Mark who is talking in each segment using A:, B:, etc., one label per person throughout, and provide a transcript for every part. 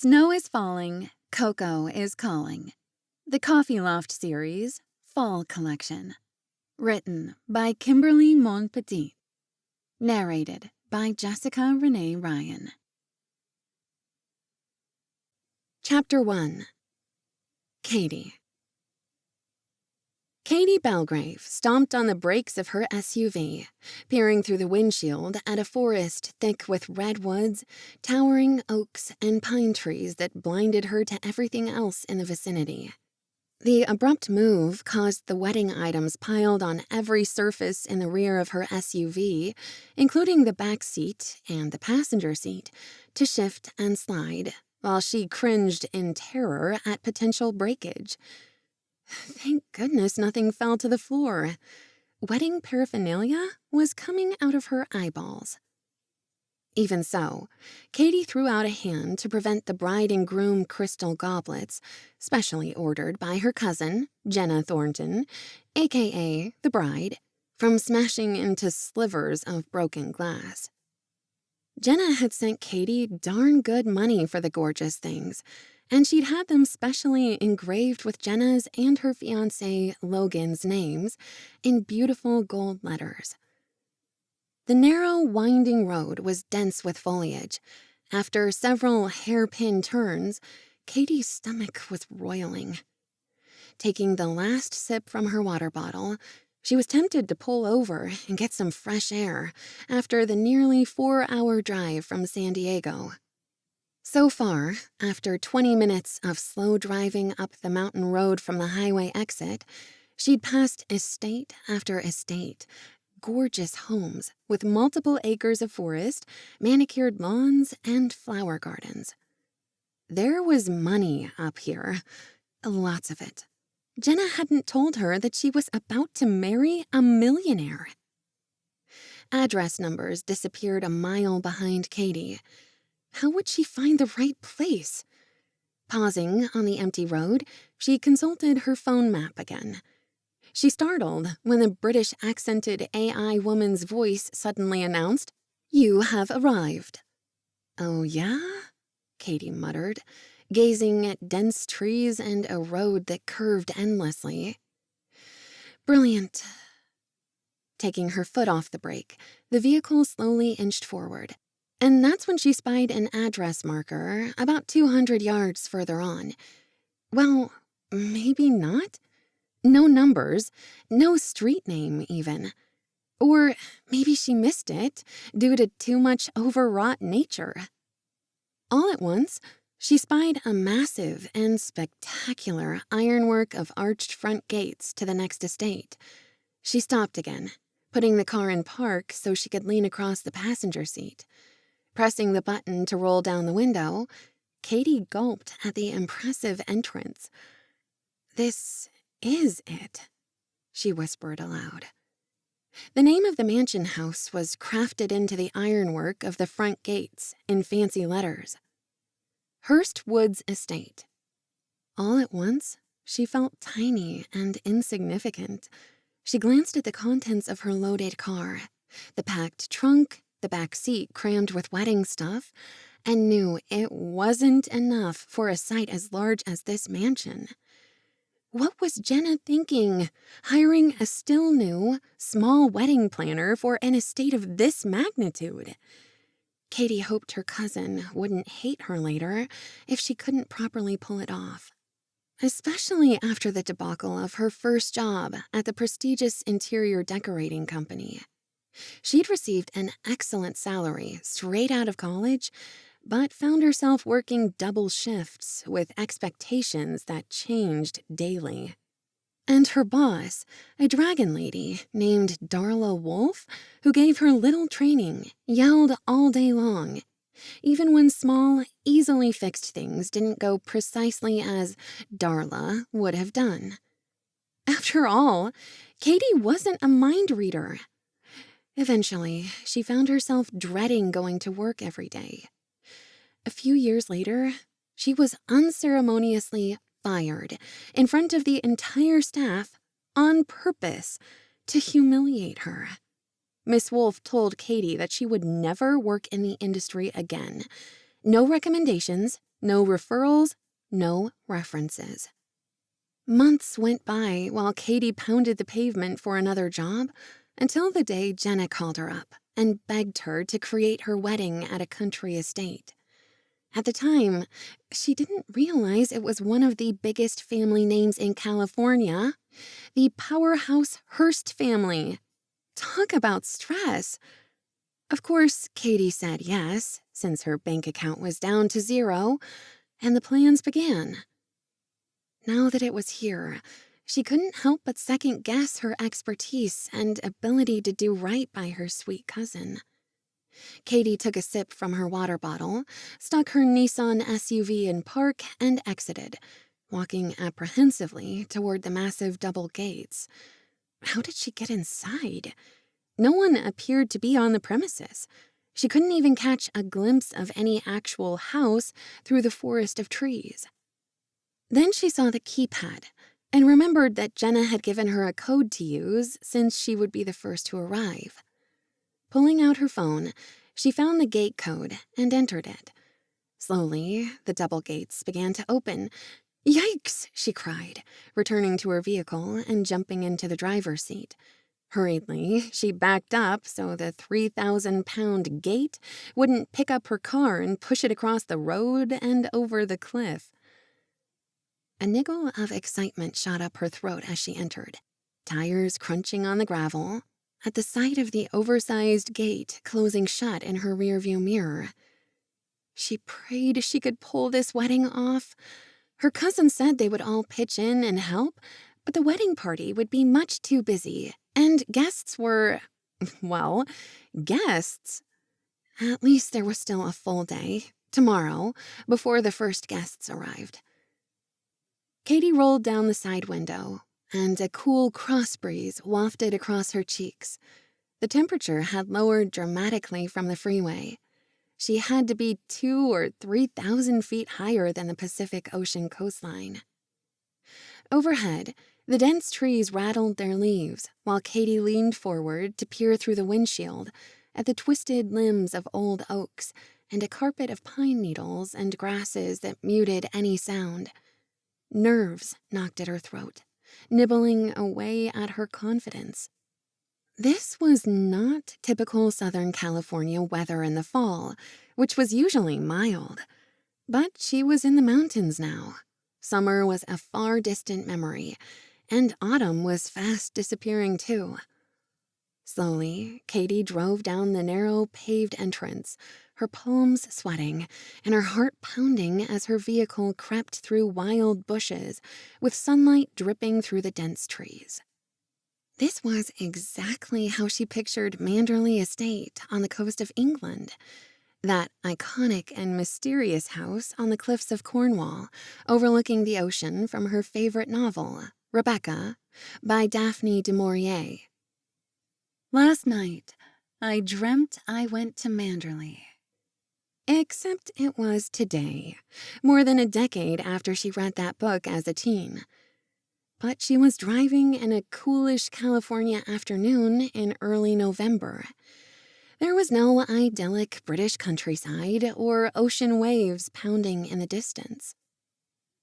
A: Snow is falling, cocoa is calling. The Coffee Loft series, Fall Collection. Written by Kimberly Monpetit. Narrated by Jessica Renee Ryan. Chapter 1. Caitey. Caitey Belgrave stomped on the brakes of her SUV, peering through the windshield at a forest thick with redwoods, towering oaks, and pine trees that blinded her to everything else in the vicinity. The abrupt move caused the wedding items piled on every surface in the rear of her SUV, including the back seat and the passenger seat, to shift and slide, while she cringed in terror at potential breakage. Thank goodness nothing fell to the floor. Wedding paraphernalia was coming out of her eyeballs. Even so, Caitey threw out a hand to prevent the bride and groom crystal goblets, specially ordered by her cousin, Jenna Thornton, aka the bride, from smashing into slivers of broken glass. Jenna had sent Caitey darn good money for the gorgeous things, and she'd had them specially engraved with Jenna's and her fiancé Logan's names in beautiful gold letters. The narrow, winding road was dense with foliage. After several hairpin turns, Caitey's stomach was roiling. Taking the last sip from her water bottle, she was tempted to pull over and get some fresh air after the nearly 4-hour drive from San Diego. So far, after 20 minutes of slow driving up the mountain road from the highway exit, she'd passed estate after estate, gorgeous homes with multiple acres of forest, manicured lawns, and flower gardens. There was money up here, lots of it. Jenna hadn't told her that she was about to marry a millionaire. Address numbers disappeared a mile behind Caitey. How would she find the right place? Pausing on the empty road, she consulted her phone map again. She startled when the British-accented AI woman's voice suddenly announced, "You have arrived." "Oh, yeah?" Caitey muttered, gazing at dense trees and a road that curved endlessly. "Brilliant." Taking her foot off the brake, the vehicle slowly inched forward. And that's when she spied an address marker about 200 yards further on. Well, maybe not. No numbers, no street name even. Or maybe she missed it due to too much overwrought nature. All at once, she spied a massive and spectacular ironwork of arched front gates to the next estate. She stopped again, putting the car in park so she could lean across the passenger seat. Pressing the button to roll down the window, Caitey gulped at the impressive entrance. "This is it," she whispered aloud. The name of the mansion house was crafted into the ironwork of the front gates in fancy letters. Hearst Woods Estate. All at once, she felt tiny and insignificant. She glanced at the contents of her loaded car, the packed trunk, the back seat crammed with wedding stuff, and knew it wasn't enough for a site as large as this mansion. What was Jenna thinking, hiring a still new, small wedding planner for an estate of this magnitude? Caitey hoped her cousin wouldn't hate her later if she couldn't properly pull it off, especially after the debacle of her first job at the prestigious interior decorating company. She'd received an excellent salary straight out of college, but found herself working double shifts with expectations that changed daily. And her boss, a dragon lady named Darla Wolf, who gave her little training, yelled all day long, even when small, easily fixed things didn't go precisely as Darla would have done. After all, Caitey wasn't a mind reader. Eventually, she found herself dreading going to work every day. A few years later, she was unceremoniously fired in front of the entire staff on purpose to humiliate her. Miss Wolf told Caitey that she would never work in the industry again. No recommendations, No referrals, no references. Months went by while Caitey pounded the pavement for another job until the day Jenna called her up and begged her to create her wedding at a country estate. At the time, she didn't realize it was one of the biggest family names in California, the powerhouse Hearst family. Talk about stress. Of course, Caitey said yes, since her bank account was down to zero, and the plans began. Now that it was here, she couldn't help but second-guess her expertise and ability to do right by her sweet cousin. Caitey took a sip from her water bottle, stuck her Nissan SUV in park, and exited, walking apprehensively toward the massive double gates. How did she get inside? No one appeared to be on the premises. She couldn't even catch a glimpse of any actual house through the forest of trees. Then she saw the keypad and remembered that Jenna had given her a code to use since she would be the first to arrive. Pulling out her phone, she found the gate code and entered it. Slowly, the double gates began to open. "Yikes!" she cried, returning to her vehicle and jumping into the driver's seat. Hurriedly, she backed up so the 3,000-pound gate wouldn't pick up her car and push it across the road and over the cliff. A niggle of excitement shot up her throat as she entered, tires crunching on the gravel, at the sight of the oversized gate closing shut in her rearview mirror. She prayed she could pull this wedding off. Her cousin said they would all pitch in and help, but the wedding party would be much too busy, and guests were, well, guests. At least there was still a full day, tomorrow, before the first guests arrived. Caitey rolled down the side window, and a cool cross breeze wafted across her cheeks. The temperature had lowered dramatically from the freeway. She had to be 2,000 or 3,000 feet higher than the Pacific Ocean coastline. Overhead, the dense trees rattled their leaves while Caitey leaned forward to peer through the windshield at the twisted limbs of old oaks and a carpet of pine needles and grasses that muted any sound. Nerves knocked at her throat, nibbling away at her confidence. This was not typical Southern California weather in the fall, which was usually mild. But she was in the mountains now. Summer was a far distant memory, and autumn was fast disappearing too. Slowly, Caitey drove down the narrow paved entrance, her palms sweating and her heart pounding as her vehicle crept through wild bushes with sunlight dripping through the dense trees. This was exactly how she pictured Manderley Estate on the coast of England, that iconic and mysterious house on the cliffs of Cornwall, overlooking the ocean from her favorite novel, Rebecca, by Daphne du Maurier. "Last night, I dreamt I went to Manderley." Except it was today, more than a decade after she read that book as a teen. But she was driving in a coolish California afternoon in early November. There was no idyllic British countryside or ocean waves pounding in the distance.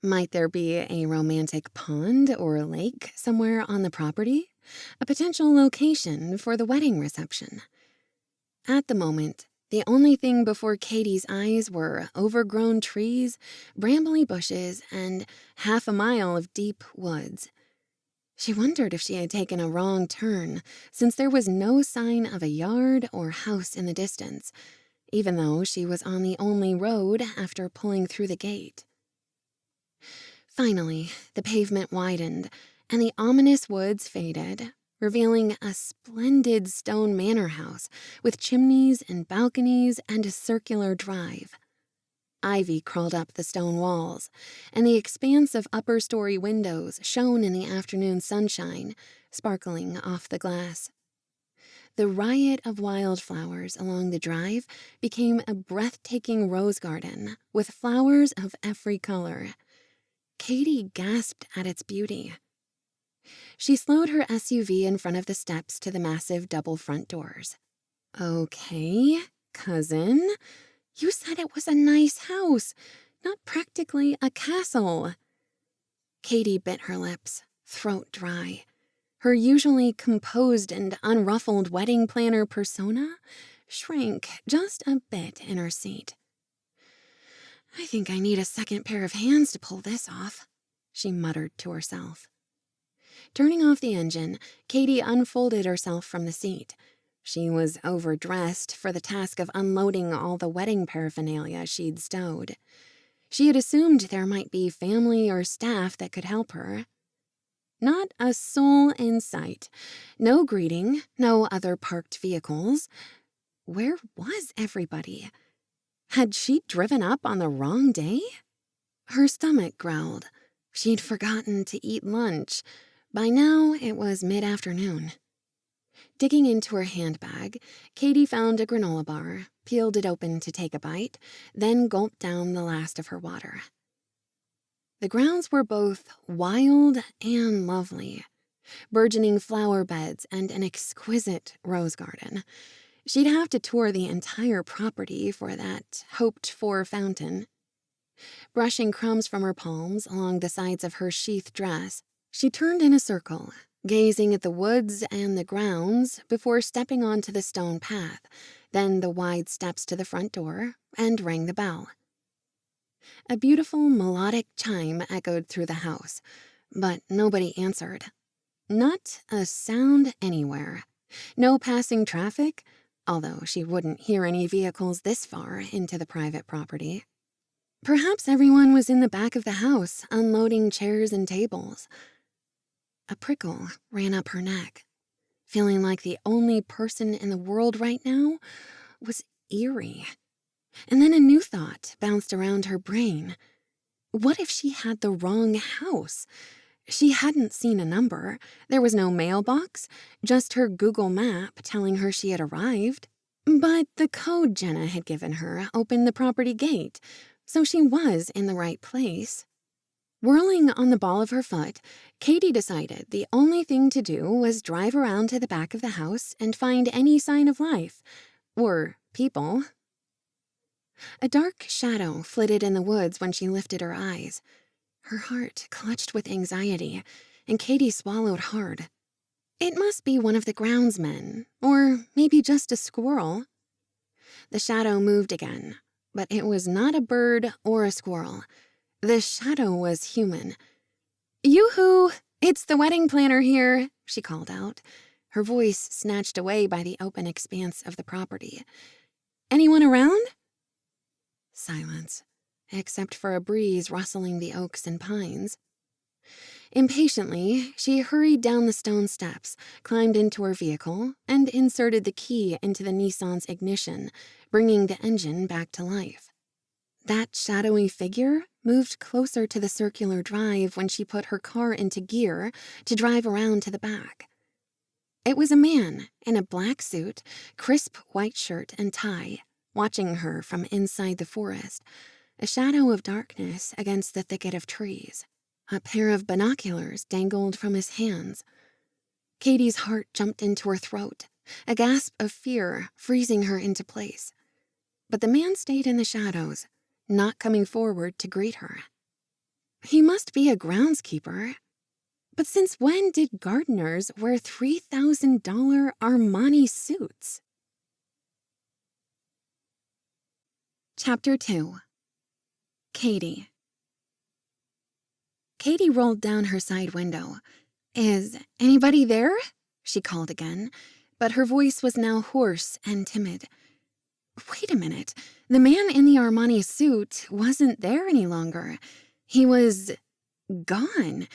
A: Might there be a romantic pond or lake somewhere on the property? A potential location for the wedding reception? At the moment, the only thing before Caitey's eyes were overgrown trees, brambly bushes, and half a mile of deep woods. She wondered if she had taken a wrong turn, since there was no sign of a yard or house in the distance, even though she was on the only road after pulling through the gate. Finally, the pavement widened, and the ominous woods faded, revealing a splendid stone manor house with chimneys and balconies and a circular drive. Ivy crawled up the stone walls, and the expanse of upper-story windows shone in the afternoon sunshine, sparkling off the glass. The riot of wildflowers along the drive became a breathtaking rose garden with flowers of every color. Caitey gasped at its beauty. She slowed her SUV in front of the steps to the massive double front doors. "Okay, cousin, you said it was a nice house. not practically a castle. Caitey bit her lips, throat dry. Her usually composed and unruffled wedding planner persona shrank just a bit in her seat. I think I need a second pair of hands to pull this off, she muttered to herself. Turning off the engine, Caitey unfolded herself from the seat. She was overdressed for the task of unloading all the wedding paraphernalia she'd stowed. She had assumed there might be family or staff that could help her. Not a soul in sight. No greeting, no other parked vehicles. Where was everybody? Had she driven up on the wrong day? Her stomach growled. She'd forgotten to eat lunch. By now, it was mid-afternoon. Digging into her handbag, Caitey found a granola bar, peeled it open to take a bite, then gulped down the last of her water. The grounds were both wild and lovely. Burgeoning flower beds and an exquisite rose garden. She'd have to tour the entire property for that hoped-for fountain. Brushing crumbs from her palms along the sides of her sheath dress, she turned in a circle, gazing at the woods and the grounds before stepping onto the stone path, then the wide steps to the front door, and rang the bell. A beautiful melodic chime echoed through the house, but nobody answered. Not a sound anywhere. No passing traffic, although she wouldn't hear any vehicles this far into the private property. Perhaps everyone was in the back of the house, unloading chairs and tables. A prickle ran up her neck. Feeling like the only person in the world right now was eerie. And then a new thought bounced around her brain. What if she had the wrong house? She hadn't seen a number. There was no mailbox, just her Google map telling her she had arrived. But the code Jenna had given her opened the property gate, so she was in the right place. Whirling on the ball of her foot, Caitey decided the only thing to do was drive around to the back of the house and find any sign of life. Or people. A dark shadow flitted in the woods when she lifted her eyes. Her heart clutched with anxiety, and Caitey swallowed hard. It must be one of the groundsmen, or maybe just a squirrel. The shadow moved again, but it was not a bird or a squirrel. The shadow was human. "Yoo-hoo! It's the wedding planner here," she called out, her voice snatched away by the open expanse of the property. "Anyone around?" Silence, except for a breeze rustling the oaks and pines. Impatiently, she hurried down the stone steps, climbed into her vehicle, and inserted the key into the Nissan's ignition, bringing the engine back to life. That shadowy figure moved closer to the circular drive when she put her car into gear to drive around to the back. It was a man in a black suit, crisp white shirt and tie, watching her from inside the forest, a shadow of darkness against the thicket of trees. A pair of binoculars dangled from his hands. Caitey's heart jumped into her throat, a gasp of fear freezing her into place. But the man stayed in the shadows, not coming forward to greet her. He must be a groundskeeper. But since when did gardeners wear $3,000 Armani suits? Chapter 2. Caitey. Caitey rolled down her side window. "Is anybody there?" she called again, but her voice was now hoarse and timid. Wait a minute. The man in the Armani suit wasn't there any longer. He was gone,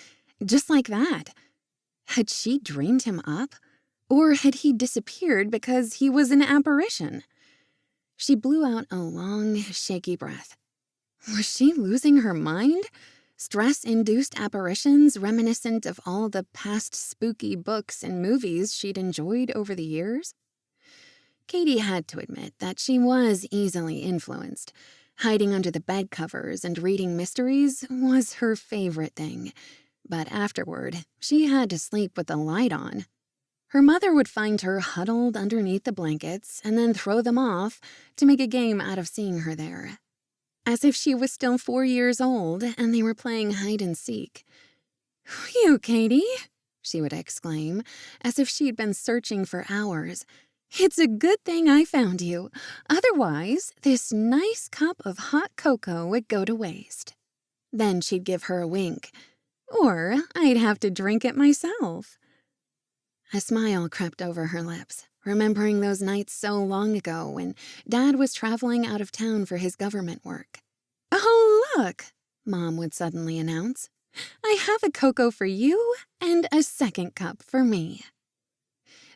A: just like that. Had she dreamed him up? Or had he disappeared because he was an apparition? She blew out a long, shaky breath. Was she losing her mind? Stress-induced apparitions reminiscent of all the past spooky books and movies she'd enjoyed over the years? Caitey had to admit that she was easily influenced. Hiding under the bed covers and reading mysteries was her favorite thing. But afterward, she had to sleep with the light on. Her mother would find her huddled underneath the blankets and then throw them off to make a game out of seeing her there. as if she was still 4 years old and they were playing hide and seek. "Phew, Caitey," she would exclaim, as if she'd been searching for hours. "It's a good thing I found you. Otherwise, this nice cup of hot cocoa would go to waste." Then she'd give her a wink. "Or I'd have to drink it myself." A smile crept over her lips, remembering those nights so long ago when Dad was traveling out of town for his government work. "Oh, look," Mom would suddenly announce. "I have a cocoa for you and a second cup for me."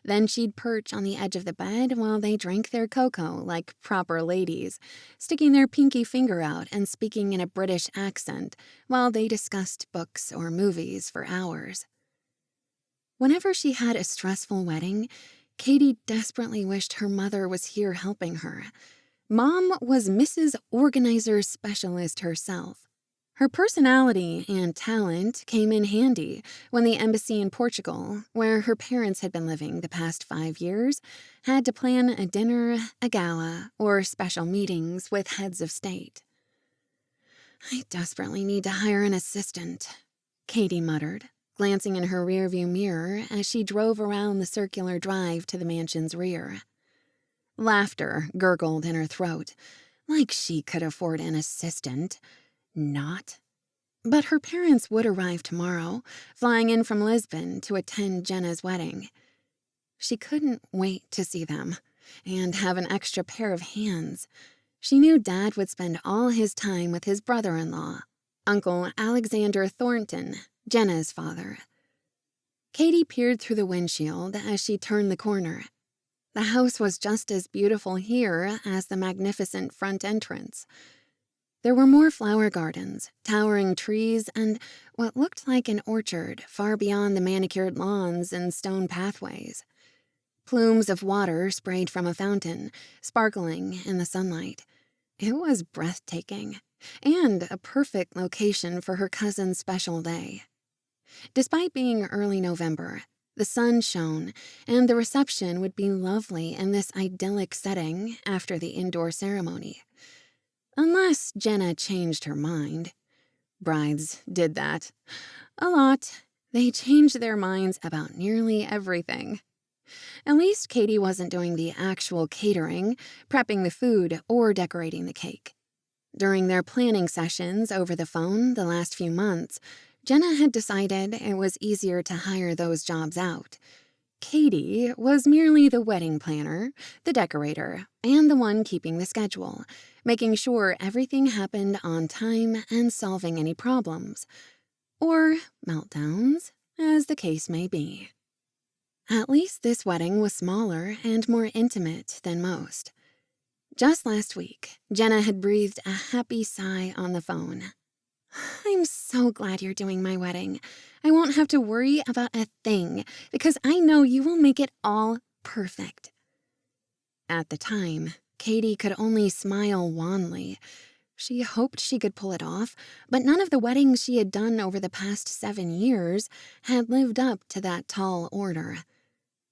A: Then she'd perch on the edge of the bed while they drank their cocoa like proper ladies, sticking their pinky finger out and speaking in a British accent while they discussed books or movies for hours. Whenever she had a stressful wedding, Caitey desperately wished her mother was here helping her. Mom was Mrs. Organizer Specialist herself. Her personality and talent came in handy when the embassy in Portugal, where her parents had been living the past 5 years, had to plan a dinner, a gala, or special meetings with heads of state. "I desperately need to hire an assistant," Caitey muttered, glancing in her rearview mirror as she drove around the circular drive to the mansion's rear. Laughter gurgled in her throat, like she could afford an assistant. Not. But her parents would arrive tomorrow, flying in from Lisbon to attend Jenna's wedding. She couldn't wait to see them and have an extra pair of hands. She knew Dad would spend all his time with his brother-in-law, Uncle Alexander Thornton, Jenna's father. Caitey peered through the windshield as she turned the corner. The house was just as beautiful here as the magnificent front entrance. There were more flower gardens, towering trees, and what looked like an orchard far beyond the manicured lawns and stone pathways. Plumes of water sprayed from a fountain, sparkling in the sunlight. It was breathtaking, and a perfect location for her cousin's special day. Despite being early November, the sun shone, and the reception would be lovely in this idyllic setting after the indoor ceremony. Unless Jenna changed her mind. Brides did that. A lot. They changed their minds about nearly everything. At least Caitey wasn't doing the actual catering, prepping the food, or decorating the cake. During their planning sessions over the phone the last few months, Jenna had decided it was easier to hire those jobs out. Caitey was merely the wedding planner, the decorator, and the one keeping the schedule, making sure everything happened on time and solving any problems. Or meltdowns, as the case may be. At least this wedding was smaller and more intimate than most. Just last week, Jenna had breathed a happy sigh on the phone. "I'm so glad you're doing my wedding. I won't have to worry about a thing because I know you will make it all perfect." At the time, Caitey could only smile wanly. She hoped she could pull it off, but none of the weddings she had done over the past 7 years had lived up to that tall order.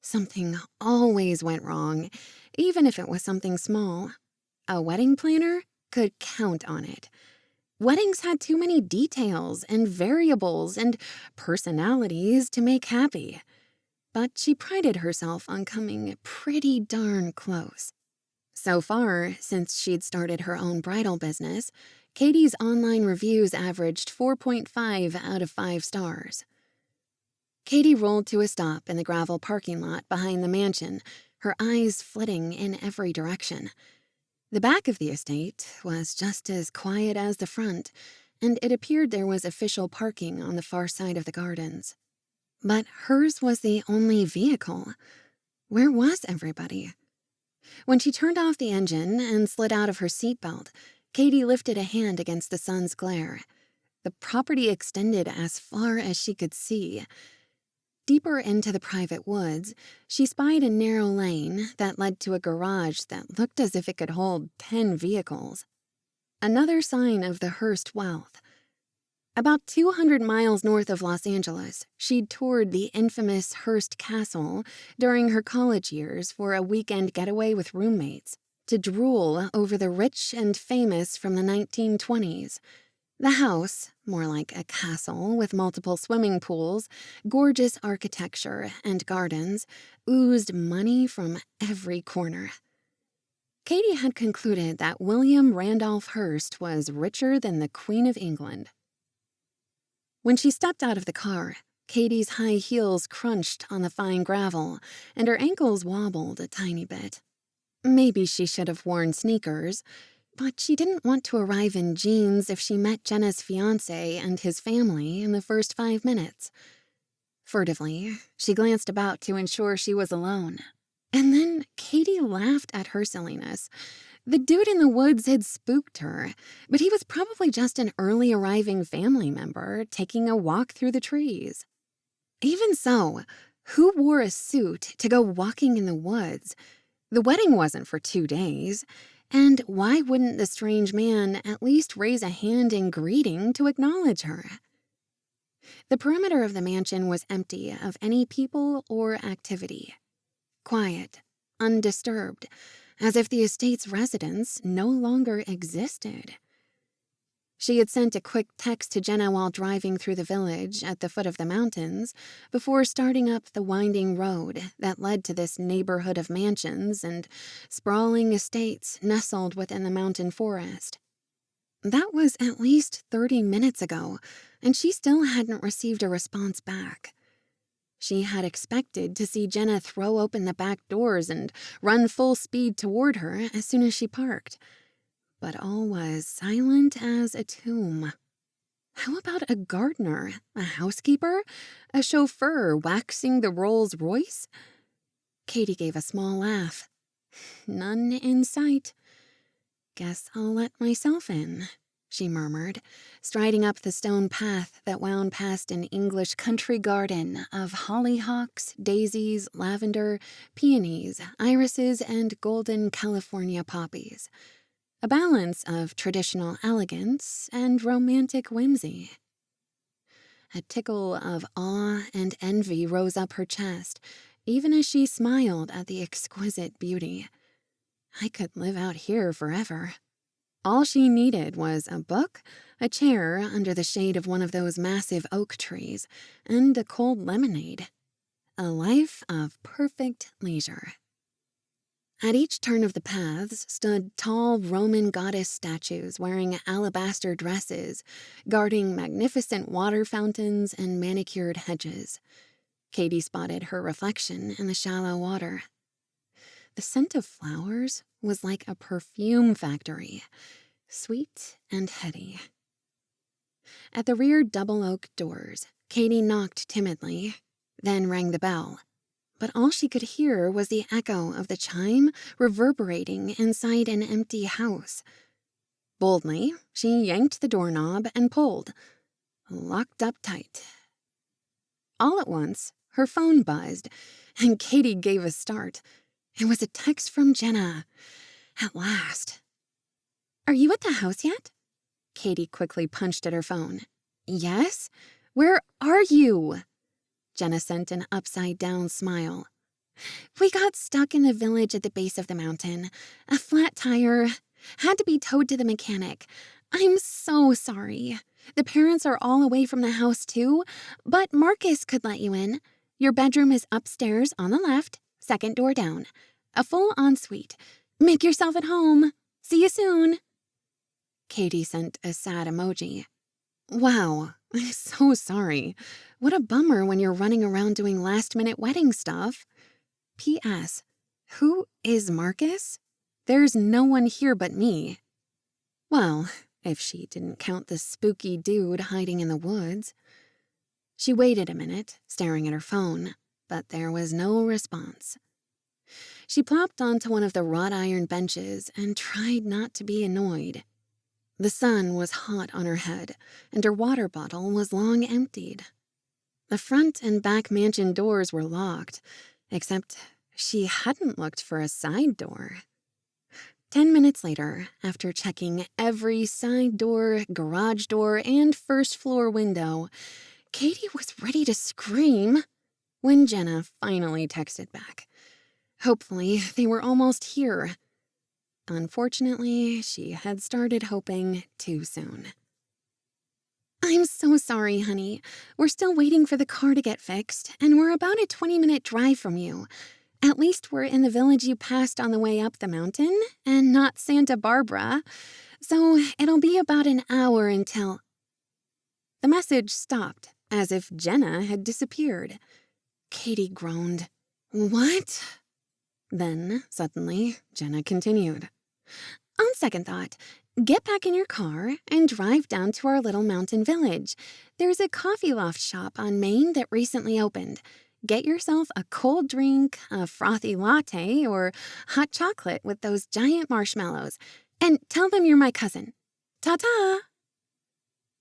A: Something always went wrong, even if it was something small. A wedding planner could count on it. Weddings had too many details and variables and personalities to make happy. But she prided herself on coming pretty darn close. So far, since she'd started her own bridal business, Caitey's online reviews averaged 4.5 out of 5 stars. Caitey rolled to a stop in the gravel parking lot behind the mansion, her eyes flitting in every direction. The back of the estate was just as quiet as the front, and it appeared there was official parking on the far side of the gardens. But hers was the only vehicle. Where was everybody? When she turned off the engine and slid out of her seatbelt, Caitey lifted a hand against the sun's glare. The property extended as far as she could see. Deeper into the private woods, she spied a narrow lane that led to a garage that looked as if it could hold 10 vehicles. Another sign of the Hearst wealth. About 200 miles north of Los Angeles, she'd toured the infamous Hearst Castle during her college years for a weekend getaway with roommates. to drool over the rich and famous from the 1920s. The house, more like a castle with multiple swimming pools, gorgeous architecture, and gardens, oozed money from every corner. Caitey had concluded that William Randolph Hearst was richer than the Queen of England. When she stepped out of the car, Caitey's high heels crunched on the fine gravel, and her ankles wobbled a tiny bit. Maybe she should have worn sneakers, but she didn't want to arrive in jeans if she met Jenna's fiancé and his family in the first 5 minutes. Furtively, she glanced about to ensure she was alone. And then Caitey laughed at her silliness. The dude in the woods had spooked her, but he was probably just an early arriving family member taking a walk through the trees. Even so, who wore a suit to go walking in the woods? The wedding wasn't for 2 days, and why wouldn't the strange man at least raise a hand in greeting to acknowledge her? The perimeter of the mansion was empty of any people or activity. Quiet, undisturbed, as if the estate's residents no longer existed. She had sent a quick text to Jenna while driving through the village at the foot of the mountains before starting up the winding road that led to this neighborhood of mansions and sprawling estates nestled within the mountain forest. That was at least 30 minutes ago, and she still hadn't received a response back. She had expected to see Jenna throw open the back doors and run full speed toward her as soon as she parked. But all was silent as a tomb. How about a gardener, a housekeeper, a chauffeur waxing the Rolls Royce? Caitey gave a small laugh. None in sight. Guess I'll let myself in, she murmured, striding up the stone path that wound past an English country garden of hollyhocks, daisies, lavender, peonies, irises, and golden California poppies. A balance of traditional elegance and romantic whimsy. A tickle of awe and envy rose up her chest, even as she smiled at the exquisite beauty. I could live out here forever. All she needed was a book, a chair under the shade of one of those massive oak trees, and a cold lemonade. A life of perfect leisure. At each turn of the paths stood tall Roman goddess statues wearing alabaster dresses, guarding magnificent water fountains and manicured hedges. Caitey spotted her reflection in the shallow water. The scent of flowers was like a perfume factory, sweet and heady. At the rear double oak doors, Caitey knocked timidly, then rang the bell. But all she could hear was the echo of the chime reverberating inside an empty house. Boldly, she yanked the doorknob and pulled. Locked up tight. All at once, her phone buzzed, and Caitey gave a start. It was a text from Jenna. At last. Are you at the house yet? Caitey quickly punched at her phone. Yes? Where are you? Jenna sent an upside-down smile. We got stuck in the village at the base of the mountain. A flat tire. Had to be towed to the mechanic. I'm so sorry. The parents are all away from the house too, but Marcus could let you in. Your bedroom is upstairs on the left, second door down. A full ensuite. Make yourself at home. See you soon. Caitey sent a sad emoji. Wow, I'm so sorry. What a bummer when you're running around doing last-minute wedding stuff. P.S. Who is Marcus? There's no one here but me. Well, if she didn't count the spooky dude hiding in the woods. She waited a minute, staring at her phone, but there was no response. She plopped onto one of the wrought iron benches and tried not to be annoyed. The sun was hot on her head, and her water bottle was long emptied. The front and back mansion doors were locked, except she hadn't looked for a side door. 10 minutes later, after checking every side door, garage door, and first-floor window, Caitey was ready to scream when Jenna finally texted back. Hopefully, they were almost here. unfortunately, she had started hoping too soon. "I'm so sorry, honey. We're still waiting for the car to get fixed, and we're about a 20-minute drive from you. At least we're in the village you passed on the way up the mountain, and not Santa Barbara. So it'll be about an hour until—" The message stopped, as if Jenna had disappeared. Caitey groaned. "What?" Then, suddenly, Jenna continued. "On second thought, get back in your car and drive down to our little mountain village. There's a Coffee Loft shop on Main that recently opened. Get yourself a cold drink, a frothy latte, or hot chocolate with those giant marshmallows, and tell them you're my cousin. Ta-ta!"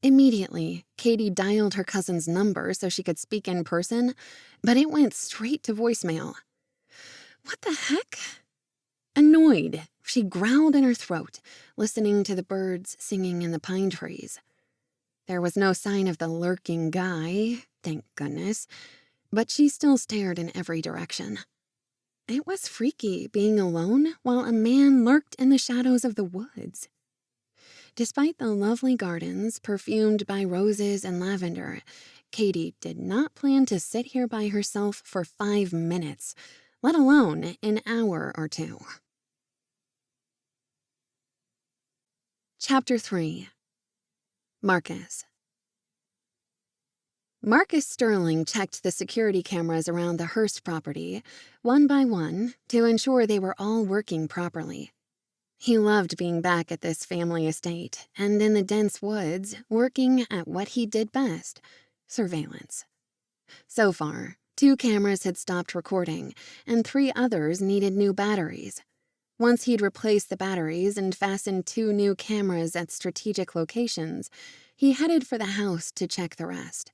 A: Immediately, Caitey dialed her cousin's number so she could speak in person, but it went straight to voicemail. What the heck? Annoyed, she growled in her throat, listening to the birds singing in the pine trees. There was no sign of the lurking guy, thank goodness, but she still stared in every direction. It was freaky being alone while a man lurked in the shadows of the woods. Despite the lovely gardens perfumed by roses and lavender, Caitey did not plan to sit here by herself for 5 minutes, let alone an hour or two. Chapter 3. Marcus. Marcus Stirling checked the security cameras around the Hearst property, one by one, to ensure they were all working properly. He loved being back at this family estate and in the dense woods, working at what he did best, surveillance. So far, 2 cameras had stopped recording, and 3 others needed new batteries. Once he'd replaced the batteries and fastened 2 new cameras at strategic locations, he headed for the house to check the rest.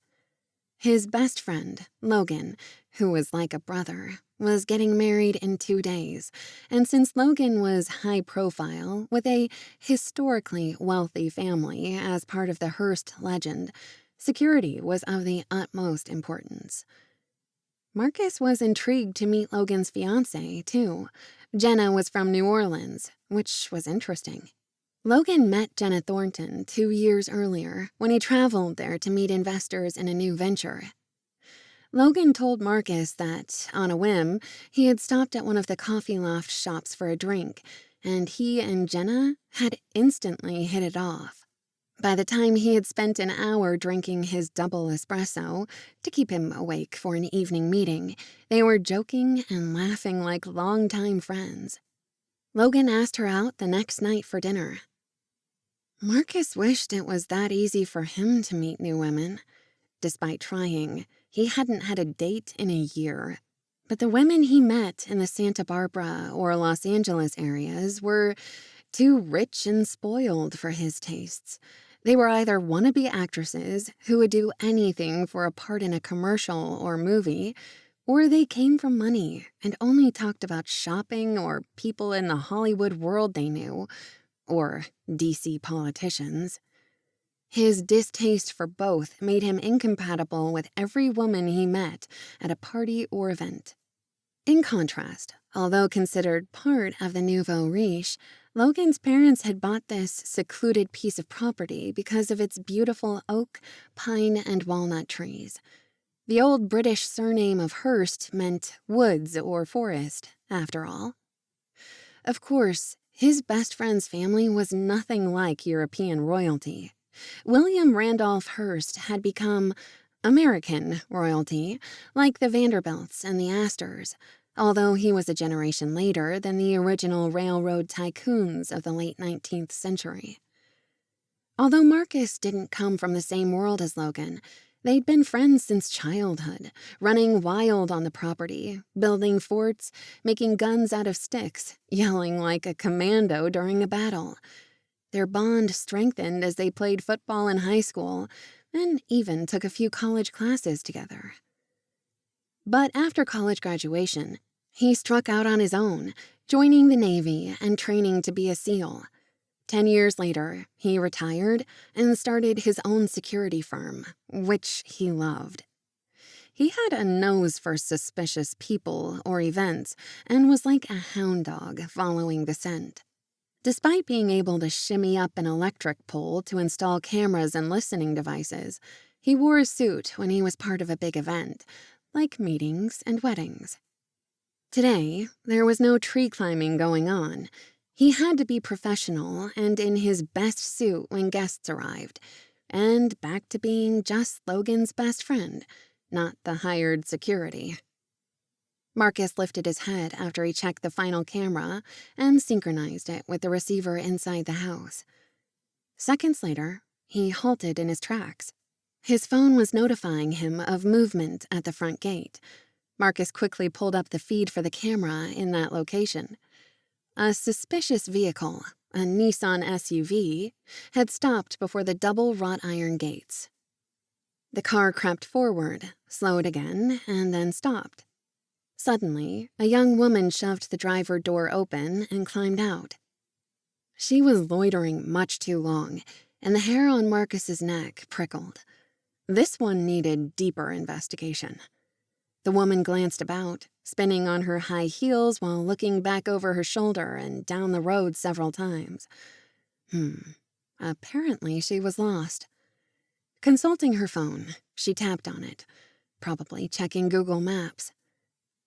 A: His best friend, Logan, who was like a brother, was getting married in 2 days, and since Logan was high profile, with a historically wealthy family as part of the Hearst legend, security was of the utmost importance. Marcus was intrigued to meet Logan's fiancée, too. Jenna was from New Orleans, which was interesting. Logan met Jenna Thornton 2 years earlier when he traveled there to meet investors in a new venture. Logan told Marcus that, on a whim, he had stopped at one of the Coffee Loft shops for a drink, and he and Jenna had instantly hit it off. By the time he had spent an hour drinking his double espresso to keep him awake for an evening meeting, they were joking and laughing like longtime friends. Logan asked her out the next night for dinner. Marcus wished it was that easy for him to meet new women. Despite trying, he hadn't had a date in a year. But the women he met in the Santa Barbara or Los Angeles areas were too rich and spoiled for his tastes. They were either wannabe actresses who would do anything for a part in a commercial or movie, or they came from money and only talked about shopping or people in the Hollywood world they knew, or DC politicians. His distaste for both made him incompatible with every woman he met at a party or event. In contrast, although considered part of the nouveau riche, Logan's parents had bought this secluded piece of property because of its beautiful oak, pine, and walnut trees. The old British surname of Hearst meant woods or forest, after all. Of course, his best friend's family was nothing like European royalty. William Randolph Hearst had become American royalty, like the Vanderbilts and the Astors, although he was a generation later than the original railroad tycoons of the late 19th century. Although Marcus didn't come from the same world as Logan, they'd been friends since childhood, running wild on the property, building forts, making guns out of sticks, yelling like a commando during a battle. Their bond strengthened as they played football in high school and even took a few college classes together. But after college graduation, he struck out on his own, joining the Navy and training to be a SEAL. 10 years later, he retired and started his own security firm, which he loved. He had a nose for suspicious people or events and was like a hound dog following the scent. Despite being able to shimmy up an electric pole to install cameras and listening devices, he wore a suit when he was part of a big event, like meetings and weddings. Today, there was no tree climbing going on. He had to be professional and in his best suit when guests arrived, and back to being just Logan's best friend, not the hired security. Marcus lifted his head after he checked the final camera and synchronized it with the receiver inside the house. Seconds later, he halted in his tracks. His phone was notifying him of movement at the front gate. Marcus quickly pulled up the feed for the camera in that location. A suspicious vehicle, a Nissan SUV, had stopped before the double wrought iron gates. The car crept forward, slowed again, and then stopped. Suddenly, a young woman shoved the driver door open and climbed out. She was loitering much too long, and the hair on Marcus's neck prickled. This one needed deeper investigation. The woman glanced about, spinning on her high heels while looking back over her shoulder and down the road several times. Apparently she was lost. Consulting her phone, she tapped on it, probably checking Google Maps.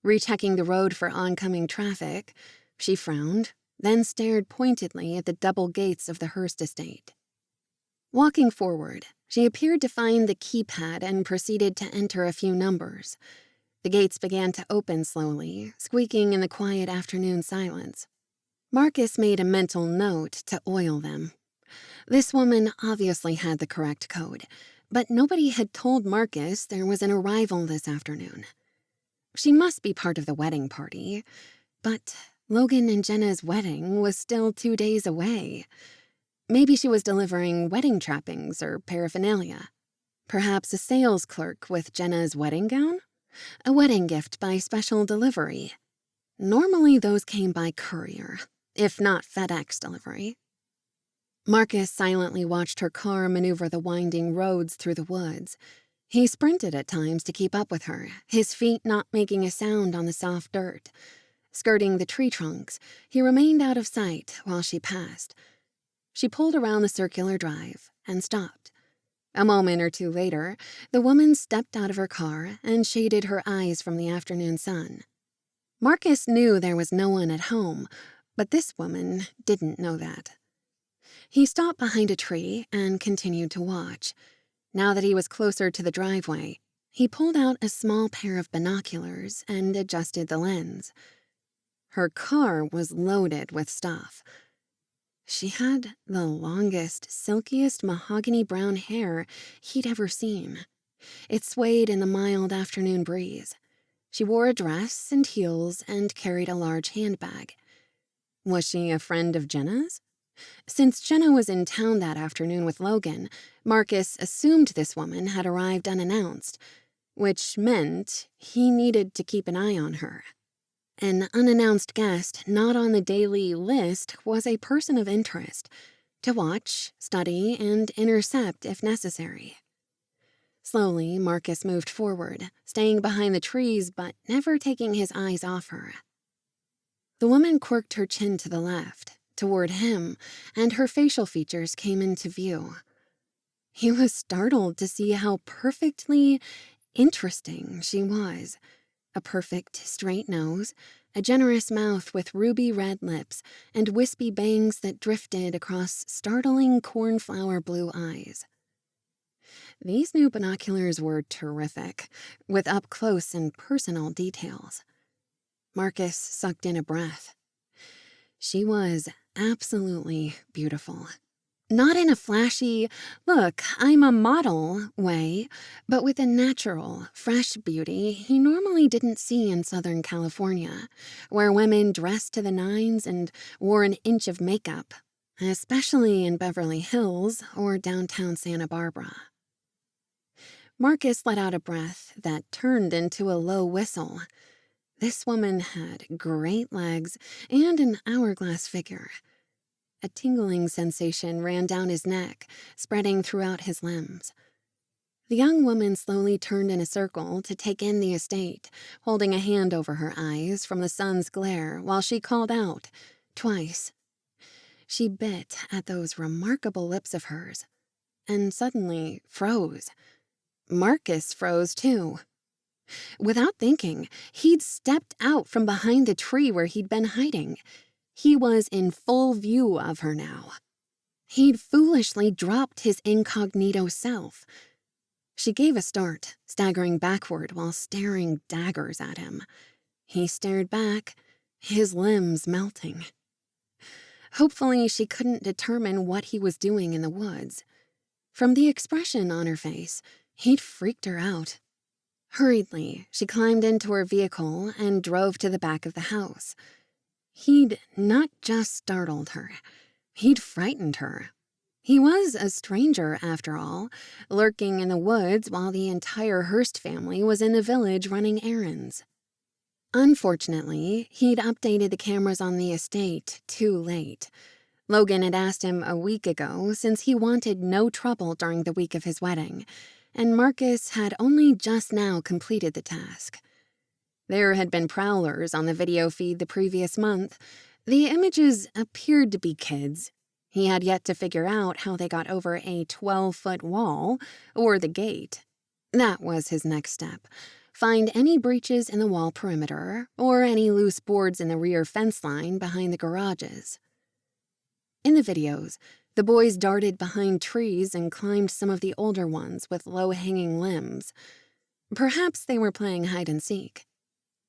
A: Rechecking the road for oncoming traffic, she frowned, then stared pointedly at the double gates of the Hearst Estate. Walking forward, she appeared to find the keypad and proceeded to enter a few numbers. The gates began to open slowly, squeaking in the quiet afternoon silence. Marcus made a mental note to oil them. This woman obviously had the correct code, but nobody had told Marcus there was an arrival this afternoon. She must be part of the wedding party, but Logan and Jenna's wedding was still 2 days away. Maybe she was delivering wedding trappings or paraphernalia. Perhaps a sales clerk with Jenna's wedding gown? A wedding gift by special delivery. Normally those came by courier, if not FedEx delivery. Marcus silently watched her car maneuver the winding roads through the woods. He sprinted at times to keep up with her, his feet not making a sound on the soft dirt. Skirting the tree trunks, he remained out of sight while she passed. She pulled around the circular drive and stopped. A moment or two later, the woman stepped out of her car and shaded her eyes from the afternoon sun. Marcus knew there was no one at home, but this woman didn't know that. He stopped behind a tree and continued to watch. Now that he was closer to the driveway, he pulled out a small pair of binoculars and adjusted the lens. Her car was loaded with stuff. She had the longest, silkiest mahogany brown hair he'd ever seen. It swayed in the mild afternoon breeze. She wore a dress and heels and carried a large handbag. Was she a friend of Jenna's? Since Jenna was in town that afternoon with Logan, Marcus assumed this woman had arrived unannounced, which meant he needed to keep an eye on her. An unannounced guest not on the daily list was a person of interest, to watch, study, and intercept if necessary. Slowly, Marcus moved forward, staying behind the trees but never taking his eyes off her. The woman quirked her chin to the left, toward him, and her facial features came into view. He was startled to see how perfectly interesting she was. A perfect straight nose, a generous mouth with ruby red lips, and wispy bangs that drifted across startling cornflower blue eyes. These new binoculars were terrific, with up-close and personal details. Marcus sucked in a breath. She was absolutely beautiful. Not in a flashy, look, I'm a model way, but with a natural, fresh beauty he normally didn't see in Southern California, where women dressed to the nines and wore an inch of makeup, especially in Beverly Hills or downtown Santa Barbara. Marcus let out a breath that turned into a low whistle. This woman had great legs and an hourglass figure. A tingling sensation ran down his neck, spreading throughout his limbs. The young woman slowly turned in a circle to take in the estate, holding a hand over her eyes from the sun's glare while she called out, twice. She bit at those remarkable lips of hers, and suddenly froze. Marcus froze too. Without thinking, he'd stepped out from behind the tree where he'd been hiding. He was in full view of her now. He'd foolishly dropped his incognito self. She gave a start, staggering backward while staring daggers at him. He stared back, his limbs melting. Hopefully, she couldn't determine what he was doing in the woods. From the expression on her face, he'd freaked her out. Hurriedly, she climbed into her vehicle and drove to the back of the house. He'd not just startled her, he'd frightened her. He was a stranger, after all, lurking in the woods while the entire Hearst family was in the village running errands. Unfortunately, he'd updated the cameras on the estate too late. Logan had asked him a week ago since he wanted no trouble during the week of his wedding, and Marcus had only just now completed the task. There had been prowlers on the video feed the previous month. The images appeared to be kids. He had yet to figure out how they got over a 12-foot wall or the gate. That was his next step. Find any breaches in the wall perimeter or any loose boards in the rear fence line behind the garages. In the videos, the boys darted behind trees and climbed some of the older ones with low-hanging limbs. Perhaps they were playing hide-and-seek.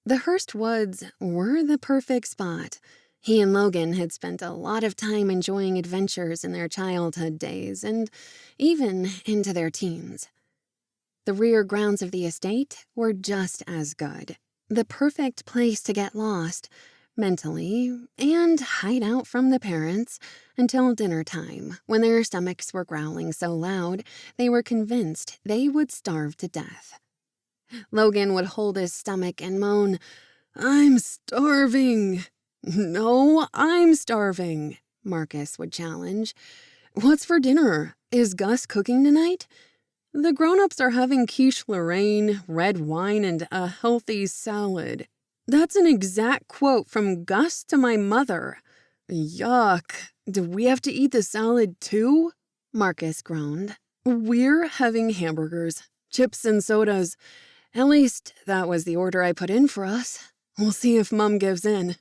A: The Hearst woods were the perfect spot. He and Logan had spent a lot of time enjoying adventures in their childhood days and even into their teens. The rear grounds of the estate were just as good. The perfect place to get lost, mentally, and hide out from the parents until dinner time, when their stomachs were growling so loud they were convinced they would starve to death. Logan would hold his stomach and moan, "I'm starving." "No, I'm starving," Marcus would challenge. "What's for dinner? Is Gus cooking tonight?" "The grown-ups are having quiche Lorraine, red wine, and a healthy salad." "That's an exact quote from Gus to my mother." "Yuck. Do we have to eat the salad too?" Marcus groaned. "We're having hamburgers, chips and sodas. At least, that was the order I put in for us. We'll see if Mum gives in."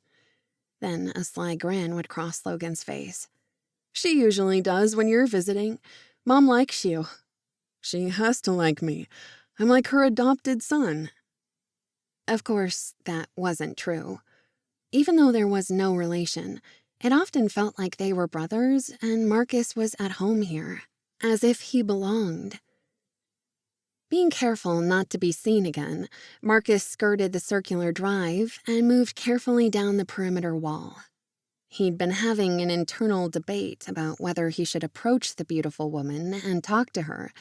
A: Then a sly grin would cross Logan's face. "She usually does when you're visiting. Mom likes you." "She has to like me. I'm like her adopted son." Of course, that wasn't true. Even though there was no relation, it often felt like they were brothers and Marcus was at home here, as if he belonged. Being careful not to be seen again, Marcus skirted the circular drive and moved carefully down the perimeter wall. He'd been having an internal debate about whether he should approach the beautiful woman and talk to her,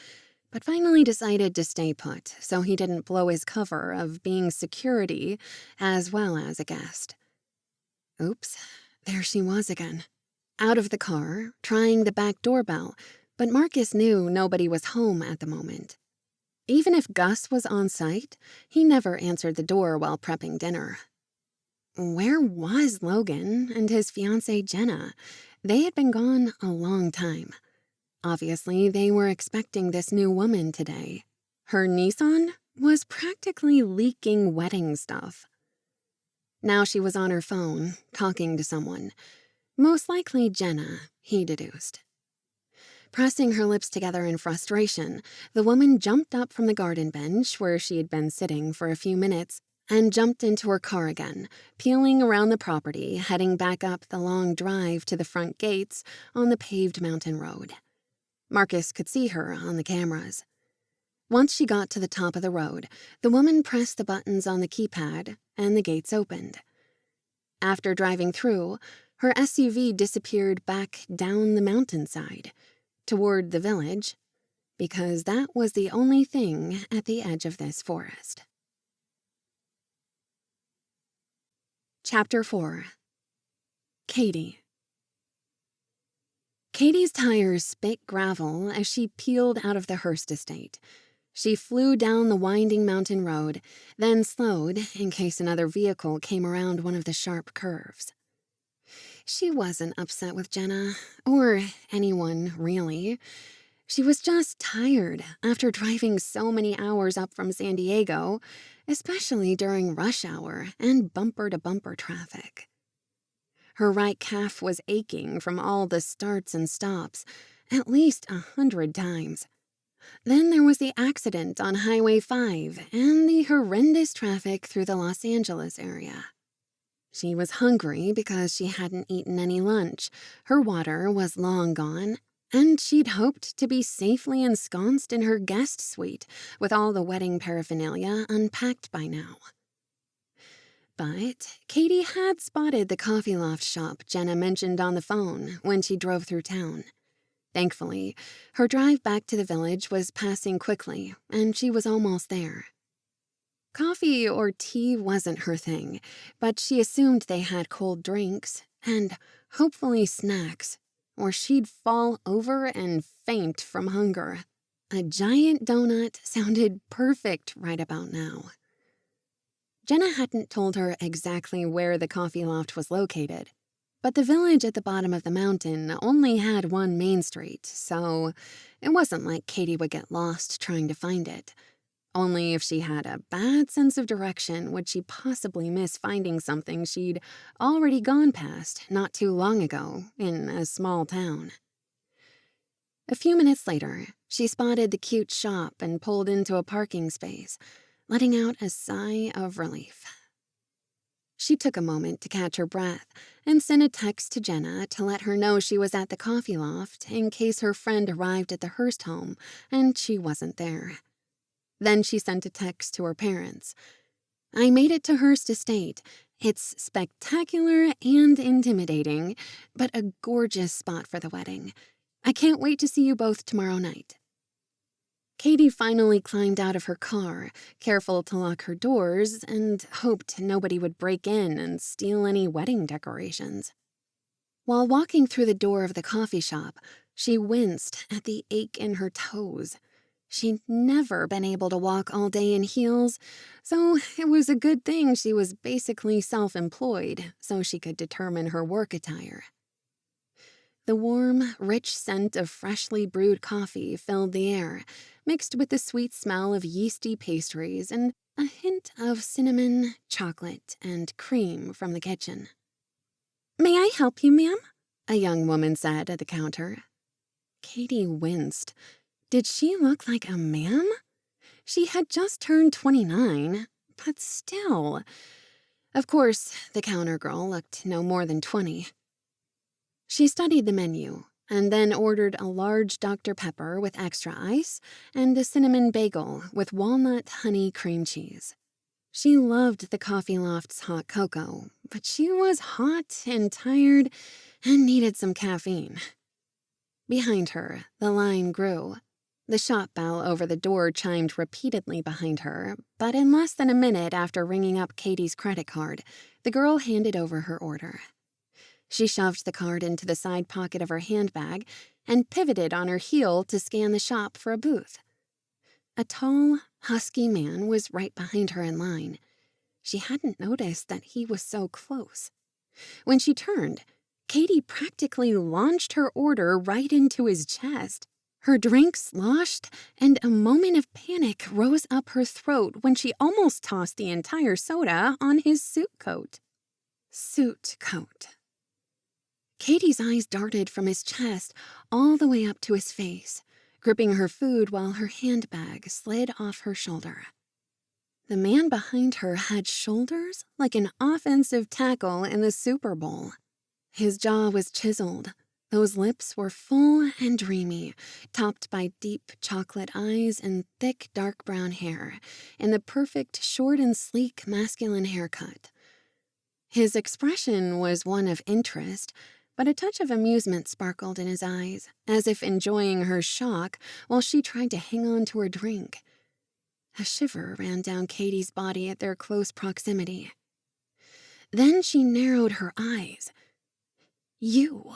A: but finally decided to stay put so he didn't blow his cover of being security as well as a guest. Oops, there she was again. Out of the car, trying the back doorbell, but Marcus knew nobody was home at the moment. Even if Gus was on site, he never answered the door while prepping dinner. Where was Logan and his fiancée Jenna? They had been gone a long time. Obviously, they were expecting this new woman today. Her Nissan was practically leaking wedding stuff. Now she was on her phone, talking to someone. Most likely Jenna, he deduced. Pressing her lips together in frustration, the woman jumped up from the garden bench where she had been sitting for a few minutes and jumped into her car again, peeling around the property, heading back up the long drive to the front gates on the paved mountain road. Marcus could see her on the cameras. Once she got to the top of the road, the woman pressed the buttons on the keypad and the gates opened. After driving through, her SUV disappeared back down the mountainside, toward the village, because that was the only thing at the edge of this forest. Chapter 4. Caitey. Caitey's tires spit gravel as she peeled out of the Hearst Estate. She flew down the winding mountain road, then slowed in case another vehicle came around one of the sharp curves. She wasn't upset with Jenna, or anyone, really. She was just tired after driving so many hours up from San Diego, especially during rush hour and bumper-to-bumper traffic. Her right calf was aching from all the starts and stops, at least 100 times. Then there was the accident on Highway 5 and the horrendous traffic through the Los Angeles area. She was hungry because she hadn't eaten any lunch, her water was long gone, and she'd hoped to be safely ensconced in her guest suite with all the wedding paraphernalia unpacked by now. But Caitey had spotted the Coffee Loft shop Jenna mentioned on the phone when she drove through town. Thankfully, her drive back to the village was passing quickly, and she was almost there. Coffee or tea wasn't her thing, but she assumed they had cold drinks, and hopefully snacks, or she'd fall over and faint from hunger. A giant donut sounded perfect right about now. Jenna hadn't told her exactly where the Coffee Loft was located, but the village at the bottom of the mountain only had one main street, so it wasn't like Caitey would get lost trying to find it. Only if she had a bad sense of direction would she possibly miss finding something she'd already gone past not too long ago in a small town. A few minutes later, she spotted the cute shop and pulled into a parking space, letting out a sigh of relief. She took a moment to catch her breath and sent a text to Jenna to let her know she was at the Coffee Loft in case her friend arrived at the Hearst home and she wasn't there. Then she sent a text to her parents. "I made it to Hearst Estate. It's spectacular and intimidating, but a gorgeous spot for the wedding. I can't wait to see you both tomorrow night." Caitey finally climbed out of her car, careful to lock her doors, and hoped nobody would break in and steal any wedding decorations. While walking through the door of the coffee shop, she winced at the ache in her toes. She'd never been able to walk all day in heels, so it was a good thing she was basically self-employed so she could determine her work attire. The warm, rich scent of freshly brewed coffee filled the air, mixed with the sweet smell of yeasty pastries and a hint of cinnamon, chocolate, and cream from the kitchen. "May I help you, ma'am?" a young woman said at the counter. Caitey winced. Did she look like a ma'am? She had just turned 29, but still. Of course, the counter girl looked no more than 20. She studied the menu and then ordered a large Dr. Pepper with extra ice and a cinnamon bagel with walnut honey cream cheese. She loved the Coffee Loft's hot cocoa, but she was hot and tired and needed some caffeine. Behind her, the line grew. The shop bell over the door chimed repeatedly behind her, but in less than a minute after ringing up Caitey's credit card, the girl handed over her order. She shoved the card into the side pocket of her handbag and pivoted on her heel to scan the shop for a booth. A tall, husky man was right behind her in line. She hadn't noticed that he was so close. When she turned, Caitey practically launched her order right into his chest. Her drink sloshed, and a moment of panic rose up her throat when she almost tossed the entire soda on his suit coat. Suit coat. Caitey's eyes darted from his chest all the way up to his face, gripping her food while her handbag slid off her shoulder. The man behind her had shoulders like an offensive tackle in the Super Bowl. His jaw was chiseled. Those lips were full and dreamy, topped by deep chocolate eyes and thick dark brown hair, in the perfect short and sleek masculine haircut. His expression was one of interest, but a touch of amusement sparkled in his eyes, as if enjoying her shock while she tried to hang on to her drink. A shiver ran down Caitey's body at their close proximity. Then she narrowed her eyes. "You,"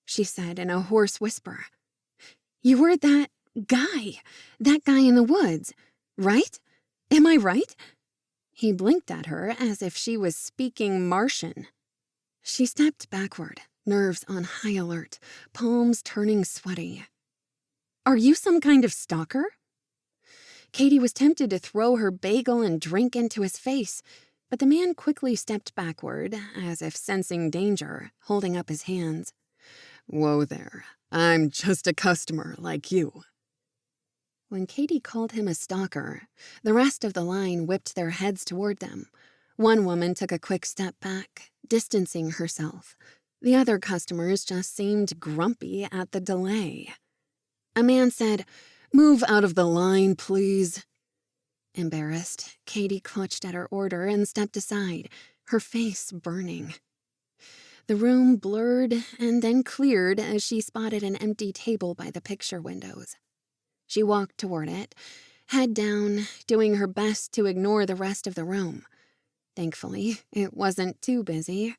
A: she said in a hoarse whisper. "You were that guy in the woods, right? Am I right?" He blinked at her as if she was speaking Martian. She stepped backward, nerves on high alert, palms turning sweaty. Are you some kind of stalker? Caitey was tempted to throw her bagel and drink into his face, but the man quickly stepped backward, as if sensing danger, holding up his hands. Whoa there, I'm just a customer like you. When Caitey called him a stalker, the rest of the line whipped their heads toward them. One woman took a quick step back, distancing herself. The other customers just seemed grumpy at the delay. A man said, "Move out of the line, please." Embarrassed, Caitey clutched at her order and stepped aside, her face burning. The room blurred and then cleared as she spotted an empty table by the picture windows. She walked toward it, head down, doing her best to ignore the rest of the room. Thankfully, it wasn't too busy.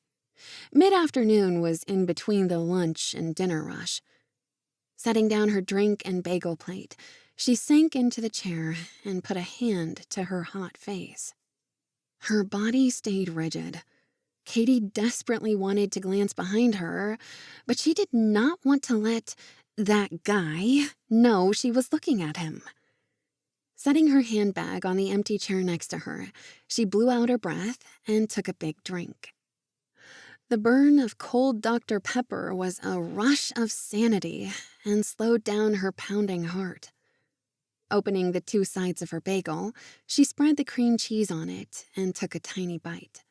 A: Mid-afternoon was in between the lunch and dinner rush. Setting down her drink and bagel plate, she sank into the chair and put a hand to her hot face. Her body stayed rigid. Caitey desperately wanted to glance behind her, but she did not want to let that guy know she was looking at him. Setting her handbag on the empty chair next to her, she blew out her breath and took a big drink. The burn of cold Dr. Pepper was a rush of sanity and slowed down her pounding heart. Opening the two sides of her bagel, she spread the cream cheese on it and took a tiny bite.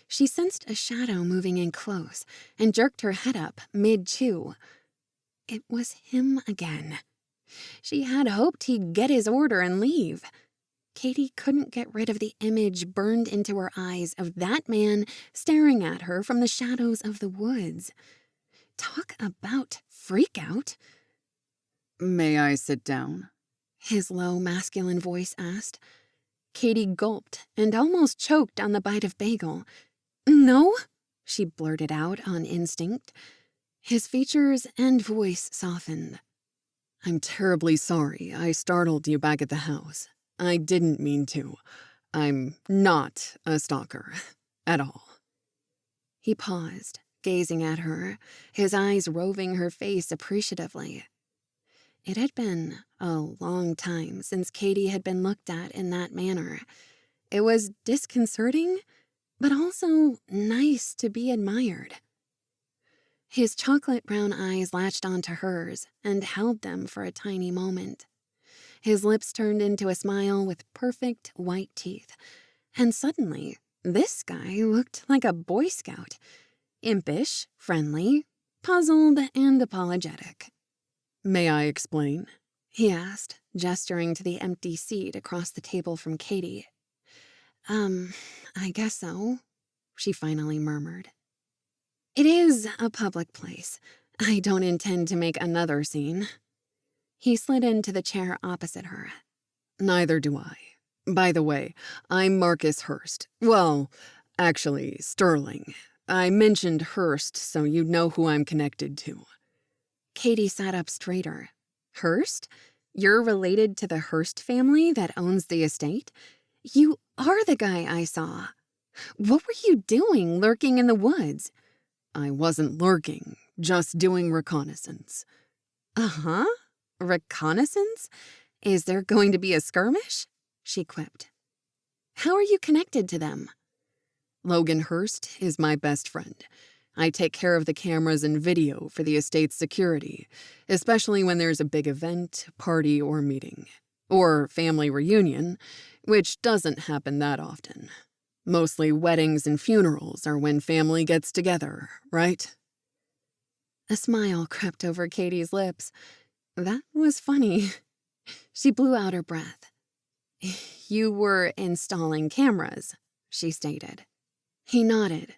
A: She sensed a shadow moving in close and jerked her head up mid-chew. It was him again. She had hoped he'd get his order and leave. Caitey couldn't get rid of the image burned into her eyes of that man staring at her from the shadows of the woods. Talk about freak out. "May I sit down?" his low, masculine voice asked. Caitey gulped and almost choked on the bite of bagel. "No," she blurted out on instinct. His features and voice softened. "I'm terribly sorry I startled you back at the house. I didn't mean to. I'm not a stalker. At all." He paused, gazing at her, his eyes roving her face appreciatively. It had been a long time since Caitey had been looked at in that manner. It was disconcerting, but also nice to be admired. His chocolate brown eyes latched onto hers and held them for a tiny moment. His lips turned into a smile with perfect white teeth. And suddenly, this guy looked like a Boy Scout. Impish, friendly, puzzled, and apologetic. "May I explain?" he asked, gesturing to the empty seat across the table from Caitey. I guess so," she finally murmured. "It is a public place. I don't intend to make another scene." He slid into the chair opposite her. "Neither do I. By the way, I'm Marcus Hearst. Well, actually, Stirling. I mentioned Hearst so you'd know who I'm connected to." Caitey sat up straighter. "Hearst? You're related to the Hearst family that owns the estate? You are the guy I saw. What were you doing lurking in the woods?" "I wasn't lurking, just doing reconnaissance." "Uh-huh. Reconnaissance? Is there going to be a skirmish?" she quipped. "How are you connected to them?" "Logan Hearst is my best friend. I take care of the cameras and video for the estate's security, especially when there's a big event, party, or meeting. Or family reunion, which doesn't happen that often. Mostly weddings and funerals are when family gets together, right?" A smile crept over Caitey's lips. That was funny. She blew out her breath. "You were installing cameras," she stated. He nodded.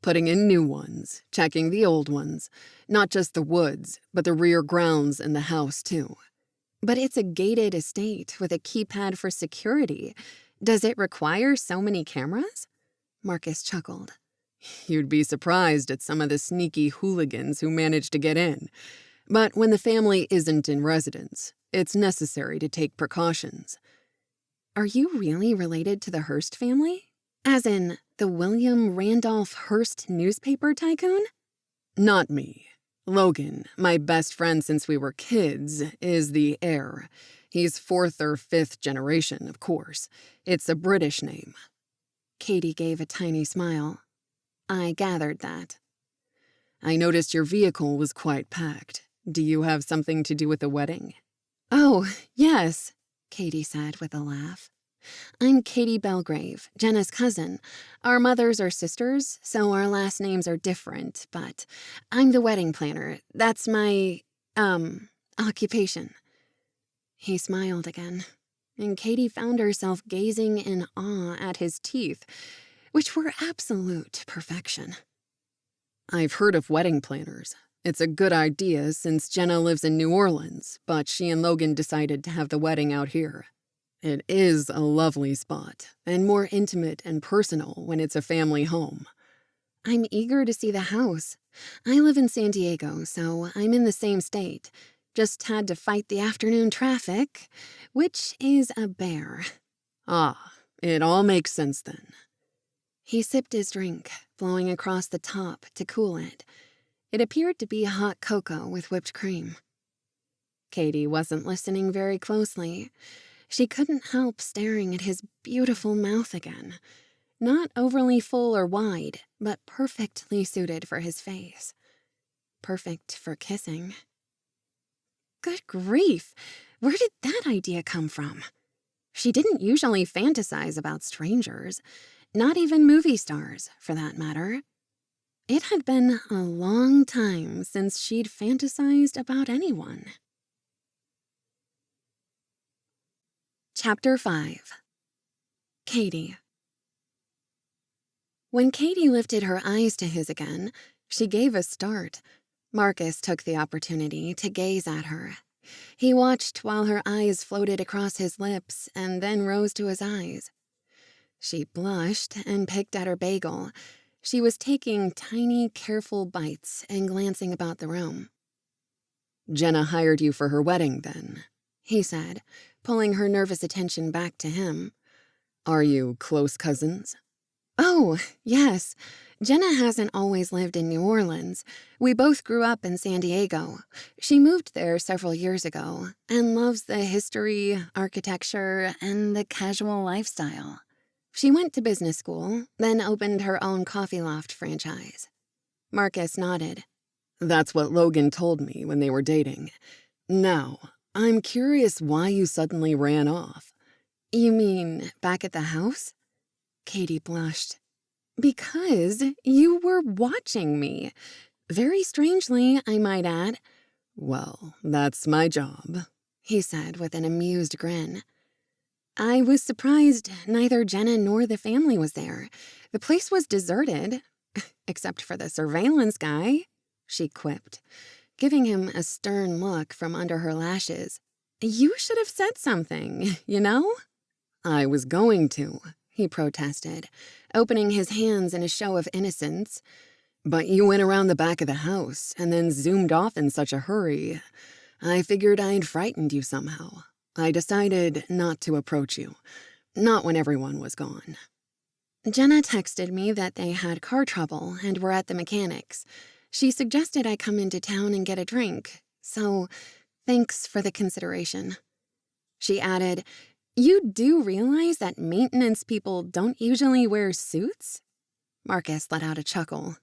A: "Putting in new ones, checking the old ones. Not just the woods, but the rear grounds and the house, too." "But it's a gated estate with a keypad for security. Does it require so many cameras?" Marcus chuckled. "You'd be surprised at some of the sneaky hooligans who manage to get in. But when the family isn't in residence, it's necessary to take precautions." "Are you really related to the Hearst family?" As in, the William Randolph Hearst newspaper tycoon?
B: Not me. Logan, my best friend since we were kids, is the heir. He's 4th or 5th generation, of course. It's a British name.
A: Caitey gave a tiny smile. I gathered that.
B: I noticed your vehicle was quite packed. Do you have something to do with the wedding?
A: Oh, yes, Caitey said with a laugh. I'm Caitey Belgrave, Jenna's cousin. Our mothers are sisters, so our last names are different, but I'm the wedding planner. That's my, occupation. He smiled again, and Caitey found herself gazing in awe at his teeth, which were absolute perfection.
B: I've heard of wedding planners. It's a good idea since Jenna lives in New Orleans, but she and Logan decided to have the wedding out here. It is a lovely spot, and more intimate and personal when it's a family home.
A: I'm eager to see the house. I live in San Diego, so I'm in the same state. Just had to fight the afternoon traffic, which is a bear.
B: Ah, it all makes sense then.
A: He sipped his drink, blowing across the top to cool it. It appeared to be hot cocoa with whipped cream. Caitey wasn't listening very closely. She couldn't help staring at his beautiful mouth again. Not overly full or wide, but perfectly suited for his face. Perfect for kissing. Good grief! Where did that idea come from? She didn't usually fantasize about strangers, not even movie stars, for that matter. It had been a long time since she'd fantasized about anyone. Chapter 5. Caitey. When Caitey lifted her eyes to his again, she gave a start. Marcus took the opportunity to gaze at her. He watched while her eyes floated across his lips and then rose to his eyes. She blushed and picked at her bagel. She was taking tiny, careful bites and glancing about the room.
B: Jenna hired you for her wedding, then?
A: He said, pulling her nervous attention back to him.
B: Are you close cousins?
A: Oh, yes. Jenna hasn't always lived in New Orleans. We both grew up in San Diego. She moved there several years ago and loves the history, architecture, and the casual lifestyle. She went to business school, then opened her own Coffee Loft franchise. Marcus nodded.
B: That's what Logan told me when they were dating. Now, I'm curious why you suddenly ran off.
A: You mean back at the house? Caitey blushed. Because you were watching me. Very strangely, I might add.
B: Well, that's my job,
A: he said with an amused grin. I was surprised neither Jenna nor the family was there. The place was deserted, except for the surveillance guy, she quipped, giving him a stern look from under her lashes. You should have said something, you know?
B: I was going to,
A: he protested, opening his hands in a show of innocence.
B: But you went around the back of the house and then zoomed off in such a hurry. I figured I'd frightened you somehow. I decided not to approach you. Not when everyone was gone.
A: Jenna texted me that they had car trouble and were at the mechanics. She suggested I come into town and get a drink, so thanks for the consideration. She added, You do realize that maintenance people don't usually wear suits? Marcus let out a chuckle.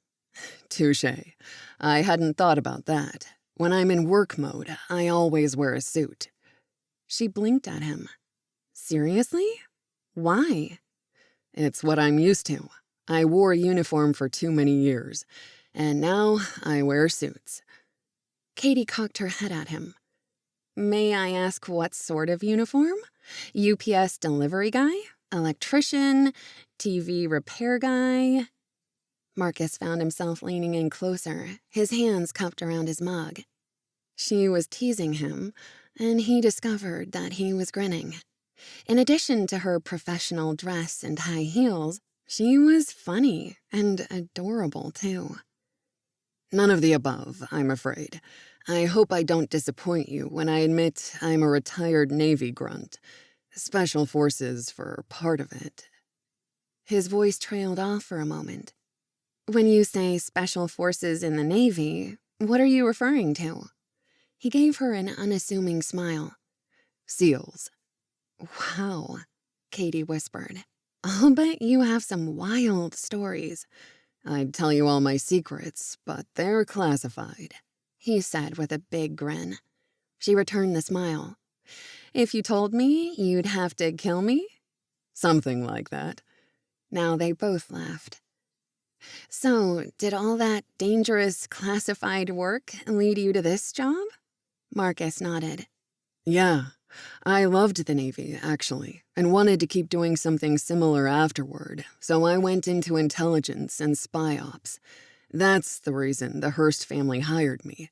B: Touché. I hadn't thought about that. When I'm in work mode, I always wear a suit.
A: She blinked at him. Seriously? Why?
B: It's what I'm used to. I wore a uniform for too many years, and now I wear suits.
A: Caitey cocked her head at him. May I ask what sort of uniform? UPS delivery guy? Electrician? TV repair guy? Marcus found himself leaning in closer, his hands cupped around his mug. She was teasing him, and he discovered that he was grinning. In addition to her professional dress and high heels, she was funny and adorable, too.
B: None of the above, I'm afraid. I hope I don't disappoint you when I admit I'm a retired Navy grunt. Special Forces for part of it.
A: His voice trailed off for a moment. When you say special forces in the Navy, what are you referring to? He gave her an unassuming smile.
B: SEALs.
A: Wow, Caitey whispered. I'll bet you have some wild stories.
B: I'd tell you all my secrets, but they're classified,
A: he said with a big grin. She returned the smile. If you told me, you'd have to kill me?
B: Something like that.
A: Now they both laughed. So, did all that dangerous classified work lead you to this job? Marcus nodded.
B: Yeah, I loved the Navy, actually, and wanted to keep doing something similar afterward, so I went into intelligence and spy ops. That's the reason the Hearst family hired me.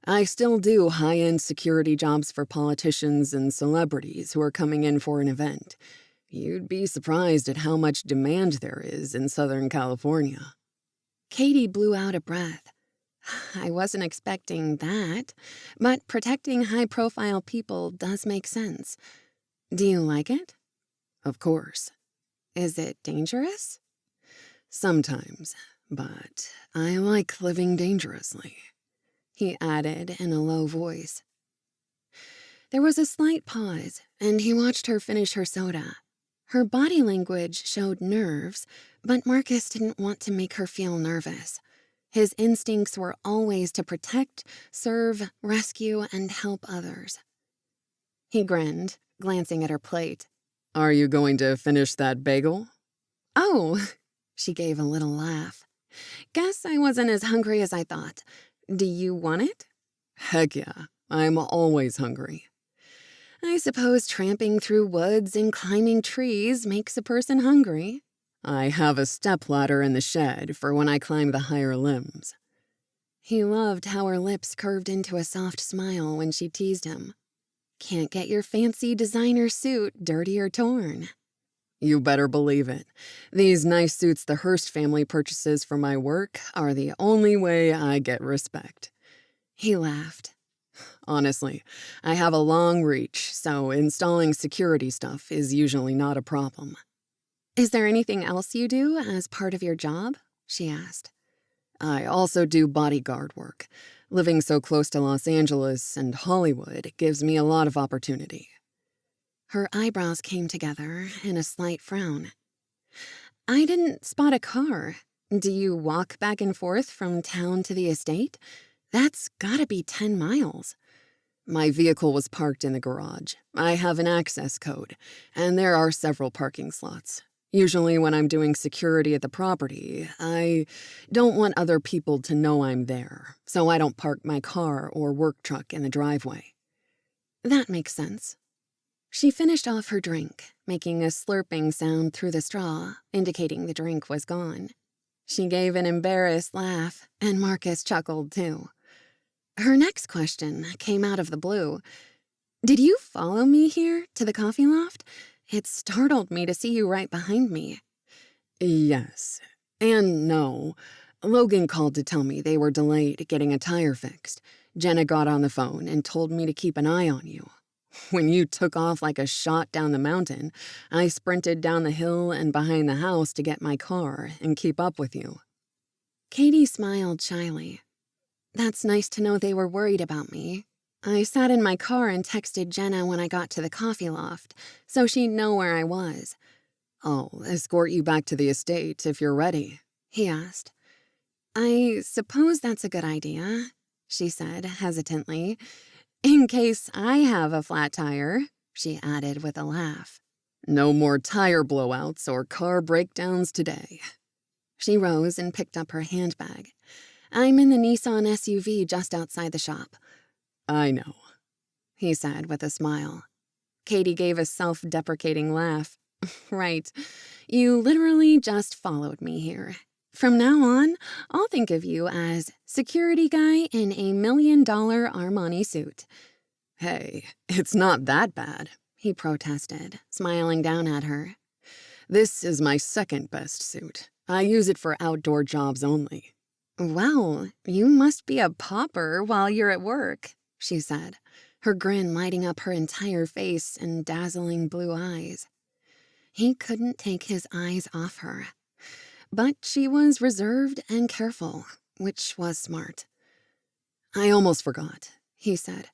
B: I still do high-end security jobs for politicians and celebrities who are coming in for an event. You'd be surprised at how much demand there is in Southern California.
A: Caitey blew out a breath. I wasn't expecting that, but protecting high-profile people does make sense. Do you like it?
B: Of course.
A: Is it dangerous?
B: Sometimes, but I like living dangerously,
A: he added in a low voice. There was a slight pause, and he watched her finish her soda. Her body language showed nerves, but Marcus didn't want to make her feel nervous. His instincts were always to protect, serve, rescue, and help others. He grinned, glancing at her plate.
B: Are you going to finish that bagel?
A: Oh, she gave a little laugh. Guess I wasn't as hungry as I thought. Do you want it?
B: Heck yeah, I'm always hungry.
A: I suppose tramping through woods and climbing trees makes a person hungry.
B: I have a stepladder in the shed for when I climb the higher limbs.
A: He loved how her lips curved into a soft smile when she teased him. Can't get your fancy designer suit dirty or torn.
B: You better believe it. These nice suits the Hearst family purchases for my work are the only way I get respect.
A: He laughed.
B: Honestly, I have a long reach, so installing security stuff is usually not a problem.
A: Is there anything else you do as part of your job? She asked.
B: I also do bodyguard work. Living so close to Los Angeles and Hollywood gives me a lot of opportunity.
A: Her eyebrows came together in a slight frown. I didn't spot a car. Do you walk back and forth from town to the estate? That's gotta be 10 miles.
B: My vehicle was parked in the garage. I have an access code, and there are several parking slots. Usually when I'm doing security at the property, I don't want other people to know I'm there, so I don't park my car or work truck in the driveway.
A: That makes sense. She finished off her drink, making a slurping sound through the straw, indicating the drink was gone. She gave an embarrassed laugh, and Marcus chuckled too. Her next question came out of the blue. Did you follow me here to the Coffee Loft? It startled me to see you right behind me.
B: Yes. And no. Logan called to tell me they were delayed getting a tire fixed. Jenna got on the phone and told me to keep an eye on you. When you took off like a shot down the mountain, I sprinted down the hill and behind the house to get my car and keep up with you.
A: Caitey smiled shyly. That's nice to know they were worried about me. I sat in my car and texted Jenna when I got to the Coffee Loft, so she'd know where I was.
B: I'll escort you back to the estate if you're ready,
A: he asked. I suppose that's a good idea, she said hesitantly. In case I have a flat tire, she added with a laugh.
B: No more tire blowouts or car breakdowns today.
A: She rose and picked up her handbag. I'm in the Nissan SUV just outside the shop.
B: I know,
A: he said with a smile. Caitey gave a self-deprecating laugh. Right. You literally just followed me here. From now on, I'll think of you as security guy in $1 million Armani suit.
B: Hey, it's not that bad,
A: he protested, smiling down at her.
B: This is my second best suit. I use it for outdoor jobs only.
A: Wow, you must be a pauper while you're at work, she said, her grin lighting up her entire face and dazzling blue eyes. He couldn't take his eyes off her. But she was reserved and careful, which was smart.
B: I almost forgot, he said.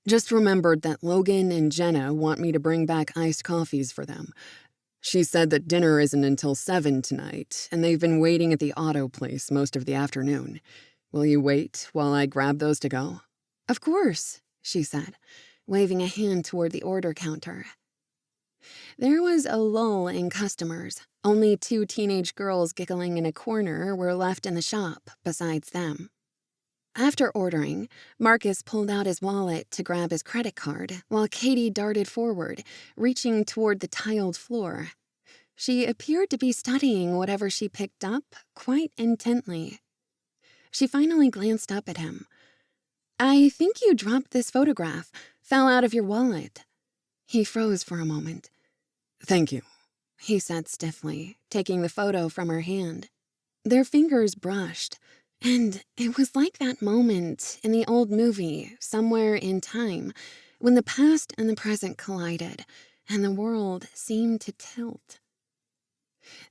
B: Just remembered that Logan and Jenna want me to bring back iced coffees for them. She said that dinner isn't until 7 tonight, and they've been waiting at the auto place most of the afternoon. Will you wait while I grab those to go?
A: Of course, she said, waving a hand toward the order counter. There was a lull in customers. Only 2 teenage girls giggling in a corner were left in the shop besides them. After ordering, Marcus pulled out his wallet to grab his credit card while Caitey darted forward, reaching toward the tiled floor. She appeared to be studying whatever she picked up quite intently. She finally glanced up at him. I think you dropped this photograph. Fell out of your wallet. He froze for a moment.
B: Thank you,
A: he said stiffly, taking the photo from her hand. Their fingers brushed. And it was like that moment in the old movie, Somewhere in Time, when the past and the present collided, and the world seemed to tilt.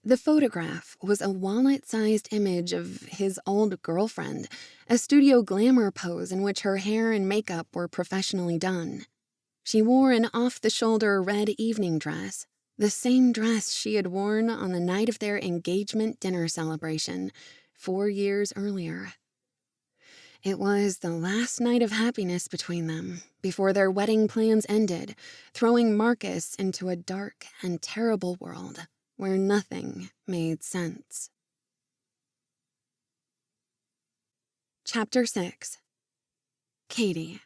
A: The photograph was a wallet-sized image of his old girlfriend, a studio glamour pose in which her hair and makeup were professionally done. She wore an off-the-shoulder red evening dress, the same dress she had worn on the night of their engagement dinner celebration, 4 years earlier. It was the last night of happiness between them, before their wedding plans ended, throwing Marcus into a dark and terrible world where nothing made sense. Chapter 6. Caitey.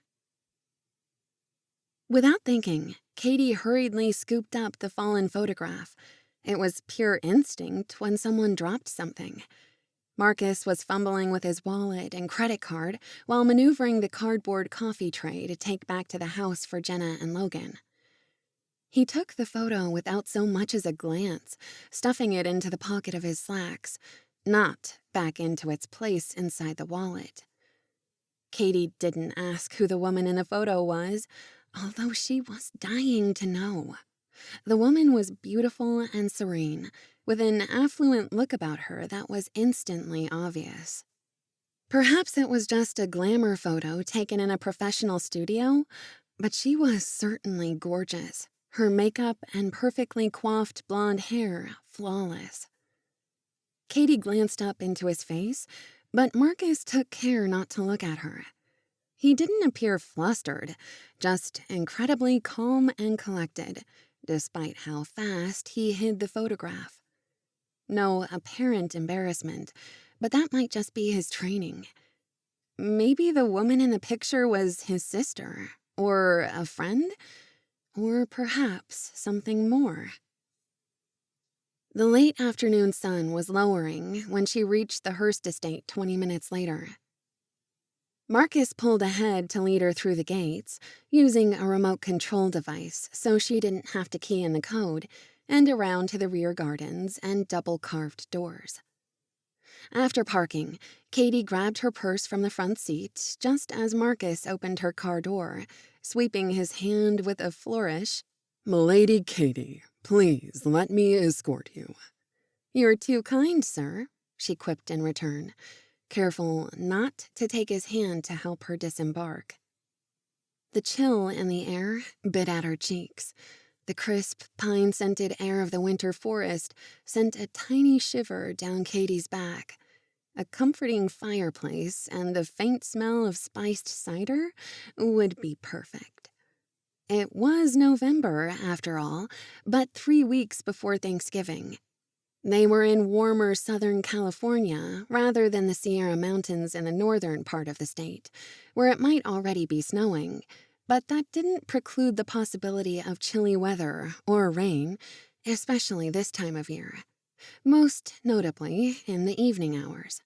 A: Without thinking, Caitey hurriedly scooped up the fallen photograph. It was pure instinct when someone dropped something. Marcus was fumbling with his wallet and credit card while maneuvering the cardboard coffee tray to take back to the house for Jenna and Logan. He took the photo without so much as a glance, stuffing it into the pocket of his slacks, not back into its place inside the wallet. Caitey didn't ask who the woman in the photo was, although she was dying to know. The woman was beautiful and serene, with an affluent look about her that was instantly obvious. Perhaps it was just a glamour photo taken in a professional studio, but she was certainly gorgeous, her makeup and perfectly coiffed blonde hair flawless. Caitey glanced up into his face, but Marcus took care not to look at her. He didn't appear flustered, just incredibly calm and collected, despite how fast he hid the photograph. No apparent embarrassment, but that might just be his training. Maybe the woman in the picture was his sister, or a friend, or perhaps something more. The late afternoon sun was lowering when she reached the Hearst Estate 20 minutes later. Marcus pulled ahead to lead her through the gates, using a remote control device so she didn't have to key in the code, and around to the rear gardens and double-carved doors. After parking, Caitey grabbed her purse from the front seat just as Marcus opened her car door, sweeping his hand with a flourish.
B: Milady Caitey, please let me escort you.
A: You're too kind, sir, she quipped in return, careful not to take his hand to help her disembark. The chill in the air bit at her cheeks. The crisp, pine-scented air of the winter forest sent a tiny shiver down Caitey's back. A comforting fireplace and the faint smell of spiced cider would be perfect. It was November, after all, but 3 weeks before Thanksgiving. They were in warmer Southern California rather than the Sierra Mountains in the northern part of the state, where it might already be snowing, but that didn't preclude the possibility of chilly weather or rain, especially this time of year, most notably in the evening hours.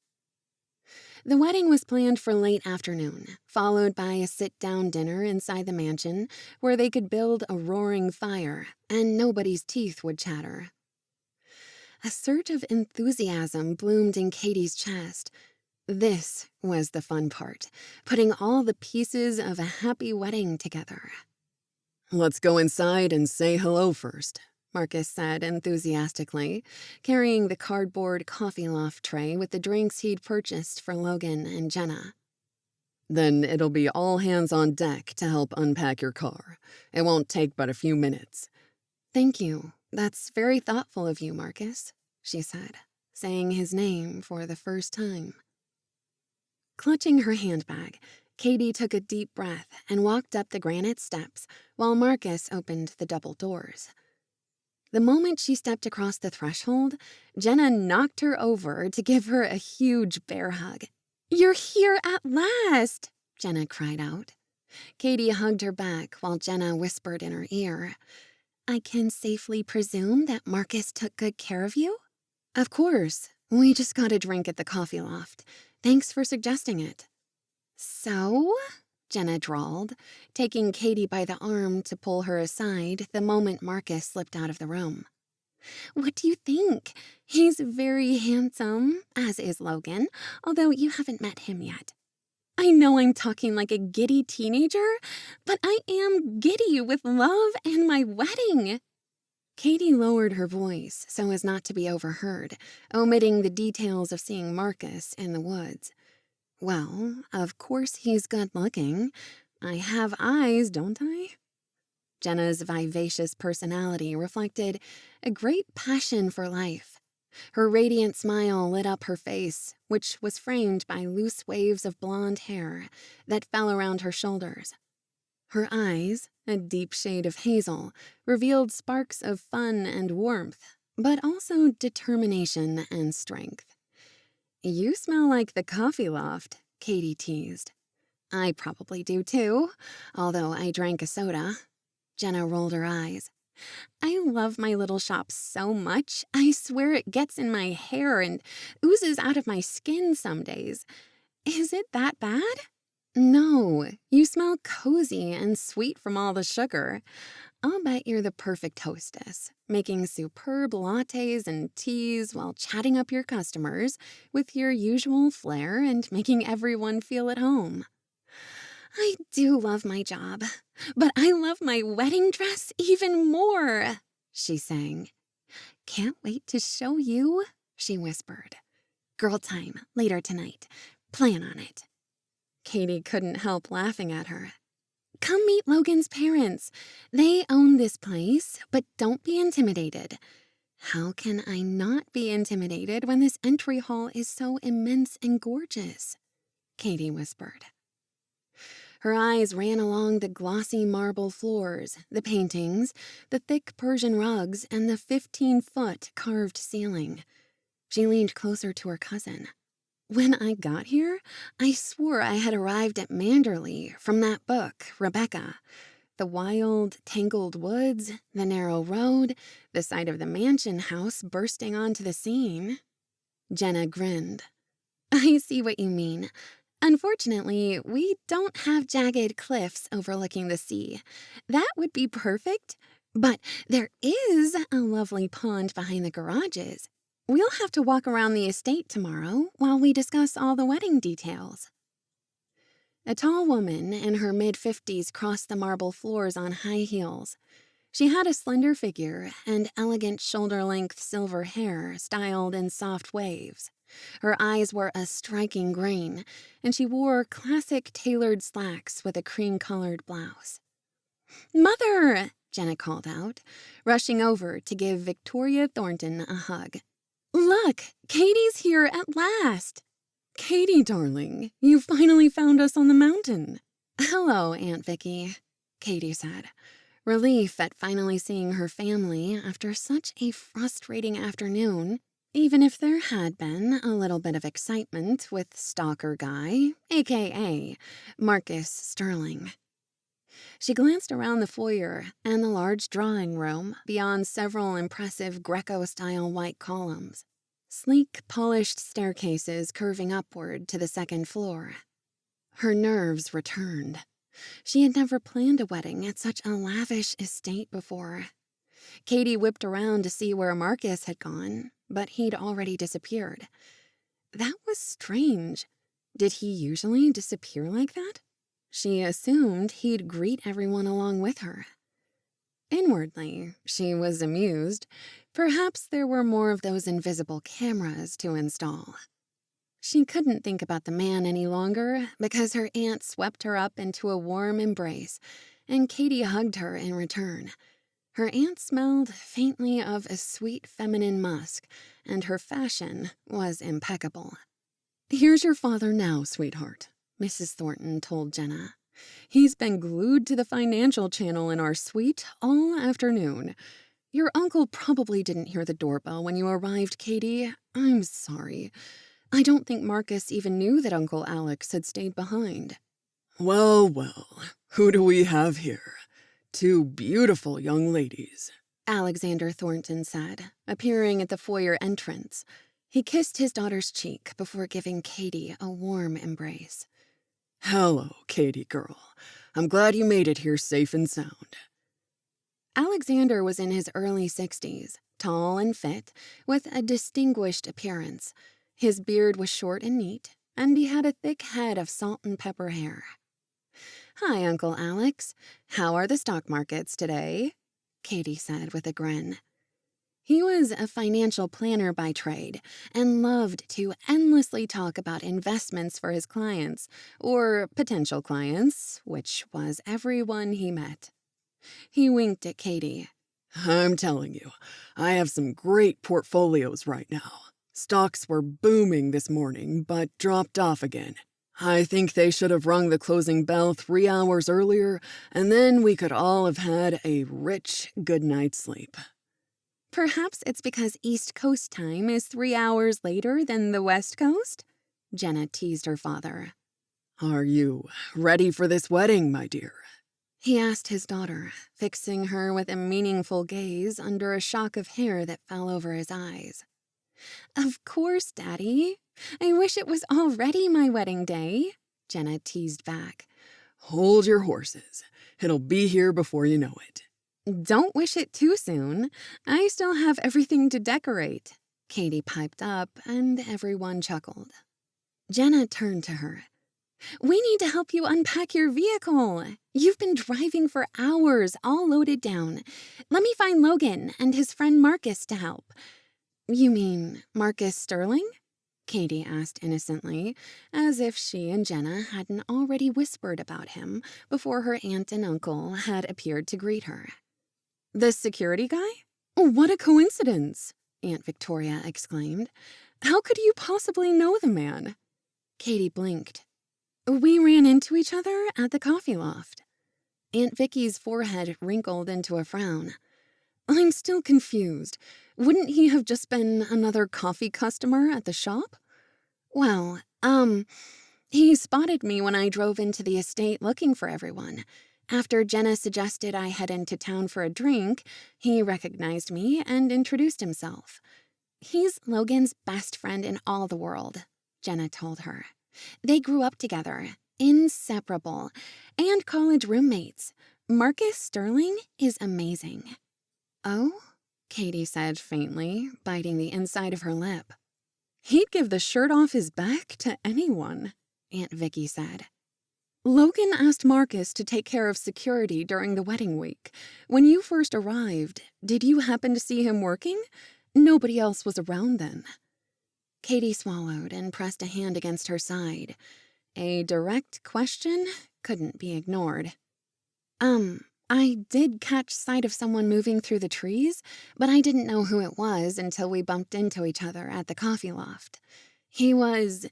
A: The wedding was planned for late afternoon, followed by a sit-down dinner inside the mansion where they could build a roaring fire and nobody's teeth would chatter. A surge of enthusiasm bloomed in Caitey's chest. This was the fun part, putting all the pieces of a happy wedding together.
B: Let's go inside and say hello first.
A: Marcus said enthusiastically, carrying the cardboard Coffee Loft tray with the drinks he'd purchased for Logan and Jenna.
B: Then it'll be all hands on deck to help unpack your car. It won't take but a few minutes.
A: Thank you. That's very thoughtful of you, Marcus, she said, saying his name for the first time. Clutching her handbag, Caitey took a deep breath and walked up the granite steps while Marcus opened the double doors. The moment she stepped across the threshold, Jenna knocked her over to give her a huge bear hug. "You're here at last!" Jenna cried out. Caitey hugged her back while Jenna whispered in her ear, "I can safely presume that Marcus took good care of you?" "Of course. We just got a drink at the Coffee Loft. Thanks for suggesting it." "So?" Jenna drawled, taking Caitey by the arm to pull her aside the moment Marcus slipped out of the room. "What do you think? He's very handsome, as is Logan, although you haven't met him yet. I know I'm talking like a giddy teenager, but I am giddy with love and my wedding." Caitey lowered her voice so as not to be overheard, omitting the details of seeing Marcus in the woods. "Well, of course he's good-looking. I have eyes, don't I?" Jenna's vivacious personality reflected a great passion for life. Her radiant smile lit up her face, which was framed by loose waves of blonde hair that fell around her shoulders. Her eyes, a deep shade of hazel, revealed sparks of fun and warmth, but also determination and strength. "You smell like the Coffee Loft," Caitey teased. "I probably do too, although I drank a soda." Jenna rolled her eyes. "I love my little shop so much, I swear it gets in my hair and oozes out of my skin some days. Is it that bad?" "No, you smell cozy and sweet from all the sugar. I'll bet you're the perfect hostess, making superb lattes and teas while chatting up your customers with your usual flair and making everyone feel at home." "I do love my job, but I love my wedding dress even more," she sang. "Can't wait to show you," she whispered. "Girl time, later tonight. Plan on it." Caitey couldn't help laughing at her. "Come meet Logan's parents. They own this place, but don't be intimidated." "How can I not be intimidated when this entry hall is so immense and gorgeous?" Caitey whispered. Her eyes ran along the glossy marble floors, the paintings, the thick Persian rugs, and the 15-foot carved ceiling. She leaned closer to her cousin. "When I got here, I swore I had arrived at Manderley from that book, Rebecca. The wild, tangled woods, the narrow road, the sight of the mansion house bursting onto the scene." Jenna grinned. "I see what you mean. Unfortunately, we don't have jagged cliffs overlooking the sea. That would be perfect. But there is a lovely pond behind the garages. We'll have to walk around the estate tomorrow while we discuss all the wedding details." A tall woman in her mid-50s crossed the marble floors on high heels. She had a slender figure and elegant shoulder-length silver hair styled in soft waves. Her eyes were a striking green, and she wore classic tailored slacks with a cream-colored blouse. "Mother!" Jenna called out, rushing over to give Victoria Thornton a hug. "Look, Caitey's here at last." "Caitey, darling, you finally found us on the mountain." "Hello, Aunt Vicky," Caitey said, relief at finally seeing her family after such a frustrating afternoon, even if there had been a little bit of excitement with Stalker Guy, a.k.a. Marcus Stirling. She glanced around the foyer and the large drawing room beyond several impressive Greco-style white columns. Sleek, polished staircases curving upward to the second floor. Her nerves returned. She had never planned a wedding at such a lavish estate before. Caitey whipped around to see where Marcus had gone, but he'd already disappeared. That was strange. Did he usually disappear like that? She assumed he'd greet everyone along with her. Inwardly, she was amused. Perhaps there were more of those invisible cameras to install. She couldn't think about the man any longer because her aunt swept her up into a warm embrace, and Caitey hugged her in return. Her aunt smelled faintly of a sweet feminine musk, and her fashion was impeccable.
B: "Here's your father now, sweetheart," Mrs. Thornton told Jenna. "He's been glued to the financial channel in our suite all afternoon. Your uncle probably didn't hear the doorbell when you arrived, Caitey. I'm sorry. I don't think Marcus even knew that Uncle Alex had stayed behind."
C: Well, well, who do we have here? Two beautiful young ladies.
A: Alexander Thornton said, appearing at the foyer entrance. He kissed his daughter's cheek before giving Caitey a warm embrace.
C: Hello, Caitey girl. I'm glad you made it here safe and sound.
A: Alexander was in his early 60s, tall and fit, with a distinguished appearance. His beard was short and neat, and he had a thick head of salt and pepper hair. "Hi, Uncle Alex. How are the stock markets today?" Caitey said with a grin. He was a financial planner by trade and loved to endlessly talk about investments for his clients, or potential clients, which was everyone he met. He winked at Caitey.
C: I'm telling you, I have some great portfolios right now. Stocks were booming this morning, but dropped off again. I think they should have rung the closing bell 3 hours earlier, and then we could all have had a rich, good night's sleep.
A: Perhaps it's because East Coast time is 3 hours later than the West Coast? Jenna teased her father.
C: Are you ready for this wedding, my dear?
A: He asked his daughter, fixing her with a meaningful gaze under a shock of hair that fell over his eyes. Of course, Daddy. I wish it was already my wedding day, Jenna teased back.
C: Hold your horses. It'll be here before you know it.
A: Don't wish it too soon. I still have everything to decorate. Caitey piped up, and everyone chuckled. Jenna turned to her. We need to help you unpack your vehicle. You've been driving for hours, all loaded down. Let me find Logan and his friend Marcus to help. You mean Marcus Stirling? Caitey asked innocently, as if she and Jenna hadn't already whispered about him before her aunt and uncle had appeared to greet her. The security guy? What a coincidence, Aunt Victoria exclaimed. How could you possibly know the man? Caitey blinked. We ran into each other at the Coffee Loft. Aunt Vicky's forehead wrinkled into a frown. I'm still confused. Wouldn't he have just been another coffee customer at the shop? Well, he spotted me when I drove into the estate looking for everyone. After Jenna suggested I head into town for a drink, he recognized me and introduced himself. He's Logan's best friend in all the world, Jenna told her. They grew up together, inseparable, and college roommates. Marcus Stirling is amazing. Oh? Caitey said faintly, biting the inside of her lip. He'd give the shirt off his back to anyone, Aunt Vicky said. Logan asked Marcus to take care of security during the wedding week. When you first arrived, did you happen to see him working? Nobody else was around then. Caitey swallowed and pressed a hand against her side. A direct question couldn't be ignored. I did catch sight of someone moving through the trees, but I didn't know who it was until we bumped into each other at the Coffee Loft. He was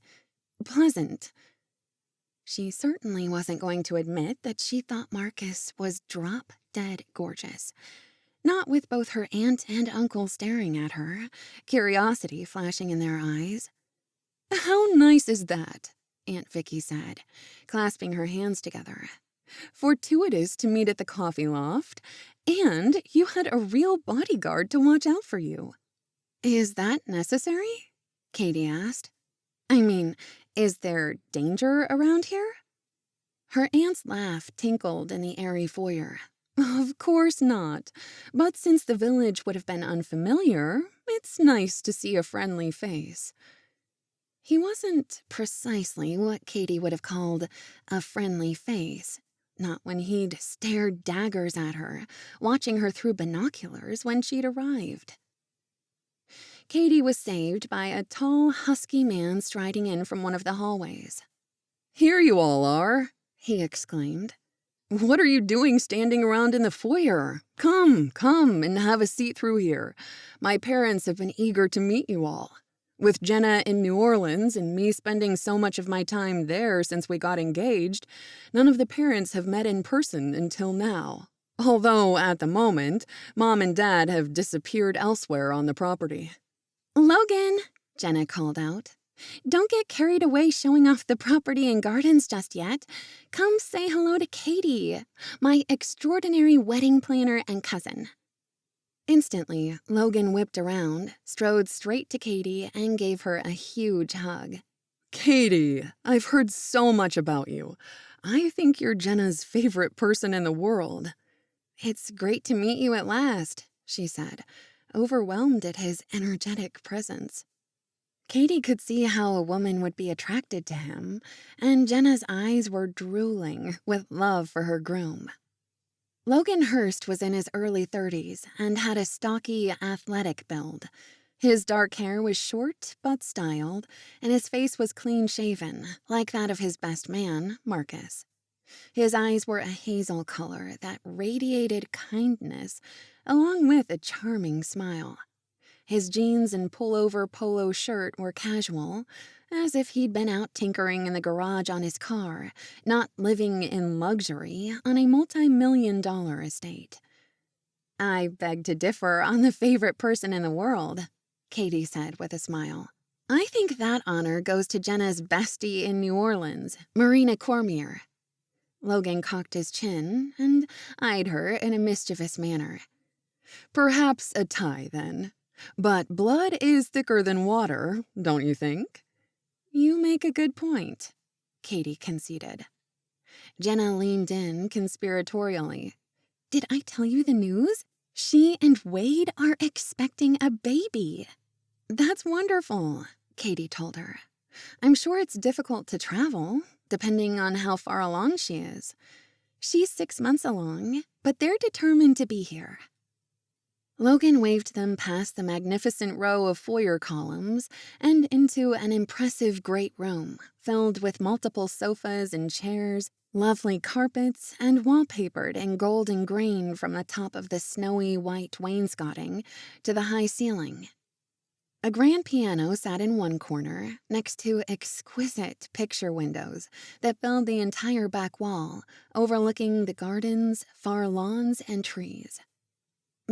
A: pleasant. She certainly wasn't going to admit that she thought Marcus was drop-dead gorgeous. Not with both her aunt and uncle staring at her, curiosity flashing in their eyes. How nice is that? Aunt Vicky said, clasping her hands together. Fortuitous to meet at the Coffee Loft, and you had a real bodyguard to watch out for you. Is that necessary? Caitey asked. I mean, is there danger around here? Her aunt's laugh tinkled in the airy foyer. Of course not, but since the village would have been unfamiliar, it's nice to see a friendly face. He wasn't precisely what Caitey would have called a friendly face. Not when he'd stared daggers at her, watching her through binoculars when she'd arrived. Caitey was saved by a tall, husky man striding in from one of the hallways.
B: "Here you all are," he exclaimed. "What are you doing standing around in the foyer? Come and have a seat through here. My parents have been eager to meet you all. With Jenna in New Orleans and me spending so much of my time there since we got engaged, none of the parents have met in person until now. Although, at the moment, Mom and Dad have disappeared elsewhere on the property."
A: "Logan," Jenna called out. "Don't get carried away showing off the property and gardens just yet. Come say hello to Caitey, my extraordinary wedding planner and cousin." Instantly, Logan whipped around, strode straight to Caitey, and gave her a huge hug.
B: "Caitey, I've heard so much about you. I think you're Jenna's favorite person in the world."
A: "It's great to meet you at last," she said, overwhelmed at his energetic presence. Caitey could see how a woman would be attracted to him, and Jenna's eyes were drooling with love for her groom. Logan Hearst was in his early 30s and had a stocky, athletic build. His dark hair was short but styled, and his face was clean-shaven, like that of his best man, Marcus. His eyes were a hazel color that radiated kindness, along with a charming smile. His jeans and pullover polo shirt were casual, as if he'd been out tinkering in the garage on his car, not living in luxury on a multi-million-dollar estate. "I beg to differ on the favorite person in the world," Caitey said with a smile. "I think that honor goes to Jenna's bestie in New Orleans, Marina Cormier." Logan cocked his chin and eyed her in a mischievous manner.
B: "Perhaps a tie, then. But blood is thicker than water, don't you think?"
A: "You make a good point," Caitey conceded. Jenna leaned in conspiratorially. "Did I tell you the news? She and Wade are expecting a baby." "That's wonderful," Caitey told her. "I'm sure it's difficult to travel, depending on how far along she is. She's 6 months along, but they're determined to be here." Logan waved them past the magnificent row of foyer columns and into an impressive great room filled with multiple sofas and chairs, lovely carpets, and wallpapered in golden grain from the top of the snowy white wainscoting to the high ceiling. A grand piano sat in one corner, next to exquisite picture windows that filled the entire back wall, overlooking the gardens, far lawns, and trees.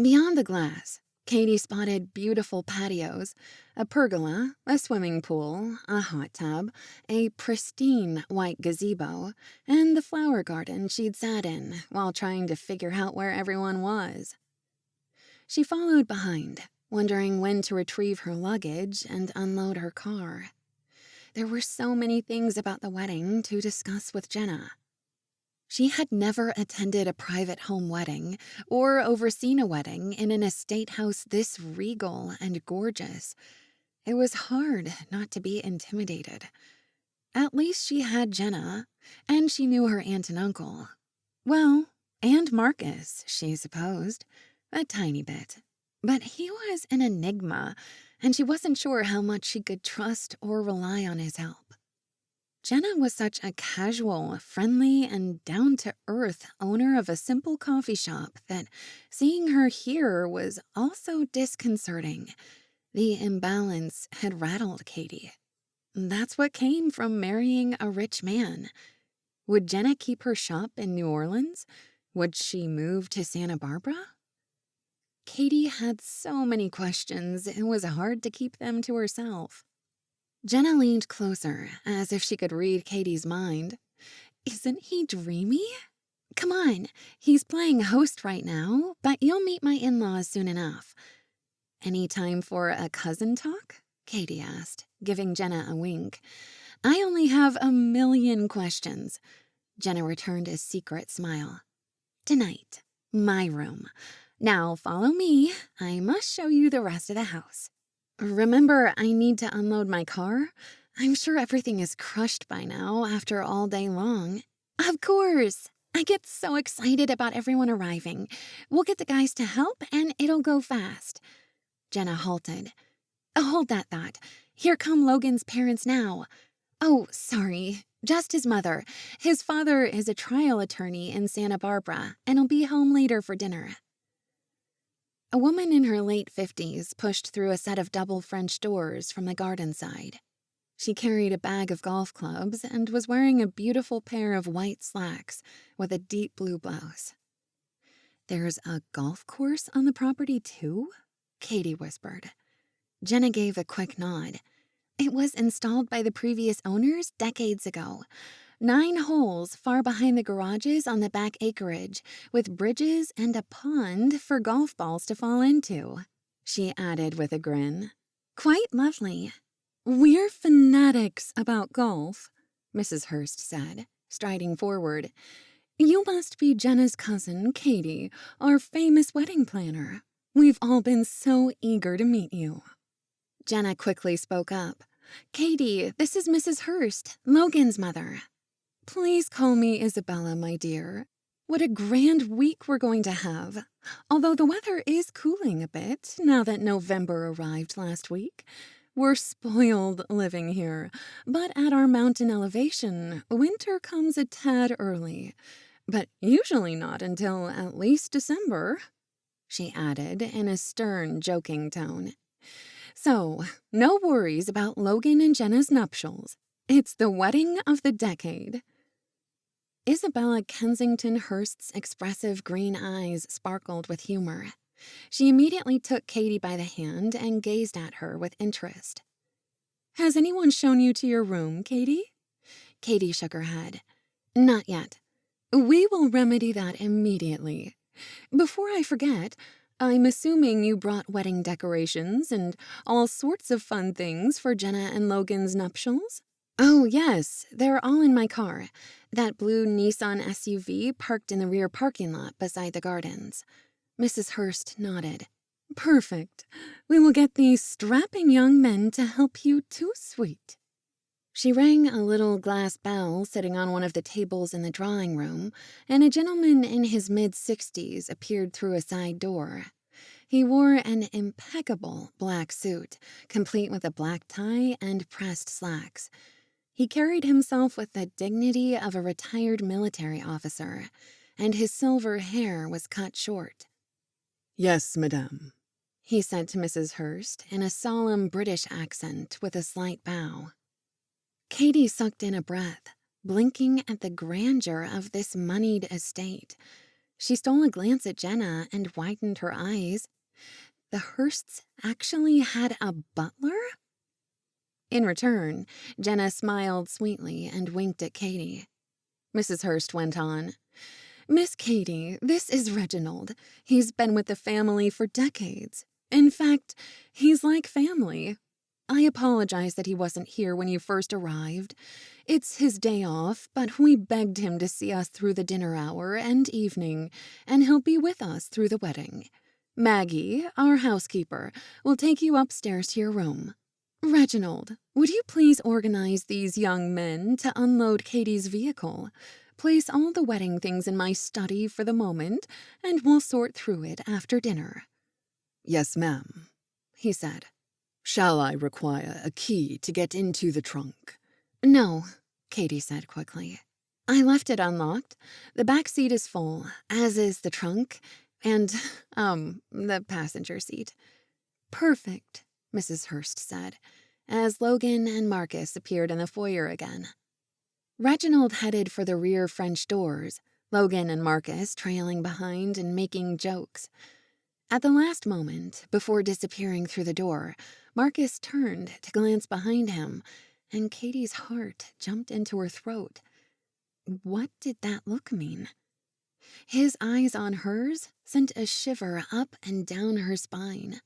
A: Beyond the glass, Caitey spotted beautiful patios, a pergola, a swimming pool, a hot tub, a pristine white gazebo, and the flower garden she'd sat in while trying to figure out where everyone was. She followed behind, wondering when to retrieve her luggage and unload her car. There were so many things about the wedding to discuss with Jenna. She had never attended a private home wedding or overseen a wedding in an estate house this regal and gorgeous. It was hard not to be intimidated. At least she had Jenna, and she knew her aunt and uncle. Well, and Marcus, she supposed, a tiny bit. But he was an enigma, and she wasn't sure how much she could trust or rely on his help. Jenna was such a casual, friendly, and down-to-earth owner of a simple coffee shop that seeing her here was also disconcerting. The imbalance had rattled Caitey. That's what came from marrying a rich man. Would Jenna keep her shop in New Orleans? Would she move to Santa Barbara? Caitey had so many questions, it was hard to keep them to herself. Jenna leaned closer, as if she could read Caitey's mind. "Isn't he dreamy? Come on, he's playing host right now, but you'll meet my in-laws soon enough." "Any time for a cousin talk?" Caitey asked, giving Jenna a wink. "I only have a million questions." Jenna returned a secret smile. "Tonight, my room. Now follow me. I must show you the rest of the house. Remember, I need to unload my car? I'm sure everything is crushed by now after all day long." "Of course," I get so excited about everyone arriving. We'll get the guys to help, and it'll go fast. Jenna halted. Hold that thought. Here come Logan's parents now. Oh, sorry. Just his mother. His father is a trial attorney in Santa Barbara, and he'll be home later for dinner. A woman in her late 50s pushed through a set of double French doors from the garden side. She carried a bag of golf clubs and was wearing a beautiful pair of white slacks with a deep blue blouse. There's a golf course on the property, too? Caitey whispered. Jenna gave a quick nod. It was installed by the previous owners decades ago. 9 holes far behind the garages on the back acreage, with bridges and a pond for golf balls to fall into, she added with a grin. Quite lovely. We're fanatics about golf, Mrs. Hearst said, striding forward. You must be Jenna's cousin, Caitey, our famous wedding planner. We've all been so eager to meet you. Jenna quickly spoke up. Caitey, this is Mrs. Hearst, Logan's mother. Please call me Isabella, my dear. What a grand week we're going to have. Although the weather is cooling a bit now that November arrived last week. We're spoiled living here, but at our mountain elevation, winter comes a tad early. But usually not until at least December, she added in a stern, joking tone. So, no worries about Logan and Jenna's nuptials. It's the wedding of the decade. Isabella Kensington Hearst's expressive green eyes sparkled with humor. She immediately took Caitey by the hand and gazed at her with interest. Has anyone shown you to your room, Caitey? Caitey shook her head. Not yet. We will remedy that immediately. Before I forget, I'm assuming you brought wedding decorations and all sorts of fun things for Jenna and Logan's nuptials? Oh, yes, they're all in my car. That blue Nissan SUV parked in the rear parking lot beside the gardens. Mrs. Hearst nodded. Perfect. We will get these strapping young men to help you too, sweet. She rang a little glass bell sitting on one of the tables in the drawing room, and a gentleman in his mid-60s appeared through a side door. He wore an impeccable black suit, complete with a black tie and pressed slacks. He carried himself with the dignity of a retired military officer, and his silver hair was cut short.
C: Yes, madame,
A: he said to Mrs. Hearst in a solemn British accent with a slight bow. Caitey sucked in a breath, blinking at the grandeur of this moneyed estate. She stole a glance at Jenna and widened her eyes. The Hearsts actually had a butler? In return, Jenna smiled sweetly and winked at Caitey. Mrs. Hearst went on. Miss Caitey, this is Reginald. He's been with the family for decades. In fact, he's like family. I apologize that he wasn't here when you first arrived. It's his day off, but we begged him to see us through the dinner hour and evening, and he'll be with us through the wedding. Maggie, our housekeeper, will take you upstairs to your room. Reginald, would you please organize these young men to unload Caitey's vehicle? Place all the wedding things in my study for the moment, and we'll sort through it after dinner.
C: Yes, ma'am, he said. Shall I require a key to get into the trunk?
A: No, Caitey said quickly. I left it unlocked. The back seat is full, as is the trunk, and, the passenger seat. Perfect, Mrs. Hearst said, as Logan and Marcus appeared in the foyer again. Reginald headed for the rear French doors, Logan and Marcus trailing behind and making jokes. At the last moment, before disappearing through the door, Marcus turned to glance behind him, and Caitey's heart jumped into her throat. What did that look mean? His eyes on hers sent a shiver up and down her spine.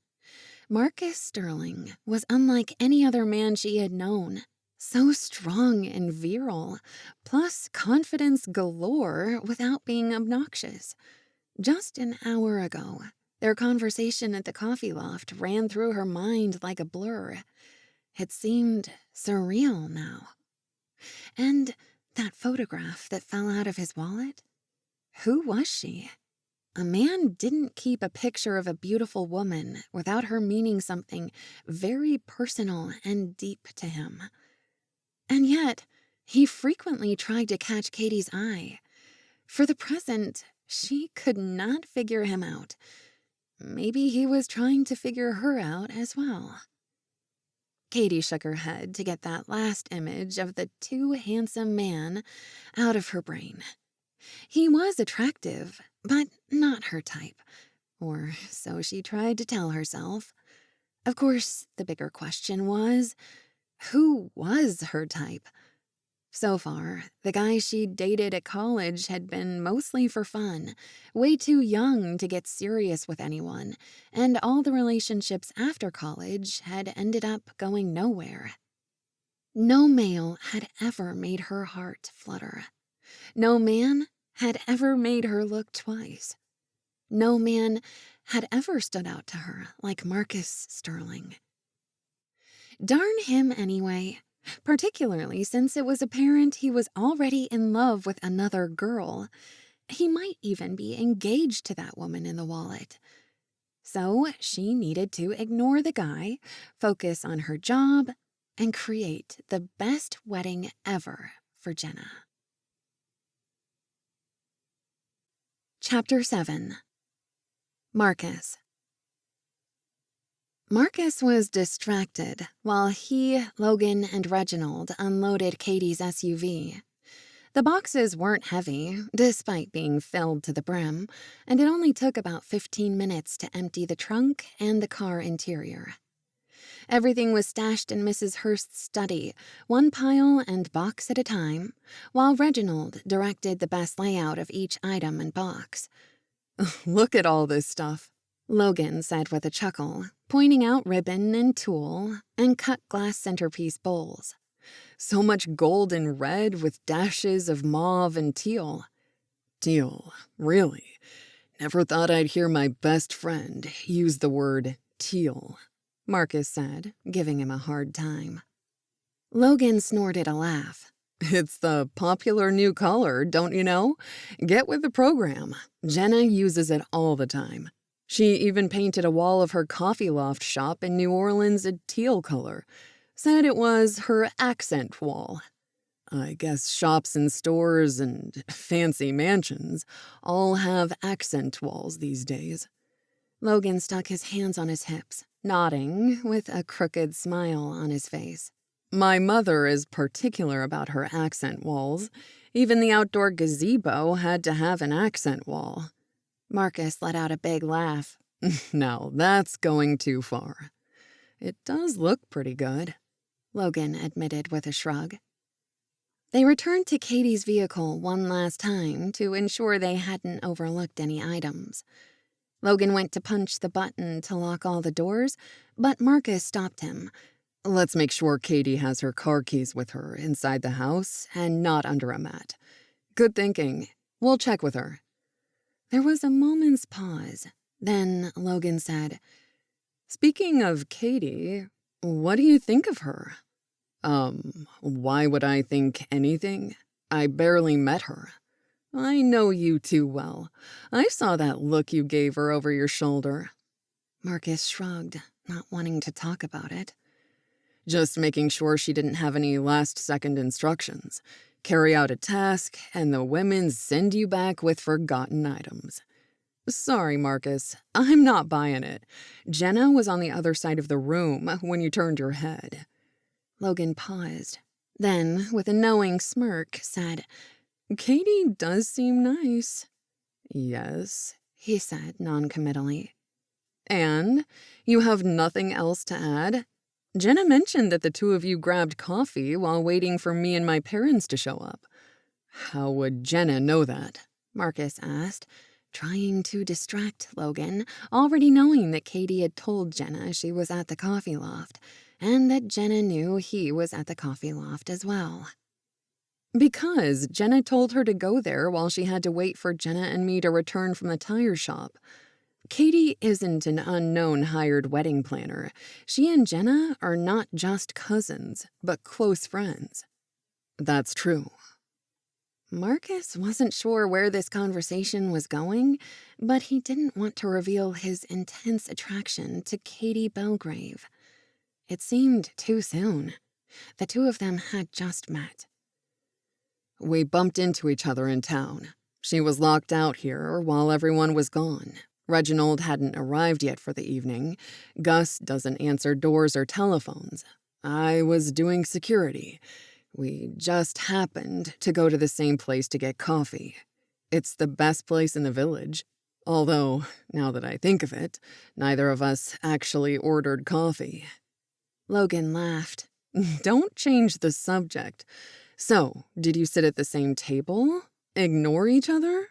A: Marcus Stirling was unlike any other man she had known. So strong and virile, plus confidence galore without being obnoxious. Just an hour ago, their conversation at the Coffee Loft ran through her mind like a blur. It seemed surreal now. And that photograph that fell out of his wallet? Who was she? A man didn't keep a picture of a beautiful woman without her meaning something very personal and deep to him. And yet, he frequently tried to catch Caitey's eye. For the present, she could not figure him out. Maybe he was trying to figure her out as well. Caitey shook her head to get that last image of the too handsome man out of her brain. He was attractive, but not her type. Or so she tried to tell herself. Of course, the bigger question was, who was her type? So far, the guys she'd dated at college had been mostly for fun, way too young to get serious with anyone, and all the relationships after college had ended up going nowhere. No male had ever made her heart flutter. No man had ever made her look twice. No man had ever stood out to her like Marcus Stirling. Darn him anyway, particularly since it was apparent he was already in love with another girl. He might even be engaged to that woman in the wallet. So she needed to ignore the guy, focus on her job, and create the best wedding ever for Jenna. Chapter 7. Marcus. Marcus was distracted while he, Logan, and Reginald unloaded Caitey's SUV. The boxes weren't heavy, despite being filled to the brim, and it only took about 15 minutes to empty the trunk and the car interior. Everything was stashed in Mrs. Hearst's study, one pile and box at a time, while Reginald directed the best layout of each item and box.
B: Look at all this stuff,
A: Logan said with a chuckle, pointing out ribbon and tulle and cut glass centerpiece bowls.
B: So much gold and red with dashes of mauve and teal. Teal, really? Never thought I'd hear my best friend use the word teal,
A: Marcus said, giving him a hard time. Logan snorted a laugh.
B: It's the popular new color, don't you know? Get with the program. Jenna uses it all the time. She even painted a wall of her Coffee Loft shop in New Orleans a teal color. Said it was her accent wall. I guess shops and stores and fancy mansions all have accent walls these days.
A: Logan stuck his hands on his hips, nodding with a crooked smile on his face.
B: My mother is particular about her accent walls. Even the outdoor gazebo had to have an accent wall.
A: Marcus let out a big laugh.
B: Now, that's going too far. It does look pretty good,
A: Logan admitted with a shrug. They returned to Caitey's vehicle one last time to ensure they hadn't overlooked any items. Logan went to punch the button to lock all the doors, but Marcus stopped him.
B: Let's make sure Caitey has her car keys with her inside the house and not under a mat. Good thinking. We'll check with her.
A: There was a moment's pause. Then Logan said,
B: Speaking of Caitey, what do you think of her? Why would I think anything? I barely met her. I know you too well. I saw that look you gave her over your shoulder.
A: Marcus shrugged, not wanting to talk about it.
B: Just making sure she didn't have any last-second instructions. Carry out a task, and the women send you back with forgotten items. Sorry, Marcus. I'm not buying it. Jenna was on the other side of the room when you turned your head.
A: Logan paused. Then, with a knowing smirk, said,
B: Caitey does seem nice.
A: Yes, he said noncommittally.
B: And you have nothing else to add? Jenna mentioned that the two of you grabbed coffee while waiting for me and my parents to show up. How would Jenna know that?
A: Marcus asked, trying to distract Logan, already knowing that Caitey had told Jenna she was at the Coffee Loft, and that Jenna knew he was at the Coffee Loft as well.
B: Because Jenna told her to go there while she had to wait for Jenna and me to return from the tire shop. Caitey isn't an unknown hired wedding planner. She and Jenna are not just cousins, but close friends. That's true.
A: Marcus wasn't sure where this conversation was going, but he didn't want to reveal his intense attraction to Caitey Belgrave. It seemed too soon. The two of them had just met.
B: We bumped into each other in town. She was locked out here while everyone was gone. Reginald hadn't arrived yet for the evening. Gus doesn't answer doors or telephones. I was doing security. We just happened to go to the same place to get coffee. It's the best place in the village. Although, now that I think of it, neither of us actually ordered coffee.
A: Logan laughed.
B: Don't change the subject. So, did you sit at the same table? Ignore each other?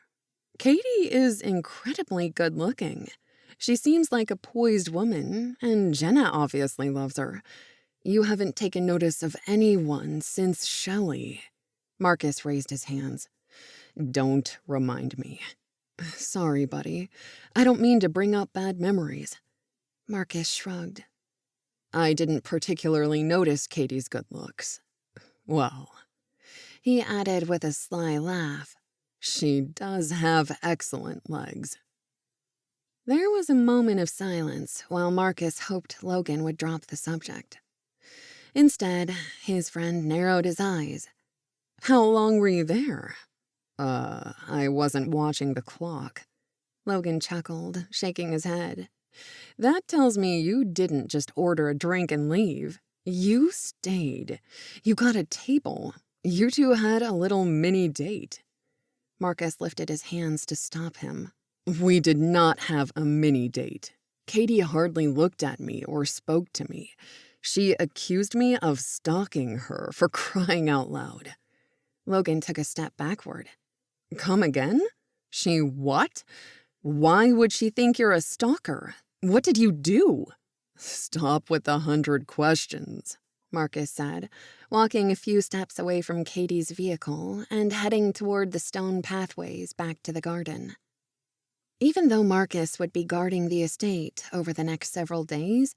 B: Caitey is incredibly good-looking. She seems like a poised woman, and Jenna obviously loves her. You haven't taken notice of anyone since Shelley.
A: Marcus raised his hands.
B: Don't remind me. Sorry, buddy. I don't mean to bring up bad memories.
A: Marcus shrugged.
B: I didn't particularly notice Caitey's good looks. Well,
A: he added with a sly laugh,
B: she does have excellent legs.
A: There was a moment of silence while Marcus hoped Logan would drop the subject. Instead, his friend narrowed his eyes.
B: How long were you there? I wasn't watching the clock.
A: Logan chuckled, shaking his head.
B: That tells me you didn't just order a drink and leave. You stayed. You got a table. You two had a little mini date.
A: Marcus lifted his hands to stop him.
B: We did not have a mini date. Caitey hardly looked at me or spoke to me. She accused me of stalking her, for crying out loud.
A: Logan took a step backward.
B: Come again? She what? Why would she think you're a stalker? What did you do? Stop with the 100 questions,
A: Marcus said, walking a few steps away from Caitey's vehicle and heading toward the stone pathways back to the garden. Even though Marcus would be guarding the estate over the next several days,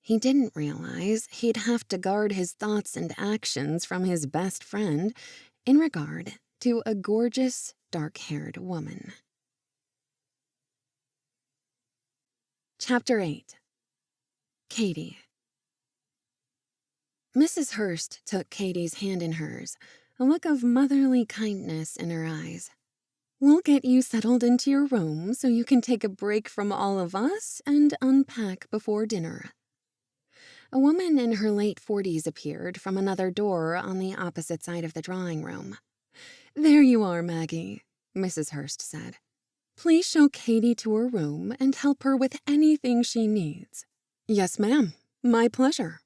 A: he didn't realize he'd have to guard his thoughts and actions from his best friend in regard to a gorgeous, dark-haired woman. Chapter 8. Caitey. Mrs. Hearst took Caitey's hand in hers, a look of motherly kindness in her eyes. We'll get you settled into your room so you can take a break from all of us and unpack before dinner. A woman in her late 40s appeared from another door on the opposite side of the drawing room. There you are, Maggie, Mrs. Hearst said. Please show Caitey to her room and help her with anything she needs.
B: Yes, ma'am. My pleasure.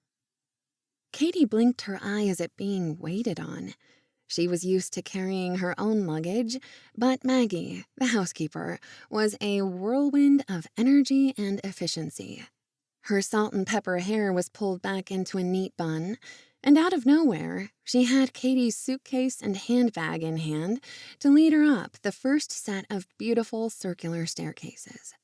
A: Caitey blinked her eyes at being waited on. She was used to carrying her own luggage, but Maggie, the housekeeper, was a whirlwind of energy and efficiency. Her salt and pepper hair was pulled back into a neat bun, and out of nowhere, she had Caitey's suitcase and handbag in hand to lead her up the first set of beautiful circular staircases.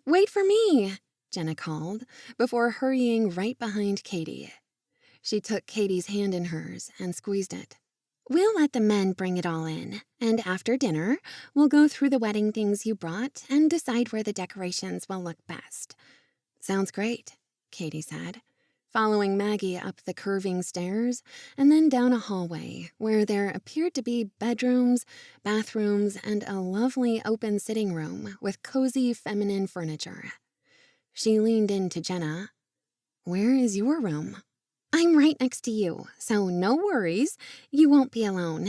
A: Wait for me, Jenna called, before hurrying right behind Caitey. She took Caitey's hand in hers and squeezed it. We'll let the men bring it all in, and after dinner, we'll go through the wedding things you brought and decide where the decorations will look best. Sounds great, Caitey said, following Maggie up the curving stairs and then down a hallway where there appeared to be bedrooms, bathrooms, and a lovely open sitting room with cozy feminine furniture. She leaned into Jenna. Where is your room? I'm right next to you, so no worries. You won't be alone.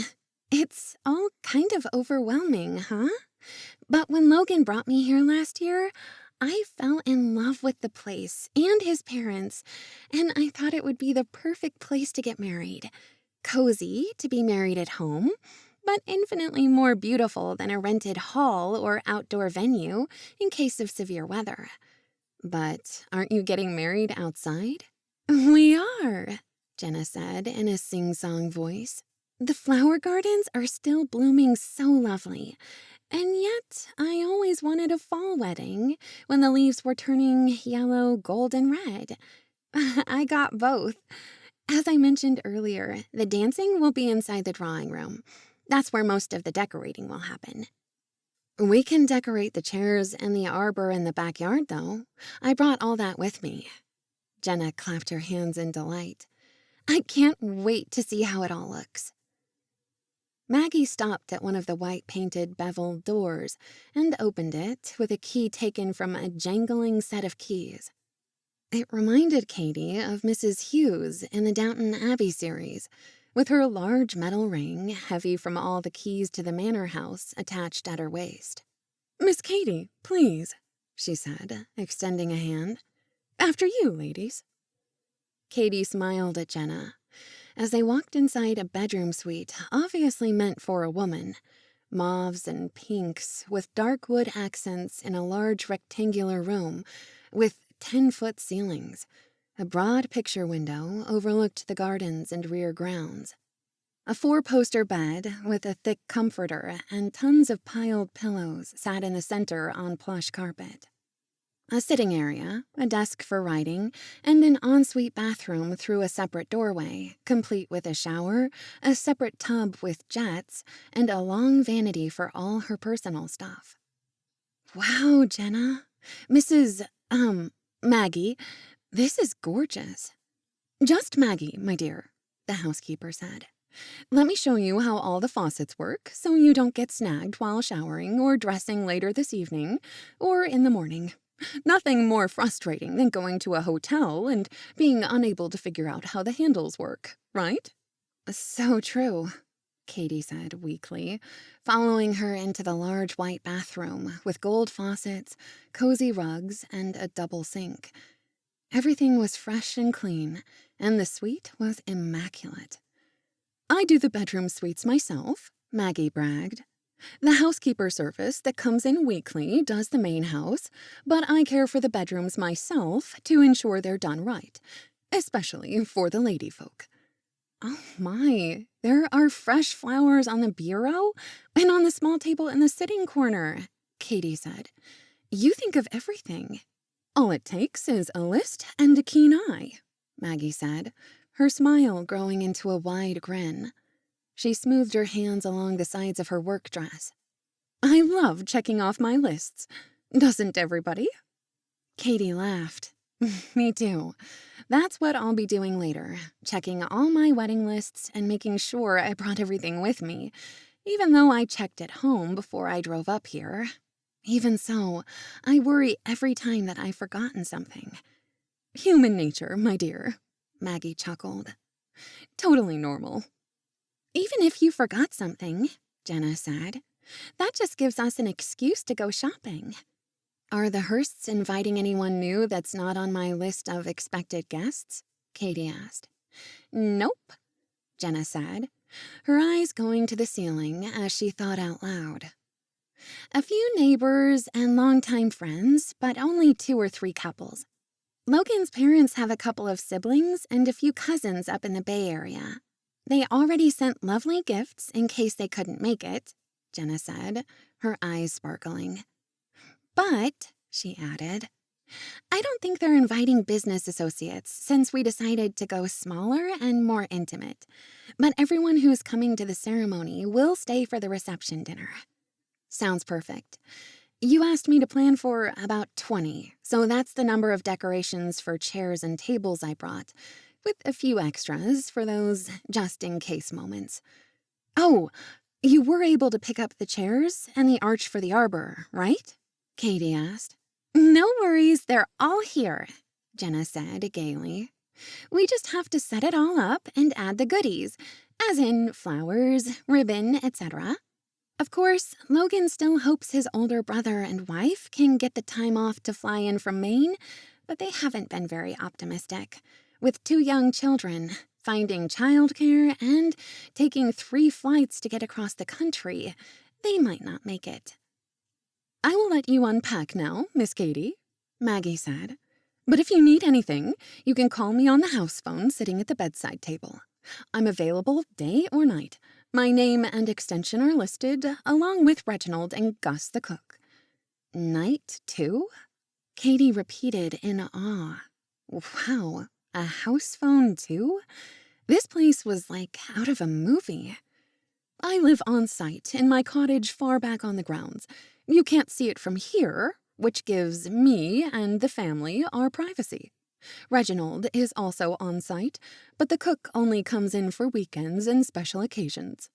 A: It's all kind of overwhelming, huh? But when Logan brought me here last year, I fell in love with the place and his parents, and I thought it would be the perfect place to get married. Cozy to be married at home, but infinitely more beautiful than a rented hall or outdoor venue in case of severe weather. But aren't you getting married outside? We are, Jenna said in a sing-song voice. The flower gardens are still blooming so lovely, and yet I always wanted a fall wedding when the leaves were turning yellow, gold, and red. I got both. As I mentioned earlier, the dancing will be inside the drawing room. That's where most of the decorating will happen. We can decorate the chairs and the arbor in the backyard, though. I brought all that with me. Jenna clapped her hands in delight. I can't wait to see how it all looks. Maggie stopped at one of the white-painted beveled doors and opened it with a key taken from a jangling set of keys. It reminded Caitey of Mrs. Hughes in the Downton Abbey series, with her large metal ring, heavy from all the keys to the manor house, attached at her waist. "Miss Caitey, please," she said, extending a hand. "After you, ladies." Caitey smiled at Jenna. As they walked inside a bedroom suite obviously meant for a woman, mauves and pinks with dark wood accents in a large rectangular room with 10-foot ceilings. A broad picture window overlooked the gardens and rear grounds. A 4-poster bed with a thick comforter and tons of piled pillows sat in the center on plush carpet. A sitting area, a desk for writing, and an ensuite bathroom through a separate doorway, complete with a shower, a separate tub with jets, and a long vanity for all her personal stuff. "Wow, Jenna. Mrs. Maggie, this is gorgeous." "Just Maggie, my dear," the housekeeper said. "Let me show you how all the faucets work so you don't get snagged while showering or dressing later this evening or in the morning. Nothing more frustrating than going to a hotel and being unable to figure out how the handles work, right?" "So true," Caitey said weakly, following her into the large white bathroom with gold faucets, cozy rugs, and a double sink. Everything was fresh and clean, and the suite was immaculate. "I do the bedroom suites myself," Maggie bragged. "The housekeeper service that comes in weekly does the main house, but I care for the bedrooms myself to ensure they're done right, especially for the lady folk." "Oh my, there are fresh flowers on the bureau and on the small table in the sitting corner," Caitey said. "You think of everything." "All it takes is a list and a keen eye," Maggie said, her smile growing into a wide grin. She smoothed her hands along the sides of her work dress. "I love checking off my lists. Doesn't everybody?" Caitey laughed. "Me too. That's what I'll be doing later, checking all my wedding lists and making sure I brought everything with me, even though I checked at home before I drove up here. Even so, I worry every time that I've forgotten something." "Human nature, my dear," Maggie chuckled. "Totally normal." "Even if you forgot something," Jenna said, "that just gives us an excuse to go shopping." "Are the Hearsts inviting anyone new that's not on my list of expected guests?" Caitey asked. "Nope," Jenna said, her eyes going to the ceiling as she thought out loud. "A few neighbors and longtime friends, but only 2 or 3 couples. Logan's parents have a couple of siblings and a few cousins up in the Bay Area. They already sent lovely gifts in case they couldn't make it," Jenna said, her eyes sparkling. "But," she added, "I don't think they're inviting business associates since we decided to go smaller and more intimate. But everyone who's coming to the ceremony will stay for the reception dinner." "Sounds perfect. You asked me to plan for about 20, so that's the number of decorations for chairs and tables I brought, with a few extras for those just-in-case moments. Oh, you were able to pick up the chairs and the arch for the arbor, right?" Caitey asked. "No worries, they're all here," Jenna said gaily. "We just have to set it all up and add the goodies, as in flowers, ribbon, etc. Of course, Logan still hopes his older brother and wife can get the time off to fly in from Maine, but they haven't been very optimistic. With 2 young children, finding childcare, and taking 3 flights to get across the country, they might not make it." "I will let you unpack now, Miss Caitey," Maggie said. "But if you need anything, you can call me on the house phone sitting at the bedside table. I'm available day or night. My name and extension are listed, along with Reginald and Gus the cook." "Night, too?" Caitey repeated in awe. Wow, a house phone, too? This place was like out of a movie. I live on site in my cottage far back on the grounds. You can't see it from here, which gives me and the family our privacy. Reginald is also on site, but the cook only comes in for weekends and special occasions.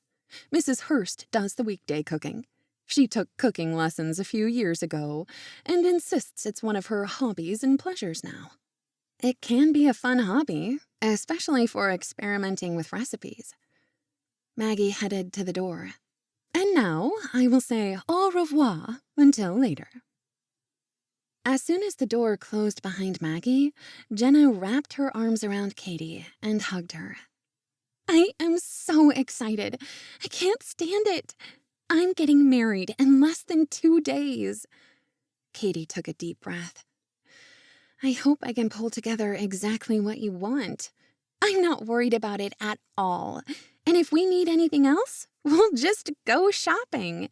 A: Mrs. Hearst does the weekday cooking. She took cooking lessons a few years ago and insists it's one of her hobbies and pleasures now. It can be a fun hobby, especially for experimenting with recipes. Maggie headed to the door. And now I will say au revoir until later. As soon as the door closed behind Maggie, Jenna wrapped her arms around Caitey and hugged her. I am so excited. I can't stand it. I'm getting married in less than 2 days. Caitey took a deep breath. I hope I can pull together exactly what you want. I'm not worried about it at all. And if we need anything else, we'll just go shopping.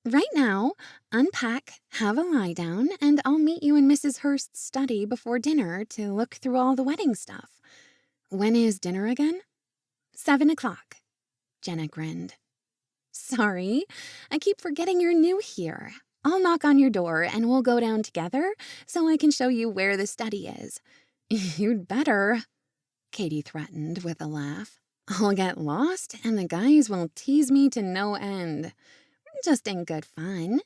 A: Right now, unpack, have a lie down, and I'll meet you in Mrs. Hearst's study before dinner to look through all the wedding stuff. When is dinner again? 7 o'clock. Jenna grinned. Sorry, I keep forgetting you're new here. I'll knock on your door and we'll go down together so I can show you where the study is. You'd better, Caitey threatened with a laugh. I'll get lost and the guys will tease me to no end. Just in good fun.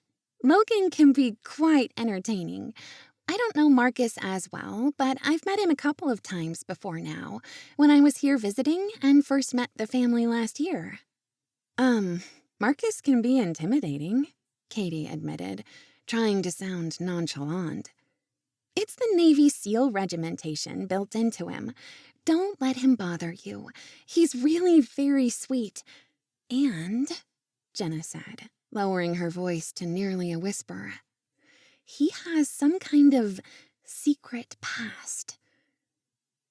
A: Logan can be quite entertaining. I don't know Marcus as well, but I've met him a couple of times before now, when I was here visiting and first met the family last year. Marcus can be intimidating, Caitey admitted, trying to sound nonchalant. It's the Navy SEAL regimentation built into him. Don't let him bother you. He's really very sweet. And, Jenna said, lowering her voice to nearly a whisper, he has some kind of secret past.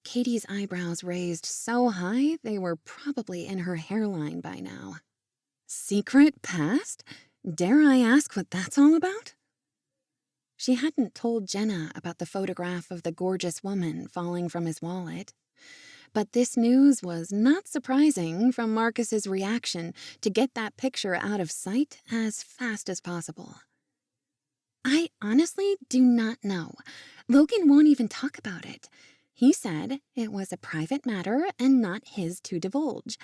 A: Katie's eyebrows raised so high they were probably in her hairline by now. Secret past? Dare I ask what that's all about? She hadn't told Jenna about the photograph of the gorgeous woman falling from his wallet. But this news was not surprising from Marcus's reaction to get that picture out of sight as fast as possible. I honestly do not know. Logan won't even talk about it. He said it was a private matter and not his to divulge.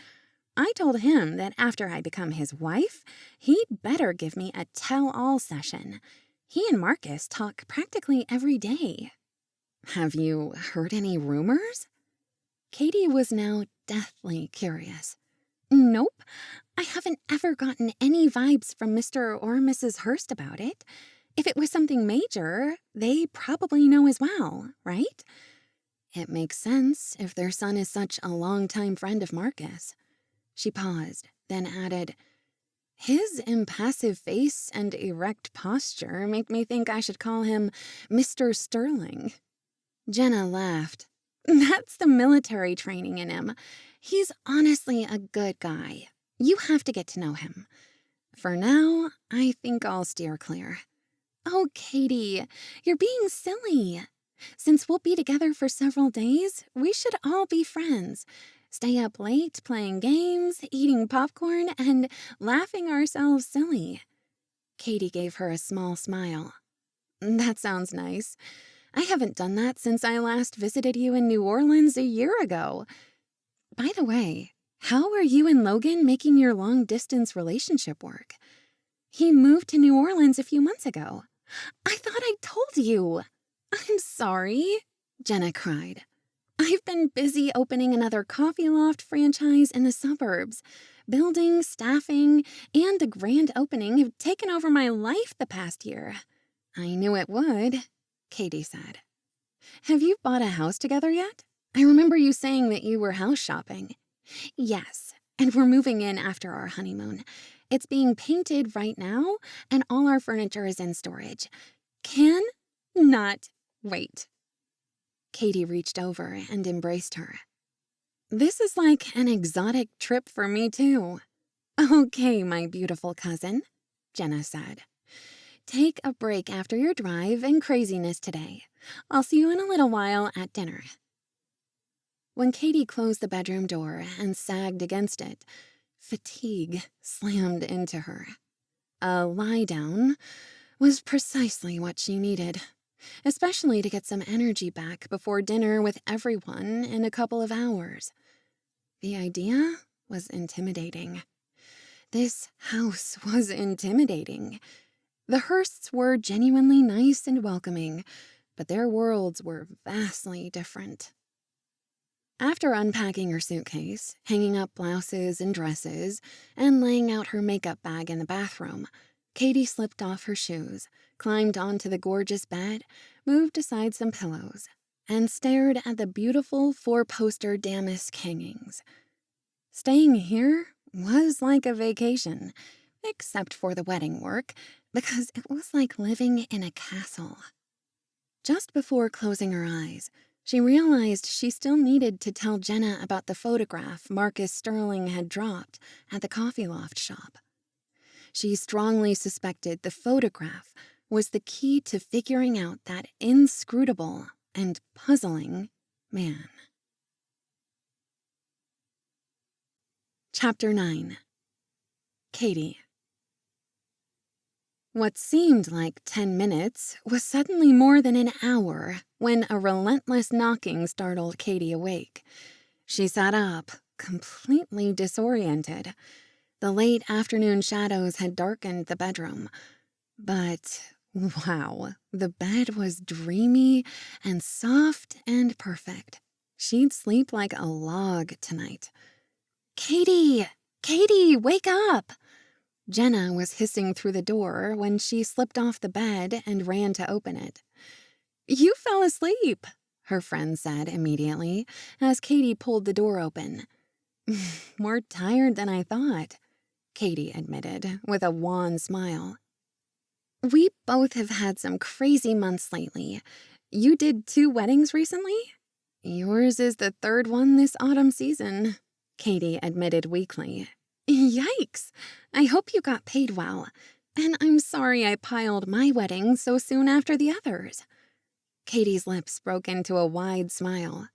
A: I told him that after I become his wife, he'd better give me a tell-all session. He and Marcus talk practically every day. Have you heard any rumors? Caitey was now deathly curious. Nope. I haven't ever gotten any vibes from Mr. or Mrs. Hearst about it. If it was something major, they probably know as well, right? It makes sense if their son is such a longtime friend of Marcus. She paused, then added, his impassive face and erect posture make me think I should call him Mr. Stirling. Jenna laughed. That's the military training in him. He's honestly a good guy. You have to get to know him. For now, I think I'll steer clear. Oh, Caitey, you're being silly. Since we'll be together for several days, we should all be friends. Stay up late playing games, eating popcorn, and laughing ourselves silly. Caitey gave her a small smile. That sounds nice. I haven't done that since I last visited you in New Orleans a year ago. By the way, how are you and Logan making your long-distance relationship work? He moved to New Orleans a few months ago. I thought I told you. I'm sorry, Jenna cried. I've been busy opening another Coffee Loft franchise in the suburbs. Building, staffing, and the grand opening have taken over my life the past year. I knew it would, Caitey said. Have you bought a house together yet? I remember you saying that you were house shopping. Yes, and we're moving in after our honeymoon. It's being painted right now, and all our furniture is in storage. Can not wait. Caitey reached over and embraced her. This is like an exotic trip for me, too. Okay, my beautiful cousin, Jenna said. Take a break after your drive and craziness today. I'll see you in a little while at dinner. When Caitey closed the bedroom door and sagged against it, Fatigue slammed into her. A lie down was precisely what she needed, especially to get some energy back before dinner with everyone in a couple of hours. The idea was intimidating. This house was intimidating. The Hearsts were genuinely nice and welcoming, but their worlds were vastly different. After unpacking her suitcase, hanging up blouses and dresses, and laying out her makeup bag in the bathroom, Caitey slipped off her shoes, climbed onto the gorgeous bed, moved aside some pillows, and stared at the beautiful four-poster damask hangings. Staying here was like a vacation, except for the wedding work, because it was like living in a castle. Just before closing her eyes, she realized she still needed to tell Jenna about the photograph Marcus Stirling had dropped at the Coffee Loft shop. She strongly suspected the photograph was the key to figuring out that inscrutable and puzzling man. Chapter 9. Caitey. What seemed like 10 minutes was suddenly more than an hour when a relentless knocking startled Caitey awake. She sat up, completely disoriented. The late afternoon shadows had darkened the bedroom. But, wow, the bed was dreamy and soft and perfect. She'd sleep like a log tonight. "Caitey! Caitey, wake up!" Jenna was hissing through the door when she slipped off the bed and ran to open it. "You fell asleep," her friend said immediately as Caitey pulled the door open. "More tired than I thought," Caitey admitted with a wan smile. "We both have had some crazy months lately. You did 2 weddings recently?" "Yours is the 3rd one this autumn season," Caitey admitted weakly. "Yikes! I hope you got paid well. And I'm sorry I piled my wedding so soon after the others." Caitey's lips broke into a wide smile.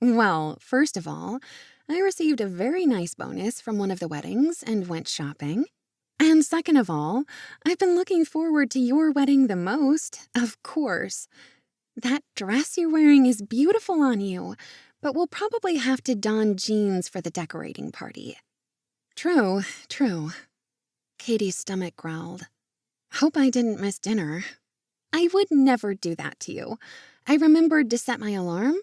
A: "Well, first of all, I received a very nice bonus from one of the weddings and went shopping. And second of all, I've been looking forward to your wedding the most, of course. That dress you're wearing is beautiful on you, but we'll probably have to don jeans for the decorating party." True. Caitey's stomach growled. "Hope I didn't miss dinner." "I would never do that to you. I remembered to set my alarm.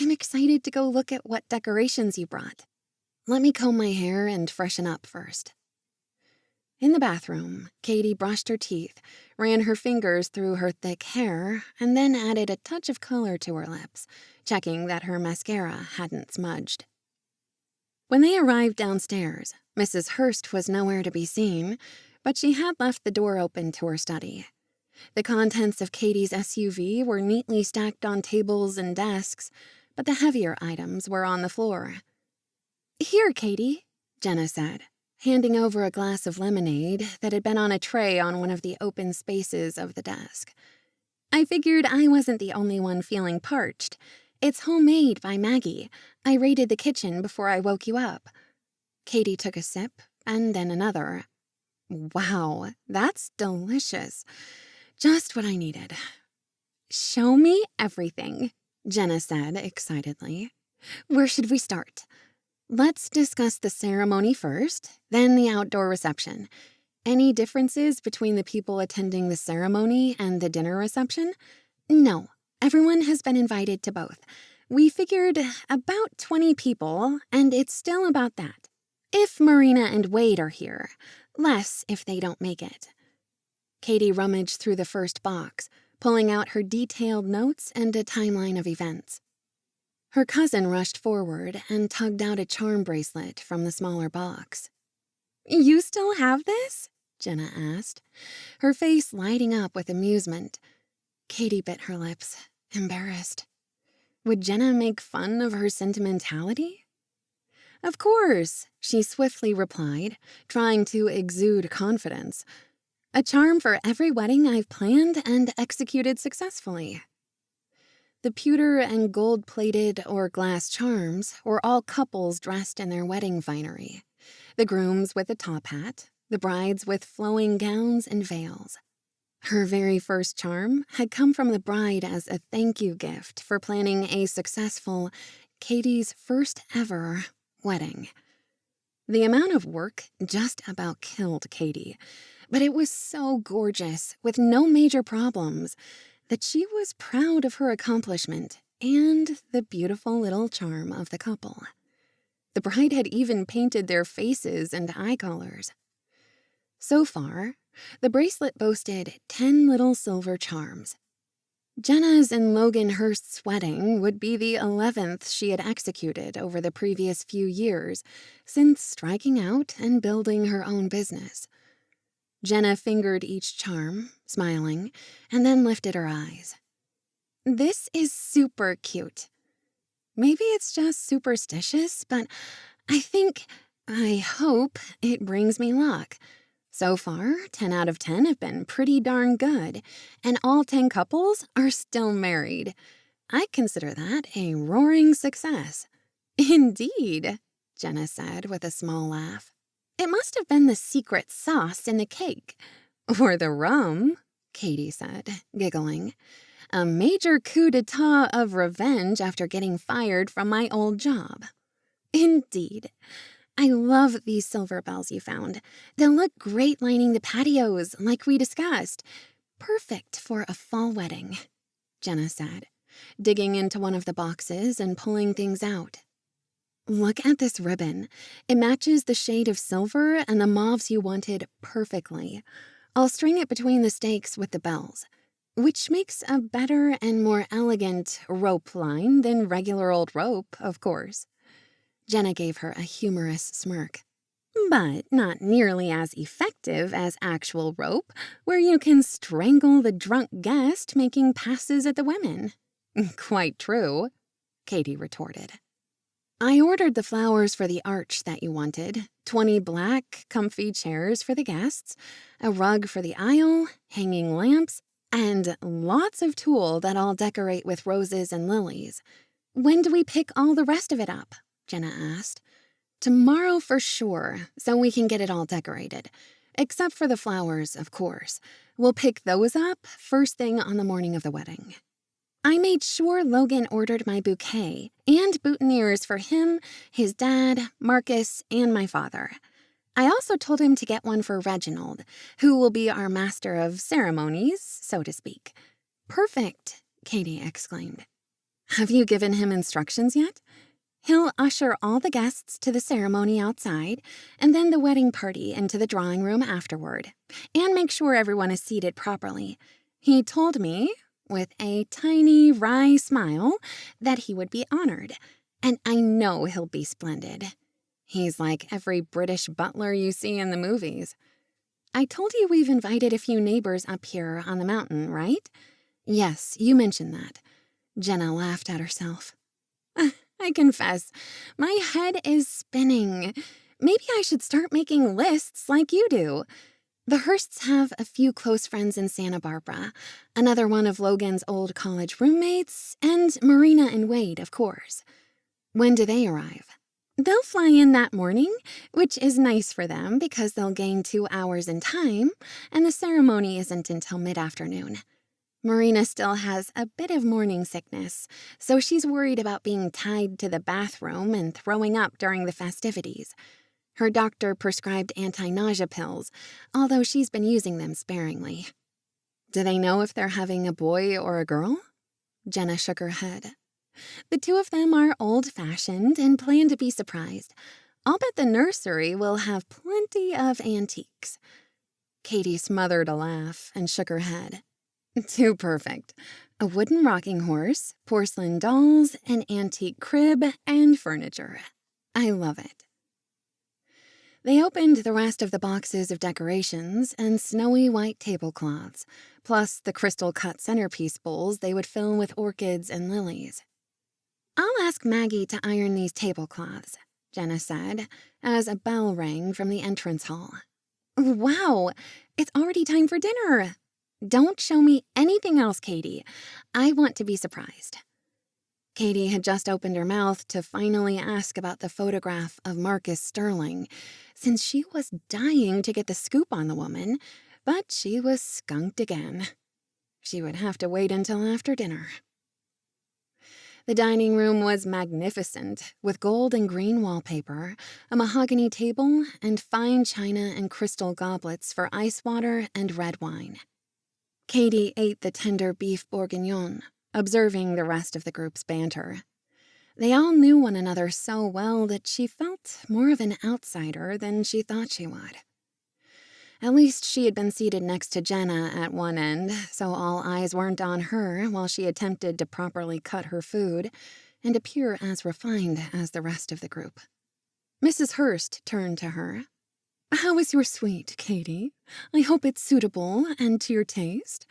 A: I'm excited to go look at what decorations you brought. Let me comb my hair and freshen up first." In the bathroom, Caitey brushed her teeth, ran her fingers through her thick hair, and then added a touch of color to her lips, checking that her mascara hadn't smudged. When they arrived downstairs, Mrs. Hearst was nowhere to be seen, but she had left the door open to her study. The contents of Caitey's SUV were neatly stacked on tables and desks, but the heavier items were on the floor. "Here, Caitey," Jenna said, handing over a glass of lemonade that had been on a tray on one of the open spaces of the desk. "I figured I wasn't the only one feeling parched. It's homemade by Maggie. I raided the kitchen before I woke you up." Caitey took a sip, and then another. "Wow, that's delicious. Just what I needed." "Show me everything," Jenna said excitedly. "Where should we start?" "Let's discuss the ceremony first, then the outdoor reception. Any differences between the people attending the ceremony and the dinner reception?" "No. Everyone has been invited to both. We figured about 20 people, and it's still about that. If Marina and Wade are here. Less if they don't make it." Caitey rummaged through the first box, pulling out her detailed notes and a timeline of events. Her cousin rushed forward and tugged out a charm bracelet from the smaller box. "You still have this?" Jenna asked, her face lighting up with amusement. Caitey bit her lips, embarrassed. Would Jenna make fun of her sentimentality? "Of course," she swiftly replied, trying to exude confidence. "A charm for every wedding I've planned and executed successfully." The pewter and gold-plated or glass charms were all couples dressed in their wedding finery, The grooms with the top hat, the brides with flowing gowns and veils. Her very first charm had come from the bride as a thank you gift for planning a successful Caitey's first ever wedding. The amount of work just about killed Caitey, but it was so gorgeous, with no major problems, that she was proud of her accomplishment and the beautiful little charm of the couple. The bride had even painted their faces and eye colors. So far, the bracelet boasted 10 little silver charms. Jenna's and Logan Hearst's wedding would be the 11th she had executed over the previous few years since striking out and building her own business. Jenna fingered each charm, smiling, and then lifted her eyes. This is super cute. Maybe it's just superstitious, but I hope it brings me luck. So far, 10 out of 10 have been pretty darn good, and all 10 couples are still married. I consider that a roaring success. Indeed, Jenna said with a small laugh. It must have been the secret sauce in the cake. Or the rum, Caitey said, giggling. A major coup d'etat of revenge after getting fired from my old job. Indeed. I love these silver bells you found. They'll look great lining the patios, like we discussed. Perfect for a fall wedding, Jenna said, digging into one of the boxes and pulling things out. Look at this ribbon. It matches the shade of silver and the mauves you wanted perfectly. I'll string it between the stakes with the bells, which makes a better and more elegant rope line than regular old rope, of course. Jenna gave her a humorous smirk. But not nearly as effective as actual rope, where you can strangle the drunk guest making passes at the women. Quite true, Caitey retorted. I ordered the flowers for the arch that you wanted, 20 black, comfy chairs for the guests, a rug for the aisle, hanging lamps, and lots of tulle that I'll decorate with roses and lilies. When do we pick all the rest of it up? Jenna asked. Tomorrow for sure, so we can get it all decorated. Except for the flowers, of course. We'll pick those up first thing on the morning of the wedding. I made sure Logan ordered my bouquet and boutonnieres for him, his dad, Marcus, and my father. I also told him to get one for Reginald, who will be our master of ceremonies, so to speak. Perfect, Caitey exclaimed. Have you given him instructions yet? He'll usher all the guests to the ceremony outside, and then the wedding party into the drawing room afterward, and make sure everyone is seated properly. He told me, with a tiny, wry smile, that he would be honored, and I know he'll be splendid. He's like every British butler you see in the movies. I told you we've invited a few neighbors up here on the mountain, right? Yes, you mentioned that. Jenna laughed at herself. I confess, my head is spinning. Maybe I should start making lists like you do. The Hearsts have a few close friends in Santa Barbara, another one of Logan's old college roommates, and Marina and Wade, of course. When do they arrive? They'll fly in that morning, which is nice for them because they'll gain 2 hours in time, and the ceremony isn't until mid-afternoon. Marina still has a bit of morning sickness, so she's worried about being tied to the bathroom and throwing up during the festivities. Her doctor prescribed anti-nausea pills, although she's been using them sparingly. Do they know if they're having a boy or a girl? Jenna shook her head. The 2 of them are old-fashioned and plan to be surprised. I'll bet the nursery will have plenty of antiques. Caitey smothered a laugh and shook her head. Too perfect. A wooden rocking horse, porcelain dolls, an antique crib, and furniture. I love it. They opened the rest of the boxes of decorations and snowy white tablecloths, plus the crystal-cut centerpiece bowls they would fill with orchids and lilies. I'll ask Maggie to iron these tablecloths, Jenna said, as a bell rang from the entrance hall. Wow, it's already time for dinner. Don't show me anything else, Caitey. I want to be surprised. Caitey had just opened her mouth to finally ask about the photograph of Marcus Stirling, since she was dying to get the scoop on the woman, but she was skunked again. She would have to wait until after dinner. The dining room was magnificent, with gold and green wallpaper, a mahogany table, and fine china and crystal goblets for ice water and red wine. Caitey ate the tender beef bourguignon, observing the rest of the group's banter. They all knew one another so well that she felt more of an outsider than she thought she would. At least she had been seated next to Jenna at one end, so all eyes weren't on her while she attempted to properly cut her food and appear as refined as the rest of the group. Mrs. Hearst turned to her. "How is your suite, Caitey? I hope it's suitable and to your taste."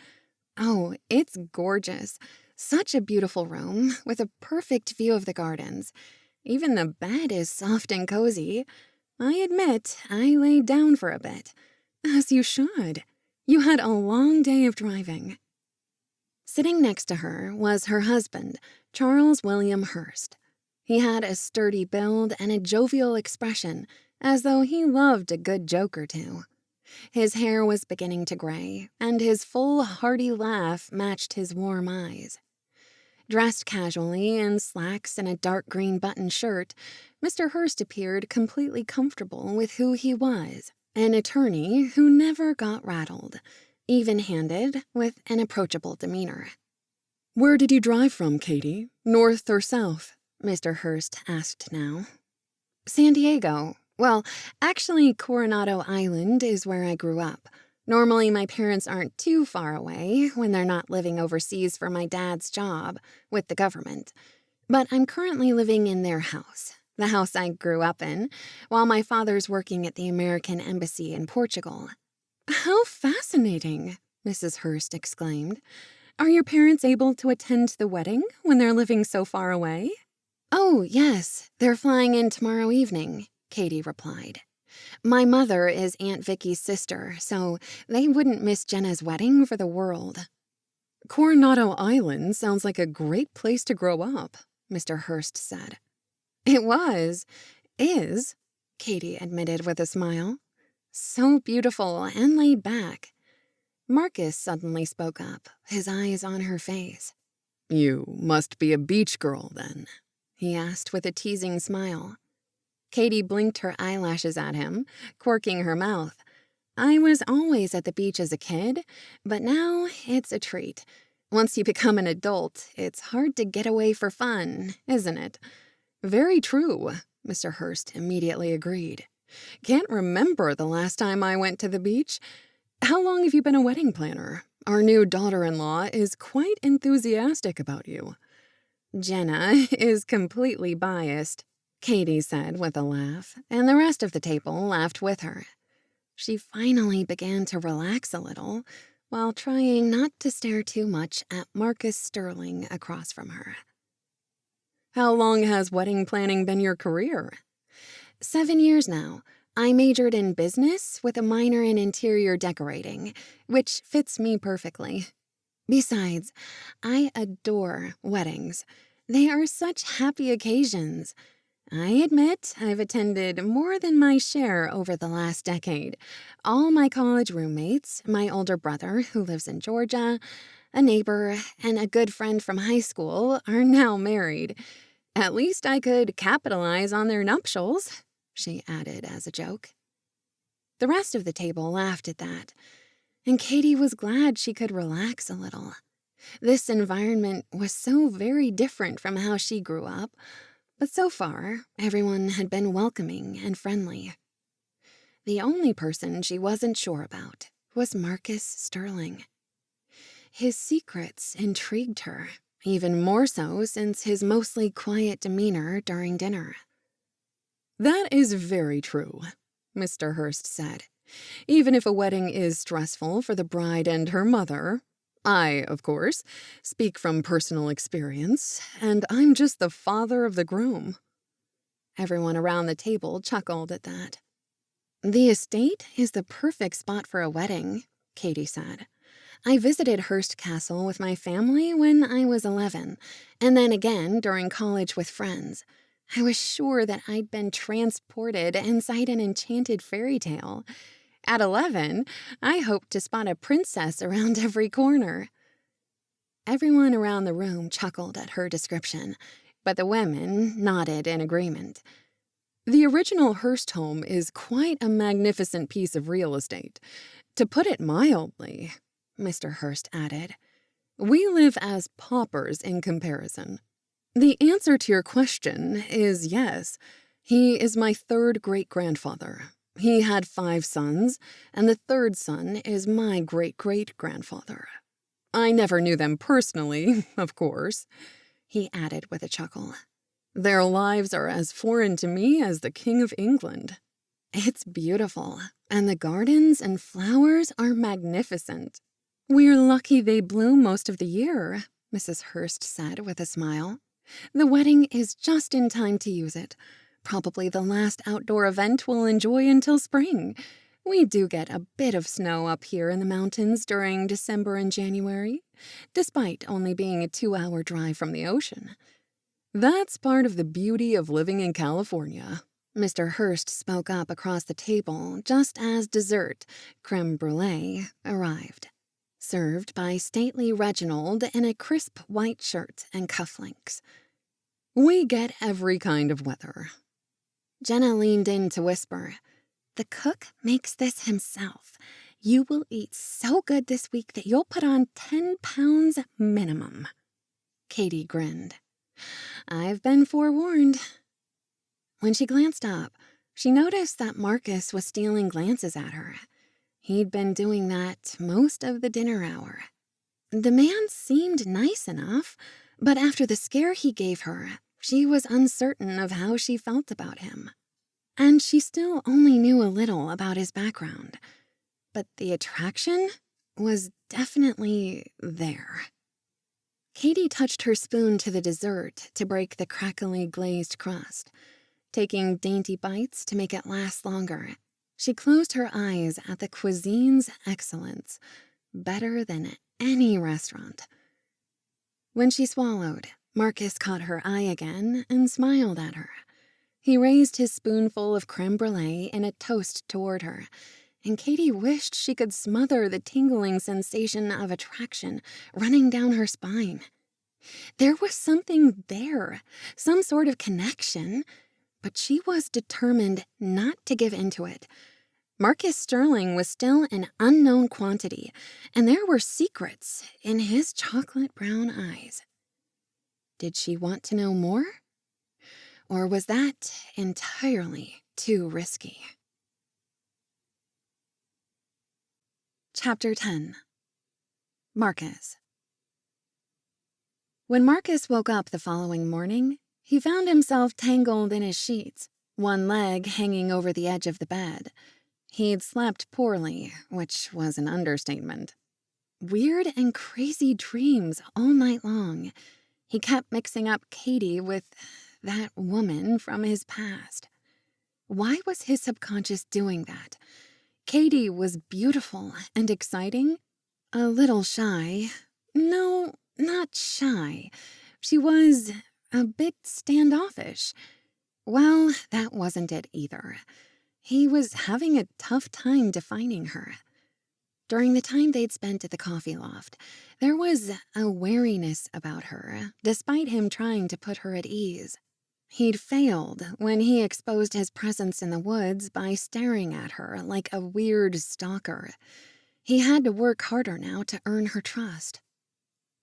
A: "Oh, it's gorgeous. Such a beautiful room, with a perfect view of the gardens. Even the bed is soft and cozy. I admit, I laid down for a bit." "As you should. You had a long day of driving." Sitting next to her was her husband, Charles William Hearst. He had a sturdy build and a jovial expression, as though he loved a good joke or two. His hair was beginning to gray, and his full, hearty laugh matched his warm eyes. Dressed casually in slacks and a dark green button shirt, Mr. Hearst appeared completely comfortable with who he was. An attorney who never got rattled, even-handed, with an approachable demeanor.
B: "Where did you drive from, Caitey? North or south?"
A: Mr. Hearst asked now. "San Diego. Well, actually, Coronado Island is where I grew up. Normally, my parents aren't too far away when they're not living overseas for my dad's job with the government. But I'm currently living in their house, the house I grew up in, while my father's working at the American Embassy in Portugal."
B: "How fascinating," Mrs. Hearst exclaimed. "Are your parents able to attend the wedding when they're living so far away?"
A: "Oh, yes. They're flying in tomorrow evening," Caitey replied. "My mother is Aunt Vicky's sister, so they wouldn't miss Jenna's wedding for the world."
B: "Coronado Island sounds like a great place to grow up," Mr. Hearst said.
A: "It is," Caitey admitted with a smile. "So beautiful and laid back." Marcus suddenly spoke up, his eyes on her face.
B: "You must be a beach girl, then,"
A: he asked with a teasing smile. Caitey blinked her eyelashes at him, quirking her mouth. "I was always at the beach as a kid, but now it's a treat. Once you become an adult, it's hard to get away for fun, isn't it?"
B: "Very true," Mr. Hearst immediately agreed. "Can't remember the last time I went to the beach. How long have you been a wedding planner? Our new daughter-in-law is quite enthusiastic about you."
A: "Jenna is completely biased," Caitey said with a laugh, and the rest of the table laughed with her. She finally began to relax a little, while trying not to stare too much at Marcus Stirling across from her.
B: "How long has wedding planning been your career?"
A: 7 years now. I majored in business with a minor in interior decorating, which fits me perfectly. Besides, I adore weddings. They are such happy occasions. I admit I've attended more than my share over the last decade. All my college roommates, my older brother who lives in Georgia, a neighbor, and a good friend from high school are now married. At least I could capitalize on their nuptials, she added as a joke. The rest of the table laughed at that, and Caitey was glad she could relax a little. This environment was so very different from how she grew up, but so far, everyone had been welcoming and friendly. The only person she wasn't sure about was Marcus Stirling. His secrets intrigued her, even more so since his mostly quiet demeanor during dinner.
B: "That is very true," Mr. Hearst said. "Even if a wedding is stressful for the bride and her mother, I, of course, speak from personal experience, and I'm just the father of the groom."
A: Everyone around the table chuckled at that. "The estate is the perfect spot for a wedding," Caitey said. I visited Hearst Castle with my family when I was 11, and then again during college with friends. I was sure that I'd been transported inside an enchanted fairy tale. At 11, I hoped to spot a princess around every corner. Everyone around the room chuckled at her description, but the women nodded in agreement.
B: The original Hearst home is quite a magnificent piece of real estate. To put it mildly,
A: Mr. Hearst added.
B: We live as paupers in comparison. The answer to your question is yes. He is my third great-grandfather. He had 5 sons, and the third son is my great-great-grandfather. I never knew them personally, of course,
A: he added with a chuckle.
B: Their lives are as foreign to me as the King of England.
A: It's beautiful, and the gardens and flowers are magnificent.
B: We're lucky they bloom most of the year,
A: Mrs. Hearst said with a smile. The wedding is just in time to use it. Probably the last outdoor event we'll enjoy until spring. We do get a bit of snow up here in the mountains during December and January, despite only being a 2-hour drive from the ocean.
B: That's part of the beauty of living in California.
A: Mr. Hearst spoke up across the table just as dessert, creme brulee, arrived. Served by stately Reginald in a crisp white shirt and cufflinks.
B: We get every kind of weather.
A: Jenna leaned in to whisper, "The cook makes this himself. You will eat so good this week that you'll put on 10 pounds minimum." Caitey grinned. "I've been forewarned." When she glanced up, she noticed that Marcus was stealing glances at her. He'd been doing that most of the dinner hour. The man seemed nice enough, but after the scare he gave her, she was uncertain of how she felt about him. And she still only knew a little about his background. But the attraction was definitely there. Caitey touched her spoon to the dessert to break the crackly glazed crust. Taking dainty bites to make it last longer, she closed her eyes at the cuisine's excellence, better than any restaurant. When she swallowed, Marcus caught her eye again and smiled at her. He raised his spoonful of creme brulee in a toast toward her, and Caitey wished she could smother the tingling sensation of attraction running down her spine. There was something there, some sort of connection, but she was determined not to give into it. Marcus Stirling was still an unknown quantity, and there were secrets in his chocolate brown eyes. Did she want to know more? Or was that entirely too risky? Chapter 10. Marcus. When Marcus woke up the following morning, he found himself tangled in his sheets, one leg hanging over the edge of the bed. He'd slept poorly, which was an understatement. Weird and crazy dreams all night long. He kept mixing up Caitey with that woman from his past. Why was his subconscious doing that? Caitey was beautiful and exciting, a little shy. No, not shy. She was a bit standoffish. Well, that wasn't it either. He was having a tough time defining her. During the time they'd spent at the Coffee Loft, there was a wariness about her, despite him trying to put her at ease. He'd failed when he exposed his presence in the woods by staring at her like a weird stalker. He had to work harder now to earn her trust.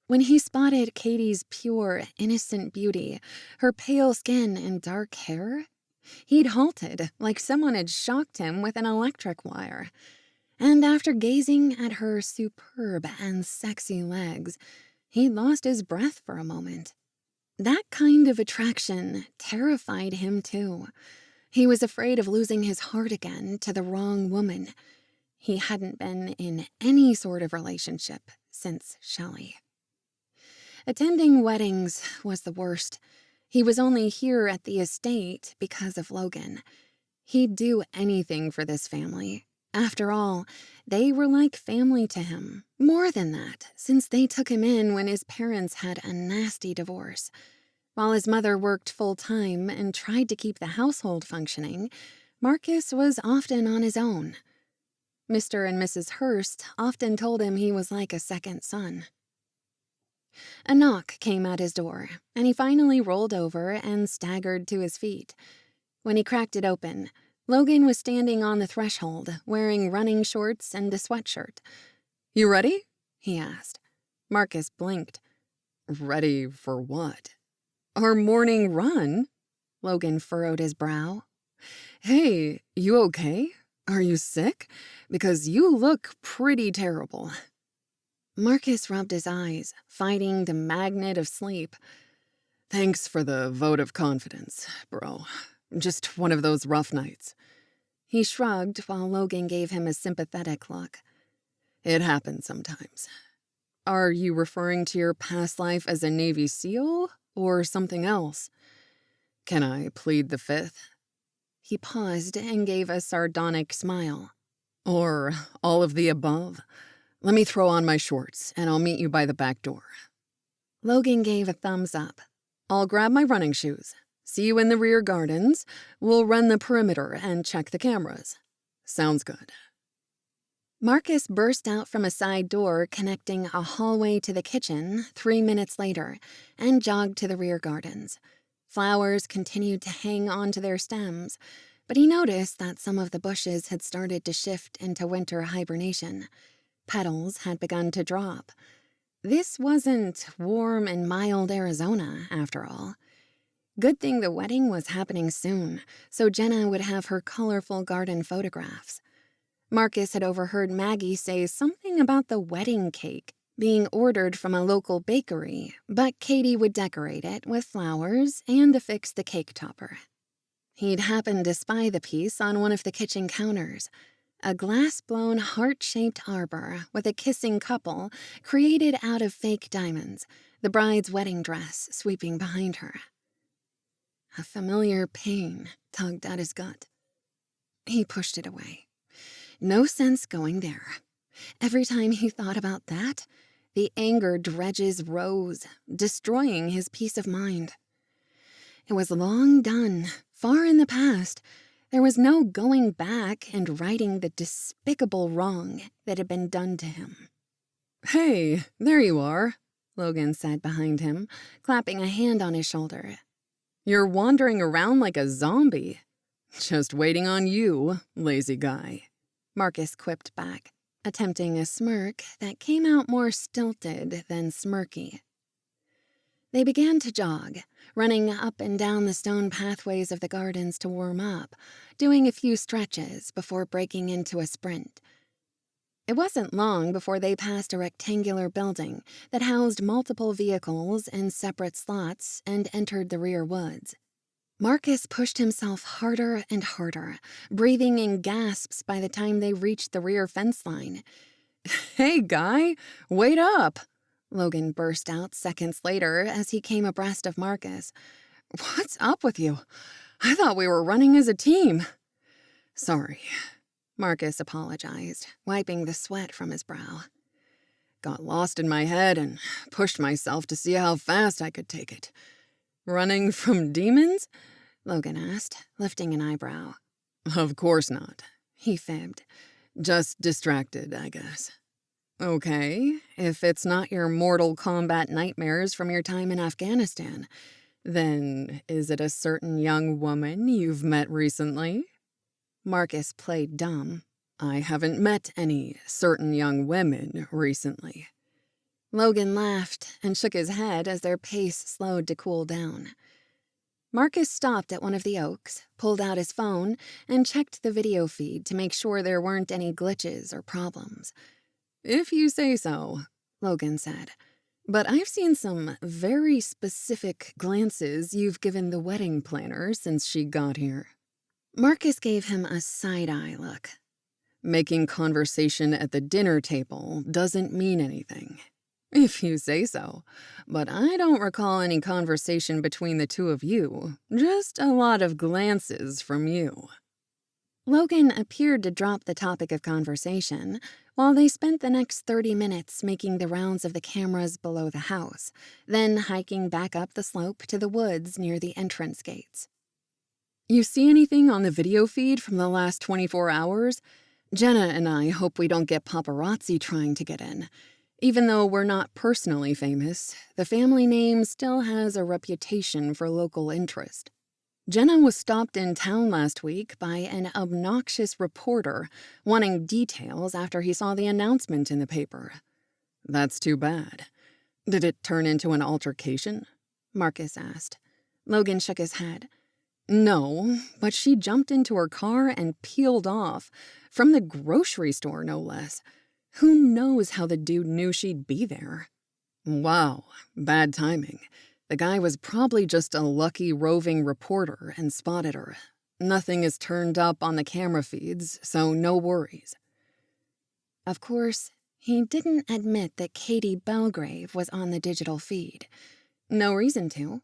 A: When he spotted Caitey's pure, innocent beauty, her pale skin and dark hair, he'd halted like someone had shocked him with an electric wire. And after gazing at her superb and sexy legs, he lost his breath for a moment. That kind of attraction terrified him too. He was afraid of losing his heart again to the wrong woman. He hadn't been in any sort of relationship since Shelley. Attending weddings was the worst. He was only here at the estate because of Logan. He'd do anything for this family. After all, they were like family to him. More than that, since they took him in when his parents had a nasty divorce. While his mother worked full-time and tried to keep the household functioning, Marcus was often on his own. Mr. and Mrs. Hearst often told him he was like a second son. A knock came at his door, and he finally rolled over and staggered to his feet. When he cracked it open, Logan was standing on the threshold, wearing running shorts and a sweatshirt.
B: You ready?
A: He asked. Marcus blinked.
B: Ready for what?
A: Our morning run? Logan furrowed his brow.
B: Hey, you okay? Are you sick? Because you look pretty terrible.
A: Marcus rubbed his eyes, fighting the magnet of sleep.
B: Thanks for the vote of confidence, bro. Just one of those rough nights.
A: He shrugged while Logan gave him a sympathetic look.
B: It happens sometimes. Are you referring to your past life as a Navy SEAL or something else? Can I plead the fifth?
A: He paused and gave a sardonic smile.
B: Or all of the above? Let me throw on my shorts, and I'll meet you by the back door.
A: Logan gave a thumbs up.
B: I'll grab my running shoes. See you in the rear gardens. We'll run the perimeter and check the cameras. Sounds good.
A: Marcus burst out from a side door connecting a hallway to the kitchen 3 minutes later and jogged to the rear gardens. Flowers continued to hang onto their stems, but he noticed that some of the bushes had started to shift into winter hibernation. Petals had begun to drop. This wasn't warm and mild Arizona, after all. Good thing the wedding was happening soon, so Jenna would have her colorful garden photographs. Marcus had overheard Maggie say something about the wedding cake being ordered from a local bakery, but Caitey would decorate it with flowers and affix the cake topper. He'd happened to spy the piece on one of the kitchen counters. A glass-blown heart-shaped arbor with a kissing couple created out of fake diamonds, the bride's wedding dress sweeping behind her. A familiar pain tugged at his gut. He pushed it away. No sense going there. Every time he thought about that, the anger dredges rose, destroying his peace of mind. It was long done, far in the past. There was no going back and righting the despicable wrong that had been done to him.
B: Hey, there you are,
A: Logan said behind him, clapping a hand on his shoulder.
B: You're wandering around like a zombie. Just waiting on you, lazy guy.
A: Marcus quipped back, attempting a smirk that came out more stilted than smirky. They began to jog, running up and down the stone pathways of the gardens to warm up, doing a few stretches before breaking into a sprint. It wasn't long before they passed a rectangular building that housed multiple vehicles in separate slots and entered the rear woods. Marcus pushed himself harder and harder, breathing in gasps by the time they reached the rear fence line.
B: Hey, guy, wait up!
A: Logan burst out seconds later as he came abreast of Marcus.
B: What's up with you? I thought we were running as a team. Sorry.
A: Marcus apologized, wiping the sweat from his brow.
B: Got lost in my head and pushed myself to see how fast I could take it. Running from demons?
A: Logan asked, lifting an eyebrow.
B: Of course not,
A: he fibbed.
B: Just distracted, I guess. Okay, if it's not your Mortal Kombat nightmares from your time in Afghanistan, then is it a certain young woman you've met recently?
A: Marcus played dumb.
B: I haven't met any certain young women recently.
A: Logan laughed and shook his head as their pace slowed to cool down. Marcus stopped at one of the oaks, pulled out his phone, and checked the video feed to make sure there weren't any glitches or problems.
B: If you say so,
A: Logan said.
B: But I've seen some very specific glances you've given the wedding planner since she got here.
A: Marcus gave him a side-eye look.
B: Making conversation at the dinner table doesn't mean anything. If you say so. But I don't recall any conversation between the two of you. Just a lot of glances from you.
A: Logan appeared to drop the topic of conversation while they spent the next 30 minutes making the rounds of the cameras below the house, then hiking back up the slope to the woods near the entrance gates.
B: You see anything on the video feed from the last 24 hours? Jenna and I hope we don't get paparazzi trying to get in. Even though we're not personally famous, the family name still has a reputation for local interest. Jenna was stopped in town last week by an obnoxious reporter wanting details after he saw the announcement in the paper.
C: That's too bad. Did it turn into an altercation?
A: Marcus asked. Logan shook his head.
B: No, but she jumped into her car and peeled off, from the grocery store no less. Who knows how the dude knew she'd be there?
C: Wow, bad timing. The guy was probably just a lucky roving reporter and spotted her. Nothing is turned up on the camera feeds, so no worries.
A: Of course, he didn't admit that Caitey Belgrave was on the digital feed. No reason to.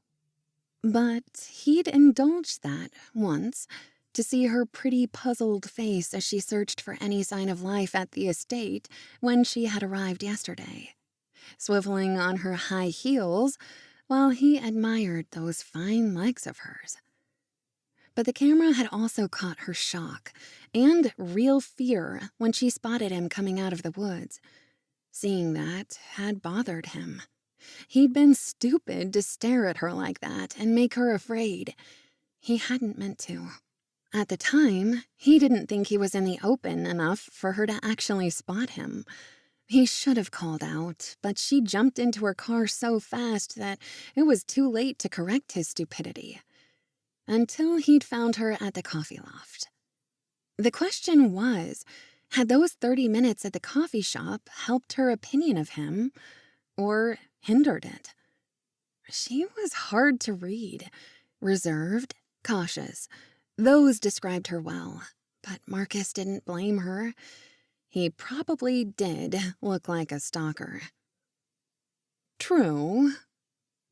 A: But he'd indulged that once to see her pretty puzzled face as she searched for any sign of life at the estate when she had arrived yesterday, swiveling on her high heels while he admired those fine legs of hers. But the camera had also caught her shock and real fear when she spotted him coming out of the woods. Seeing that had bothered him. He'd been stupid to stare at her like that and make her afraid. He hadn't meant to. At the time, he didn't think he was in the open enough for her to actually spot him. He should have called out, but she jumped into her car so fast that it was too late to correct his stupidity. Until he'd found her at the Coffee Loft. The question was, had those 30 minutes at the coffee shop helped her opinion of him, or hindered it? She was hard to read, reserved, cautious. Those described her well, but Marcus didn't blame her. He probably did look like a stalker.
B: True,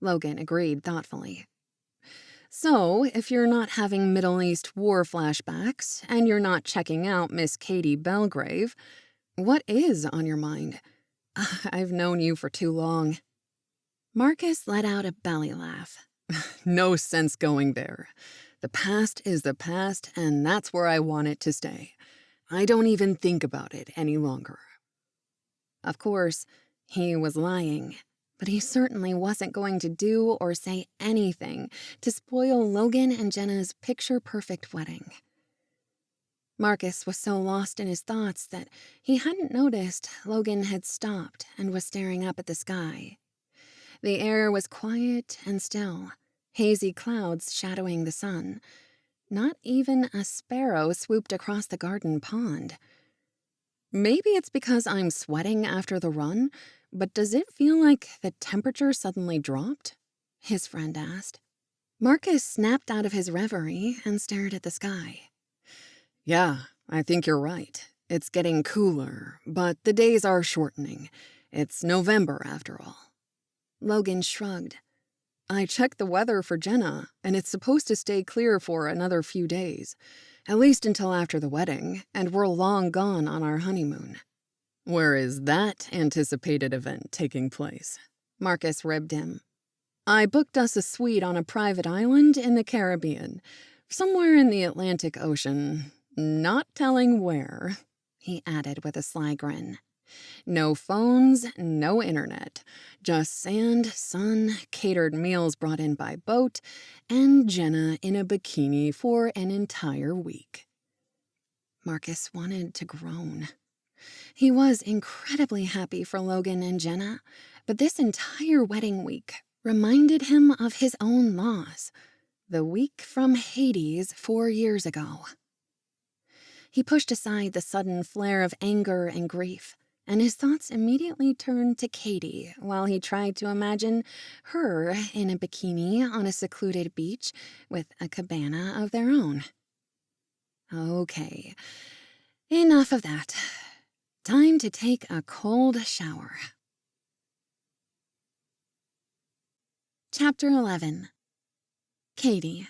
B: Logan agreed thoughtfully. So, if you're not having Middle East war flashbacks and you're not checking out Miss Caitey Belgrave, what is on your mind? I've known you for too long.
A: Marcus let out a belly laugh.
C: No sense going there. The past is the past, and that's where I want it to stay. I don't even think about it any longer.
A: Of course, he was lying, but he certainly wasn't going to do or say anything to spoil Logan and Jenna's picture-perfect wedding. Marcus was so lost in his thoughts that he hadn't noticed Logan had stopped and was staring up at the sky. The air was quiet and still, hazy clouds shadowing the sun. Not even a sparrow swooped across the garden pond. Maybe it's because I'm sweating after the run, but does it feel like the temperature suddenly dropped? His friend asked. Marcus snapped out of his reverie and stared at the sky.
C: Yeah, I think you're right. It's getting cooler, but the days are shortening. It's November after all.
A: Logan shrugged.
B: I checked the weather for Jenna, and it's supposed to stay clear for another few days, at least until after the wedding, and we're long gone on our honeymoon.
C: Where is that anticipated event taking place?
A: Marcus ribbed him.
B: I booked us a suite on a private island in the Caribbean, somewhere in the Atlantic Ocean, not telling where, he added with a sly grin. No phones, no internet, just sand, sun, catered meals brought in by boat, and Jenna in a bikini for an entire week.
A: Marcus wanted to groan. He was incredibly happy for Logan and Jenna, but this entire wedding week reminded him of his own loss, the week from Hades 4 years ago. He pushed aside the sudden flare of anger and grief, and his thoughts immediately turned to Caitey while he tried to imagine her in a bikini on a secluded beach with a cabana of their own. Okay, enough of that. Time to take a cold shower. Chapter 11. Caitey.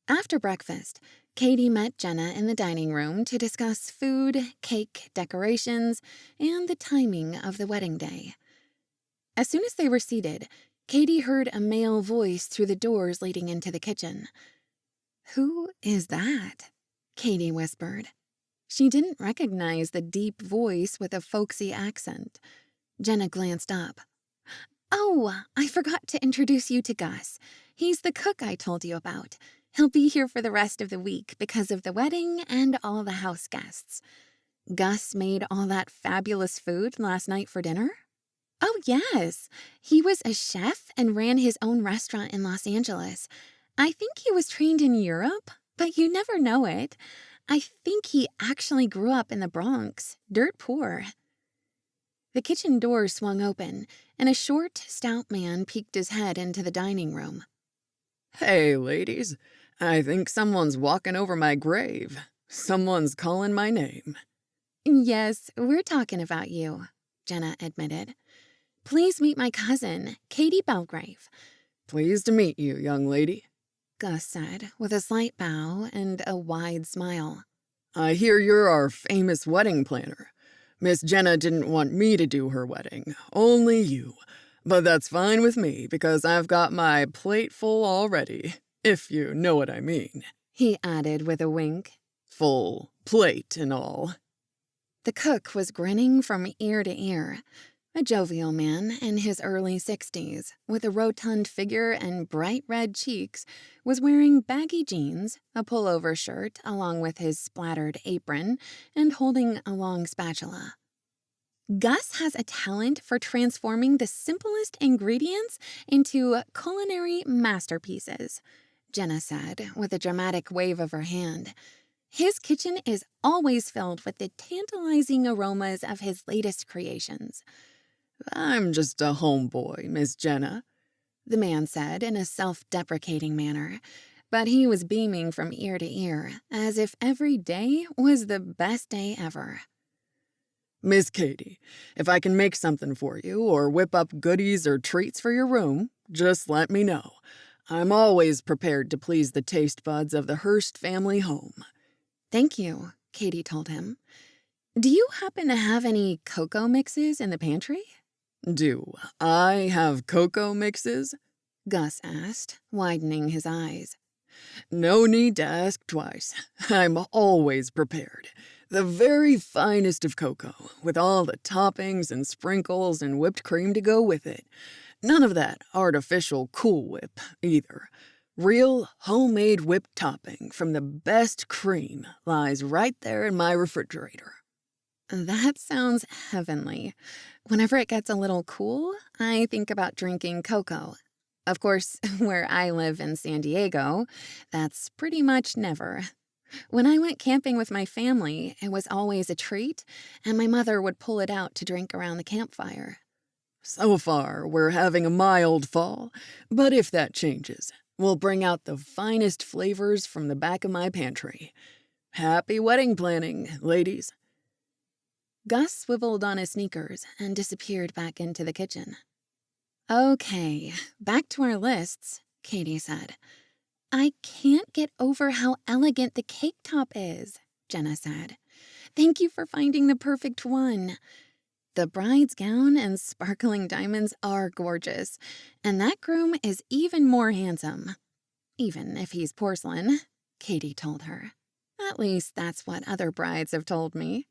A: After breakfast, Caitey met Jenna in the dining room to discuss food, cake, decorations, and the timing of the wedding day. As soon as they were seated, Caitey heard a male voice through the doors leading into the kitchen. "Who is that?" Caitey whispered. She didn't recognize the deep voice with a folksy accent. Jenna glanced up. "Oh, I forgot to introduce you to Gus. He's the cook I told you about. He'll be here for the rest of the week because of the wedding and all the house guests. Gus made all that fabulous food last night for dinner?" "Oh, yes. He was a chef and ran his own restaurant in Los Angeles. I think he was trained in Europe, but you never know it. I think he actually grew up in the Bronx, dirt poor." The kitchen door swung open, and a short, stout man peeked his head into the dining room.
C: Hey, ladies. I think someone's walking over my grave. Someone's calling my name.
A: "Yes, we're talking about you," Jenna admitted. "Please meet my cousin, Caitey Belgrave."
C: Pleased to meet you, young lady.
A: Gus said, with a slight bow and a wide smile.
C: I hear you're our famous wedding planner. Miss Jenna didn't want me to do her wedding, only you. But that's fine with me because I've got my plate full already, if you know what I mean.
A: He added with a wink.
C: Full plate and all.
A: The cook was grinning from ear to ear. A jovial man in his early 60s, with a rotund figure and bright red cheeks, was wearing baggy jeans, a pullover shirt along with his splattered apron, and holding a long spatula. "Gus has a talent for transforming the simplest ingredients into culinary masterpieces," Jenna said, with a dramatic wave of her hand. "His kitchen is always filled with the tantalizing aromas of his latest creations."
C: I'm just a homeboy, Miss Jenna,
A: the man said in a self-deprecating manner, but he was beaming from ear to ear, as if every day was the best day ever.
C: Miss Caitey, if I can make something for you or whip up goodies or treats for your room, just let me know. I'm always prepared to please the taste buds of the Hearst family home.
A: "Thank you," Caitey told him. "Do you happen to have any cocoa mixes in the pantry?"
C: Do I have cocoa mixes?
A: Gus asked, widening his eyes.
C: No need to ask twice. I'm always prepared. The very finest of cocoa, with all the toppings and sprinkles and whipped cream to go with it. None of that artificial Cool Whip, either. Real homemade whipped topping from the best cream lies right there in my refrigerator.
A: That sounds heavenly. Whenever it gets a little cool, I think about drinking cocoa. Of course, where I live in San Diego, that's pretty much never. When I went camping with my family, it was always a treat, and my mother would pull it out to drink around the campfire.
C: So far, we're having a mild fall, but if that changes, we'll bring out the finest flavors from the back of my pantry. Happy wedding planning, ladies.
A: Gus swiveled on his sneakers and disappeared back into the kitchen. "Okay, back to our lists," Caitey said. "I can't get over how elegant the cake top is," Jenna said. "Thank you for finding the perfect one. The bride's gown and sparkling diamonds are gorgeous, and that groom is even more handsome. Even if he's porcelain," Caitey told her. "At least that's what other brides have told me."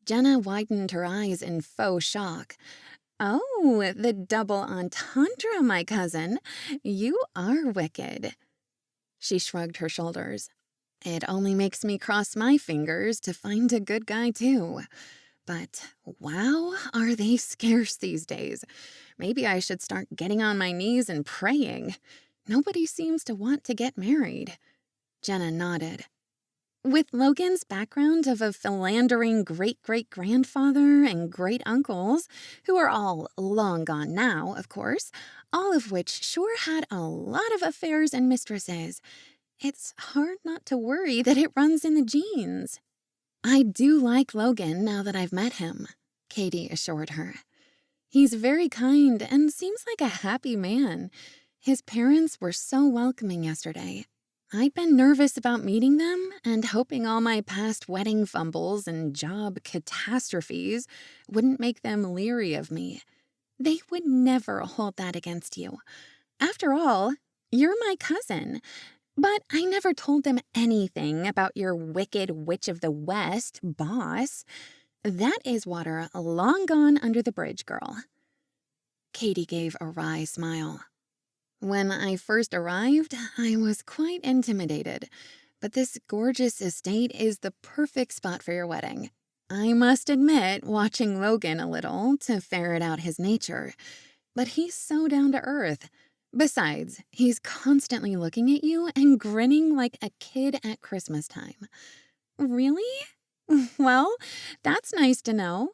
A: Jenna widened her eyes in faux shock. "Oh, the double entendre, my cousin. You are wicked." She shrugged her shoulders. "It only makes me cross my fingers to find a good guy, too. But wow, are they scarce these days. Maybe I should start getting on my knees and praying. Nobody seems to want to get married." Jenna nodded. With Logan's background of a philandering great-great-grandfather and great-uncles, who are all long gone now, of course, all of which sure had a lot of affairs and mistresses, it's hard not to worry that it runs in the genes. "I do like Logan now that I've met him," Caitey assured her. "He's very kind and seems like a happy man. His parents were so welcoming yesterday. I'd been nervous about meeting them and hoping all my past wedding fumbles and job catastrophes wouldn't make them leery of me. They would never hold that against you. After all, you're my cousin. But I never told them anything about your wicked witch of the West boss. That is water long gone under the bridge, girl. Caitey gave a wry smile. When I first arrived, I was quite intimidated, but this gorgeous estate is the perfect spot for your wedding. I must admit, watching Logan a little to ferret out his nature, but he's so down to earth. Besides, he's constantly looking at you and grinning like a kid at Christmas time. Really? Well, that's nice to know.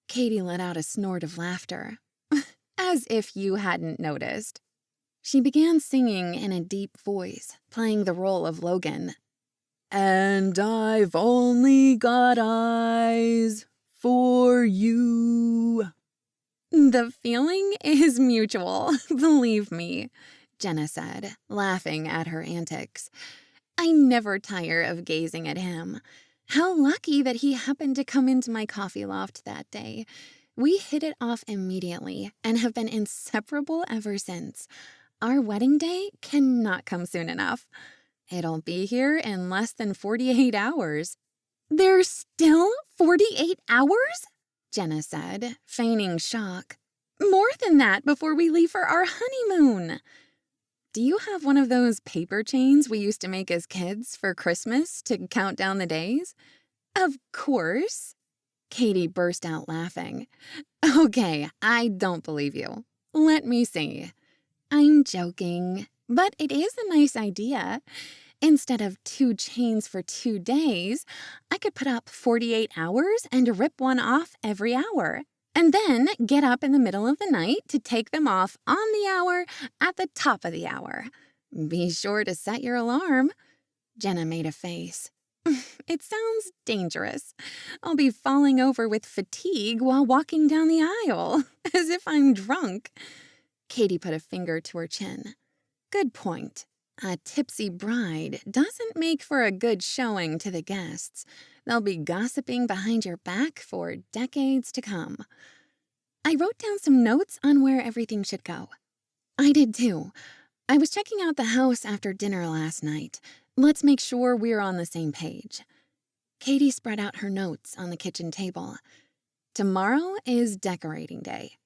A: Caitey let out a snort of laughter. As if you hadn't noticed. She began singing in a deep voice, playing the role of Logan.
C: And I've only got eyes for you.
A: The feeling is mutual, believe me, Jenna said, laughing at her antics. I never tire of gazing at him. How lucky that he happened to come into my coffee loft that day. We hit it off immediately and have been inseparable ever since. Our wedding day cannot come soon enough. It'll be here in less than 48 hours. There's still 48 hours? Jenna said, feigning shock. More than that before we leave for our honeymoon. Do you have one of those paper chains we used to make as kids for Christmas to count down the days? Of course. Caitey burst out laughing. Okay, I don't believe you. Let me see. I'm joking, but it is a nice idea. Instead of 2 chains for 2 days, I could put up 48 hours and rip one off every hour, and then get up in the middle of the night to take them off on the hour at the top of the hour. Be sure to set your alarm. Jenna made a face. It sounds dangerous. I'll be falling over with fatigue while walking down the aisle, as if I'm drunk. Caitey put a finger to her chin. Good point. A tipsy bride doesn't make for a good showing to the guests. They'll be gossiping behind your back for decades to come. I wrote down some notes on where everything should go. I did too. I was checking out the house after dinner last night. Let's make sure we're on the same page. Caitey spread out her notes on the kitchen table. Tomorrow is decorating day.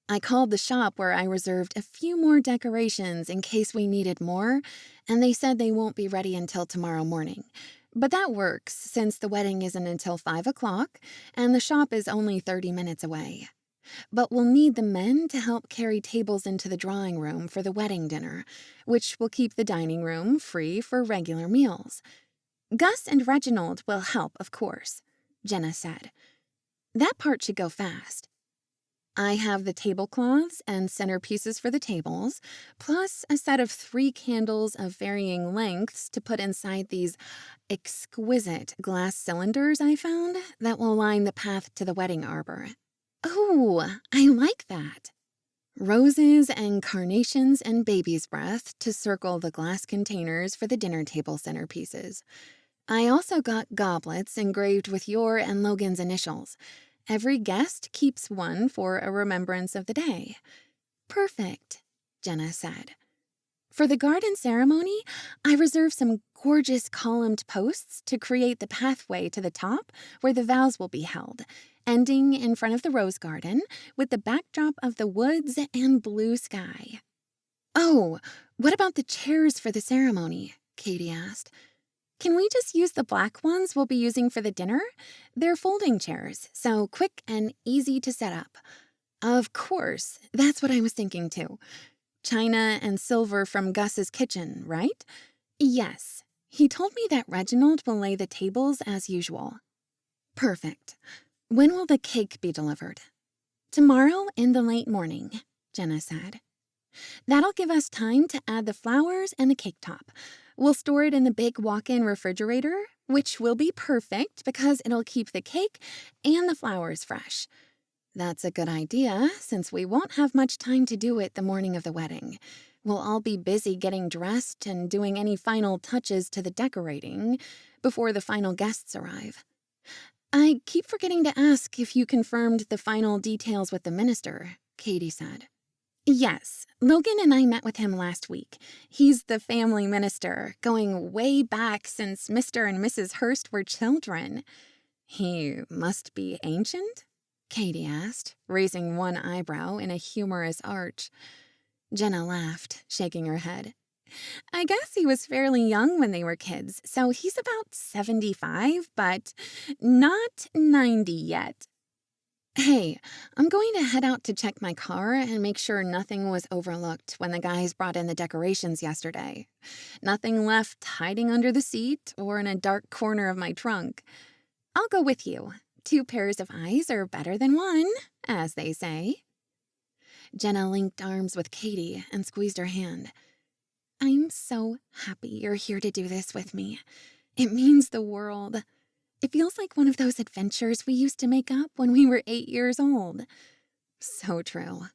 A: I called the shop where I reserved a few more decorations in case we needed more, and they said they won't be ready until tomorrow morning. But that works since the wedding isn't until 5 o'clock and the shop is only 30 minutes away. But we'll need the men to help carry tables into the drawing room for the wedding dinner, which will keep the dining room free for regular meals. Gus and Reginald will help, of course, Jenna said. That part should go fast. I have the tablecloths and centerpieces for the tables, plus a set of 3 candles of varying lengths to put inside these exquisite glass cylinders I found that will line the path to the wedding arbor. Oh, I like that. Roses and carnations and baby's breath to circle the glass containers for the dinner table centerpieces. I also got goblets engraved with your and Logan's initials. Every guest keeps one for a remembrance of the day. Perfect, Jenna said. For the garden ceremony, I reserved some gorgeous columned posts to create the pathway to the top where the vows will be held, ending in front of the rose garden with the backdrop of the woods and blue sky. Oh, what about the chairs for the ceremony? Caitey asked. Can we just use the black ones we'll be using for the dinner? They're folding chairs, so quick and easy to set up. Of course, that's what I was thinking too. China and silver from Gus's kitchen, right? Yes. He told me that Reginald will lay the tables as usual. Perfect. When will the cake be delivered? Tomorrow in the late morning, Jenna said. That'll give us time to add the flowers and the cake top. We'll store it in the big walk-in refrigerator, which will be perfect because it'll keep the cake and the flowers fresh. That's a good idea, since we won't have much time to do it the morning of the wedding. We'll all be busy getting dressed and doing any final touches to the decorating before the final guests arrive. I keep forgetting to ask if you confirmed the final details with the minister, Caitey said. Yes, Logan and I met with him last week. He's the family minister, going way back since Mr. and Mrs. Hearst were children. He must be ancient? Caitey asked, raising one eyebrow in a humorous arch. Jenna laughed, shaking her head. I guess he was fairly young when they were kids, so he's about 75, but not 90 yet. Hey, I'm going to head out to check my car and make sure nothing was overlooked when the guys brought in the decorations yesterday. Nothing left hiding under the seat or in a dark corner of my trunk. I'll go with you. 2 pairs of eyes are better than one, as they say. Jenna linked arms with Caitey and squeezed her hand. I'm so happy you're here to do this with me. It means the world. It feels like one of those adventures we used to make up when we were 8 years old. So true.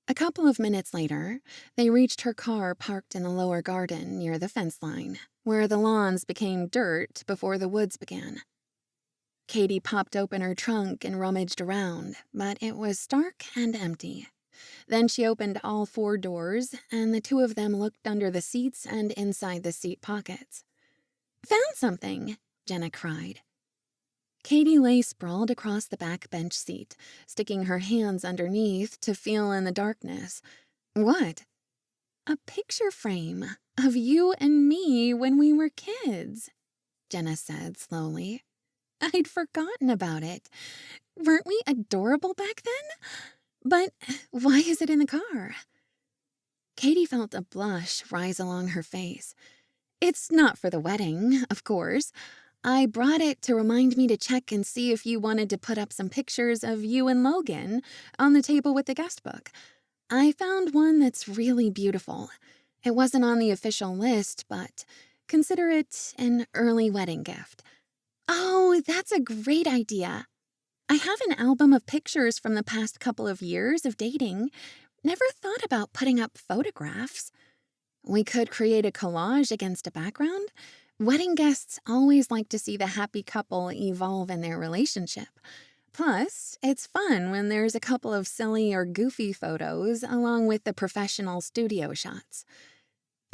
A: A couple of minutes later, they reached her car parked in the lower garden near the fence line, where the lawns became dirt before the woods began. Caitey popped open her trunk and rummaged around, but it was stark and empty. Then she opened all 4 doors, and the 2 of them looked under the seats and inside the seat pockets. Found something, Jenna cried. Caitey lay sprawled across the back bench seat, sticking her hands underneath to feel in the darkness. What? A picture frame of you and me when we were kids, Jenna said slowly. I'd forgotten about it. Weren't we adorable back then? But why is it in the car? Caitey felt a blush rise along her face. It's not for the wedding, of course. I brought it to remind me to check and see if you wanted to put up some pictures of you and Logan on the table with the guest book. I found one that's really beautiful. It wasn't on the official list, but consider it an early wedding gift. Oh, that's a great idea. I have an album of pictures from the past couple of years of dating. Never thought about putting up photographs. We could create a collage against a background. Wedding guests always like to see the happy couple evolve in their relationship. Plus, it's fun when there's a couple of silly or goofy photos along with the professional studio shots.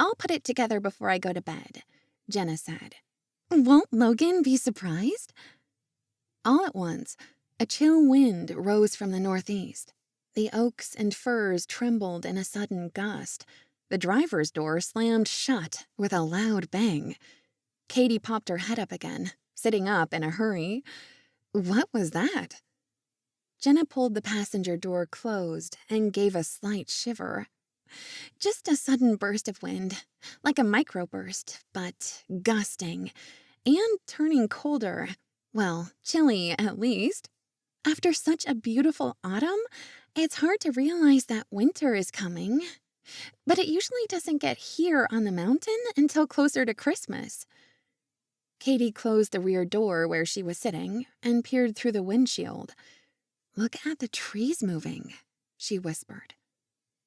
A: I'll put it together before I go to bed, Jenna said. Won't Logan be surprised? All at once, a chill wind rose from the northeast. The oaks and firs trembled in a sudden gust. The driver's door slammed shut with a loud bang. Caitey popped her head up again, sitting up in a hurry. What was that? Jenna pulled the passenger door closed and gave a slight shiver. Just a sudden burst of wind, like a microburst, but gusting, and turning colder. Well, chilly at least. After such a beautiful autumn, it's hard to realize that winter is coming. But it usually doesn't get here on the mountain until closer to Christmas. Caitey closed the rear door where she was sitting and peered through the windshield. Look at the trees moving, she whispered.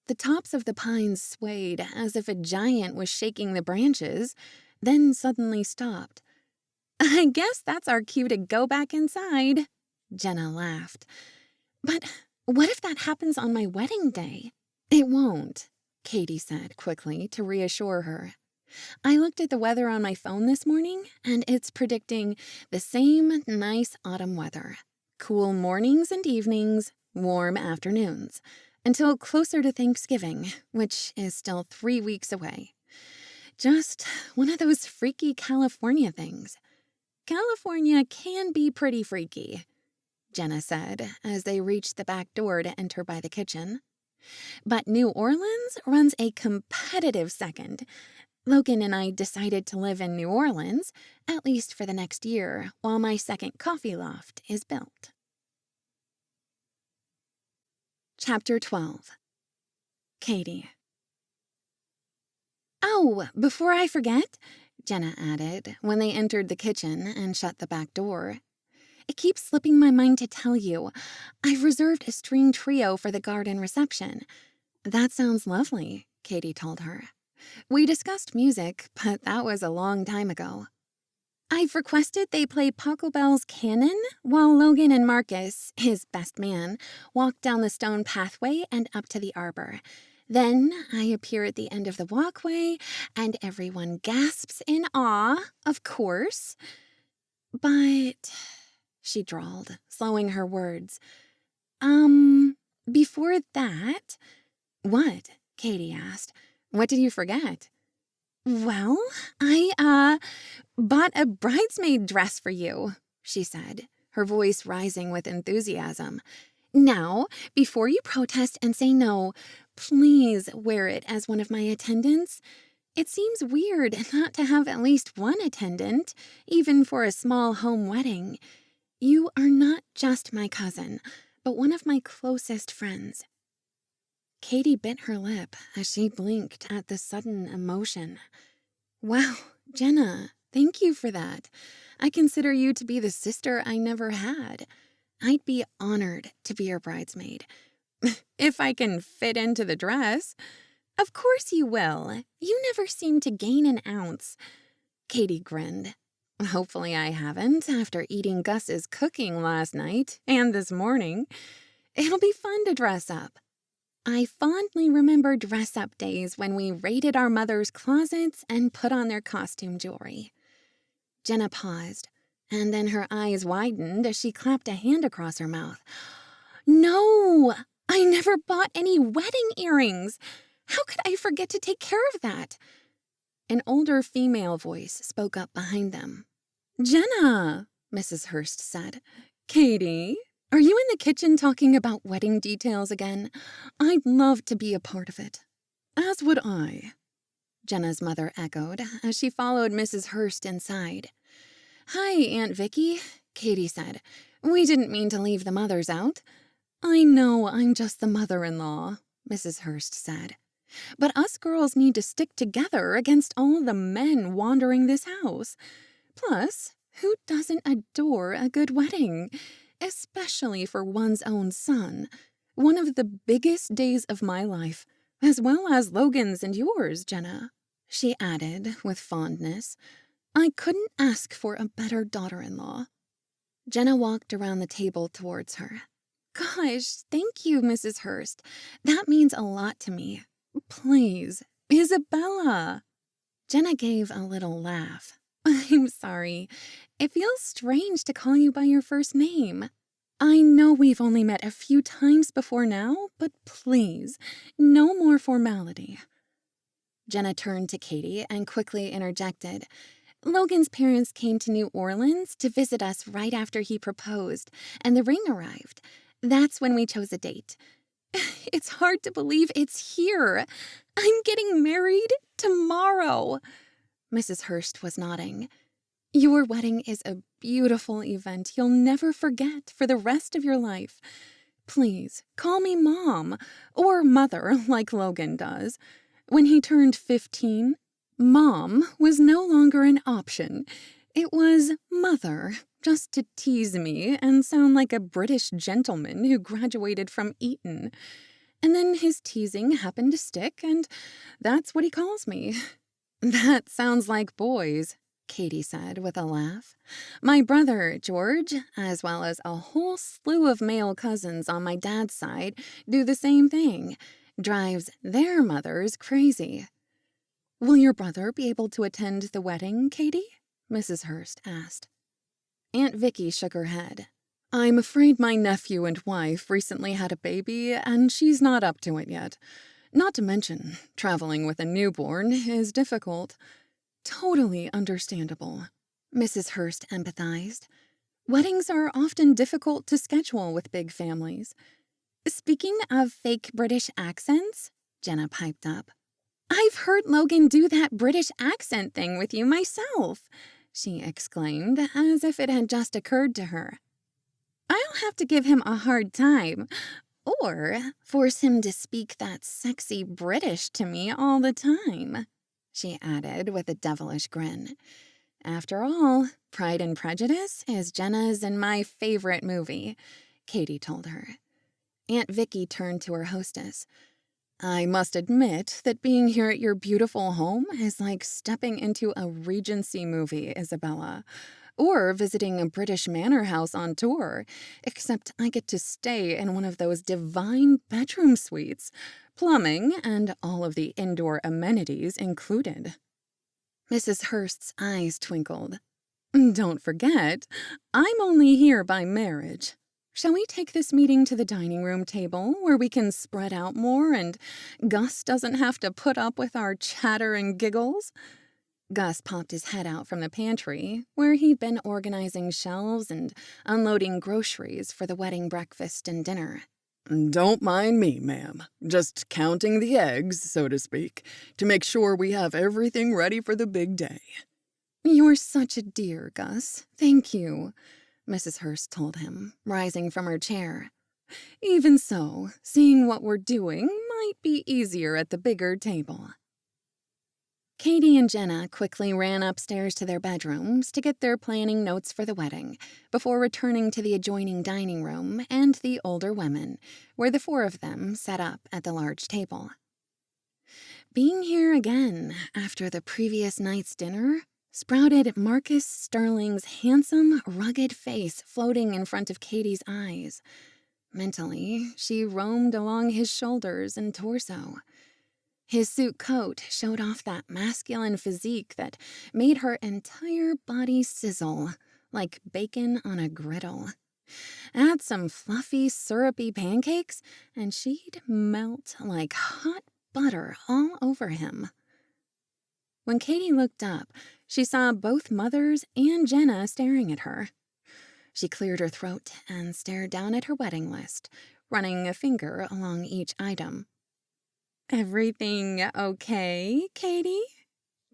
A: The tops of the pines swayed as if a giant was shaking the branches, then suddenly stopped. I guess that's our cue to go back inside, Jenna laughed. But what if that happens on my wedding day? It won't, Caitey said quickly to reassure her. I looked at the weather on my phone this morning, and it's predicting the same nice autumn weather. Cool mornings and evenings, warm afternoons, until closer to Thanksgiving, which is still 3 weeks away. Just one of those freaky California things. California can be pretty freaky, Jenna said as they reached the back door to enter by the kitchen. But New Orleans runs a competitive second. Logan and I decided to live in New Orleans, at least for the next year, while my second coffee loft is built. Chapter 12. Caitey. Oh, before I forget, Jenna added when they entered the kitchen and shut the back door. It keeps slipping my mind to tell you. I've reserved a string trio for the garden reception. That sounds lovely, Caitey told her. We discussed music, but that was a long time ago. I've requested they play Pachelbel's Canon while Logan and Marcus, his best man, walk down the stone pathway and up to the arbor. Then I appear at the end of the walkway, and everyone gasps in awe, of course. But, she drawled, slowing her words. Before that... What? Caitey asked. What did you forget? Well, I, bought a bridesmaid dress for you, she said, her voice rising with enthusiasm. Now, before you protest and say no, please wear it as one of my attendants. It seems weird not to have at least one attendant, even for a small home wedding. You are not just my cousin, but one of my closest friends. Caitey bit her lip as she blinked at the sudden emotion. Wow, Jenna, thank you for that. I consider you to be the sister I never had. I'd be honored to be your bridesmaid. If I can fit into the dress. Of course you will. You never seem to gain an ounce. Caitey grinned. Hopefully I haven't, after eating Gus's cooking last night and this morning. It'll be fun to dress up. I fondly remember dress-up days when we raided our mother's closets and put on their costume jewelry. Jenna paused, and then her eyes widened as she clapped a hand across her mouth. No! I never bought any wedding earrings! How could I forget to take care of that? An older female voice spoke up behind them. Jenna, Mrs. Hearst said. Caitey, are you in the kitchen talking about wedding details again? I'd love to be a part of it.
B: As would I,
A: Jenna's mother echoed as she followed Mrs. Hearst inside. Hi, Aunt Vicky, Caitey said. We didn't mean to leave the mothers out.
B: I know I'm just the mother-in-law, Mrs. Hearst said.
A: But us girls need to stick together against all the men wandering this house. Plus, who doesn't adore a good wedding? Especially for one's own son. One of the biggest days of my life, as well as Logan's and yours, Jenna, she added with fondness. I couldn't ask for a better daughter-in-law. Jenna walked around the table towards her. Gosh, thank you, Mrs. Hearst. That means a lot to me. Please, Isabella. Jenna gave a little laugh. I'm sorry. It feels strange to call you by your first name. I know we've only met a few times before now, but please, no more formality. Jenna turned to Caitey and quickly interjected. Logan's parents came to New Orleans to visit us right after he proposed, and the ring arrived. That's when we chose a date. It's hard to believe it's here. I'm getting married tomorrow. Mrs. Hearst was nodding. Your wedding is a beautiful event you'll never forget for the rest of your life. Please, call me Mom, or Mother like Logan does. When he turned 15, Mom was no longer an option. It was Mother, just to tease me and sound like a British gentleman who graduated from Eton. And then his teasing happened to stick, and that's what he calls me. That sounds like boys, Caitey said with a laugh. My brother, George, as well as a whole slew of male cousins on my dad's side, do the same thing. Drives their mothers crazy. Will your brother be able to attend the wedding, Caitey? Mrs. Hearst asked. Aunt Vicky shook her head. I'm afraid my nephew and wife recently had a baby, and she's not up to it yet. Not to mention, traveling with a newborn is difficult. Totally understandable. Mrs. Hearst empathized. Weddings are often difficult to schedule with big families. Speaking of fake British accents, Jenna piped up. I've heard Logan do that British accent thing with you myself, she exclaimed, as if it had just occurred to her. I'll have to give him a hard time, or force him to speak that sexy British to me all the time, she added with a devilish grin. After all, Pride and Prejudice is Jenna's and my favorite movie, Caitey told her. Aunt Vicky turned to her hostess. I must admit that being here at your beautiful home is like stepping into a Regency movie, Isabella, or visiting a British manor house on tour, except I get to stay in one of those divine bedroom suites, plumbing and all of the indoor amenities included. Mrs. Hearst's eyes twinkled. Don't forget, I'm only here by marriage. Shall we take this meeting to the dining room table where we can spread out more and Gus doesn't have to put up with our chatter and giggles? Gus popped his head out from the pantry, where he'd been organizing shelves and unloading groceries for the wedding breakfast and dinner.
C: Don't mind me, ma'am. Just counting the eggs, so to speak, to make sure we have everything ready for the big day.
A: You're such a dear, Gus. Thank you, Mrs. Hearst told him, rising from her chair. Even so, seeing what we're doing might be easier at the bigger table. Caitey and Jenna quickly ran upstairs to their bedrooms to get their planning notes for the wedding before returning to the adjoining dining room and the older women, where the four of them sat up at the large table. Being here again after the previous night's dinner sprouted Marcus Stirling's handsome, rugged face floating in front of Caitey's eyes. Mentally, she roamed along his shoulders and torso. His suit coat showed off that masculine physique that made her entire body sizzle, like bacon on a griddle. Add some fluffy, syrupy pancakes, and she'd melt like hot butter all over him. When Caitey looked up, she saw both Mothers and Jenna staring at her. She cleared her throat and stared down at her wedding list, running a finger along each item. "Everything okay, Caitey?"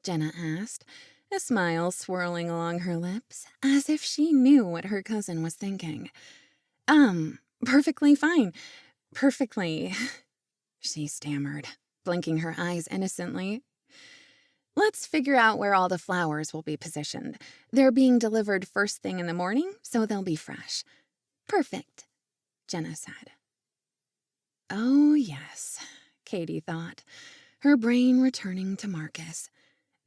A: Jenna asked, a smile swirling along her lips, as if she knew what her cousin was thinking. Perfectly fine. Perfectly," she stammered, blinking her eyes innocently. "Let's figure out where all the flowers will be positioned. They're being delivered first thing in the morning, so they'll be fresh." "Perfect," Jenna said. Oh, yes, Caitey thought, her brain returning to Marcus.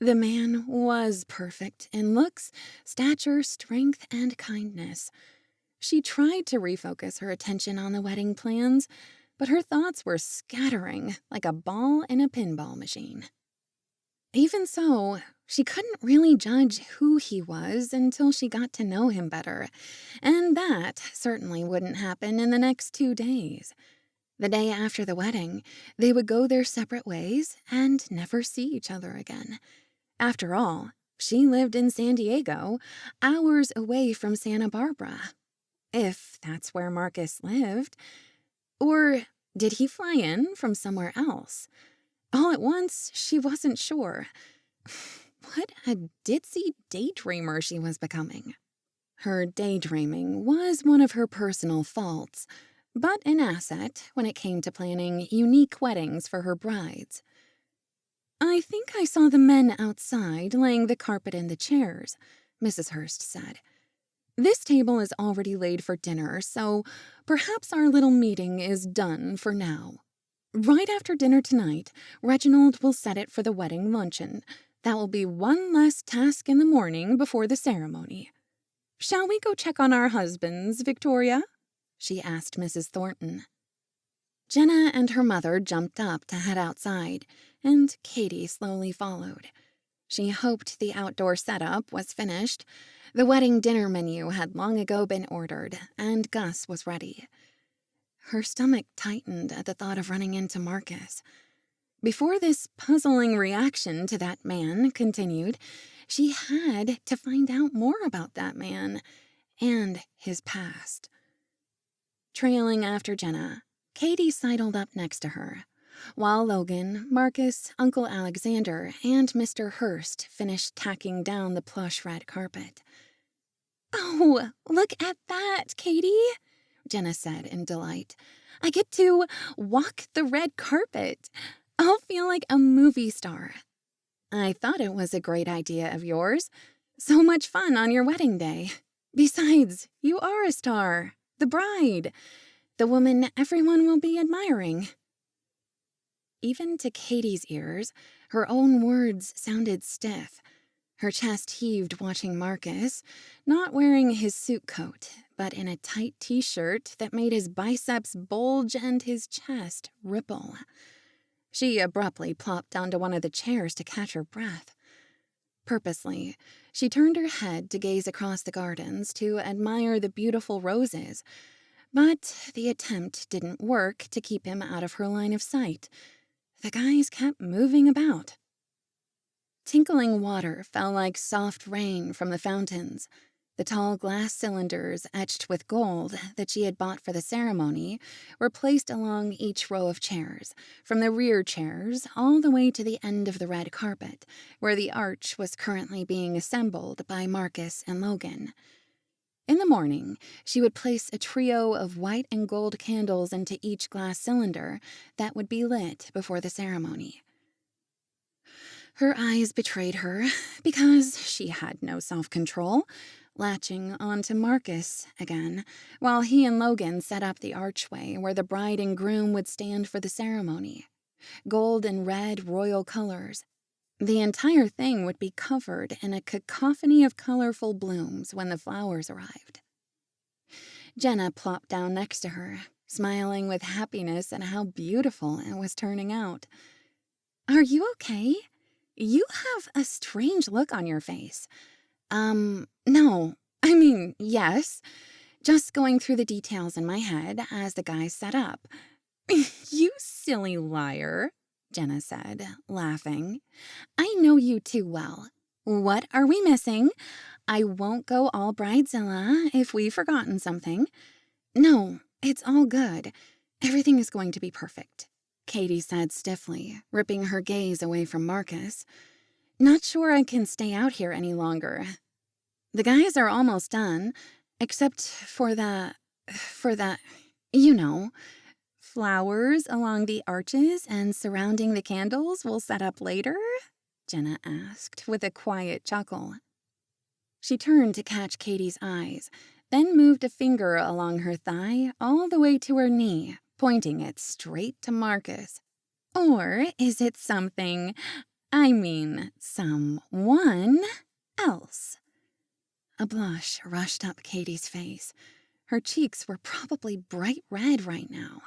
A: The man was perfect in looks, stature, strength, and kindness. She tried to refocus her attention on the wedding plans, but her thoughts were scattering like a ball in a pinball machine. Even so, she couldn't really judge who he was until she got to know him better, and that certainly wouldn't happen in the next 2 days. The day after the wedding, they would go their separate ways and never see each other again. After all, she lived in San Diego, hours away from Santa Barbara. If that's where Marcus lived. Or did he fly in from somewhere else? All at once, she wasn't sure. What a ditzy daydreamer she was becoming. Her daydreaming was one of her personal faults, but an asset when it came to planning unique weddings for her brides. "I think I saw the men outside laying the carpet and the chairs," Mrs. Hearst said. "This table is already laid for dinner, so perhaps our little meeting is done for now. Right after dinner tonight, Reginald will set it for the wedding luncheon. That will be one less task in the morning before the ceremony. Shall we go check on our husbands, Victoria?" she asked Mrs. Thornton. Jenna and her mother jumped up to head outside, and Caitey slowly followed. She hoped the outdoor setup was finished. The wedding dinner menu had long ago been ordered, and Gus was ready. Her stomach tightened at the thought of running into Marcus. Before this puzzling reaction to that man continued, she had to find out more about that man and his past. Trailing after Jenna, Caitey sidled up next to her, while Logan, Marcus, Uncle Alexander, and Mr. Hearst finished tacking down the plush red carpet. "Oh, look at that, Caitey," Jenna said in delight. "I get to walk the red carpet. I'll feel like a movie star." "I thought it was a great idea of yours. So much fun on your wedding day. Besides, you are a star, the bride, the woman everyone will be admiring." Even to Caitey's ears, her own words sounded stiff. Her chest heaved watching Marcus, not wearing his suit coat, but in a tight t-shirt that made his biceps bulge and his chest ripple. She abruptly plopped onto one of the chairs to catch her breath. Purposely, she turned her head to gaze across the gardens to admire the beautiful roses, but the attempt didn't work to keep him out of her line of sight. The guys kept moving about. Tinkling water fell like soft rain from the fountains. The tall glass cylinders etched with gold that she had bought for the ceremony were placed along each row of chairs, from the rear chairs all the way to the end of the red carpet, where the arch was currently being assembled by Marcus and Logan. In the morning, she would place a trio of white and gold candles into each glass cylinder that would be lit before the ceremony. Her eyes betrayed her because she had no self-control, latching onto Marcus again, while he and Logan set up the archway where the bride and groom would stand for the ceremony. Gold and red royal colors. The entire thing would be covered in a cacophony of colorful blooms when the flowers arrived. Jenna plopped down next to her, smiling with happiness at how beautiful it was turning out. "Are you okay? You have a strange look on your face." No. I mean, yes. Just going through the details in my head as the guys set up." "You silly liar," Jenna said, laughing. "I know you too well. What are we missing? I won't go all bridezilla if we've forgotten something." "No, it's all good. Everything is going to be perfect," Caitey said stiffly, ripping her gaze away from Marcus. "Not sure I can stay out here any longer. The guys are almost done, except for that, you know, flowers along the arches and surrounding the candles we'll set up later?" Jenna asked with a quiet chuckle. She turned to catch Caitey's eyes, then moved a finger along her thigh all the way to her knee, pointing it straight to Marcus. "Or is it someone else?" A blush rushed up Caitey's face. Her cheeks were probably bright red right now.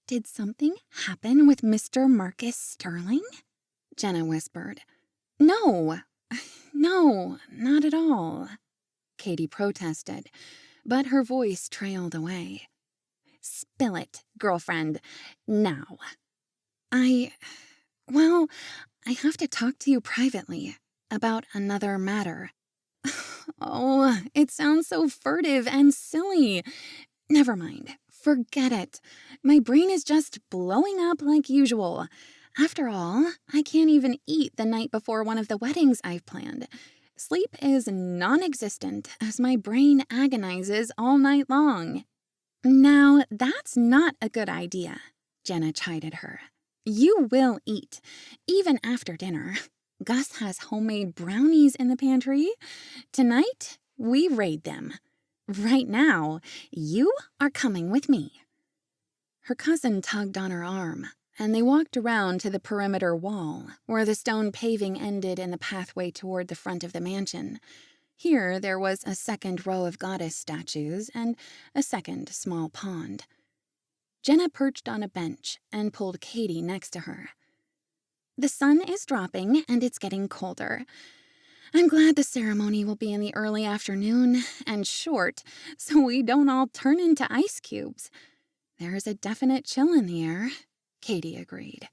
A: "Did something happen with Mr. Marcus Stirling?" Jenna whispered. No, not at all," Caitey protested, but her voice trailed away. "Spill it, girlfriend, now." I have to talk to you privately about another matter." "Oh, it sounds so furtive and silly. Never mind, forget it. My brain is just blowing up like usual. After all, I can't even eat the night before one of the weddings I've planned. Sleep is non-existent as my brain agonizes all night long." "Now, that's not a good idea," Jenna chided her. "You will eat, even after dinner. Gus has homemade brownies in the pantry. Tonight, we raid them. Right now, you are coming with me." Her cousin tugged on her arm, and they walked around to the perimeter wall, where the stone paving ended in the pathway toward the front of the mansion. Here, there was a second row of goddess statues and a second small pond. Jenna perched on a bench and pulled Caitey next to her. "The sun is dropping, and it's getting colder. I'm glad the ceremony will be in the early afternoon and short, so we don't all turn into ice cubes." "There's a definite chill in the air," Caitey agreed.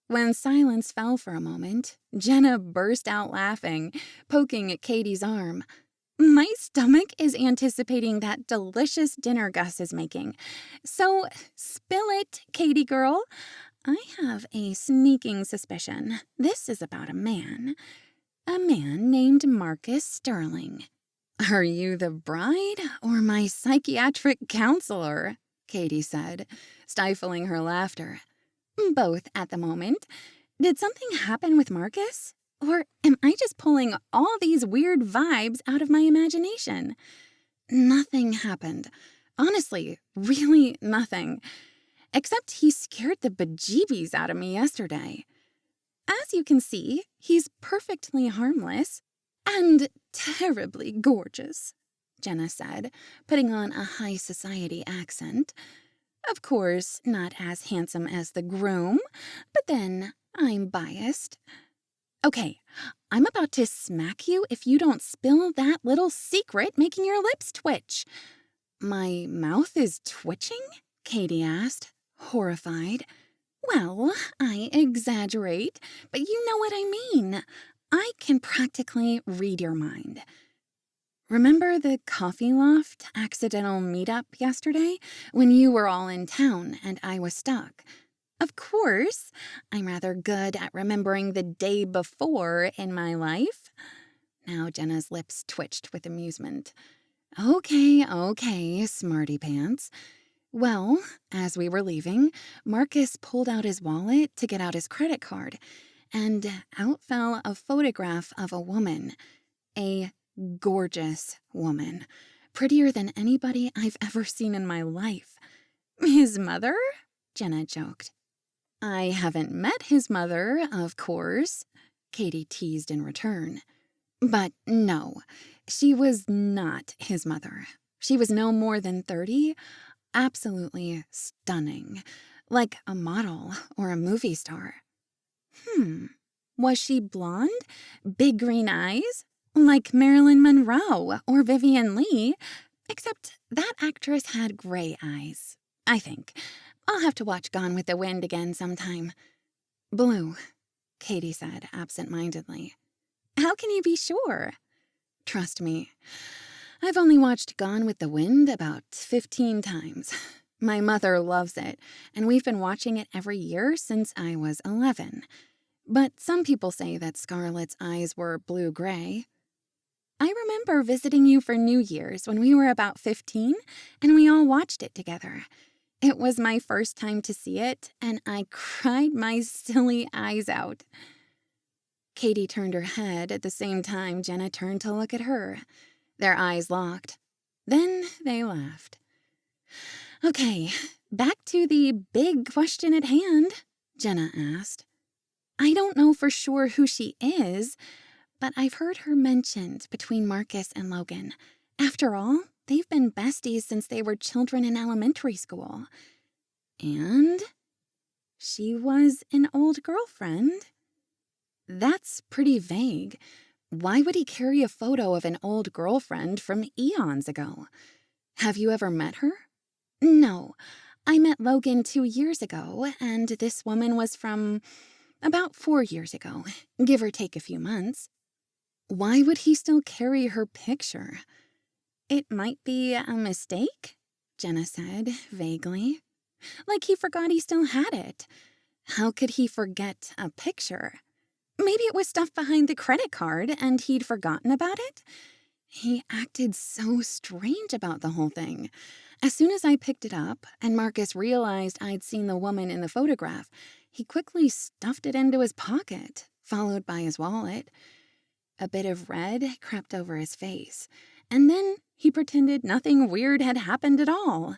A: When silence fell for a moment, Jenna burst out laughing, poking at Caitey's arm. "My stomach is anticipating that delicious dinner Gus is making. So spill it, Caitey girl. I have a sneaking suspicion this is about a man named Marcus Stirling." "Are you the bride or my psychiatric counselor?" Caitey said, stifling her laughter. "Both at the moment. Did something happen with Marcus? Or am I just pulling all these weird vibes out of my imagination?" "Nothing happened. Honestly, really nothing. Except he scared the bejeebies out of me yesterday. As you can see, he's perfectly harmless and terribly gorgeous, Jenna said, putting on a high society accent. Of course, not as handsome as the groom, but then I'm biased. Okay, I'm about to smack you if you don't spill that little secret making your lips twitch. My mouth is twitching? Caitey asked, horrified. Well, I exaggerate, but you know what I mean. I can practically read your mind. Remember the Coffee Loft accidental meetup yesterday when you were all in town and I was stuck? Of course, I'm rather good at remembering the day before in my life. Now Jenna's lips twitched with amusement. Okay, smarty pants. Well, as we were leaving, Marcus pulled out his wallet to get out his credit card, and out fell a photograph of a woman. A gorgeous woman. Prettier than anybody I've ever seen in my life. His mother? Jenna joked. I haven't met his mother, of course, Caitey teased in return. But no, she was not his mother. She was no more than 30, absolutely stunning, like a model or a movie star. Was she blonde? Big green eyes? Like Marilyn Monroe or Vivian Leigh, except that actress had gray eyes, I think. I'll have to watch Gone with the Wind again sometime. Blue, Caitey said absent-mindedly. How can you be sure? Trust me, I've only watched Gone with the Wind about 15 times. My mother loves it, and we've been watching it every year since I was 11. But some people say that Scarlett's eyes were blue-gray. I remember visiting you for New Year's when we were about 15, and we all watched it together. It was my first time to see it, and I cried my silly eyes out. Caitey turned her head at the same time Jenna turned to look at her. Their eyes locked. Then they laughed. Okay, back to the big question at hand, Jenna asked. I don't know for sure who she is, but I've heard her mentioned between Marcus and Logan. After all, they've been besties since they were children in elementary school. And she was an old girlfriend. That's pretty vague. Why would he carry a photo of an old girlfriend from eons ago? Have you ever met her? No. I met Logan 2 years ago, and this woman was from about 4 years ago, give or take a few months. Why would he still carry her picture? It might be a mistake, Jenna said, vaguely. Like he forgot he still had it. How could he forget a picture? Maybe it was stuff behind the credit card and he'd forgotten about it? He acted so strange about the whole thing. As soon as I picked it up and Marcus realized I'd seen the woman in the photograph, he quickly stuffed it into his pocket, followed by his wallet. A bit of red crept over his face, and then he pretended nothing weird had happened at all.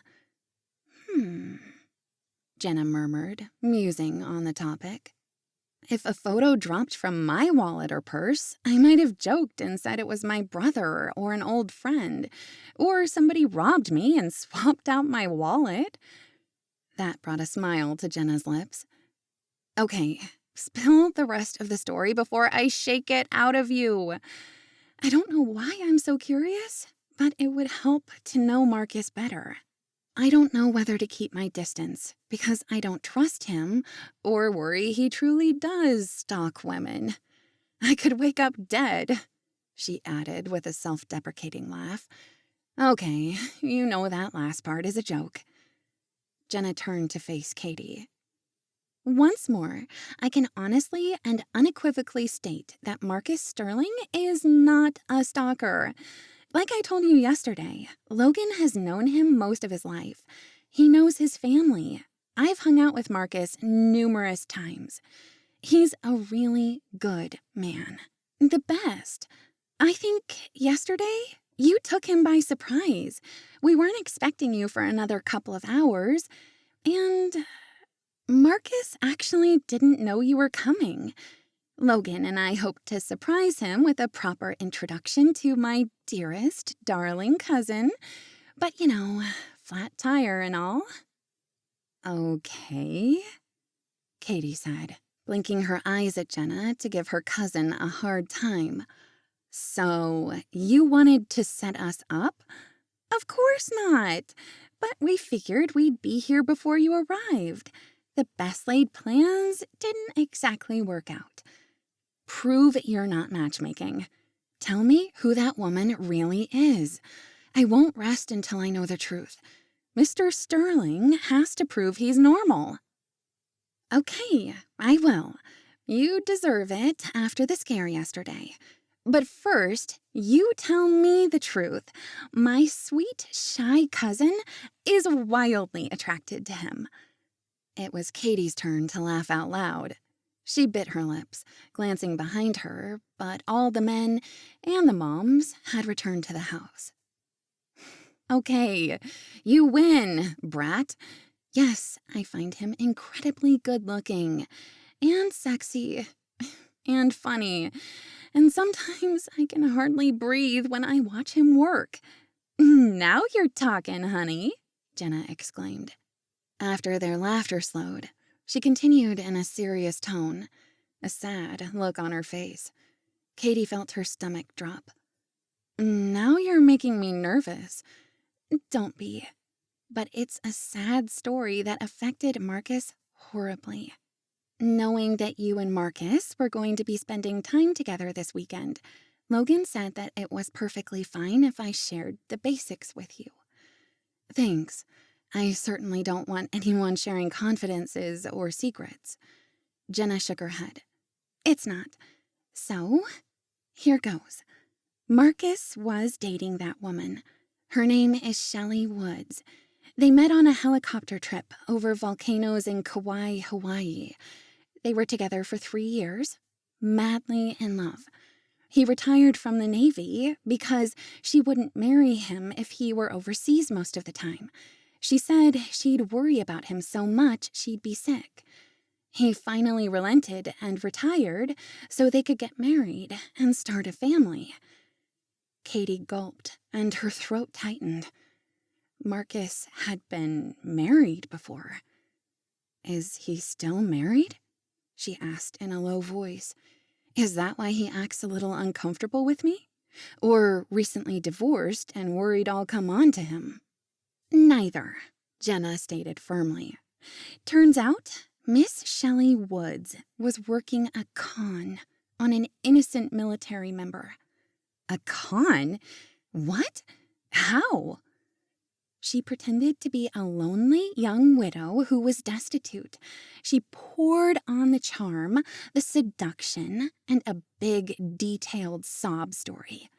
A: Jenna murmured, musing on the topic. If a photo dropped from my wallet or purse, I might have joked and said it was my brother or an old friend, or somebody robbed me and swapped out my wallet. That brought a smile to Jenna's lips. Okay, spill the rest of the story before I shake it out of you. I don't know why I'm so curious, but it would help to know Marcus better. I don't know whether to keep my distance because I don't trust him or worry he truly does stalk women. I could wake up dead, she added with a self-deprecating laugh. Okay, you know that last part is a joke. Jenna turned to face Caitey. Once more, I can honestly and unequivocally state that Marcus Stirling is not a stalker. Like I told you yesterday, Logan has known him most of his life. He knows his family. I've hung out with Marcus numerous times. He's a really good man. The best. I think yesterday you took him by surprise. We weren't expecting you for another couple of hours. And Marcus actually didn't know you were coming. Logan and I hoped to surprise him with a proper introduction to my dearest, darling cousin. But, flat tire and all. Okay, Caitey said, blinking her eyes at Jenna to give her cousin a hard time. So, you wanted to set us up? Of course not. But we figured we'd be here before you arrived. The best laid plans didn't exactly work out. Prove you're not matchmaking. Tell me who that woman really is. I won't rest until I know the truth. Mr. Stirling has to prove he's normal. Okay, I will. You deserve it after the scare yesterday. But first, you tell me the truth. My sweet, shy cousin is wildly attracted to him. It was Caitey's turn to laugh out loud. She bit her lips, glancing behind her, but all the men and the moms had returned to the house. Okay, you win, brat. Yes, I find him incredibly good-looking and sexy and funny, and sometimes I can hardly breathe when I watch him work. Now you're talking, honey, Jenna exclaimed. After their laughter slowed, she continued in a serious tone, a sad look on her face. Caitey felt her stomach drop. Now you're making me nervous. Don't be. But it's a sad story that affected Marcus horribly. Knowing that you and Marcus were going to be spending time together this weekend, Logan said that it was perfectly fine if I shared the basics with you. Thanks. I certainly don't want anyone sharing confidences or secrets. Jenna shook her head. It's not. So, here goes. Marcus was dating that woman. Her name is Shelley Woods. They met on a helicopter trip over volcanoes in Kauai, Hawaii. They were together for 3 years, madly in love. He retired from the Navy because she wouldn't marry him if he were overseas most of the time. She said she'd worry about him so much she'd be sick. He finally relented and retired so they could get married and start a family. Caitey gulped, and her throat tightened. Marcus had been married before. Is he still married? She asked in a low voice. Is that why he acts a little uncomfortable with me? Or recently divorced and worried I'll come on to him? Neither, Jenna stated firmly. Turns out, Miss Shelley Woods was working a con on an innocent military member. A con? What? How? She pretended to be a lonely young widow who was destitute. She poured on the charm, the seduction, and a big, detailed sob story.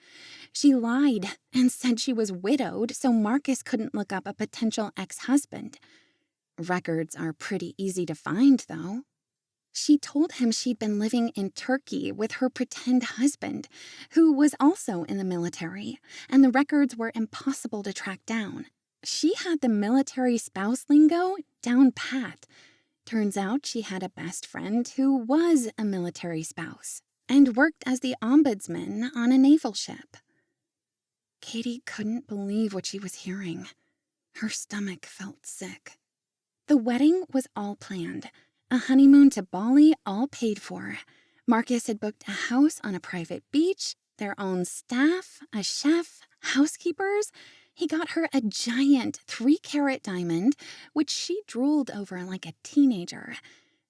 A: She lied and said she was widowed so Marcus couldn't look up a potential ex-husband. Records are pretty easy to find, though. She told him she'd been living in Turkey with her pretend husband, who was also in the military, and the records were impossible to track down. She had the military spouse lingo down pat. Turns out she had a best friend who was a military spouse and worked as the ombudsman on a naval ship. Caitey couldn't believe what she was hearing. Her stomach felt sick. The wedding was all planned. A honeymoon to Bali all paid for. Marcus had booked a house on a private beach, their own staff, a chef, housekeepers. He got her a giant 3-carat diamond, which she drooled over like a teenager.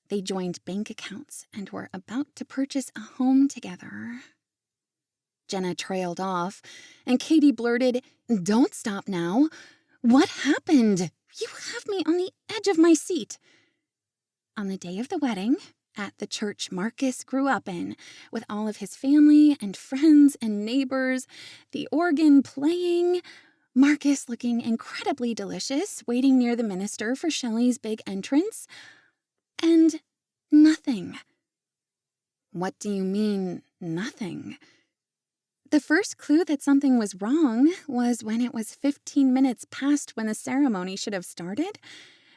A: They joined bank accounts and were about to purchase a home together. Jenna trailed off, and Caitey blurted, "Don't stop now. What happened? You have me on the edge of my seat." On the day of the wedding, at the church Marcus grew up in, with all of his family and friends and neighbors, the organ playing, Marcus looking incredibly delicious, waiting near the minister for Shelley's big entrance, and nothing. What do you mean, nothing? The first clue that something was wrong was when it was 15 minutes past when the ceremony should have started.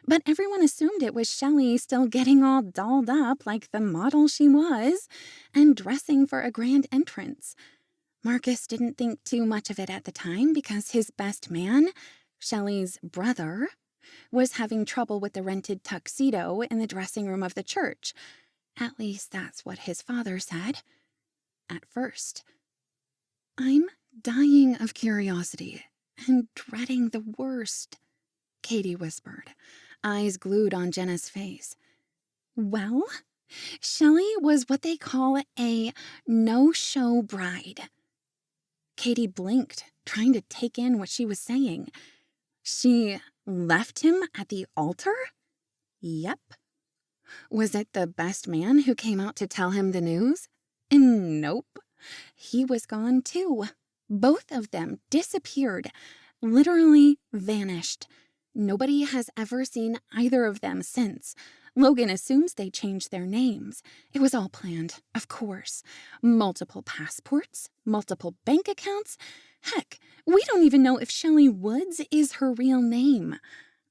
D: But everyone assumed it was Shelley still getting all dolled up like the model she was and dressing for a grand entrance. Marcus didn't think too much of it at the time because his best man, Shelley's brother, was having trouble with the rented tuxedo in the dressing room of the church. At least that's what his father said. At first.
A: I'm dying of curiosity and dreading the worst, Caitey whispered, eyes glued on Jenna's face.
D: Well, Shelley was what they call a no-show bride. Caitey blinked, trying to take in what she was saying. She left him at the altar? Yep.
A: Was it the best man who came out to tell him the news?
D: Nope. He was gone too. Both of them disappeared, literally vanished. Nobody has ever seen either of them since. Logan assumes they changed their names. It was all planned, of course. Multiple passports, multiple bank accounts. Heck, we don't even know if Shelley Woods is her real name.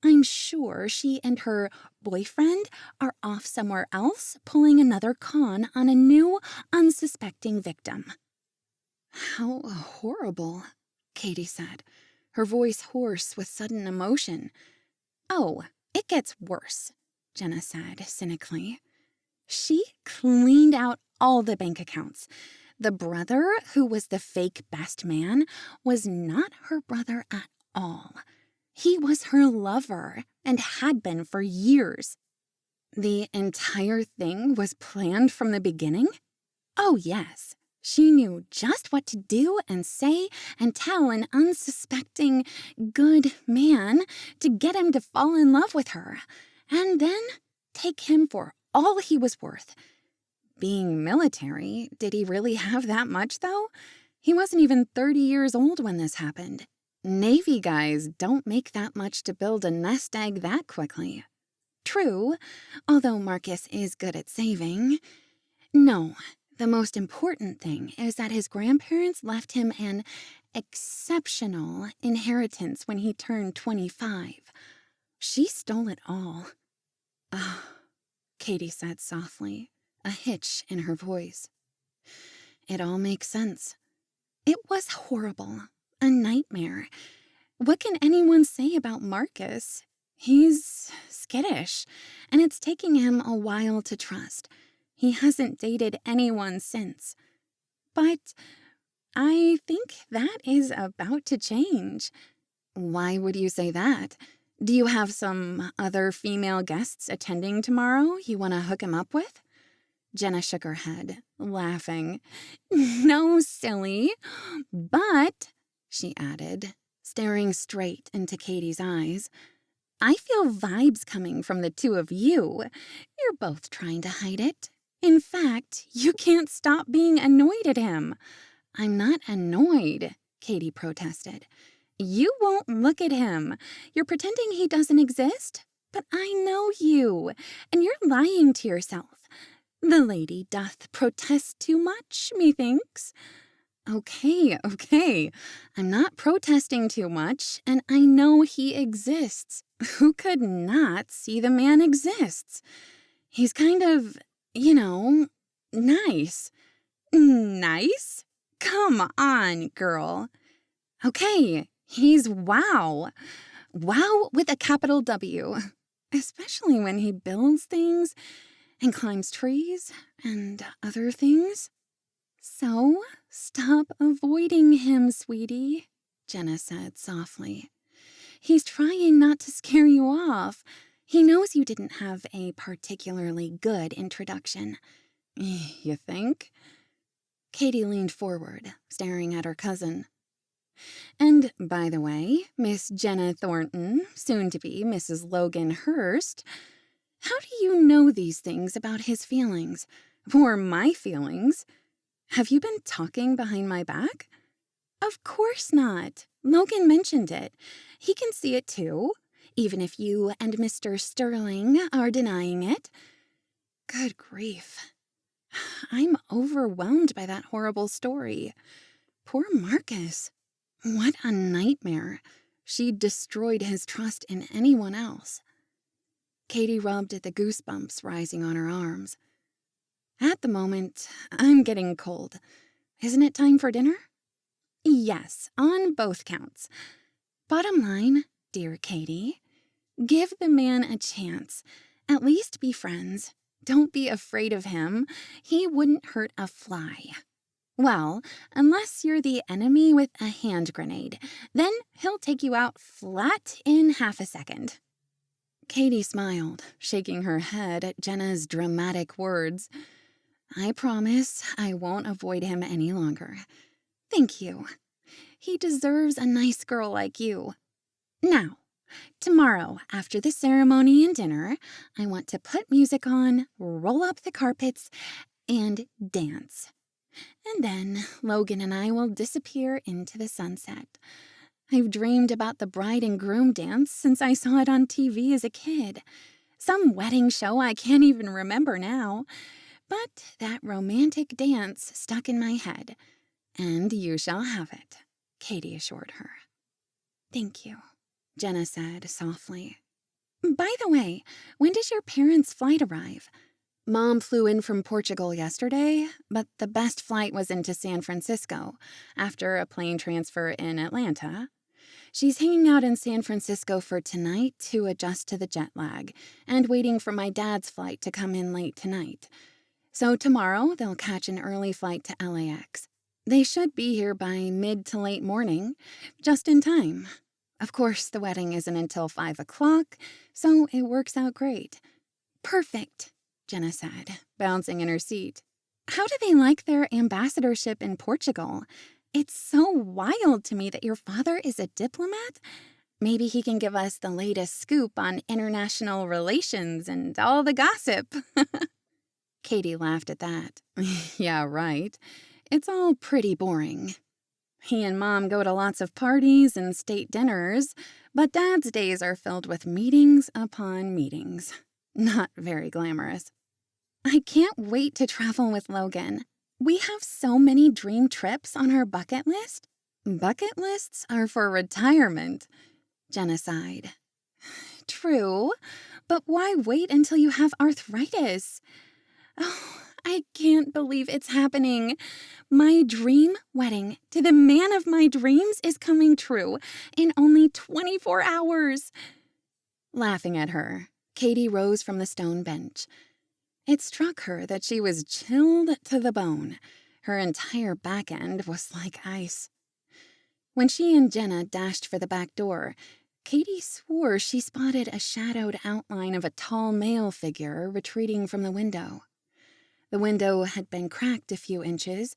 D: I'm sure she and her boyfriend are off somewhere else pulling another con on a new, unsuspecting victim.
A: How horrible, Caitey said, her voice hoarse with sudden emotion.
D: Oh, it gets worse, Jenna said cynically. She cleaned out all the bank accounts. The brother, who was the fake best man, was not her brother at all. He was her lover and had been for years.
A: The entire thing was planned from the beginning?
D: Oh, yes. She knew just what to do and say and tell an unsuspecting, good man to get him to fall in love with her, and then take him for all he was worth.
A: Being military, did he really have that much, though? He wasn't even 30 years old when this happened. Navy guys don't make that much to build a nest egg that quickly.
D: True, although Marcus is good at saving.
A: No, the most important thing is that his grandparents left him an exceptional inheritance when he turned 25. She stole it all.
D: Ah,
A: Caitey said softly, a hitch in her voice. It all makes sense.
D: It was horrible. A nightmare. What can anyone say about Marcus? He's skittish, and it's taking him a while to trust. He hasn't dated anyone since. But I think that is about to change.
A: Why would you say that? Do you have some other female guests attending tomorrow you want to hook him up with? Jenna shook her head, laughing.
D: No, silly. But,
A: she added, staring straight into Caitey's eyes,
D: I feel vibes coming from the two of you. You're both trying to hide it. In fact, you can't stop being annoyed at him.
A: I'm not annoyed, Caitey protested.
D: You won't look at him. You're pretending he doesn't exist. But I know you, and you're lying to yourself. The lady doth protest too much, methinks.
A: Okay. I'm not protesting too much, and I know he exists. Who could not see the man exists? He's kind of, nice.
D: Nice? Come on, girl.
A: Okay, he's wow. Wow with a capital W. Especially when he builds things and climbs trees and other things.
D: So, stop avoiding him, sweetie, Jenna said softly. He's trying not to scare you off. He knows you didn't have a particularly good introduction.
A: You think? Caitey leaned forward, staring at her cousin.
D: And, by the way, Miss Jenna Thornton, soon to be Mrs. Logan Hearst, how do you know these things about his feelings? Or my feelings? Have you been talking behind my back? Of course not. Logan mentioned it. He can see it too, even if you and Mr. Stirling are denying it.
A: Good grief. I'm overwhelmed by that horrible story. Poor Marcus. What a nightmare. She destroyed his trust in anyone else. Caitey rubbed at the goosebumps rising on her arms. At the moment, I'm getting cold. Isn't it time for dinner?
D: Yes, on both counts. Bottom line, dear Caitey, give the man a chance. At least be friends. Don't be afraid of him. He wouldn't hurt a fly. Well, unless you're the enemy with a hand grenade. Then he'll take you out flat in half a second.
A: Caitey smiled, shaking her head at Jenna's dramatic words. I promise I won't avoid him any longer.
D: Thank you. He deserves a nice girl like you. Now, tomorrow, after the ceremony and dinner, I want to put music on, roll up the carpets, and dance. And then Logan and I will disappear into the sunset. I've dreamed about the bride and groom dance since I saw it on TV as a kid. Some wedding show I can't even remember now. But that romantic dance stuck in my head. And you shall have it, Caitey assured her. Thank you, Jenna said softly. By the way, when does your parents' flight arrive?
A: Mom flew in from Portugal yesterday, but the best flight was into San Francisco after a plane transfer in Atlanta. She's hanging out in San Francisco for tonight to adjust to the jet lag and waiting for my dad's flight to come in late tonight. So tomorrow they'll catch an early flight to LAX. They should be here by mid to late morning, just in time. Of course, the wedding isn't until 5 o'clock, so it works out great.
D: Perfect, Jenna said, bouncing in her seat. How do they like their ambassadorship in Portugal? It's so wild to me that your father is a diplomat. Maybe he can give us the latest scoop on international relations and all the gossip.
A: Caitey laughed at that. Yeah, right. It's all pretty boring. He and Mom go to lots of parties and state dinners, but Dad's days are filled with meetings upon meetings. Not very glamorous.
D: I can't wait to travel with Logan. We have so many dream trips on our bucket list.
A: Bucket lists are for retirement, Jenna sighed.
D: True, but why wait until you have arthritis? Oh, I can't believe it's happening. My dream wedding to the man of my dreams is coming true in only 24 hours.
A: Laughing at her, Caitey rose from the stone bench. It struck her that she was chilled to the bone. Her entire back end was like ice. When she and Jenna dashed for the back door, Caitey swore she spotted a shadowed outline of a tall male figure retreating from the window. The window had been cracked a few inches,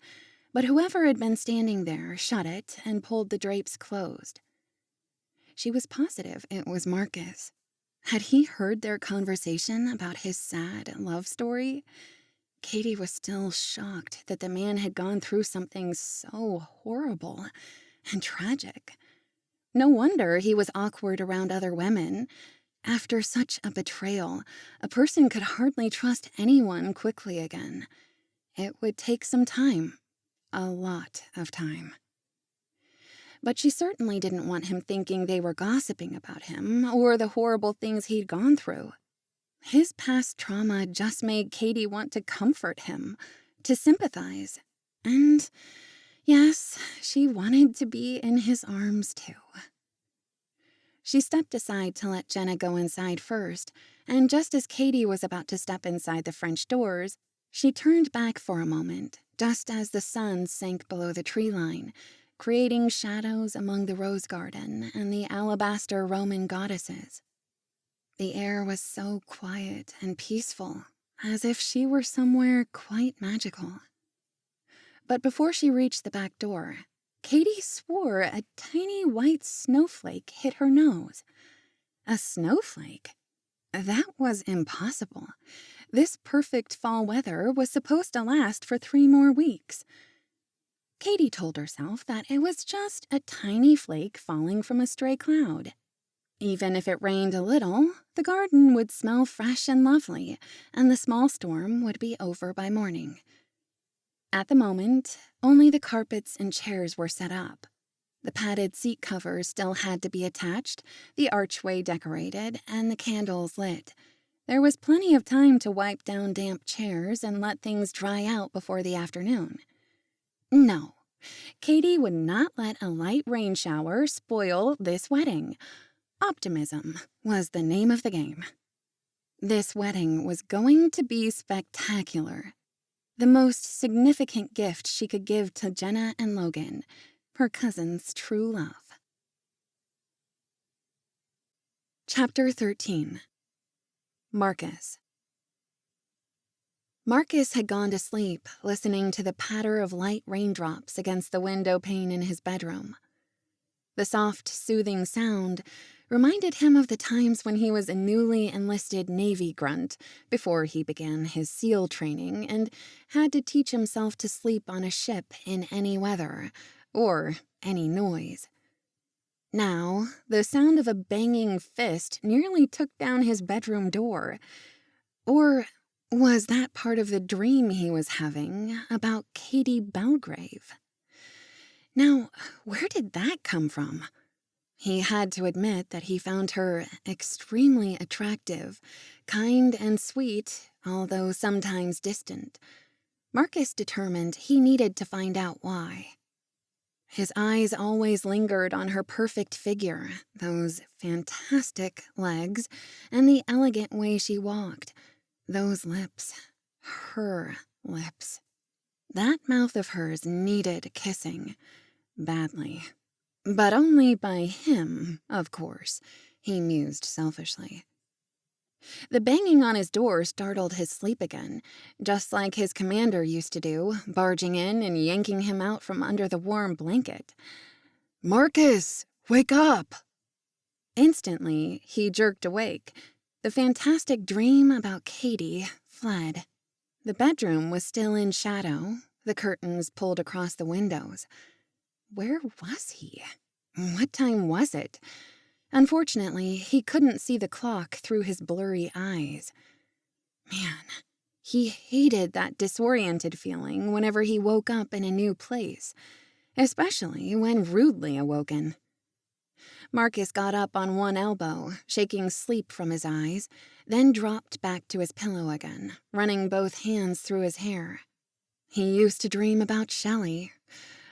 A: but whoever had been standing there shut it and pulled the drapes closed. She was positive it was Marcus. Had he heard their conversation about his sad love story? Caitey was still shocked that the man had gone through something so horrible and tragic. No wonder he was awkward around other women. After such a betrayal, a person could hardly trust anyone quickly again. It would take some time. A lot of time. But she certainly didn't want him thinking they were gossiping about him or the horrible things he'd gone through. His past trauma just made Caitey want to comfort him, to sympathize. And, yes, she wanted to be in his arms too. She stepped aside to let Jenna go inside first, and just as Caitey was about to step inside the French doors, she turned back for a moment, just as the sun sank below the tree line, creating shadows among the rose garden and the alabaster Roman goddesses. The air was so quiet and peaceful, as if she were somewhere quite magical. But before she reached the back door, Caitey swore a tiny white snowflake hit her nose. A snowflake? That was impossible. This perfect fall weather was supposed to last for 3 more weeks. Caitey told herself that it was just a tiny flake falling from a stray cloud. Even if it rained a little, the garden would smell fresh and lovely, and the small storm would be over by morning. At the moment, only the carpets and chairs were set up. The padded seat covers still had to be attached, the archway decorated, and the candles lit.
D: There was plenty of time to wipe down damp chairs and let things dry out before the afternoon. No, Caitey would not let a light rain shower spoil this wedding. Optimism was the name of the game. This wedding was going to be spectacular. The most significant gift she could give to Jenna and Logan, her cousin's true love. Chapter 13. Marcus. Marcus had gone to sleep, listening to the patter of light raindrops against the window pane in his bedroom. The soft, soothing sound reminded him of the times when he was a newly enlisted Navy grunt before he began his SEAL training and had to teach himself to sleep on a ship in any weather or any noise. Now, the sound of a banging fist nearly took down his bedroom door. Or was that part of the dream he was having about Caitey Belgrave? Now, where did that come from? He had to admit that he found her extremely attractive, kind and sweet, although sometimes distant. Marcus determined he needed to find out why. His eyes always lingered on her perfect figure, those fantastic legs, and the elegant way she walked. Those lips, her lips. That mouth of hers needed kissing, badly. But only by him, of course, he mused selfishly. The banging on his door startled his sleep again, just like his commander used to do, barging in and yanking him out from under the warm blanket.
C: Marcus, wake up!
D: Instantly, he jerked awake. The fantastic dream about Caitey fled. The bedroom was still in shadow, the curtains pulled across the windows. Where was he? What time was it? Unfortunately, he couldn't see the clock through his blurry eyes. Man, he hated that disoriented feeling whenever he woke up in a new place, especially when rudely awoken. Marcus got up on one elbow, shaking sleep from his eyes, then dropped back to his pillow again, running both hands through his hair. He used to dream about Shelley,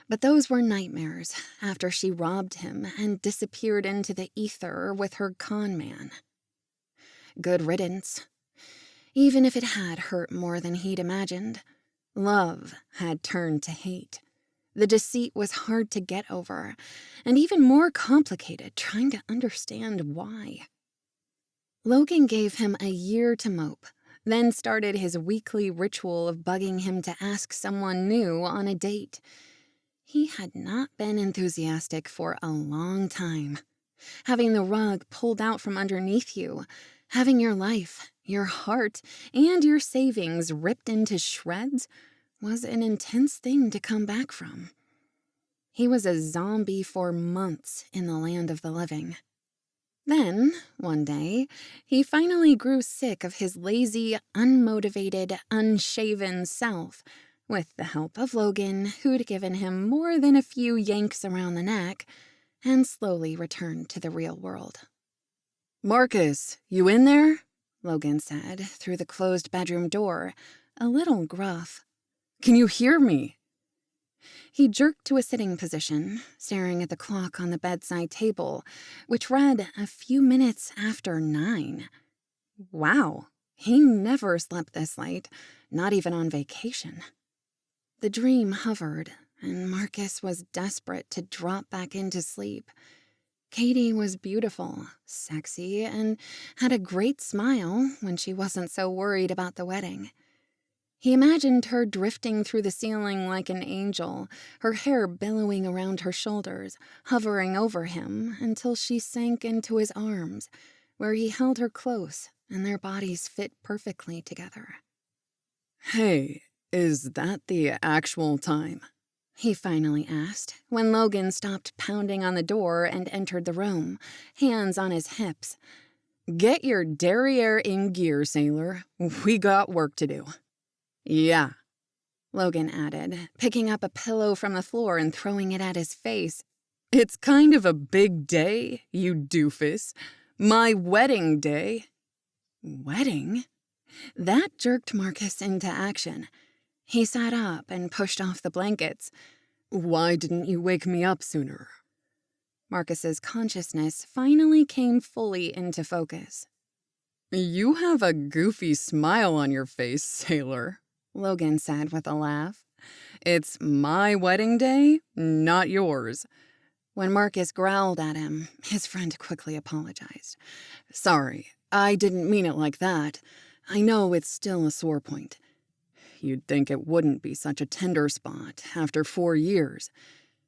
D: but those were nightmares after she robbed him and disappeared into the ether with her con man. Good riddance. Even if it had hurt more than he'd imagined, love had turned to hate. The deceit was hard to get over, and even more complicated trying to understand why. Logan gave him a year to mope, then started his weekly ritual of bugging him to ask someone new on a date. He had not been enthusiastic for a long time. Having the rug pulled out from underneath you, having your life, your heart, and your savings ripped into shreds was an intense thing to come back from. He was a zombie for months in the land of the living. Then, one day, he finally grew sick of his lazy, unmotivated, unshaven self, with the help of Logan, who'd given him more than a few yanks around the neck, and slowly returned to the real world.
C: Marcus, you in there?
D: Logan said, through the closed bedroom door, a little gruff.
C: Can you hear me?
D: He jerked to a sitting position, staring at the clock on the bedside table, which read a few minutes after 9. Wow, he never slept this late, not even on vacation. The dream hovered, and Marcus was desperate to drop back into sleep. Caitey was beautiful, sexy, and had a great smile when she wasn't so worried about the wedding. He imagined her drifting through the ceiling like an angel, her hair billowing around her shoulders, hovering over him until she sank into his arms, where he held her close and their bodies fit perfectly together.
C: Hey, is that the actual time?
D: He finally asked, when Logan stopped pounding on the door and entered the room, hands on his hips.
C: Get your derriere in gear, sailor. We got work to do.
D: Yeah, Logan added, picking up a pillow from the floor and throwing it at his face.
C: It's kind of a big day, you doofus. My wedding day.
A: Wedding? That jerked Marcus into action. He sat up and pushed off the blankets.
B: Why didn't you wake me up sooner?
A: Marcus's consciousness finally came fully into focus.
B: You have a goofy smile on your face, sailor,
A: Logan said with a laugh.
B: It's my wedding day, not yours.
A: When Marcus growled at him, his friend quickly apologized.
B: Sorry, I didn't mean it like that. I know it's still a sore point. You'd think it wouldn't be such a tender spot after 4 years.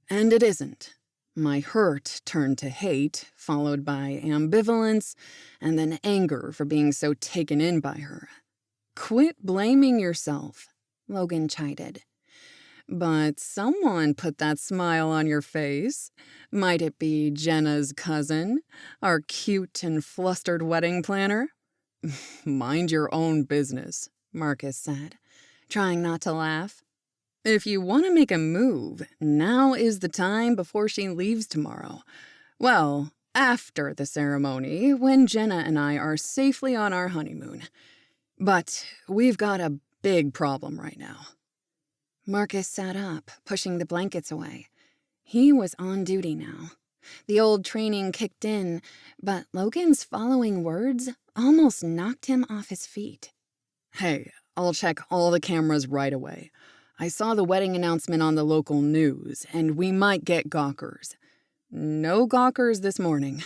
B: And it isn't. My hurt turned to hate, followed by ambivalence, and then anger for being so taken in by her.
A: Quit blaming yourself, Logan chided.
B: But someone put that smile on your face. Might it be Jenna's cousin, our cute and flustered wedding planner? Mind your own business, Marcus said, trying not to laugh. If you want to make a move, now is the time before she leaves tomorrow. Well, after the ceremony, when Jenna and I are safely on our honeymoon. But we've got a big problem right now.
A: Marcus sat up, pushing the blankets away. He was on duty now. The old training kicked in, but Logan's following words almost knocked him off his feet.
B: Hey, I'll check all the cameras right away. I saw the wedding announcement on the local news, and we might get gawkers. No gawkers this morning.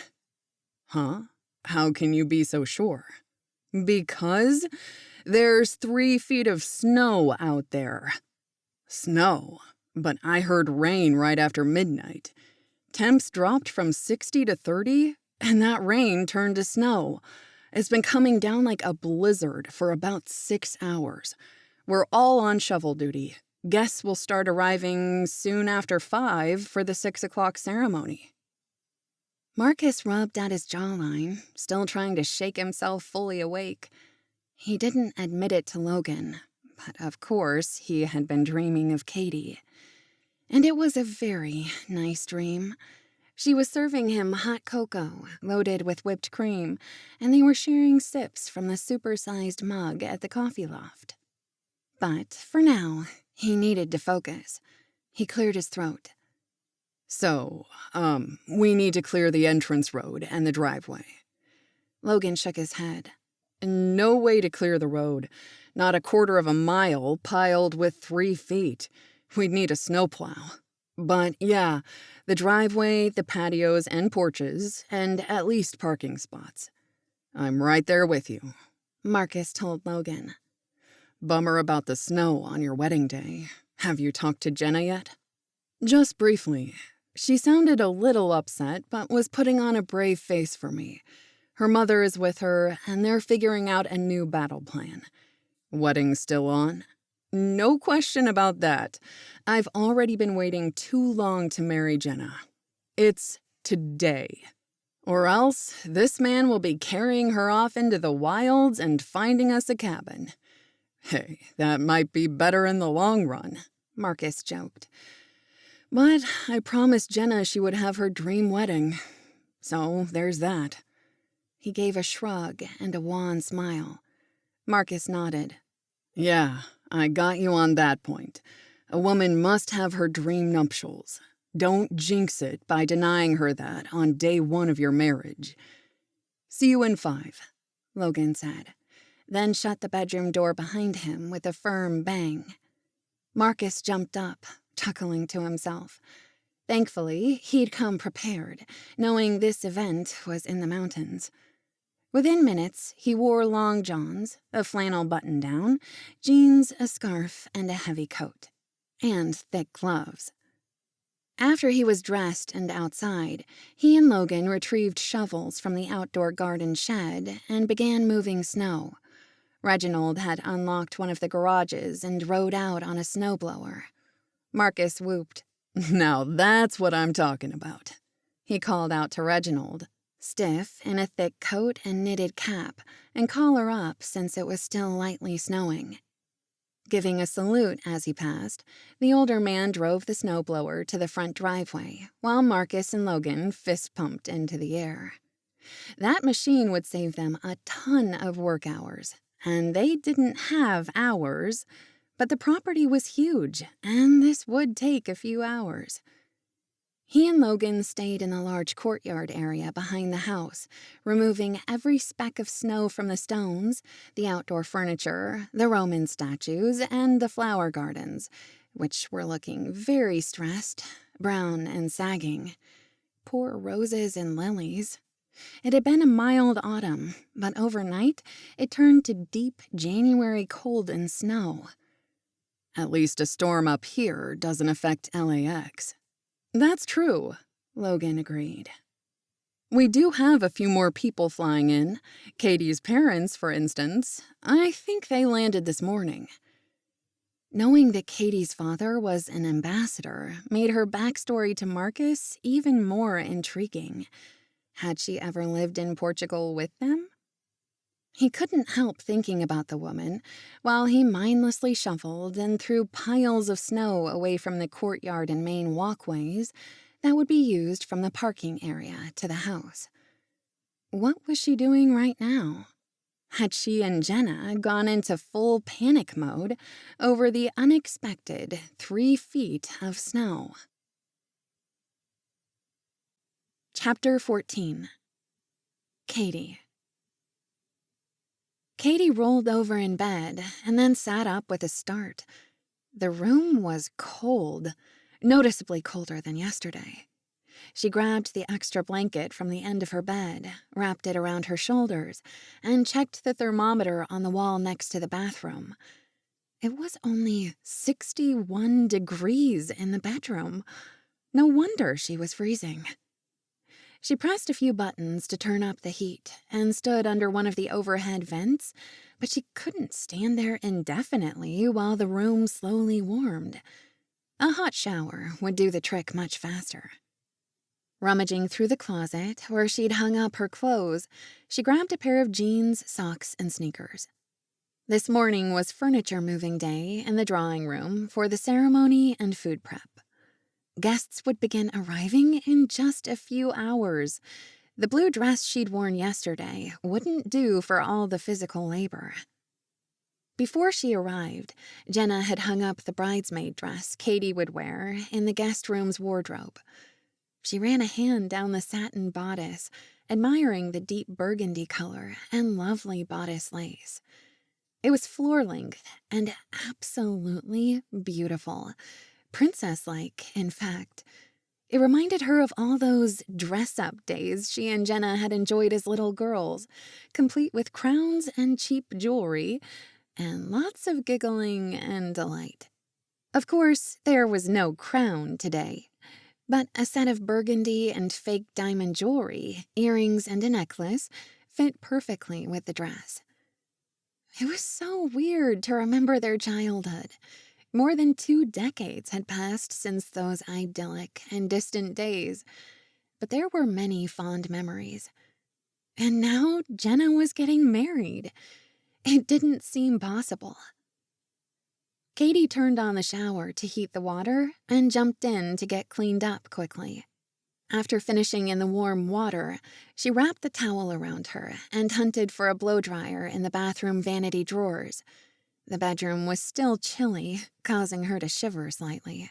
B: Huh? How can you be so sure? Because there's 3 feet of snow out there. Snow? But I heard rain right after midnight. Temps dropped from 60 to 30, and that rain turned to snow. It's been coming down like a blizzard for about 6 hours. We're all on shovel duty. Guests will start arriving soon after 5 for the 6 o'clock ceremony.
A: Marcus rubbed at his jawline, still trying to shake himself fully awake. He didn't admit it to Logan, but of course he had been dreaming of Caitey. And it was a very nice dream. She was serving him hot cocoa, loaded with whipped cream, and they were sharing sips from the supersized mug at the Coffee Loft. But for now, he needed to focus. He cleared his throat.
B: So, we need to clear the entrance road and the driveway.
A: Logan shook his head.
B: No way to clear the road. Not a quarter of a mile piled with 3 feet. We'd need a snowplow. But yeah, the driveway, the patios and porches, and at least parking spots. I'm right there with you,
A: Marcus told Logan.
B: Bummer about the snow on your wedding day. Have you talked to Jenna yet? Just briefly. She sounded a little upset, but was putting on a brave face for me. Her mother is with her, and they're figuring out a new battle plan. Wedding still on? No question about that. I've already been waiting too long to marry Jenna. It's today. Or else, this man will be carrying her off into the wilds and finding us a cabin. Hey, that might be better in the long run, Marcus joked. But I promised Jenna she would have her dream wedding. So there's that.
A: He gave a shrug and a wan smile. Marcus nodded.
B: Yeah, I got you on that point. A woman must have her dream nuptials. Don't jinx it by denying her that on day 1 of your marriage. See you in 5,
A: Logan said, then shut the bedroom door behind him with a firm bang. Marcus jumped up, chuckling to himself. Thankfully, he'd come prepared, knowing this event was in the mountains. Within minutes, he wore long johns, a flannel button-down, jeans, a scarf, and a heavy coat. And thick gloves. After he was dressed and outside, he and Logan retrieved shovels from the outdoor garden shed and began moving snow. Reginald had unlocked one of the garages and rode out on a snowblower. Marcus whooped.
B: Now that's what I'm talking about,
A: he called out to Reginald, stiff in a thick coat and knitted cap, and collar up since it was still lightly snowing. Giving a salute as he passed, the older man drove the snowblower to the front driveway, while Marcus and Logan fist-pumped into the air. That machine would save them a ton of work hours, and they didn't have hours, but the property was huge, and this would take a few hours. He and Logan stayed in the large courtyard area behind the house, removing every speck of snow from the stones, the outdoor furniture, the Roman statues, and the flower gardens, which were looking very stressed, brown and sagging. Poor roses and lilies. It had been a mild autumn, but overnight it turned to deep January cold and snow.
B: At least a storm up here doesn't affect LAX.
A: That's true, Logan agreed.
B: We do have a few more people flying in. Caitey's parents, for instance. I think they landed this morning.
A: Knowing that Caitey's father was an ambassador made her backstory to Marcus even more intriguing. Had she ever lived in Portugal with them? He couldn't help thinking about the woman while he mindlessly shuffled and threw piles of snow away from the courtyard and main walkways that would be used from the parking area to the house. What was she doing right now? Had she and Jenna gone into full panic mode over the unexpected 3 feet of snow? Chapter 14. Caitey. Caitey rolled over in bed and then sat up with a start. The room was cold, noticeably colder than yesterday. She grabbed the extra blanket from the end of her bed, wrapped it around her shoulders, and checked the thermometer on the wall next to the bathroom. It was only 61 degrees in the bedroom. No wonder she was freezing. She pressed a few buttons to turn up the heat and stood under one of the overhead vents, but she couldn't stand there indefinitely while the room slowly warmed. A hot shower would do the trick much faster. Rummaging through the closet where she'd hung up her clothes, she grabbed a pair of jeans, socks, and sneakers. This morning was furniture moving day in the drawing room for the ceremony and food prep. Guests would begin arriving in just a few hours. The blue dress she'd worn yesterday wouldn't do for all the physical labor. Before she arrived, Jenna had hung up the bridesmaid dress Caitey would wear in the guest room's wardrobe. She ran a hand down the satin bodice, admiring the deep burgundy color and lovely bodice lace. It was floor-length and absolutely beautiful. Princess-like, in fact. It reminded her of all those dress-up days she and Jenna had enjoyed as little girls, complete with crowns and cheap jewelry, and lots of giggling and delight. Of course, there was no crown today, but a set of burgundy and fake diamond jewelry, earrings, and a necklace fit perfectly with the dress. It was so weird to remember their childhood. More than 2 decades had passed since those idyllic and distant days, but there were many fond memories. And now Jenna was getting married. It didn't seem possible. Caitey turned on the shower to heat the water and jumped in to get cleaned up quickly. After finishing in the warm water, she wrapped the towel around her and hunted for a blow-dryer in the bathroom vanity drawers. The bedroom was still chilly, causing her to shiver slightly.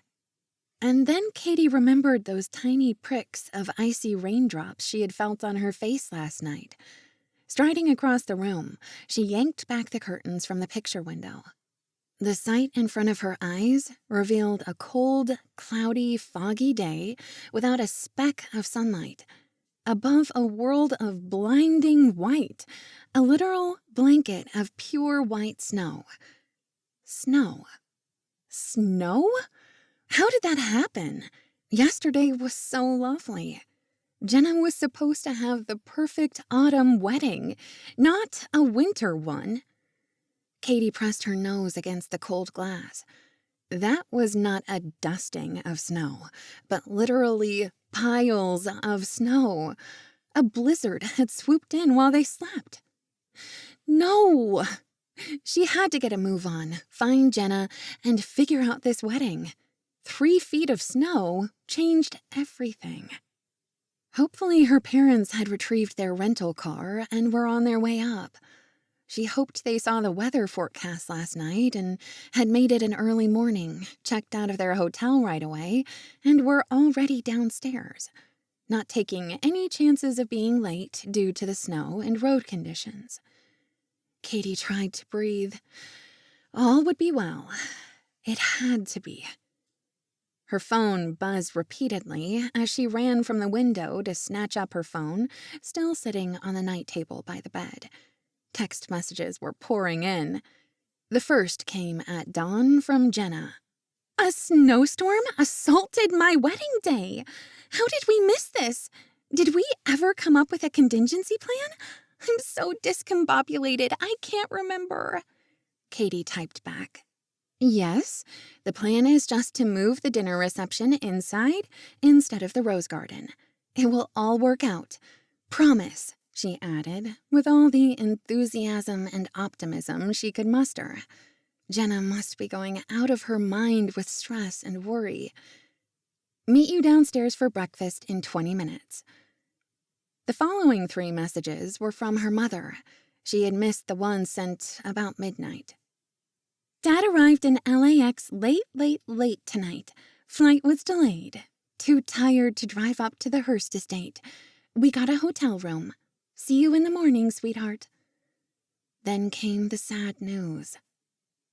A: And then Caitey remembered those tiny pricks of icy raindrops she had felt on her face last night. Striding across the room, she yanked back the curtains from the picture window. The sight in front of her eyes revealed a cold, cloudy, foggy day without a speck of sunlight. Above a world of blinding white, a literal blanket of pure white snow. Snow. Snow? How did that happen? Yesterday was so lovely. Jenna was supposed to have the perfect autumn wedding, not a winter one. Caitey pressed her nose against the cold glass. That was not a dusting of snow, but literally piles of snow. A blizzard had swooped in while they slept. No! She had to get a move on, find Jenna, and figure out this wedding. 3 feet of snow changed everything. Hopefully her parents had retrieved their rental car and were on their way up. She hoped they saw the weather forecast last night and had made it an early morning, checked out of their hotel right away, and were already downstairs, not taking any chances of being late due to the snow and road conditions. Caitey tried to breathe. All would be well. It had to be. Her phone buzzed repeatedly as she ran from the window to snatch up her phone, still sitting on the night table by the bed. Text messages were pouring in. The first came at dawn from Jenna.
D: A snowstorm assaulted my wedding day. How did we miss this? Did we ever come up with a contingency plan? I'm so discombobulated, I can't remember.
A: Caitey typed back. Yes, the plan is just to move the dinner reception inside instead of the rose garden. It will all work out. Promise, she added, with all the enthusiasm and optimism she could muster. Jenna must be going out of her mind with stress and worry. Meet you downstairs for breakfast in 20 minutes. The following 3 messages were from her mother. She had missed the one sent about midnight.
D: Dad arrived in LAX late tonight. Flight was delayed. Too tired to drive up to the Hearst Estate. We got a hotel room. See you in the morning, sweetheart.
A: Then came the sad news.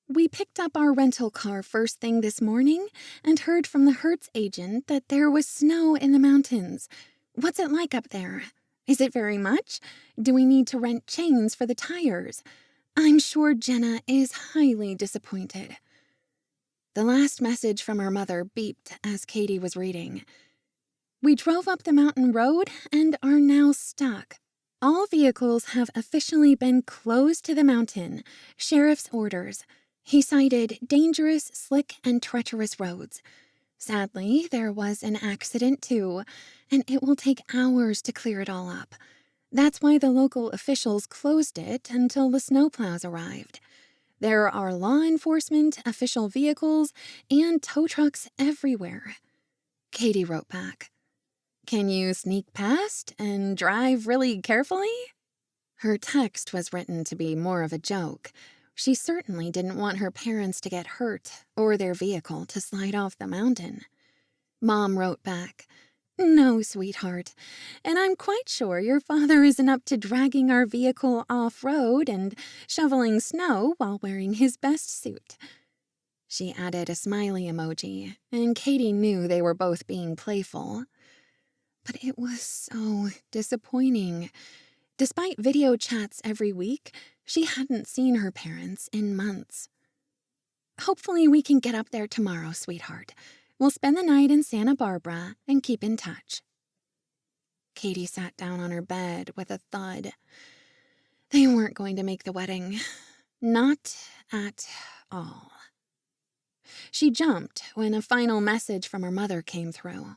D: We picked up our rental car first thing this morning and heard from the Hertz agent that there was snow in the mountains. What's it like up there? Is it very much? Do we need to rent chains for the tires? I'm sure Jenna is highly disappointed.
A: The last message from her mother beeped as Caitey was reading.
D: We drove up the mountain road and are now stuck. All vehicles have officially been closed to the mountain. Sheriff's orders. He cited dangerous, slick, and treacherous roads. Sadly, there was an accident too, and it will take hours to clear it all up. That's why the local officials closed it until the snowplows arrived. There are law enforcement, official vehicles, and tow trucks everywhere.
A: Caitey wrote back. Can you sneak past and drive really carefully? Her text was written to be more of a joke. She certainly didn't want her parents to get hurt or their vehicle to slide off the mountain. Mom wrote back.
D: No, sweetheart, and I'm quite sure your father isn't up to dragging our vehicle off-road and shoveling snow while wearing his best suit.
A: She added a smiley emoji, and Caitey knew they were both being playful. But it was so disappointing. Despite video chats every week, she hadn't seen her parents in months.
D: Hopefully we can get up there tomorrow, sweetheart. We'll spend the night in Santa Barbara and keep in touch.
A: Caitey sat down on her bed with a thud. They weren't going to make the wedding. Not at all. She jumped when a final message from her mother came through.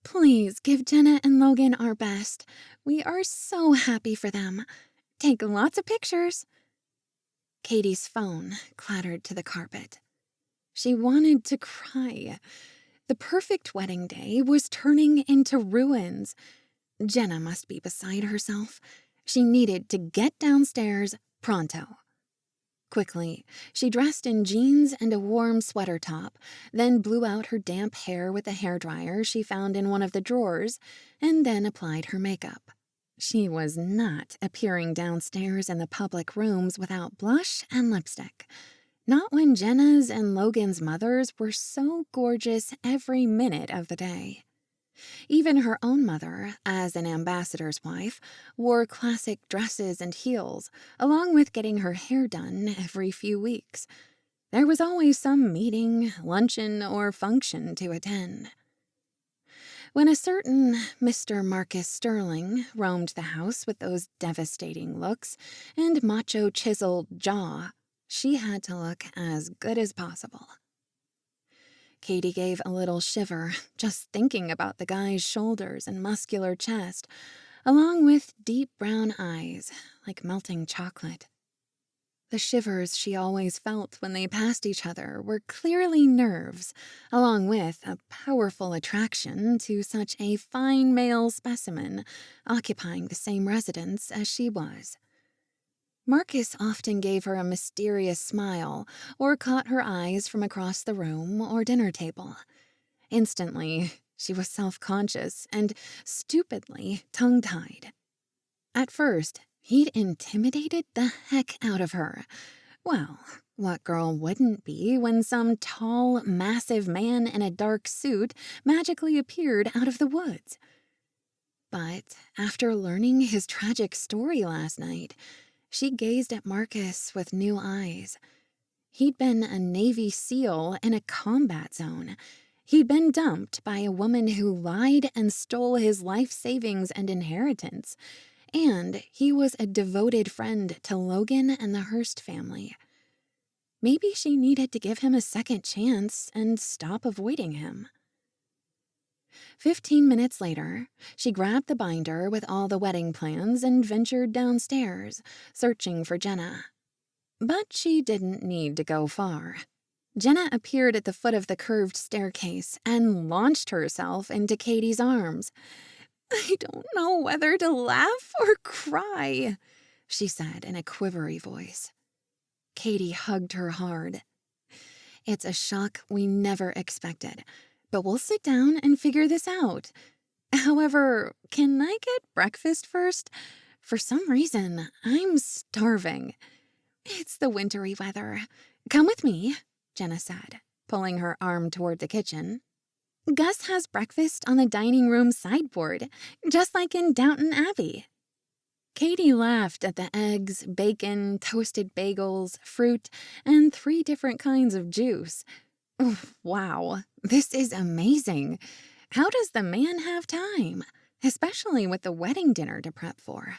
D: Please give Jenna and Logan our best. We are so happy for them. Take lots of pictures.
A: Caitey's phone clattered to the carpet. She wanted to cry. The perfect wedding day was turning into ruins. Jenna must be beside herself. She needed to get downstairs pronto. Quickly, she dressed in jeans and a warm sweater top, then blew out her damp hair with a hairdryer she found in one of the drawers, and then applied her makeup. She was not appearing downstairs in the public rooms without blush and lipstick. Not when Jenna's and Logan's mothers were so gorgeous every minute of the day. Even her own mother, as an ambassador's wife, wore classic dresses and heels, along with getting her hair done every few weeks. There was always some meeting, luncheon, or function to attend. When a certain Mr. Marcus Stirling roamed the house with those devastating looks and macho chiseled jaw, she had to look as good as possible. Caitey gave a little shiver just thinking about the guy's shoulders and muscular chest, along with deep brown eyes like melting chocolate. The shivers she always felt when they passed each other were clearly nerves, along with a powerful attraction to such a fine male specimen occupying the same residence as she was. Marcus often gave her a mysterious smile or caught her eyes from across the room or dinner table. Instantly, she was self-conscious and stupidly tongue-tied. At first, he'd intimidated the heck out of her. Well, what girl wouldn't be when some tall, massive man in a dark suit magically appeared out of the woods? But after learning his tragic story last night, she gazed at Marcus with new eyes. He'd been a Navy SEAL in a combat zone. He'd been dumped by a woman who lied and stole his life savings and inheritance. And he was a devoted friend to Logan and the Hearst family. Maybe she needed to give him a second chance and stop avoiding him. 15 minutes later, she grabbed the binder with all the wedding plans and ventured downstairs, searching for Jenna. But she didn't need to go far. Jenna appeared at the foot of the curved staircase and launched herself into Caitey's arms. "I don't know whether to laugh or cry," she said in a quivery voice. Caitey hugged her hard. "It's a shock we never expected, but we'll sit down and figure this out. However, can I get breakfast first? For some reason, I'm starving." "It's the wintry weather. Come with me," Jenna said, pulling her arm toward the kitchen. "Gus has breakfast on the dining room sideboard, just like in Downton Abbey." Caitey laughed at the eggs, bacon, toasted bagels, fruit, and 3 different kinds of juice. Wow, this is amazing. How does the man have time? Especially with the wedding dinner to prep for.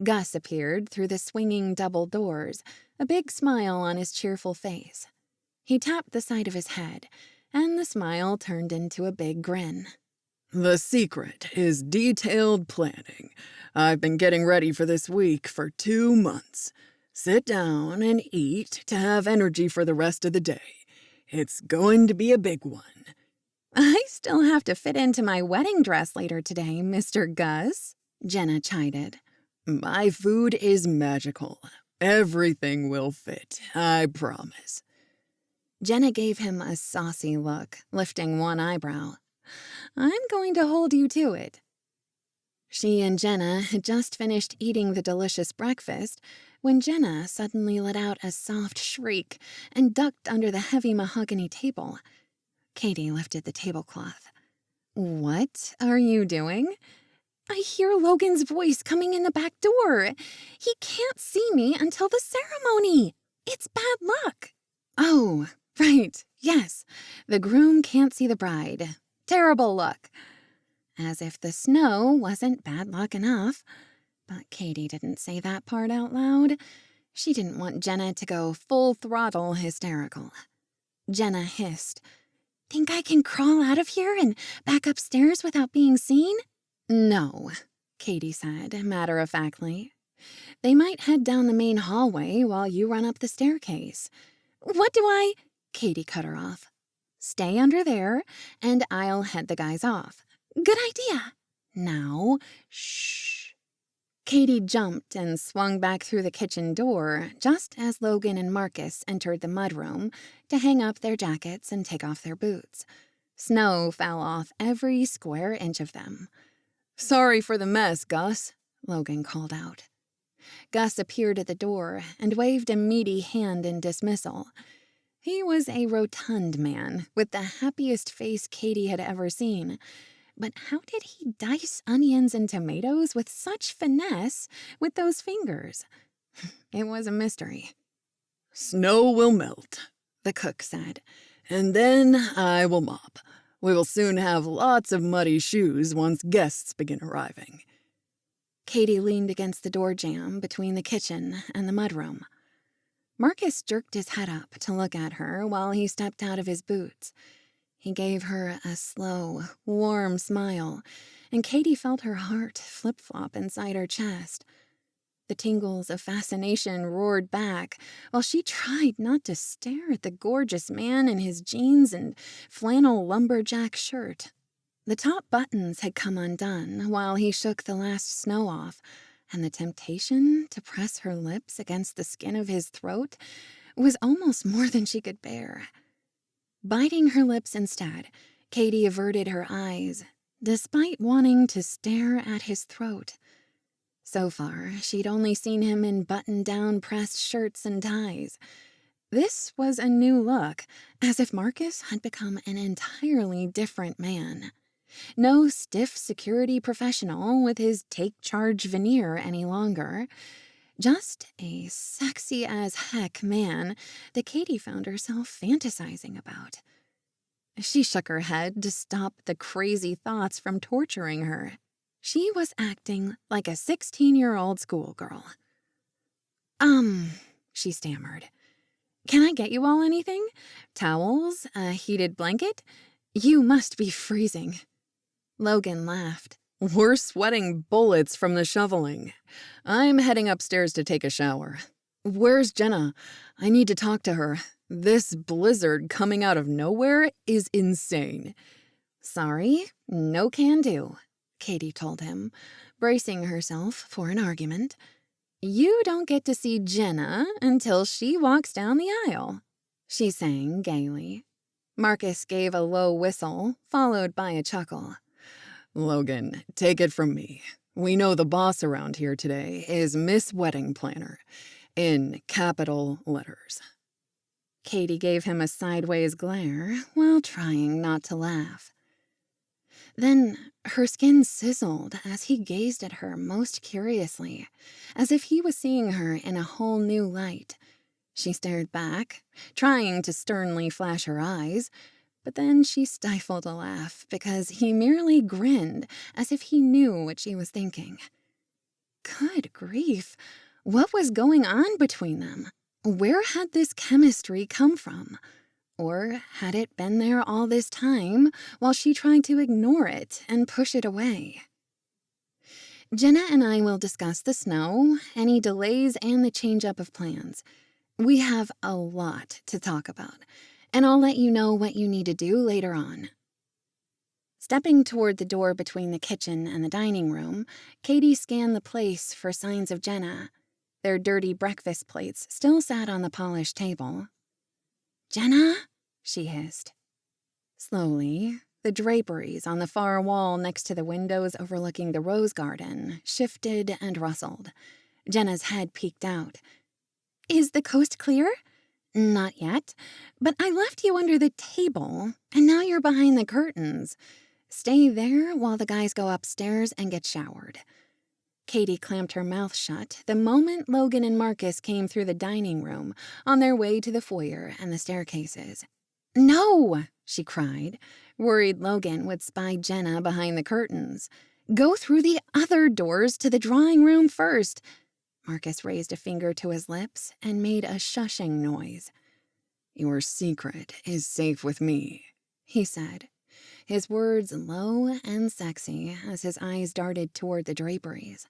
A: Gus appeared through the swinging double doors, a big smile on his cheerful face. He tapped the side of his head, and the smile turned into a big grin.
C: The secret is detailed planning. I've been getting ready for this week for 2 months. Sit down and eat to have energy for the rest of the day. It's going to be a big one.
A: "I still have to fit into my wedding dress later today, Mr. Gus," Jenna chided.
C: My food is magical. Everything will fit, I promise.
A: Jenna gave him a saucy look, lifting one eyebrow. "I'm going to hold you to it." She and Jenna had just finished eating the delicious breakfast when Jenna suddenly let out a soft shriek and ducked under the heavy mahogany table. Caitey lifted the tablecloth. "What are you doing?" "I hear Logan's voice coming in the back door. He can't see me until the ceremony. It's bad luck." "Oh, right, yes. The groom can't see the bride. Terrible luck." As if the snow wasn't bad luck enough. But Caitey didn't say that part out loud. She didn't want Jenna to go full throttle hysterical. Jenna hissed, "Think I can crawl out of here and back upstairs without being seen?" "No," Caitey said, matter-of-factly. "They might head down the main hallway while you run up the staircase." "What do I—" Caitey cut her off. "Stay under there, and I'll head the guys off." "Good idea." "Now, shh." Caitey jumped and swung back through the kitchen door just as Logan and Marcus entered the mudroom to hang up their jackets and take off their boots. Snow fell off every square inch of them.
C: Sorry for the mess, Gus,
A: Logan called out. Gus appeared at the door and waved a meaty hand in dismissal. He was a rotund man with the happiest face Caitey had ever seen. But how did he dice onions and tomatoes with such finesse with those fingers? It was a mystery.
C: Snow will melt,
A: the cook said.
C: And then I will mop. We will soon have lots of muddy shoes once guests begin arriving.
A: Caitey leaned against the door jamb between the kitchen and the mudroom. Marcus jerked his head up to look at her while he stepped out of his boots. He gave her a slow, warm smile, and Caitey felt her heart flip-flop inside her chest.
D: The tingles of fascination roared back while she tried not to stare at the gorgeous man in his jeans and flannel lumberjack shirt. The top buttons had come undone while he shook the last snow off, and the temptation to press her lips against the skin of his throat was almost more than she could bear. Biting her lips instead, Caitey averted her eyes, despite wanting to stare at his throat. So far, she'd only seen him in button-down pressed shirts and ties. This was a new look, as if Marcus had become an entirely different man. No stiff security professional with his take-charge veneer any longer. Just a sexy-as-heck man that Caitey found herself fantasizing about. She shook her head to stop the crazy thoughts from torturing her. She was acting like a 16-year-old schoolgirl. She stammered. Can I get you all anything? Towels? A heated blanket? You must be freezing. Logan laughed.
B: We're sweating bullets from the shoveling. I'm heading upstairs to take a shower. Where's Jenna? I need to talk to her. This blizzard coming out of nowhere is insane.
D: Sorry, no can do, Caitey told him, bracing herself for an argument. You don't get to see Jenna until she walks down the aisle, she sang gaily. Marcus gave a low whistle, followed by a chuckle.
B: Logan, take it from me. We know the boss around here today is Miss Wedding Planner, in capital letters.
D: Caitey gave him a sideways glare while trying not to laugh. Then her skin sizzled as he gazed at her most curiously, as if he was seeing her in a whole new light. She stared back, trying to sternly flash her eyes, but then she stifled a laugh because he merely grinned as if he knew what she was thinking. Good grief, what was going on between them? Where had this chemistry come from? Or had it been there all this time while she tried to ignore it and push it away? Jenna and I will discuss the snow, any delays, and the change-up of plans. We have a lot to talk about, and I'll let you know what you need to do later on. Stepping toward the door between the kitchen and the dining room, Caitey scanned the place for signs of Jenna. Their dirty breakfast plates still sat on the polished table. "Jenna?" she hissed. Slowly, the draperies on the far wall next to the windows overlooking the rose garden shifted and rustled. Jenna's head peeked out. "Is the coast clear?" "Not yet, but I left you under the table, and now you're behind the curtains. Stay there while the guys go upstairs and get showered." Caitey clamped her mouth shut the moment Logan and Marcus came through the dining room on their way to the foyer and the staircases. "No!" she cried, worried Logan would spy Jenna behind the curtains. "Go through the other doors to the drawing room first." Marcus raised a finger to his lips and made a shushing noise.
B: "Your secret is safe with me,"
D: he said, his words low and sexy as his eyes darted toward the draperies.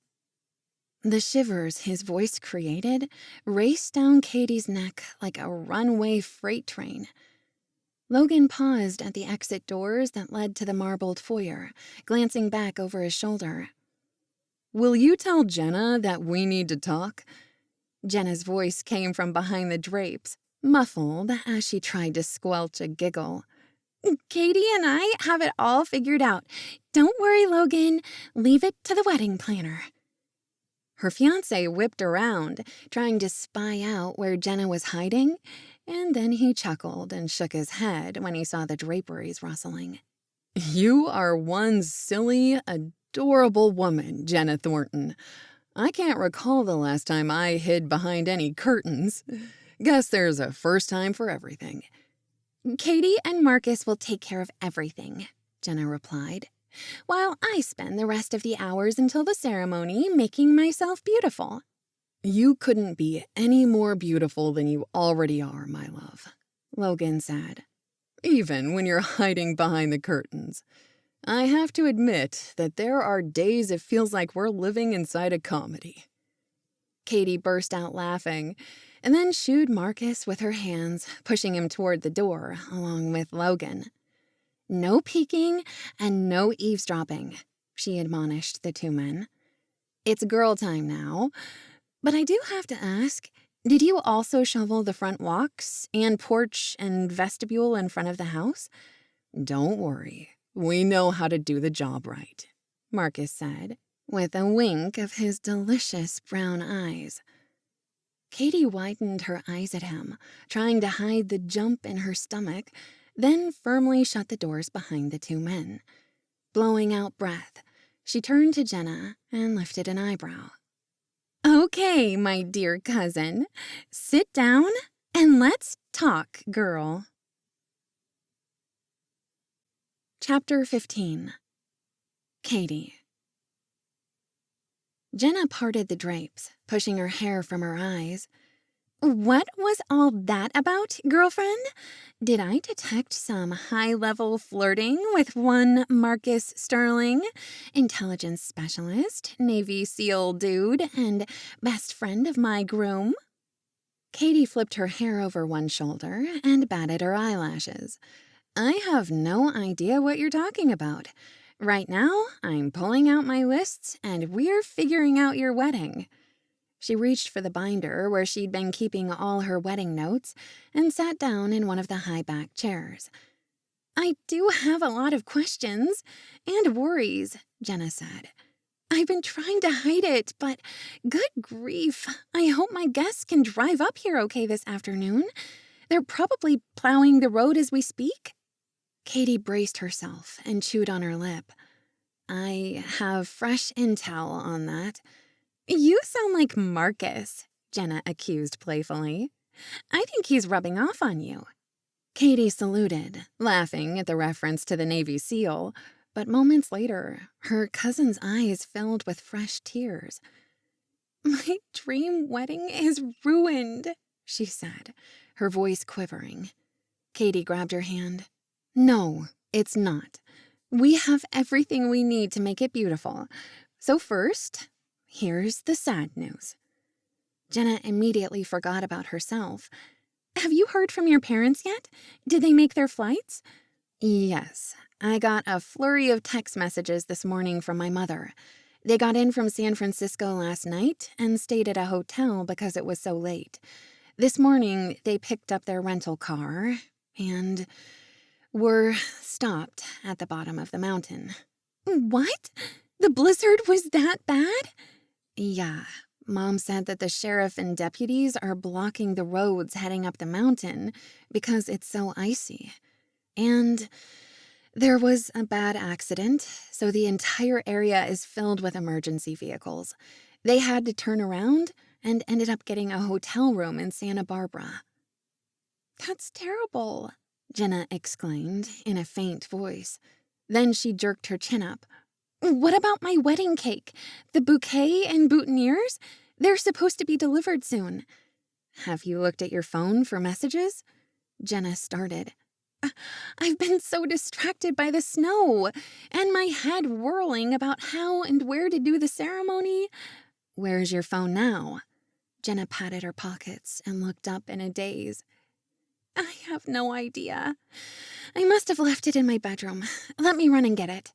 D: The shivers his voice created raced down Caitey's neck like a runaway freight train. Logan paused at the exit doors that led to the marbled foyer, glancing back over his shoulder.
B: "Will you tell Jenna that we need to talk?"
D: Jenna's voice came from behind the drapes, muffled as she tried to squelch a giggle. "Caitey and I have it all figured out. Don't worry, Logan. Leave it to the wedding planner." Her fiancé whipped around, trying to spy out where Jenna was hiding, and then he chuckled and shook his head when he saw the draperies rustling.
B: "You are one silly, adorable woman, Jenna Thornton. I can't recall the last time I hid behind any curtains. Guess there's a first time for everything."
D: "Caitey and Marcus will take care of everything," Jenna replied, "while I spend the rest of the hours until the ceremony making myself beautiful."
B: "You couldn't be any more beautiful than you already are, my love," Logan said. "Even when you're hiding behind the curtains. I have to admit that there are days it feels like we're living inside a comedy."
A: Caitey burst out laughing, and then shooed Marcus with her hands, pushing him toward the door, along with Logan. No peeking and no eavesdropping, she admonished the two men. It's girl time now, but I do have to ask, did you also shovel the front walks and porch and vestibule in front of the house?
B: Don't worry, we know how to do the job right,
A: Marcus said, with a wink of his delicious brown eyes. Caitey widened her eyes at him, trying to hide the jump in her stomach, then firmly shut the doors behind the two men. Blowing out breath, she turned to Jenna and lifted an eyebrow. Okay, my dear cousin, sit down and let's talk, girl. Chapter 15. Caitey. Jenna parted the drapes, pushing her hair from her eyes. What was all that about, girlfriend? Did I detect some high-level flirting with one Marcus Stirling, intelligence specialist, Navy SEAL dude, and best friend of my groom? Caitey flipped her hair over one shoulder and batted her eyelashes. I have no idea what you're talking about. Right now, I'm pulling out my lists and we're figuring out your wedding. She reached for the binder where she'd been keeping all her wedding notes and sat down in one of the high-back chairs. I do have a lot of questions and worries, Jenna said. I've been trying to hide it, but good grief, I hope my guests can drive up here okay this afternoon. They're probably plowing the road as we speak. Caitey braced herself and chewed on her lip. I have fresh intel on that. You sound like Marcus, Jenna accused playfully. I think he's rubbing off on you. Caitey saluted, laughing at the reference to the Navy SEAL, but moments later, her cousin's eyes filled with fresh tears. My dream wedding is ruined, she said, her voice quivering. Caitey grabbed her hand. No, it's not. We have everything we need to make it beautiful. So first, here's the sad news. Jenna immediately forgot about herself. Have you heard from your parents yet? Did they make their flights? Yes, I got a flurry of text messages this morning from my mother. They got in from San Francisco last night and stayed at a hotel because it was so late. This morning, they picked up their rental car and were stopped at the bottom of the mountain. What? The blizzard was that bad? Yeah, Mom said that the sheriff and deputies are blocking the roads heading up the mountain because it's so icy. And there was a bad accident, so the entire area is filled with emergency vehicles. They had to turn around and ended up getting a hotel room in Santa Barbara. That's terrible, Jenna exclaimed in a faint voice. Then she jerked her chin up. What about my wedding cake? The bouquet and boutonnieres? They're supposed to be delivered soon. Have you looked at your phone for messages? Jenna started. I've been so distracted by the snow and my head whirling about how and where to do the ceremony. Where's your phone now? Jenna patted her pockets and looked up in a daze. I have no idea. I must have left it in my bedroom. Let me run and get it.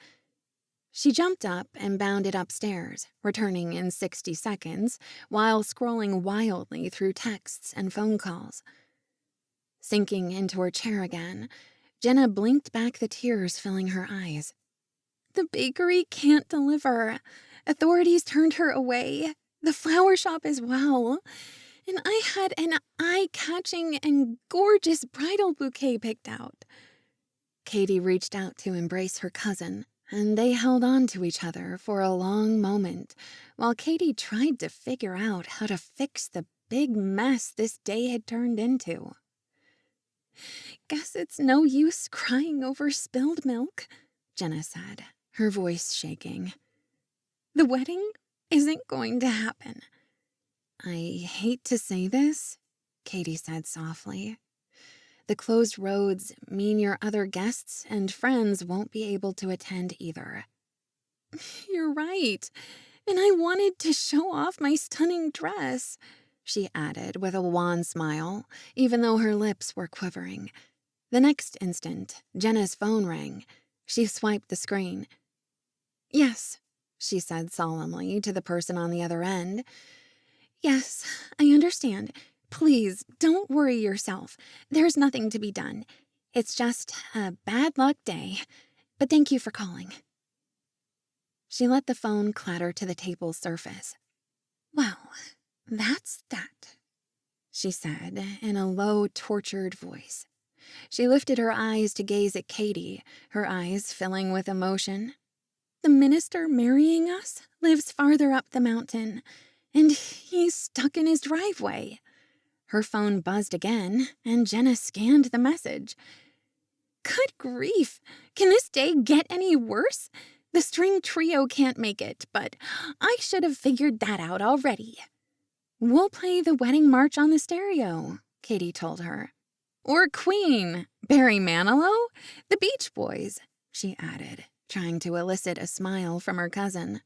A: She jumped up and bounded upstairs, returning in 60 seconds while scrolling wildly through texts and phone calls. Sinking into her chair again, Jenna blinked back the tears filling her eyes. The bakery can't deliver. Authorities turned her away. The flower shop as well. And I had an eye-catching and gorgeous bridal bouquet picked out. Caitey reached out to embrace her cousin, and they held on to each other for a long moment while Caitey tried to figure out how to fix the big mess this day had turned into. Guess it's no use crying over spilled milk, Jenna said, her voice shaking. The wedding isn't going to happen. I hate to say this, Caitey said softly. The closed roads mean your other guests and friends won't be able to attend either. You're right.
D: and I wanted to show off my stunning dress," she added with a wan smile, even though her lips were quivering. The next instant, Jenna's phone rang. She swiped the screen. "Yes," she said solemnly to the person on the other end. "Yes, I understand. Please, don't worry yourself. There's nothing to be done. It's just a bad luck day. But thank you for calling." She let the phone clatter to the table's surface. "Well, that's that," she said in a low, tortured voice. She lifted her eyes to gaze at Caitey, her eyes filling with emotion. "The minister marrying us lives farther up the mountain, and he's stuck in his driveway." Her phone buzzed again, and Jenna scanned the message. "Good grief! Can this day get any worse? The string trio can't make it, but I should have figured that out already." "We'll play the wedding march on the stereo," Caitey told her. "Or Queen, Barry Manilow, the Beach Boys," she added, trying to elicit a smile from her cousin.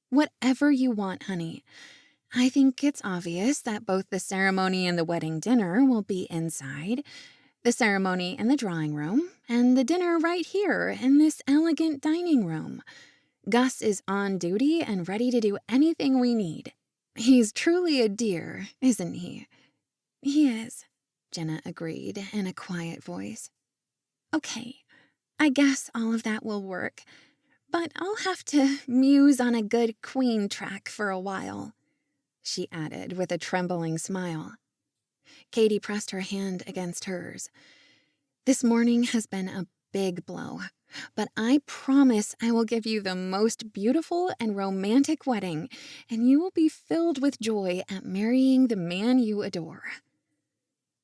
D: "Whatever you want, honey. I think it's obvious that both the ceremony and the wedding dinner will be inside, the ceremony in the drawing room, and the dinner right here in this elegant dining room. Gus is on duty and ready to do anything we need. He's truly a dear, isn't he?" "He is," Jenna agreed in a quiet voice. "Okay, I guess all of that will work, but I'll have to muse on a good Queen track for a while," she added with a trembling smile. Caitey pressed her hand against hers. "This morning has been a big blow, but I promise I will give you the most beautiful and romantic wedding, and you will be filled with joy at marrying the man you adore."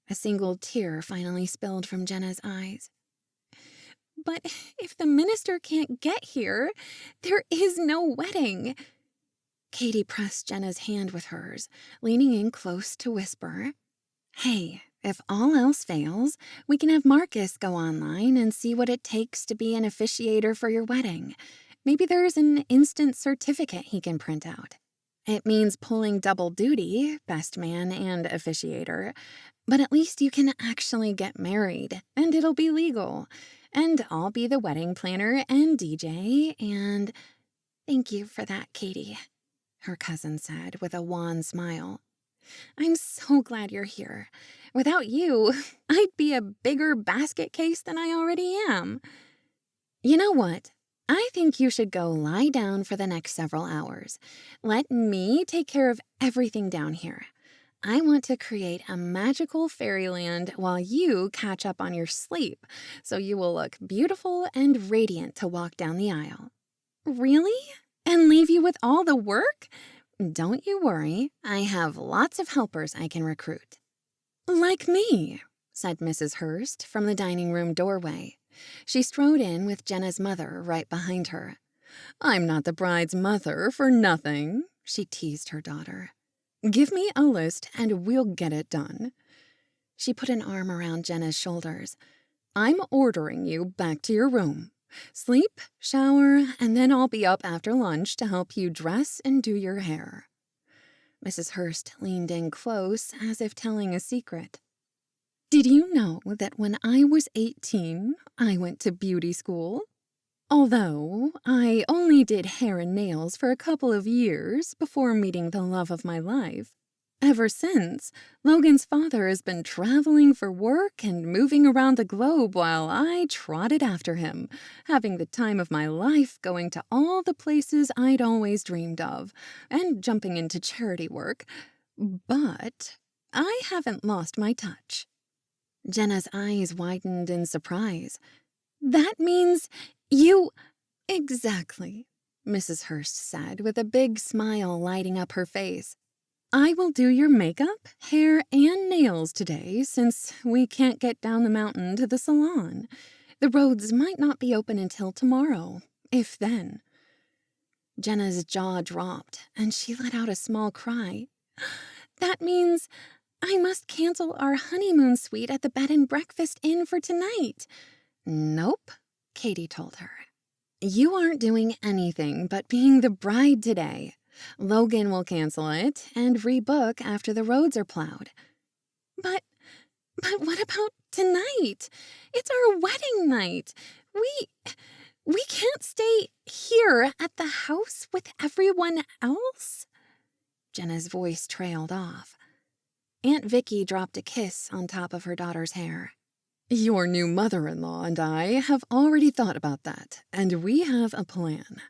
D: A single tear finally spilled from Jenna's eyes. "But if the minister can't get here, there is no wedding." Caitey pressed Jenna's hand with hers, leaning in close to whisper, "Hey, if all else fails, we can have Marcus go online and see what it takes to be an officiator for your wedding. Maybe there's an instant certificate he can print out. It means pulling double duty, best man and officiator, but at least you can actually get married, and it'll be legal. And I'll be the wedding planner and DJ, and—" "Thank you for that, Caitey," her cousin said with a wan smile. "I'm so glad you're here. Without you, I'd be a bigger basket case than I already am." "You know what? I think you should go lie down for the next several hours. Let me take care of everything down here. I want to create a magical fairyland while you catch up on your sleep, so you will look beautiful and radiant to walk down the aisle." "Really? And leave you with all the work?" "Don't you worry. I have lots of helpers I can recruit." "Like me," said Mrs. Hearst from the dining room doorway. She strode in with Jenna's mother right behind her.
B: "I'm not the bride's mother for nothing," she teased her daughter. "Give me a list and we'll get it done."
A: She put an arm around Jenna's shoulders.
B: "I'm ordering you back to your room. Sleep, shower, and then I'll be up after lunch to help you dress and do your hair."
A: Mrs. Hearst leaned in close, as if telling a secret.
B: "Did you know that when I was 18, I went to beauty school? Although I only did hair and nails for a couple of years before meeting the love of my life. Ever since, Logan's father has been traveling for work and moving around the globe while I trotted after him, having the time of my life going to all the places I'd always dreamed of, and jumping into charity work. But I haven't lost my touch."
A: Jenna's eyes widened in surprise.
D: "That means you—"
A: "Exactly," Mrs. Hearst said with a big smile lighting up her face.
B: "I will do your makeup, hair, and nails today since we can't get down the mountain to the salon. The roads might not be open until tomorrow, if then."
A: Jenna's jaw dropped, and she let out a small cry.
D: "That means I must cancel our honeymoon suite at the bed and breakfast inn for tonight."
A: "Nope," Caitey told her. "You aren't doing anything but being the bride today. Logan will cancel it and rebook after the roads are plowed.
D: But what about tonight? It's our wedding night. We can't stay here at the house with everyone else?
A: Jenna's voice trailed off. Aunt Vicky dropped a kiss on top of her daughter's hair.
B: Your new mother-in-law and I have already thought about that, and we have a plan.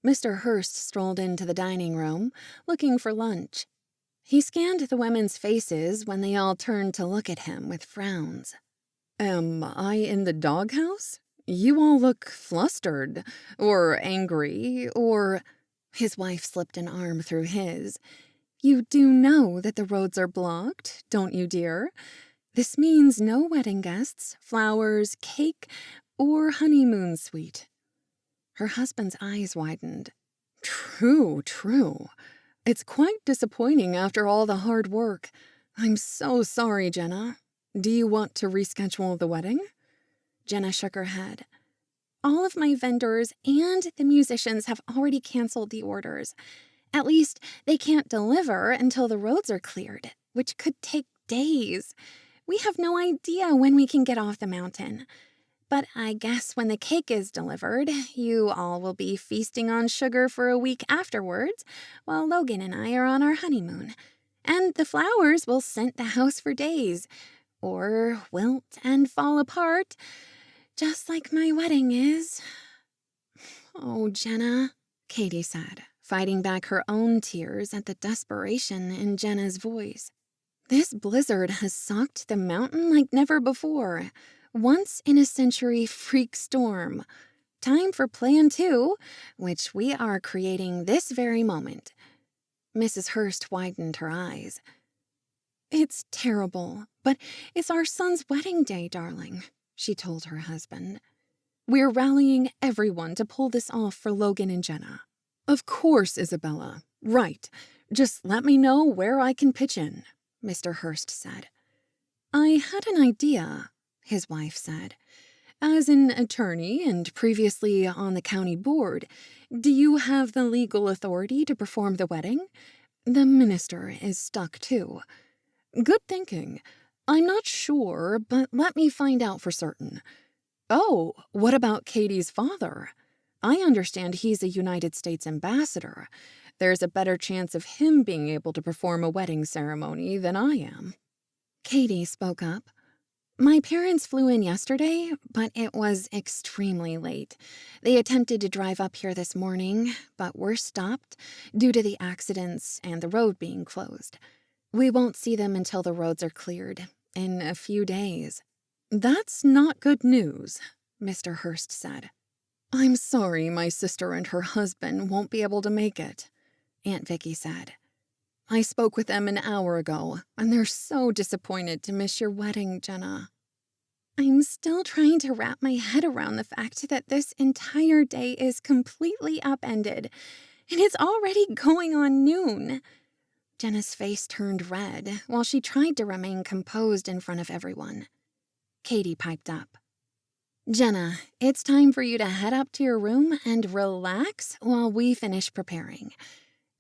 A: Mr. Hearst strolled into the dining room, looking for lunch. He scanned the women's faces when they all turned to look at him with frowns.
B: Am I in the doghouse? You all look flustered, or angry, or...
A: His wife slipped an arm through his. You do know that the roads are blocked, don't you, dear? This means no wedding guests, flowers, cake, or honeymoon suite. Her husband's eyes widened.
B: True. It's quite disappointing after all the hard work. I'm so sorry, Jenna. Do you want to reschedule the wedding?
A: Jenna shook her head.
D: All of my vendors and the musicians have already canceled the orders. At least they can't deliver until the roads are cleared, which could take days. We have no idea when we can get off the mountain. But I guess when the cake is delivered, you all will be feasting on sugar for a week afterwards, while Logan and I are on our honeymoon. And the flowers will scent the house for days, or wilt and fall apart, just like my wedding is.
A: Oh, Jenna, Caitey said, fighting back her own tears at the desperation in Jenna's voice. This blizzard has socked the mountain like never before. Once-in-a-century freak storm. Time for Plan 2, which we are creating this very moment. Mrs. Hearst widened her eyes.
D: It's terrible, but it's our son's wedding day, darling, she told her husband. We're rallying everyone to pull this off for Logan and Jenna.
B: Of course, Isabella. Right. Just let me know where I can pitch in,
A: Mr. Hearst said.
D: I had an idea,
A: his wife said.
B: As an attorney and previously on the county board, do you have the legal authority to perform the wedding?
A: The minister is stuck too.
B: Good thinking. I'm not sure, but let me find out for certain. Oh, what about Caitey's father? I understand he's a United States ambassador. There's a better chance of him being able to perform a wedding ceremony than I am.
A: Caitey spoke up. My parents flew in yesterday, but it was extremely late. They attempted to drive up here this morning, but were stopped due to the accidents and the road being closed. We won't see them until the roads are cleared, in a few days.
B: That's not good news,
A: Mr. Hearst said.
B: I'm sorry my sister and her husband won't be able to make it,
A: Aunt Vicky said.
B: I spoke with them an hour ago, and they're so disappointed to miss your wedding, Jenna.
D: I'm still trying to wrap my head around the fact that this entire day is completely upended, and it's already going on noon.
A: Jenna's face turned red while she tried to remain composed in front of everyone. Caitey piped up. Jenna, it's time for you to head up to your room and relax while we finish preparing.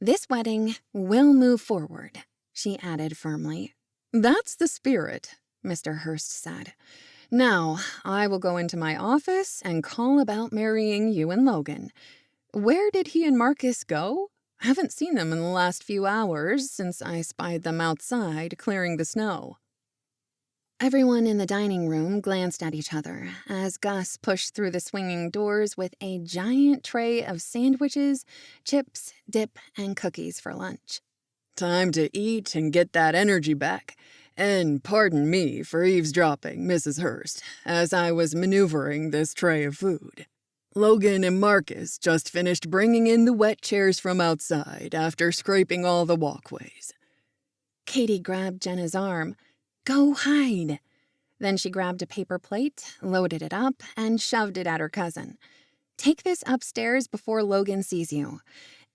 A: This wedding will move forward, she added firmly.
B: That's the spirit, Mr. Hearst said. Now, I will go into my office and call about marrying you and Logan. Where did he and Marcus go? Haven't seen them in the last few hours since I spied them outside clearing the snow.
A: Everyone in the dining room glanced at each other as Gus pushed through the swinging doors with a giant tray of sandwiches, chips, dip, and cookies for lunch.
C: Time to eat and get that energy back. And pardon me for eavesdropping, Mrs. Hearst, as I was maneuvering this tray of food. Logan and Marcus just finished bringing in the wet chairs from outside after scraping all the walkways.
A: Caitey grabbed Jenna's arm. Go hide. Then she grabbed a paper plate, loaded it up, and shoved it at her cousin. Take this upstairs before Logan sees you.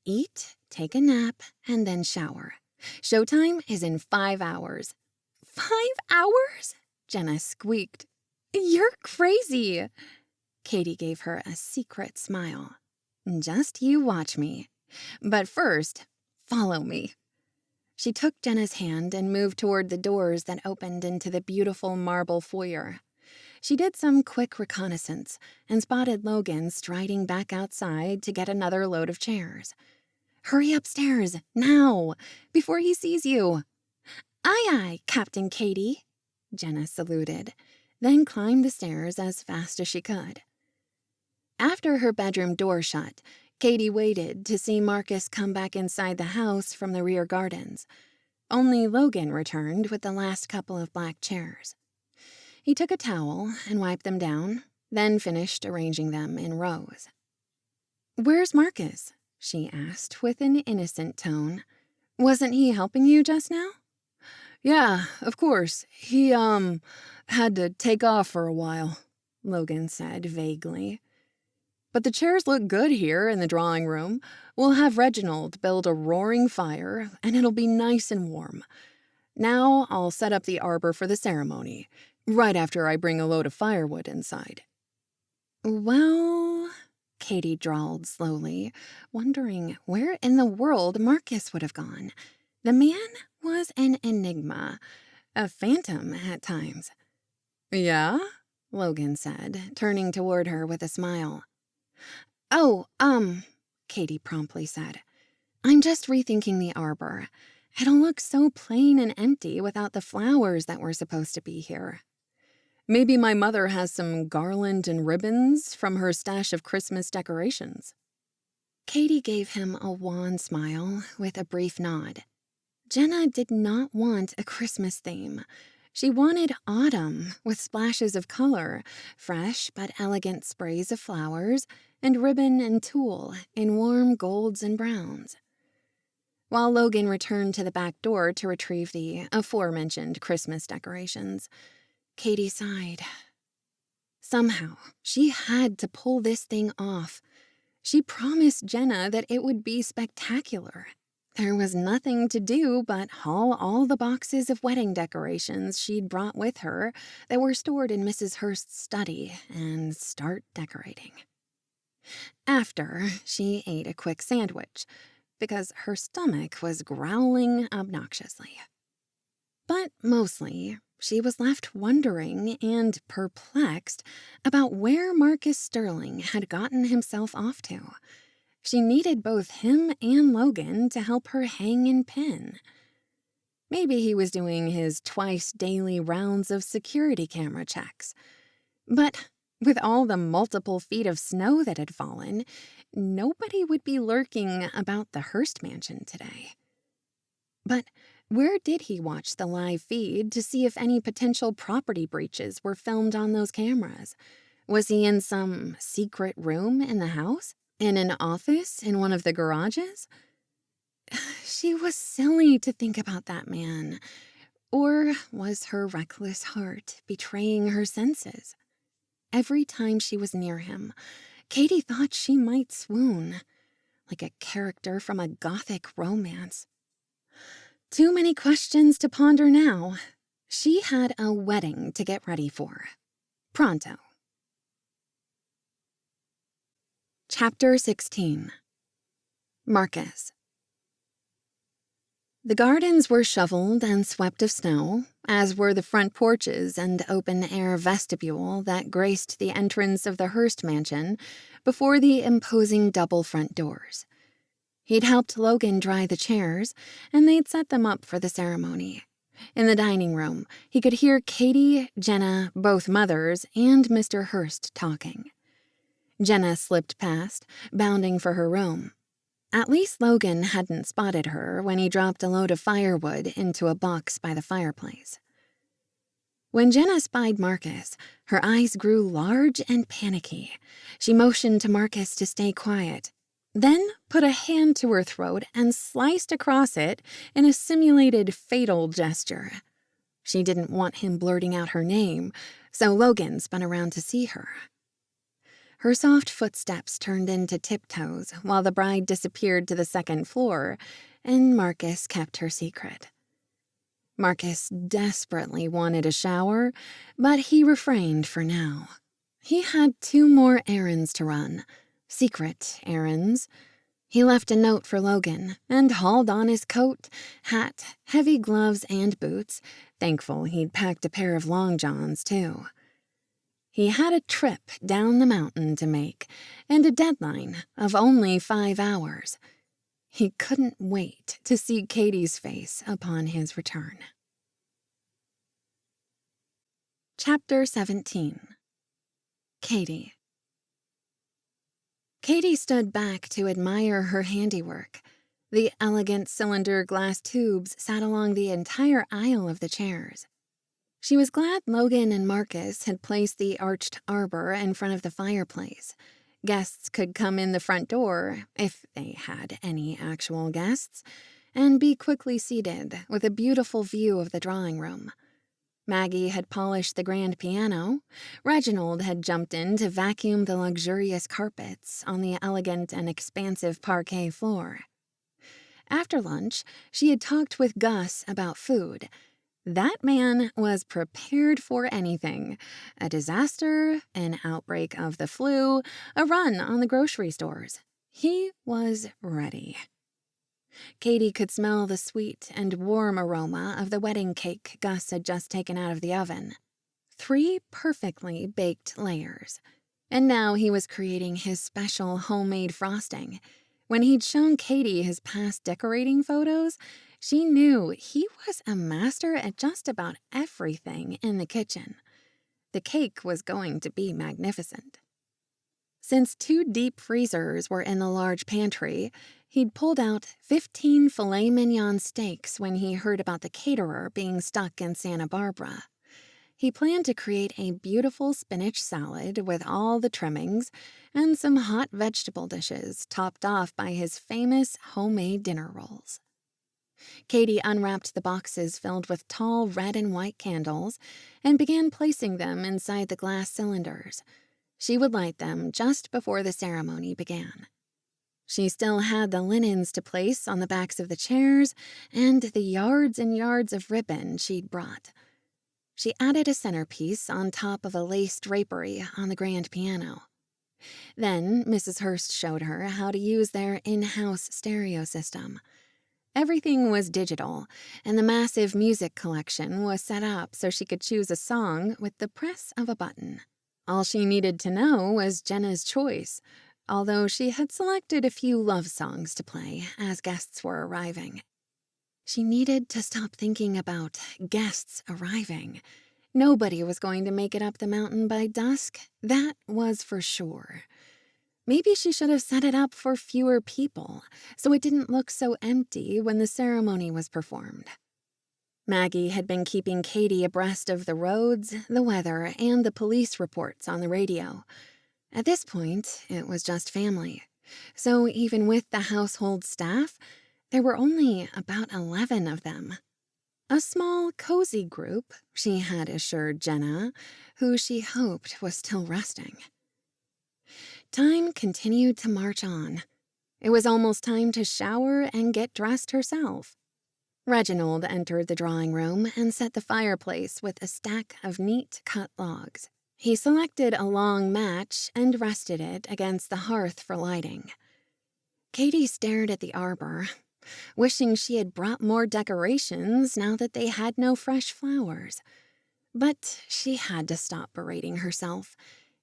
A: Eat, take a nap, and then shower. Showtime is in 5 hours.
D: 5 hours?
A: Jenna squeaked.
D: You're crazy.
A: Caitey gave her a secret smile. Just you watch me, But first, follow me." She took Jenna's hand and moved toward the doors that opened into the beautiful marble foyer. She did some quick reconnaissance and spotted Logan striding back outside to get another load of chairs. "Hurry upstairs, now, before he sees you." "Aye, aye, Captain Caitey," Jenna saluted, then climbed the stairs as fast as she could. After her bedroom door shut, Caitey waited to see Marcus come back inside the house from the rear gardens. Only Logan returned with the last couple of black chairs. He took a towel and wiped them down, then finished arranging them in rows. "Where's Marcus?" she asked with an innocent tone. "Wasn't he helping you just now?"
C: Yeah, of course. He, had to take off for a while," Logan said vaguely. "But the chairs look good here in the drawing room. We'll have Reginald build a roaring fire, and it'll be nice and warm. Now I'll set up the arbor for the ceremony, right after I bring a load of firewood inside."
A: "Well," Caitey drawled slowly, wondering where in the world Marcus would have gone. The man was an enigma, a phantom at times.
C: "Yeah?"
A: Logan said, turning toward her with a smile. "Oh, Caitey promptly said. "I'm just rethinking the arbor. It'll look so plain and empty without the flowers that were supposed to be here."
C: "Maybe my mother has some garland and ribbons from her stash of Christmas decorations."
A: Caitey gave him a wan smile with a brief nod. Jenna did not want a Christmas theme. She wanted autumn with splashes of color, fresh but elegant sprays of flowers, and ribbon and tulle in warm golds and browns. While Logan returned to the back door to retrieve the aforementioned Christmas decorations, Caitey sighed. Somehow, she had to pull this thing off. She promised Jenna that it would be spectacular. There was nothing to do but haul all the boxes of wedding decorations she'd brought with her that were stored in Mrs. Hearst's study and start decorating. After, she ate a quick sandwich, because her stomach was growling obnoxiously. But mostly, she was left wondering and perplexed about where Marcus Stirling had gotten himself off to. She needed both him and Logan to help her hang and pin. Maybe he was doing his twice-daily rounds of security camera checks. But with all the multiple feet of snow that had fallen, nobody would be lurking about the Hearst mansion today. But where did he watch the live feed to see if any potential property breaches were filmed on those cameras? Was he in some secret room in the house? In an office in one of the garages? She was silly to think about that man. Or was her reckless heart betraying her senses? Every time she was near him, Caitey thought she might swoon, like a character from a gothic romance. Too many questions to ponder now. She had a wedding to get ready for. Pronto. Chapter 16. Marcus. The gardens were shoveled and swept of snow, as were the front porches and open-air vestibule that graced the entrance of the Hearst mansion before the imposing double front doors. He'd helped Logan dry the chairs, and they'd set them up for the ceremony. In the dining room, he could hear Caitey, Jenna, both mothers, and Mr. Hearst talking. Jenna slipped past, bounding for her room. At least Logan hadn't spotted her when he dropped a load of firewood into a box by the fireplace. When Jenna spied Marcus, her eyes grew large and panicky. She motioned to Marcus to stay quiet, then put a hand to her throat and sliced across it in a simulated fatal gesture. She didn't want him blurting out her name, so Logan spun around to see her. Her soft footsteps turned into tiptoes while the bride disappeared to the second floor, and Marcus kept her secret. Marcus desperately wanted a shower, but he refrained for now. He had 2 more errands to run, secret errands, He left a note for Logan and hauled on his coat, hat, heavy gloves, and boots, thankful he'd packed a pair of long johns, too. He had a trip down the mountain to make and a deadline of only 5 hours. He couldn't wait to see Caitey's face upon his return. Chapter 17. Caitey. Caitey stood back to admire her handiwork. The elegant cylinder glass tubes sat along the entire aisle of the chairs. She was glad Logan and Marcus had placed the arched arbor in front of the fireplace. Guests could come in the front door, if they had any actual guests, and be quickly seated with a beautiful view of the drawing room. Maggie had polished the grand piano. Reginald had jumped in to vacuum the luxurious carpets on the elegant and expansive parquet floor. After lunch, she had talked with Gus about food. That man was prepared for anything. A disaster, an outbreak of the flu, a run on the grocery stores. He was ready. Caitey could smell the sweet and warm aroma of the wedding cake Gus had just taken out of the oven. 3 perfectly baked layers. And now he was creating his special homemade frosting. When he'd shown Caitey his past decorating photos, she knew he was a master at just about everything in the kitchen. The cake was going to be magnificent. Since 2 deep freezers were in the large pantry, he'd pulled out 15 filet mignon steaks when he heard about the caterer being stuck in Santa Barbara. He planned to create a beautiful spinach salad with all the trimmings and some hot vegetable dishes topped off by his famous homemade dinner rolls. Caitey unwrapped the boxes filled with tall red and white candles and began placing them inside the glass cylinders. She would light them just before the ceremony began. She still had the linens to place on the backs of the chairs and the yards and yards of ribbon she'd brought. She added a centerpiece on top of a lace drapery on the grand piano. Then Mrs. Hearst showed her how to use their in-house stereo system. Everything was digital, and the massive music collection was set up so she could choose a song with the press of a button. All she needed to know was Jenna's choice, although she had selected a few love songs to play as guests were arriving. She needed to stop thinking about guests arriving. Nobody was going to make it up the mountain by dusk, that was for sure. Maybe she should have set it up for fewer people, so it didn't look so empty when the ceremony was performed. Maggie had been keeping Caitey abreast of the roads, the weather, and the police reports on the radio. At this point, it was just family. So even with the household staff, there were only about 11 of them. A small, cozy group, she had assured Jenna, who she hoped was still resting. Time continued to march on. It was almost time to shower and get dressed herself. Reginald entered the drawing room and set the fireplace with a stack of neat cut logs. He selected a long match and rested it against the hearth for lighting. Caitey stared at the arbor, wishing she had brought more decorations now that they had no fresh flowers. But she had to stop berating herself.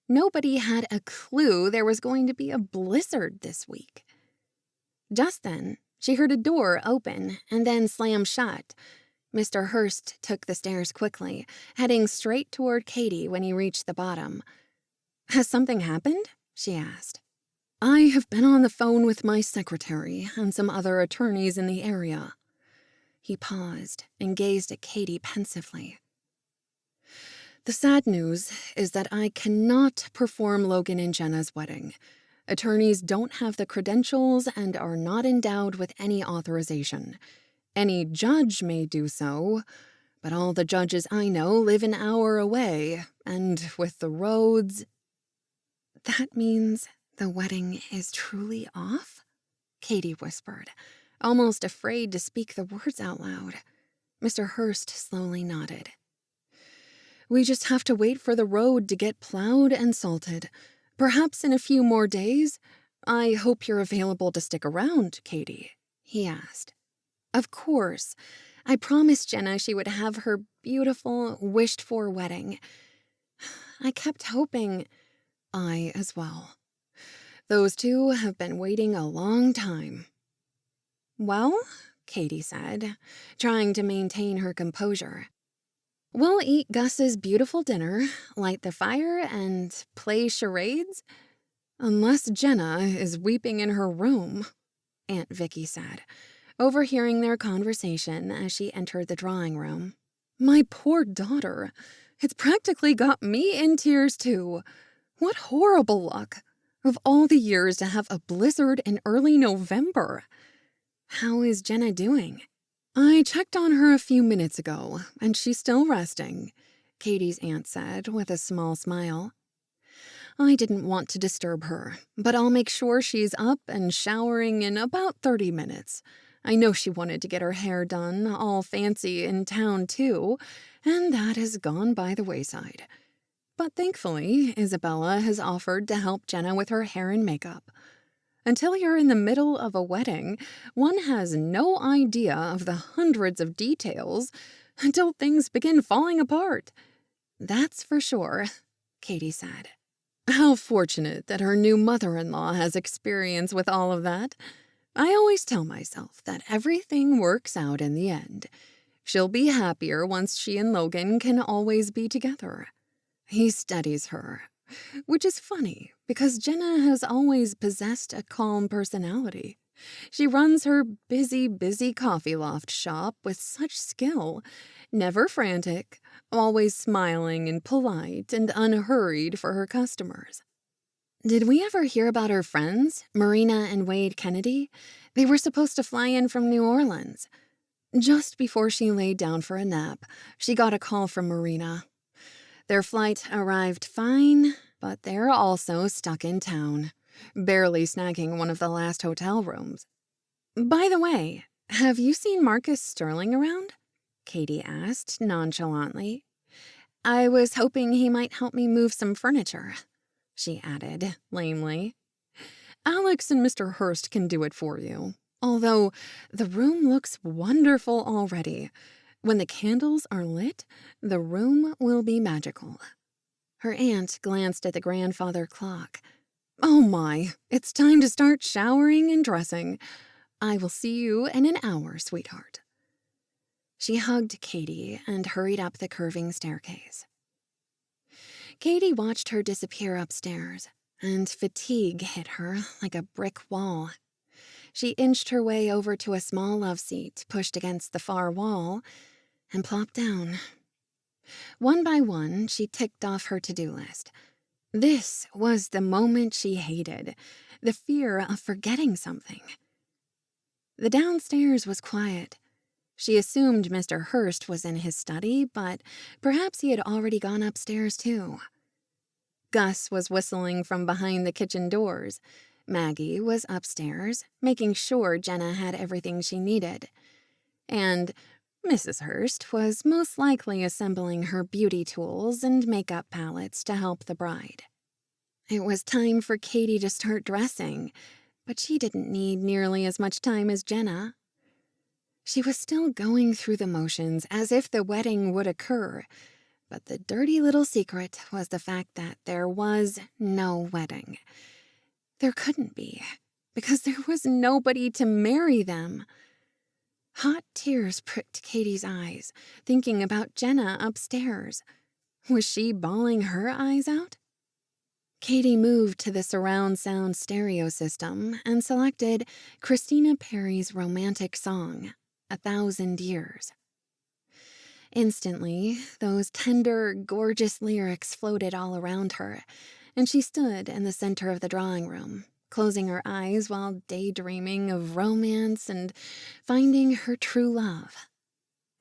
A: Nobody had a clue there was going to be a blizzard this week. Just then, she heard a door open and then slam shut. Mr. Hearst took the stairs quickly, heading straight toward Caitey when he reached the bottom. "Has something happened?" she asked. "I have been on the phone with my secretary and some other attorneys in the area." He paused and gazed at Caitey pensively. "The sad news is that I cannot perform Logan and Jenna's wedding. Attorneys don't have the credentials and are not endowed with any authorization. Any judge may do so, but all the judges I know live an hour away, and with the roads—" "That means the wedding is truly off?" Caitey whispered, almost afraid to speak the words out loud. Mr. Hearst slowly nodded. "We just have to wait for the road to get plowed and salted. Perhaps in a few more days. I hope you're available to stick around, Caitey, he asked. Of course. I promised Jenna she would have her beautiful, wished-for wedding. I kept hoping. I as well. Those two have been waiting a long time. Well, Caitey said, trying to maintain her composure. We'll eat Gus's beautiful dinner, light the fire, and play charades. Unless Jenna is weeping in her room, Aunt Vicky said, overhearing their conversation as she entered the drawing room. My poor daughter. It's practically got me in tears, too. What horrible luck. Of all the years to have a blizzard in early November. How is Jenna doing? I checked on her a few minutes ago, and she's still resting, Caitey's aunt said with a small smile. I didn't want to disturb her, but I'll make sure she's up and showering in about 30 minutes. I know she wanted to get her hair done, all fancy in town too, and that has gone by the wayside. But thankfully, Isabella has offered to help Jenna with her hair and makeup. Until you're in the middle of a wedding, one has no idea of the hundreds of details until things begin falling apart. That's for sure, Caitey said. How fortunate that her new mother-in-law has experience with all of that. I always tell myself that everything works out in the end. She'll be happier once she and Logan can always be together. He studies her, which is funny because Jenna has always possessed a calm personality. She runs her busy Coffee Loft shop with such skill, never frantic, always smiling and polite and unhurried for her customers. Did we ever hear about her friends, Marina and Wade Kennedy? They were supposed to fly in from New Orleans. Just before she laid down for a nap, she got a call from Marina. Their flight arrived fine, but they're also stuck in town, barely snagging one of the last hotel rooms. By the way, have you seen Marcus Stirling around? Caitey asked nonchalantly. I was hoping he might help me move some furniture, she added lamely. Alex and Mr. Hearst can do it for you, although the room looks wonderful already. When the candles are lit, the room will be magical. Her aunt glanced at the grandfather clock. Oh my, it's time to start showering and dressing. I will see you in an hour, sweetheart. She hugged Caitey and hurried up the curving staircase. Caitey watched her disappear upstairs, and fatigue hit her like a brick wall. She inched her way over to a small love seat pushed against the far wall and plopped down. One by one, she ticked off her to-do list. This was the moment she hated, the fear of forgetting something. The downstairs was quiet. She assumed Mr. Hearst was in his study, but perhaps he had already gone upstairs too. Gus was whistling from behind the kitchen doors. Maggie was upstairs, making sure Jenna had everything she needed. And Mrs. Hearst was most likely assembling her beauty tools and makeup palettes to help the bride. It was time for Caitey to start dressing, but she didn't need nearly as much time as Jenna. She was still going through the motions as if the wedding would occur, but the dirty little secret was the fact that there was no wedding. There couldn't be, because there was nobody to marry them. Hot tears pricked Caitey's eyes, thinking about Jenna upstairs. Was she bawling her eyes out? Caitey moved to the surround sound stereo system and selected Christina Perri's romantic song, 1,000 Years. Instantly, those tender, gorgeous lyrics floated all around her, and she stood in the center of the drawing room, closing her eyes while daydreaming of romance and finding her true love.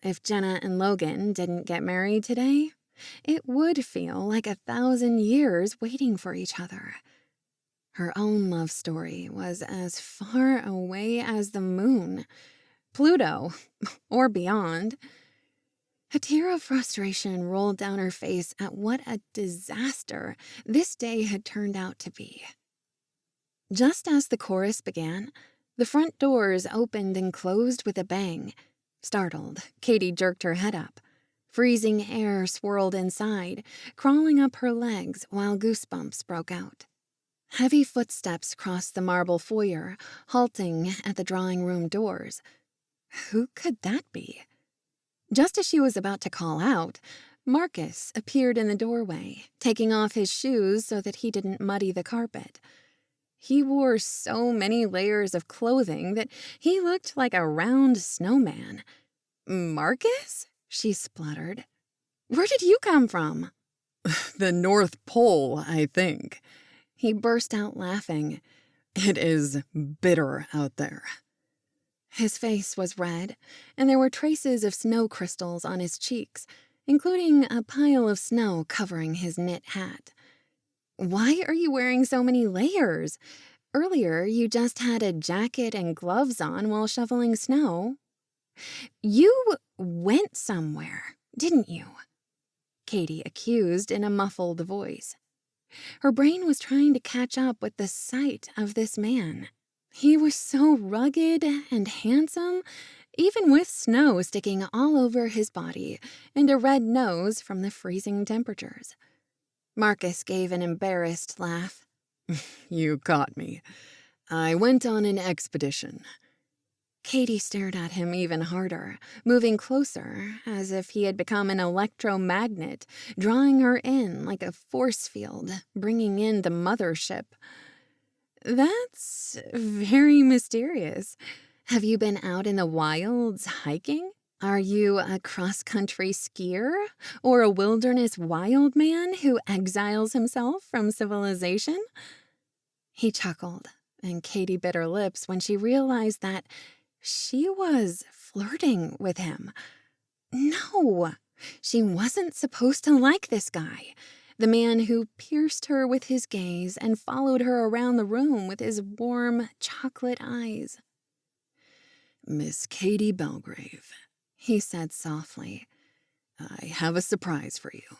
A: If Jenna and Logan didn't get married today, it would feel like 1,000 years waiting for each other. Her own love story was as far away as the moon, Pluto, or beyond. A tear of frustration rolled down her face at what a disaster this day had turned out to be. Just as the chorus began, the front doors opened and closed with a bang. Startled, Caitey jerked her head up. Freezing air swirled inside, crawling up her legs while goosebumps broke out. Heavy footsteps crossed the marble foyer, halting at the drawing room doors. Who could that be? Just as she was about to call out, Marcus appeared in the doorway, taking off his shoes so that he didn't muddy the carpet. He wore so many layers of clothing that he looked like a round snowman. "Marcus?" she spluttered. "Where did you come from?"
C: The North Pole, I think.
A: He burst out laughing.
C: It is bitter out there.
A: His face was red, and there were traces of snow crystals on his cheeks, including a pile of snow covering his knit hat. "Why are you wearing so many layers? Earlier, you just had a jacket and gloves on while shoveling snow." "You went somewhere, didn't you?" Caitey accused in a muffled voice. Her brain was trying to catch up with the sight of this man. He was so rugged and handsome, even with snow sticking all over his body and a red nose from the freezing temperatures. Marcus gave an embarrassed laugh.
C: You caught me. I went on an expedition.
A: Caitey stared at him even harder, moving closer as if he had become an electromagnet, drawing her in like a force field, bringing in the mothership. "That's very mysterious. Have you been out in the wilds hiking? Are you a cross-country skier or a wilderness wild man who exiles himself from civilization?" He chuckled, and Caitey bit her lips when she realized that she was flirting with him. No, she wasn't supposed to like this guy, the man who pierced her with his gaze and followed her around the room with his warm, chocolate eyes.
C: "Miss Caitey Belgrave," he said softly, "I have a surprise for you."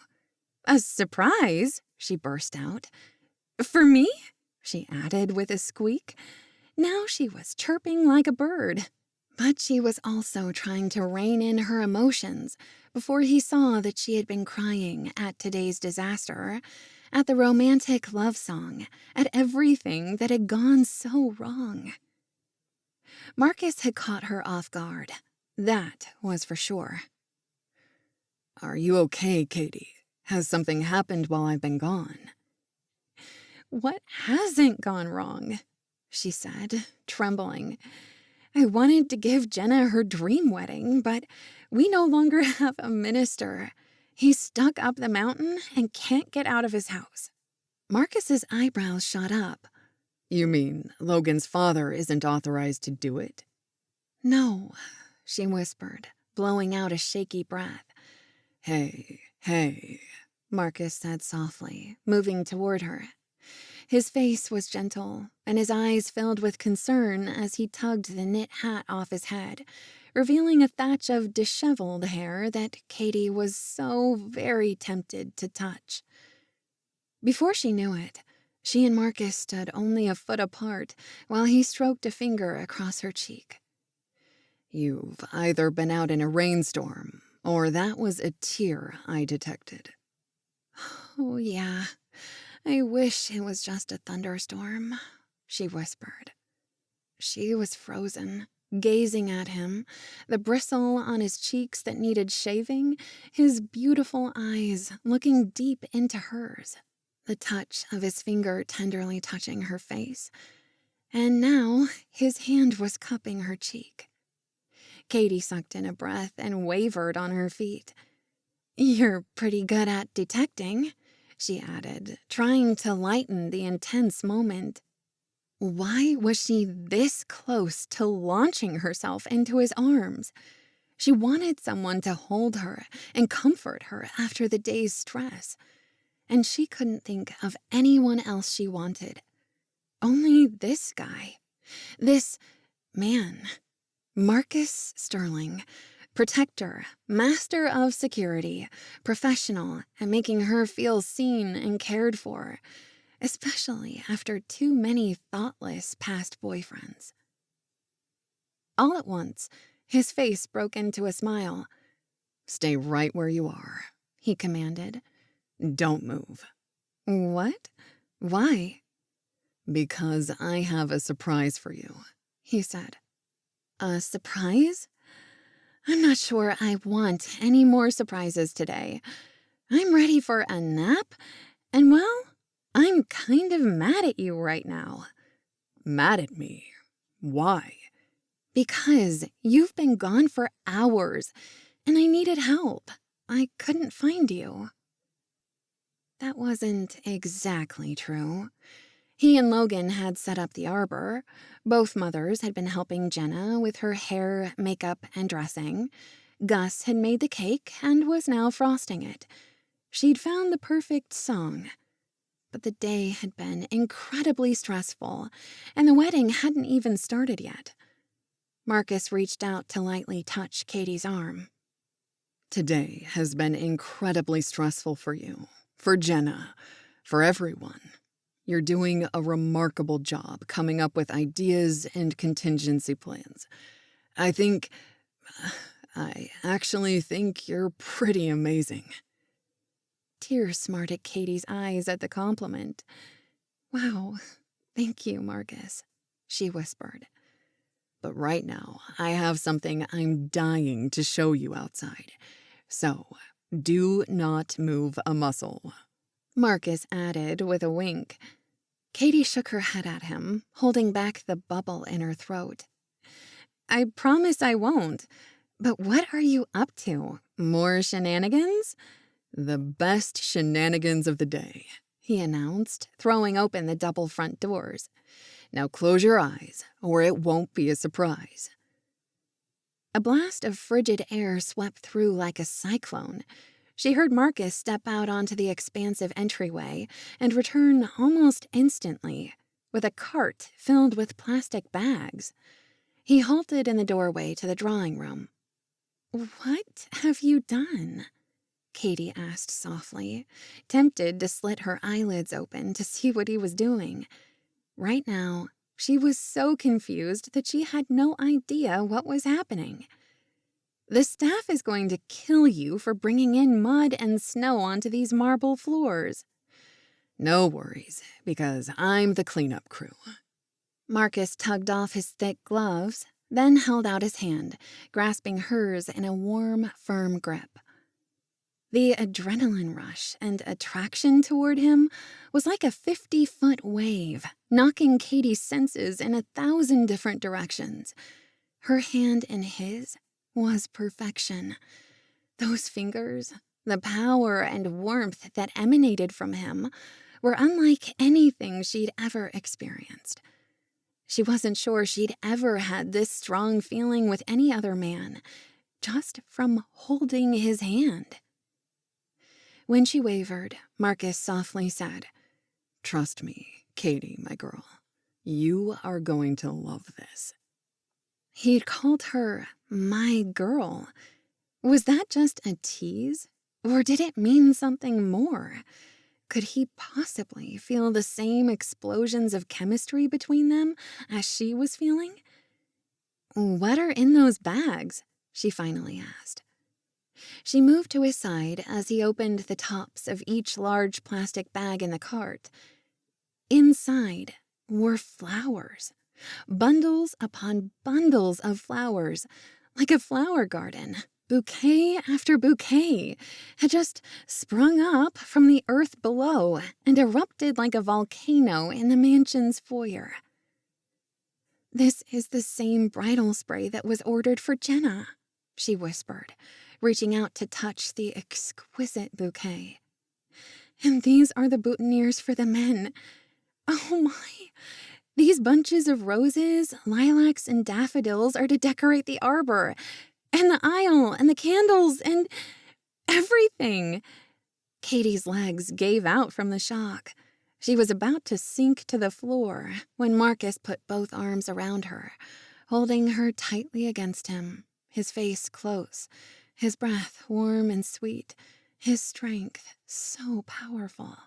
A: "A surprise?" she burst out. "For me?" she added with a squeak. Now she was chirping like a bird. But she was also trying to rein in her emotions before he saw that she had been crying at today's disaster, at the romantic love song, at everything that had gone so wrong. Marcus had caught her off guard. That was for sure.
C: "Are you okay, Caitey? Has something happened while I've been gone?"
A: "What hasn't gone wrong?" she said, trembling. "I wanted to give Jenna her dream wedding, but we no longer have a minister. He's stuck up the mountain and can't get out of his house." Marcus's eyebrows shot up.
C: "You mean Logan's father isn't authorized to do it?"
A: "No," she whispered, blowing out a shaky breath.
C: Hey,
A: Marcus said softly, moving toward her. His face was gentle, and his eyes filled with concern as he tugged the knit hat off his head, revealing a thatch of disheveled hair that Caitey was so very tempted to touch. Before she knew it, she and Marcus stood only a foot apart while he stroked a finger across her cheek.
C: You've either been out in a rainstorm, or that was a tear I detected.
A: "Oh, yeah. I wish it was just a thunderstorm," she whispered. She was frozen, gazing at him, the bristle on his cheeks that needed shaving, his beautiful eyes looking deep into hers, the touch of his finger tenderly touching her face. And now his hand was cupping her cheek. Caitey sucked in a breath and wavered on her feet. "You're pretty good at detecting," she added, trying to lighten the intense moment. Why was she this close to launching herself into his arms? She wanted someone to hold her and comfort her after the day's stress, and she couldn't think of anyone else she wanted. Only this guy, this man, Marcus Stirling, protector, master of security, professional, and making her feel seen and cared for. especially after too many thoughtless past boyfriends. All at once, his face broke into a smile.
B: Stay right where you are,
A: He commanded.
B: don't move.
A: What? Why?
B: Because I have a surprise for you,
A: He said. A surprise? I'm not sure I want any more surprises today. I'm ready for a nap, and well, I'm kind of mad at you right now.
B: Mad at me? Why?
A: Because you've been gone for hours, and I needed help. I couldn't find you. That wasn't exactly true. He and Logan had set up the arbor. Both mothers had been helping Jenna with her hair, makeup, and dressing. Gus had made the cake and was now frosting it. She'd found the perfect song. But the day had been incredibly stressful, and the wedding hadn't even started yet. Marcus reached out to lightly touch Caitey's arm.
B: Today has been incredibly stressful for you, for Jenna, for everyone. You're doing a remarkable job coming up with ideas and contingency plans. I actually think you're pretty amazing.
A: Tears smarted Caitey's eyes at the compliment. Wow, thank you, Marcus, she whispered.
B: But right now, I have something I'm dying to show you outside. So, do not move a muscle.
A: Marcus added with a wink. Caitey shook her head at him, holding back the bubble in her throat. I promise I won't. But what are you up to? More shenanigans?
B: The best shenanigans of the day,
A: He announced, throwing open the double front doors.
B: Now close your eyes, or it won't be a surprise.
A: A blast of frigid air swept through like a cyclone. She heard Marcus step out onto the expansive entryway and return almost instantly with a cart filled with plastic bags. He halted in the doorway to the drawing room. What have you done? Caitey asked softly, tempted to slit her eyelids open to see what he was doing. Right now, she was so confused that she had no idea what was happening. The staff is going to kill you for bringing in mud and snow onto these marble floors.
B: No worries, because I'm the cleanup crew.
A: Marcus tugged off his thick gloves, then held out his hand, grasping hers in a warm, firm grip. The adrenaline rush and attraction toward him was like a 50-foot wave, knocking Caitey's senses in 1,000 different directions. Her hand in his was perfection. Those fingers, the power and warmth that emanated from him, were unlike anything she'd ever experienced. She wasn't sure she'd ever had this strong feeling with any other man, just from holding his hand. When she wavered, Marcus softly said,
B: Trust me, Caitey, my girl. You are going to love this.
A: He'd called her my girl. Was that just a tease? Or did it mean something more? Could he possibly feel the same explosions of chemistry between them as she was feeling? What are in those bags? She finally asked. She moved to his side as he opened the tops of each large plastic bag in the cart. Inside were flowers, bundles upon bundles of flowers, like a flower garden. Bouquet after bouquet had just sprung up from the earth below and erupted like a volcano in the mansion's foyer. This is the same bridal spray that was ordered for Jenna, she whispered, reaching out to touch the exquisite bouquet. And these are the boutonnieres for the men. Oh my! These bunches of roses, lilacs, and daffodils are to decorate the arbor, and the aisle, and the candles, and everything. Caitey's legs gave out from the shock. She was about to sink to the floor when Marcus put both arms around her, holding her tightly against him, his face close, his breath warm and sweet, his strength so powerful.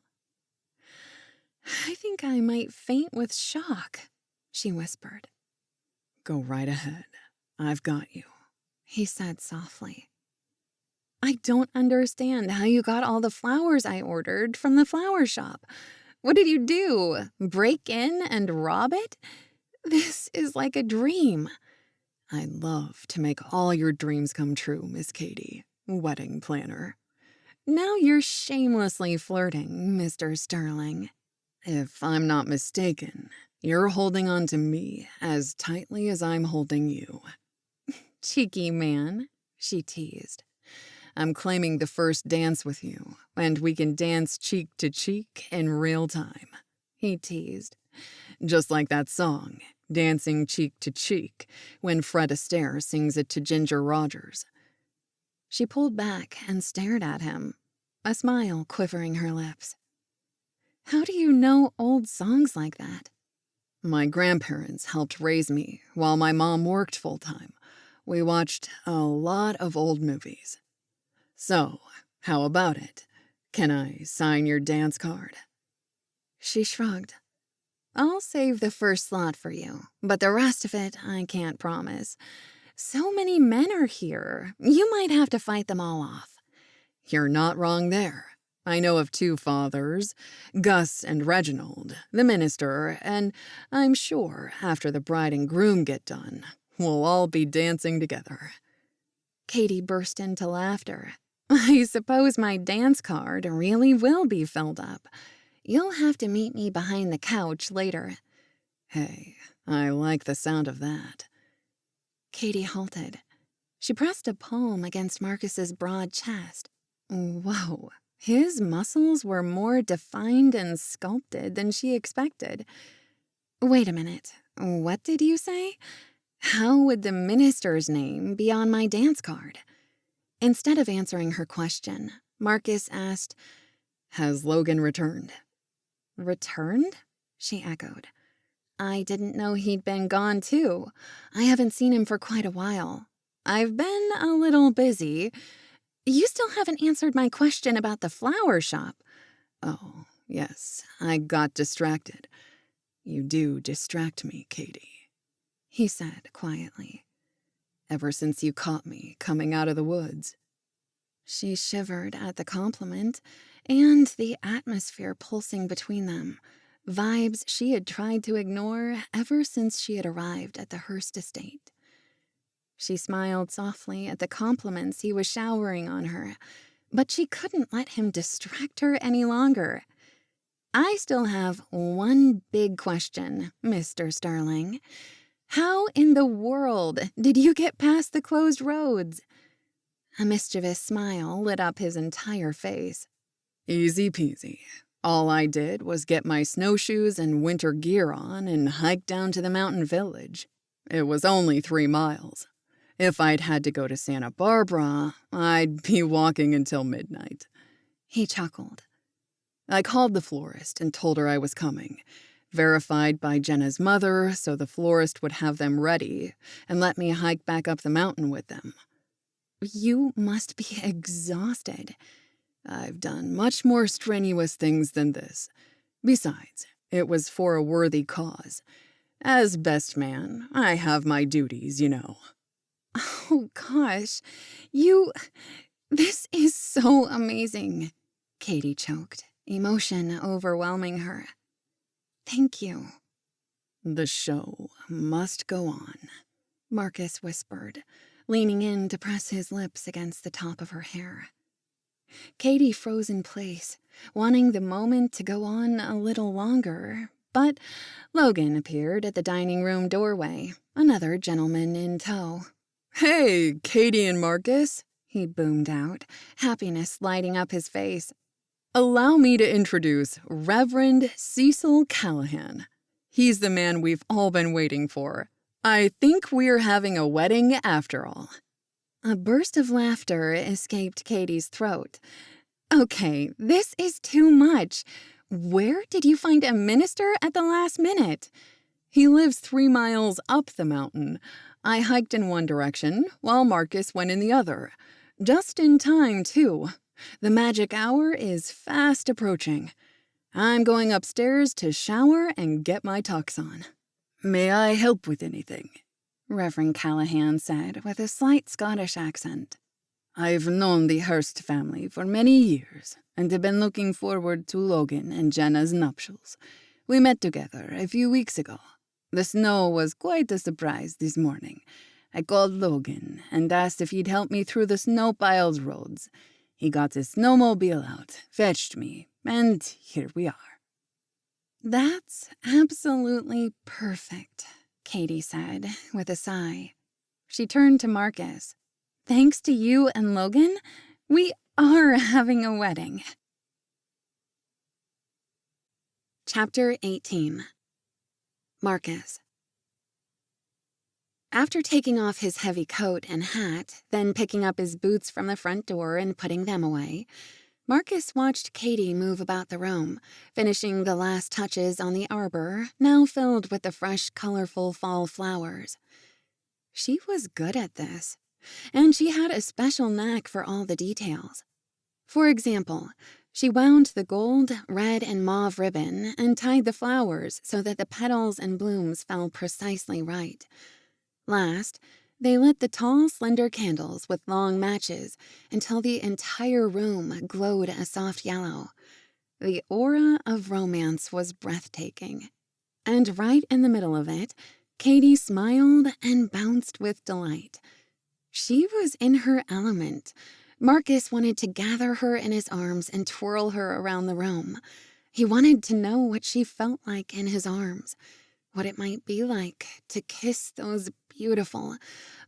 D: I think I might faint with shock, she whispered.
C: Go right ahead. I've got you,
D: He said softly. I don't understand how you got all the flowers I ordered from the flower shop. What did you do? Break in and rob it? This is like a dream.
C: I'd love to make all your dreams come true, Miss Caitey, wedding planner.
D: Now you're shamelessly flirting, Mr. Stirling.
C: If I'm not mistaken, you're holding on to me as tightly as I'm holding you.
D: Cheeky man, she teased.
C: I'm claiming the first dance with you, and we can dance cheek to cheek in real time, he teased. Just like that song, Dancing Cheek to Cheek, when Fred Astaire sings it to Ginger Rogers.
D: She pulled back and stared at him, a smile quivering her lips. How do you know old songs like that?
C: My grandparents helped raise me while my mom worked full-time. We watched a lot of old movies. So, how about it? Can I sign your dance card?
D: She shrugged. I'll save the first slot for you, but the rest of it I can't promise. So many men are here, you might have to fight them all off.
C: You're not wrong there. I know of 2 fathers, Gus and Reginald, the minister, and I'm sure after the bride and groom get done, we'll all be dancing together.
D: Caitey burst into laughter. I suppose my dance card really will be filled up. You'll have to meet me behind the couch later.
C: Hey, I like the sound of that.
D: Caitey halted. She pressed a palm against Marcus's broad chest. Whoa, his muscles were more defined and sculpted than she expected. Wait a minute, what did you say? How would the minister's name be on my dance card? Instead of answering her question, Marcus asked,
C: Has Logan returned?
D: Returned? She echoed. I didn't know he'd been gone too. I haven't seen him for quite a while. I've been a little busy. You still haven't answered my question about the flower shop.
C: Oh, yes, I got distracted. You do distract me, Caitey, he said quietly. Ever since you caught me coming out of the woods.
D: She shivered at the compliment and the atmosphere pulsing between them, vibes she had tried to ignore ever since she had arrived at the Hearst Estate. She smiled softly at the compliments he was showering on her, but she couldn't let him distract her any longer. I still have one big question, Mr. Stirling. How in the world did you get past the closed roads? A mischievous smile lit up his entire face.
C: Easy peasy. All I did was get my snowshoes and winter gear on and hike down to the mountain village. It was only 3 miles. If I'd had to go to Santa Barbara, I'd be walking until midnight.
D: He chuckled.
C: I called the florist and told her I was coming. Verified by Jenna's mother so the florist would have them ready and let me hike back up the mountain with them.
D: You must be exhausted.
C: I've done much more strenuous things than this. Besides, it was for a worthy cause. As best man, I have my duties, you know.
D: Oh, gosh. This is so amazing. Caitey choked, emotion overwhelming her. Thank you.
C: The show must go on,
D: Marcus whispered, leaning in to press his lips against the top of her hair. Caitey froze in place, wanting the moment to go on a little longer, but Logan appeared at the dining room doorway, another gentleman in tow.
C: Hey, Caitey and Marcus,
D: he boomed out, happiness lighting up his face.
C: Allow me to introduce Reverend Cecil Callahan. He's the man we've all been waiting for. I think we're having a wedding after all.
D: A burst of laughter escaped Caitey's throat. Okay, this is too much. Where did you find a minister at the last minute?
C: He lives 3 miles up the mountain. I hiked in one direction, while Marcus went in the other. Just in time, too. The magic hour is fast approaching.
B: I'm going upstairs to shower and get my tux on. May I help with anything?
D: Reverend Callahan said with a slight Scottish accent.
B: I've known the Hearst family for many years and have been looking forward to Logan and Jenna's nuptials. We met together a few weeks ago. The snow was quite a surprise this morning. I called Logan and asked if he'd help me through the snow-piled roads. He got his snowmobile out, fetched me, and here we are.
D: That's absolutely perfect, Caitey said with a sigh. She turned to Marcus. Thanks to you and Logan, we are having a wedding.
A: Chapter 18. Marcus. After taking off his heavy coat and hat, then picking up his boots from the front door and putting them away, Marcus watched Caitey move about the room, finishing the last touches on the arbor, now filled with the fresh, colorful fall flowers. She was good at this, and she had a special knack for all the details. For example, she wound the gold, red, and mauve ribbon and tied the flowers so that the petals and blooms fell precisely right. Last, they lit the tall, slender candles with long matches until the entire room glowed a soft yellow. The aura of romance was breathtaking. And right in the middle of it, Caitey smiled and bounced with delight. She was in her element. Marcus wanted to gather her in his arms and twirl her around the room. He wanted to know what she felt like in his arms, what it might be like to kiss those beautiful,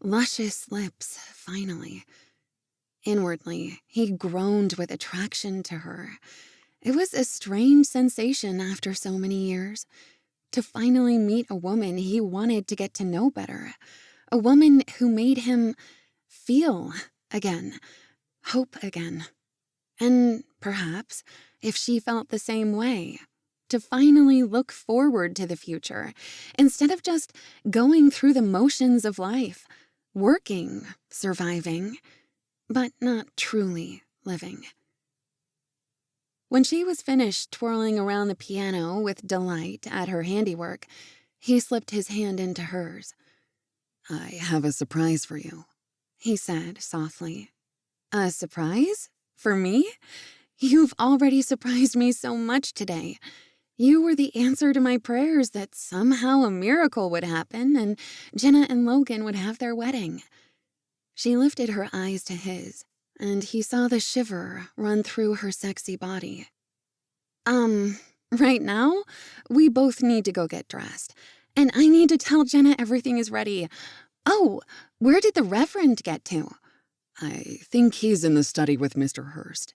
A: luscious lips finally. Inwardly, he groaned with attraction to her. It was a strange sensation after so many years, to finally meet a woman he wanted to get to know better, a woman who made him feel again, hope again. And perhaps, if she felt the same way, to finally look forward to the future, instead of just going through the motions of life, working, surviving, but not truly living. When she was finished twirling around the piano with delight at her handiwork, he slipped his hand into hers.
B: I have a surprise for you,
A: he said softly. A surprise? For me? You've already surprised me so much today. You were the answer to my prayers that somehow a miracle would happen and Jenna and Logan would have their wedding. She lifted her eyes to his, and he saw the shiver run through her sexy body. Right now, we both need to go get dressed, and I need to tell Jenna everything is ready. Oh, where did the Reverend get to?
B: I think he's in the study with Mr. Hearst.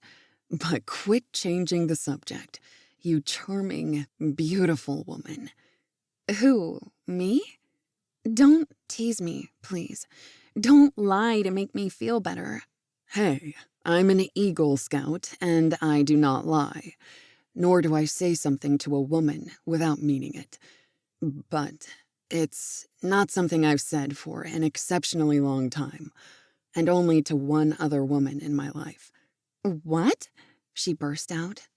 B: But quit changing the subject, you charming, beautiful woman.
A: Who, me? Don't tease me, please. Don't lie to make me feel better.
B: Hey, I'm an Eagle Scout, and I do not lie. Nor do I say something to a woman without meaning it. But it's not something I've said for an exceptionally long time, and only to one other woman in my life.
A: What? She burst out.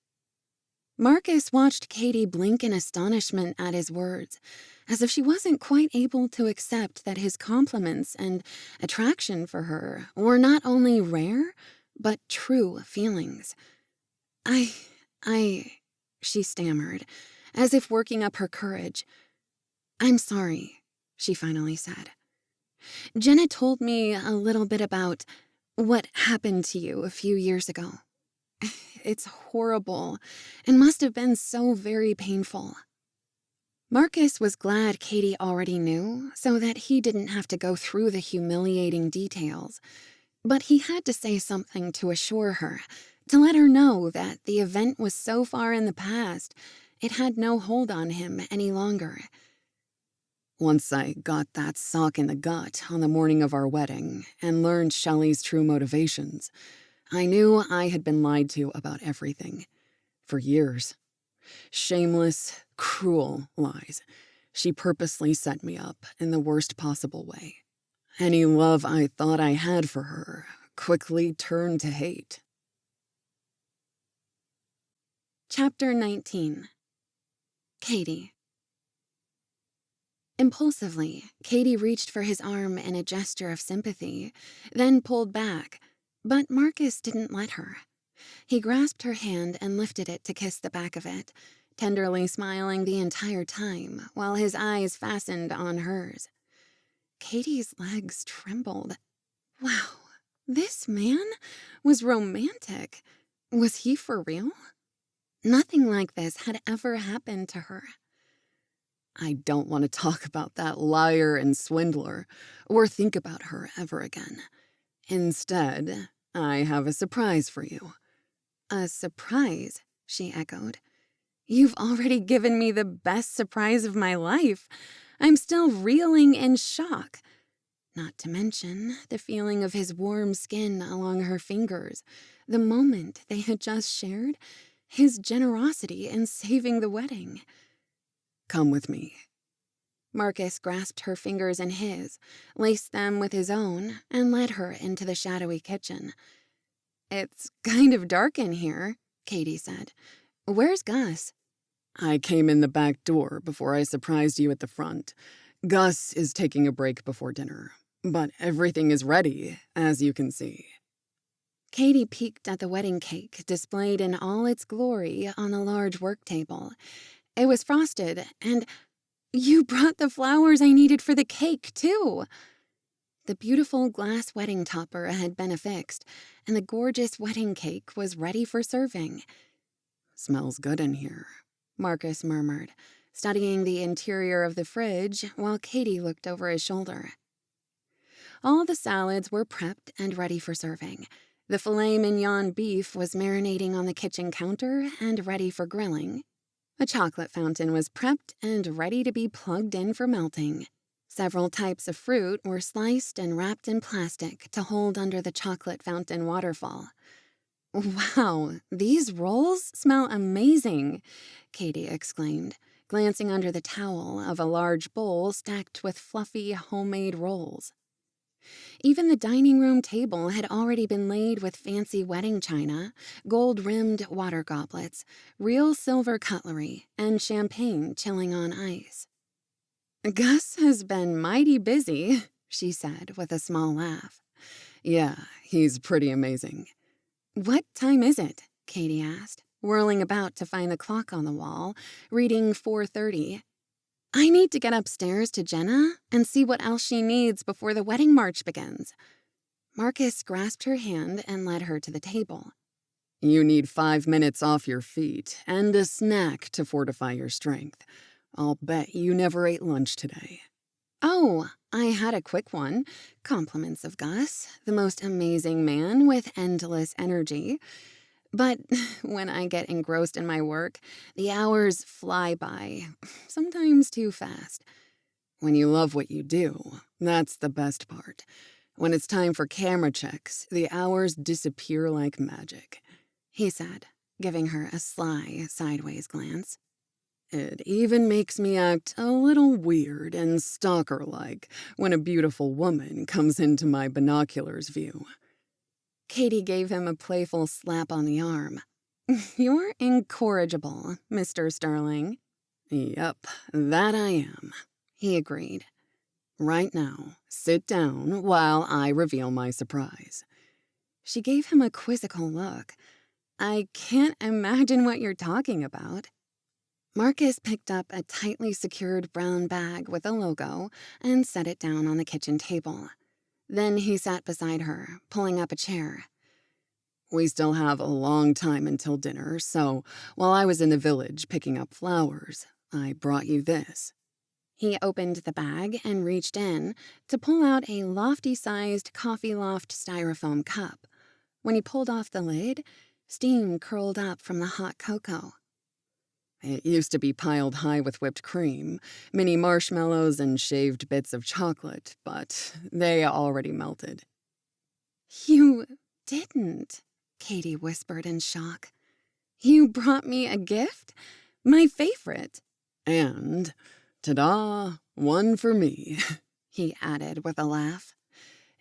A: Marcus watched Caitey blink in astonishment at his words, as if she wasn't quite able to accept that his compliments and attraction for her were not only rare, but true feelings. She stammered, as if working up her courage. I'm sorry, she finally said. Jenna told me a little bit about what happened to you a few years ago. It's horrible and must have been so very painful. Marcus was glad Caitey already knew so that he didn't have to go through the humiliating details. But he had to say something to assure her, to let her know that the event was so far in the past, it had no hold on him any longer.
B: Once I got that sock in the gut on the morning of our wedding and learned Shelley's true motivations, I knew I had been lied to about everything. For years. Shameless, cruel lies. She purposely set me up in the worst possible way. Any love I thought I had for her quickly turned to hate.
A: Chapter 19. Caitey. Impulsively, Caitey reached for his arm in a gesture of sympathy, then pulled back, but Marcus didn't let her. He grasped her hand and lifted it to kiss the back of it, tenderly smiling the entire time while his eyes fastened on hers. Caitey's legs trembled. Wow, this man was romantic. Was he for real? Nothing like this had ever happened to her.
B: I don't want to talk about that liar and swindler, or think about her ever again. Instead, I have a surprise for you.
A: A surprise, she echoed. You've already given me the best surprise of my life. I'm still reeling in shock. Not to mention the feeling of his warm skin along her fingers, the moment they had just shared, his generosity in saving the wedding.
B: Come with me.
A: Marcus grasped her fingers in his, laced them with his own, and led her into the shadowy kitchen. It's kind of dark in here, Caitey said. Where's Gus?
B: I came in the back door before I surprised you at the front. Gus is taking a break before dinner, but everything is ready, as you can see.
A: Caitey peeked at the wedding cake displayed in all its glory on a large work table. It was frosted, and you brought the flowers I needed for the cake, too. The beautiful glass wedding topper had been affixed, and the gorgeous wedding cake was ready for serving.
B: Smells good in here,
A: Marcus murmured, studying the interior of the fridge while Caitey looked over his shoulder. All the salads were prepped and ready for serving. The filet mignon beef was marinating on the kitchen counter and ready for grilling. A chocolate fountain was prepped and ready to be plugged in for melting. Several types of fruit were sliced and wrapped in plastic to hold under the chocolate fountain waterfall. Wow, these rolls smell amazing, Caitey exclaimed, glancing under the towel of a large bowl stacked with fluffy homemade rolls. Even the dining room table had already been laid with fancy wedding china, gold-rimmed water goblets, real silver cutlery, and champagne chilling on ice. Gus has been mighty busy, she said with a small laugh.
B: Yeah, he's pretty amazing.
A: What time is it? Caitey asked, whirling about to find the clock on the wall, reading 4:30. I need to get upstairs to Jenna and see what else she needs before the wedding march begins. Marcus grasped her hand and led her to the table.
B: You need 5 minutes off your feet and a snack to fortify your strength. I'll bet you never ate lunch today.
A: Oh, I had a quick one. Compliments of Gus, the most amazing man with endless energy. But when I get engrossed in my work, the hours fly by, sometimes too fast.
B: When you love what you do, that's the best part. When it's time for camera checks, the hours disappear like magic,
A: he said, giving her a sly, sideways glance.
B: It even makes me act a little weird and stalker-like when a beautiful woman comes into my binoculars view.
A: Caitey gave him a playful slap on the arm. You're incorrigible, Mr. Stirling.
B: Yep, that I am, he agreed. Right now, sit down while I reveal my surprise.
A: She gave him a quizzical look. I can't imagine what you're talking about. Marcus picked up a tightly secured brown bag with a logo and set it down on the kitchen table. Then he sat beside her, pulling up a chair.
B: We still have a long time until dinner, so while I was in the village picking up flowers, I brought you this.
A: He opened the bag and reached in to pull out a lofty-sized Coffee Loft styrofoam cup. When he pulled off the lid, steam curled up from the hot cocoa.
B: It used to be piled high with whipped cream, mini marshmallows, and shaved bits of chocolate, but they already melted.
A: You didn't, Caitey whispered in shock. You brought me a gift? My favorite.
B: And, ta-da, one for me,
A: he added with a laugh.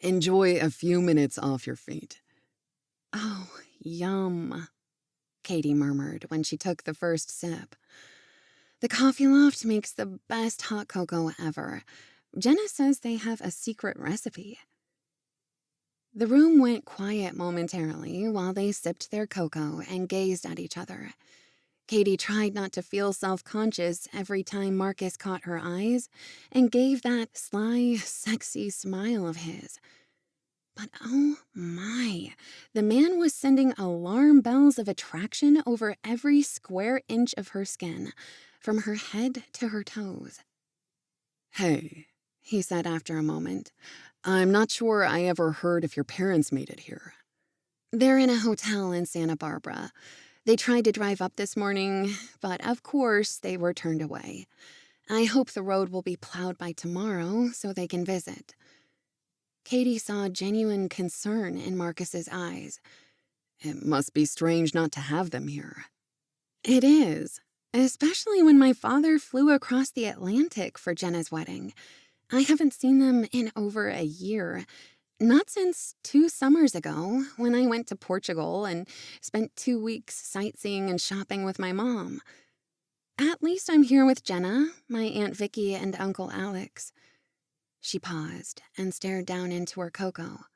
B: Enjoy a few minutes off your feet.
A: Oh, yum. Caitey murmured when she took the first sip. The Coffee Loft makes the best hot cocoa ever. Jenna says they have a secret recipe. The room went quiet momentarily while they sipped their cocoa and gazed at each other. Caitey tried not to feel self-conscious every time Marcus caught her eyes and gave that sly, sexy smile of his. But oh my, the man was sending alarm bells of attraction over every square inch of her skin, from her head to her toes.
B: Hey, he said after a moment. I'm not sure I ever heard if your parents made it here.
A: They're in a hotel in Santa Barbara. They tried to drive up this morning, but of course they were turned away. I hope the road will be plowed by tomorrow so they can visit. Caitey saw genuine concern in Marcus's eyes.
B: It must be strange not to have them here.
A: It is, especially when my father flew across the Atlantic for Jenna's wedding. I haven't seen them in over a year. Not since 2 summers ago, when I went to Portugal and spent 2 weeks sightseeing and shopping with my mom. At least I'm here with Jenna, my Aunt Vicky, and Uncle Alex. She paused and stared down into her cocoa.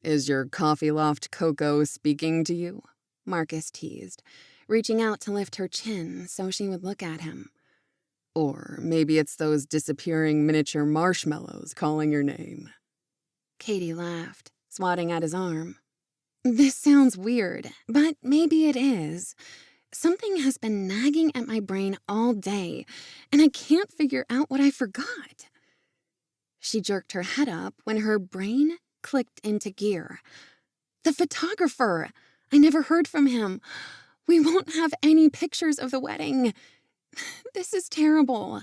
B: Is your Coffee Loft cocoa speaking to you?
A: Marcus teased, reaching out to lift her chin so she would look at him.
B: Or maybe it's those disappearing miniature marshmallows calling your name.
A: Caitey laughed, swatting at his arm. This sounds weird, but maybe it is. Something has been nagging at my brain all day, and I can't figure out what I forgot. She jerked her head up when her brain clicked into gear. The photographer! I never heard from him. We won't have any pictures of the wedding. This is terrible.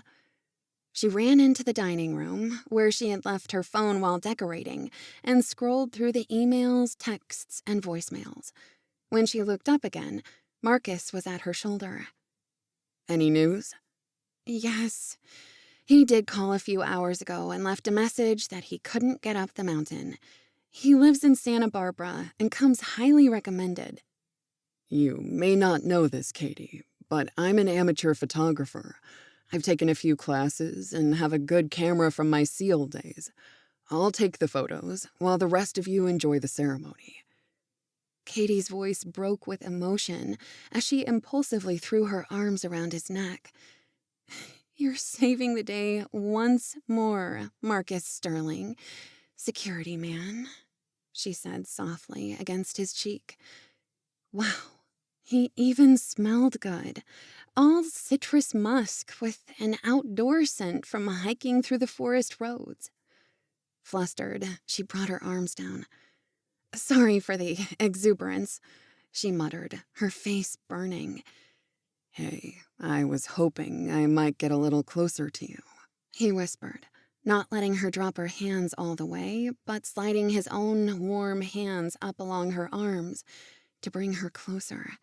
A: She ran into the dining room, where she had left her phone while decorating, and scrolled through the emails, texts, and voicemails. When she looked up again, Marcus was at her shoulder.
B: Any news?
A: Yes. He did call a few hours ago and left a message that he couldn't get up the mountain. He lives in Santa Barbara and comes highly recommended.
B: You may not know this, Caitey, but I'm an amateur photographer. I've taken a few classes and have a good camera from my SEAL days. I'll take the photos while the rest of you enjoy the ceremony.
A: Caitey's voice broke with emotion as she impulsively threw her arms around his neck. You're saving the day once more, Marcus Stirling, security man, she said softly against his cheek. Wow, he even smelled good. All citrus musk with an outdoor scent from hiking through the forest roads. Flustered, she brought her arms down. Sorry for the exuberance, she muttered, her face burning.
B: Hey, I was hoping I might get a little closer to you,
A: he whispered, not letting her drop her hands all the way, but sliding his own warm hands up along her arms to bring her closer.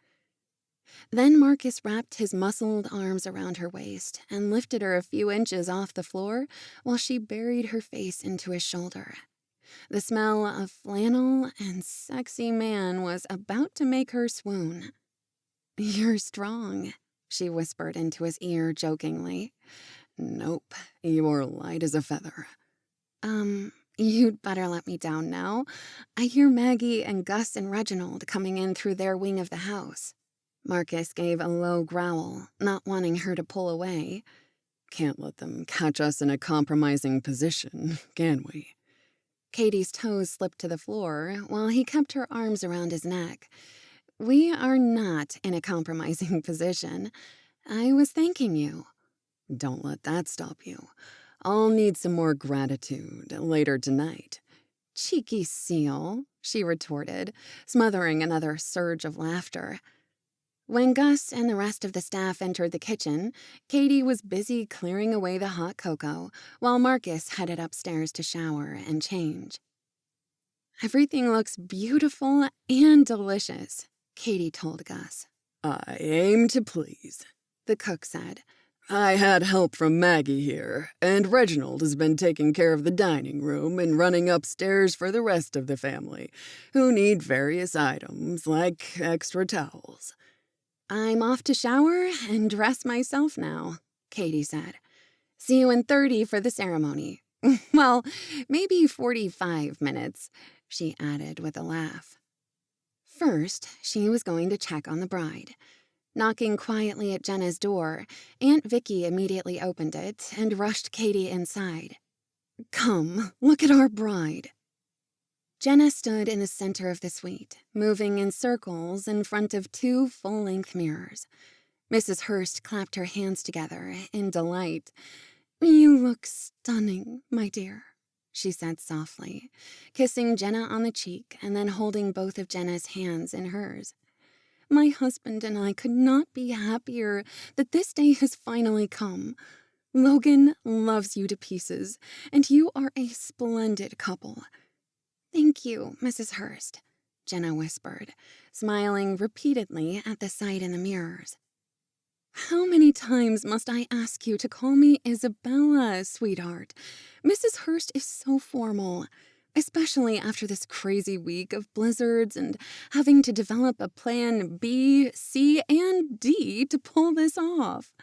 A: Then Marcus wrapped his muscled arms around her waist and lifted her a few inches off the floor while she buried her face into his shoulder. The smell of flannel and sexy man was about to make her swoon. You're strong, she whispered into his ear jokingly.
B: Nope, you're light as a feather.
A: You'd better let me down now. I hear Maggie and Gus and Reginald coming in through their wing of the house. Marcus gave a low growl, not wanting her to pull away.
B: Can't let them catch us in a compromising position, can we?
A: Caitey's toes slipped to the floor while he kept her arms around his neck. We are not in a compromising position. I was thanking you.
B: Don't let that stop you. I'll need some more gratitude later tonight.
A: Cheeky seal, she retorted, smothering another surge of laughter. When Gus and the rest of the staff entered the kitchen, Caitey was busy clearing away the hot cocoa, while Marcus headed upstairs to shower and change. Everything looks beautiful and delicious, Caitey told Gus.
B: I aim to please,
A: the cook said.
B: I had help from Maggie here, and Reginald has been taking care of the dining room and running upstairs for the rest of the family, who need various items like extra towels.
A: I'm off to shower and dress myself now, Caitey said. See you in 30 for the ceremony. Well, maybe 45 minutes, she added with a laugh. First, she was going to check on the bride. Knocking quietly at Jenna's door, Aunt Vicky immediately opened it and rushed Caitey inside. Come, look at our bride. Jenna stood in the center of the suite, moving in circles in front of 2 full-length mirrors. Mrs. Hearst clapped her hands together in delight. You look stunning, my dear, she said softly, kissing Jenna on the cheek and then holding both of Jenna's hands in hers. My husband and I could not be happier that this day has finally come. Logan loves you to pieces, and you are a splendid couple. Thank you, Mrs. Hearst, Jenna whispered, smiling repeatedly at the sight in the mirrors. How many times must I ask you to call me Isabella, sweetheart? Mrs. Hearst is so formal, especially after this crazy week of blizzards and having to develop a plan B, C, and D to pull this off.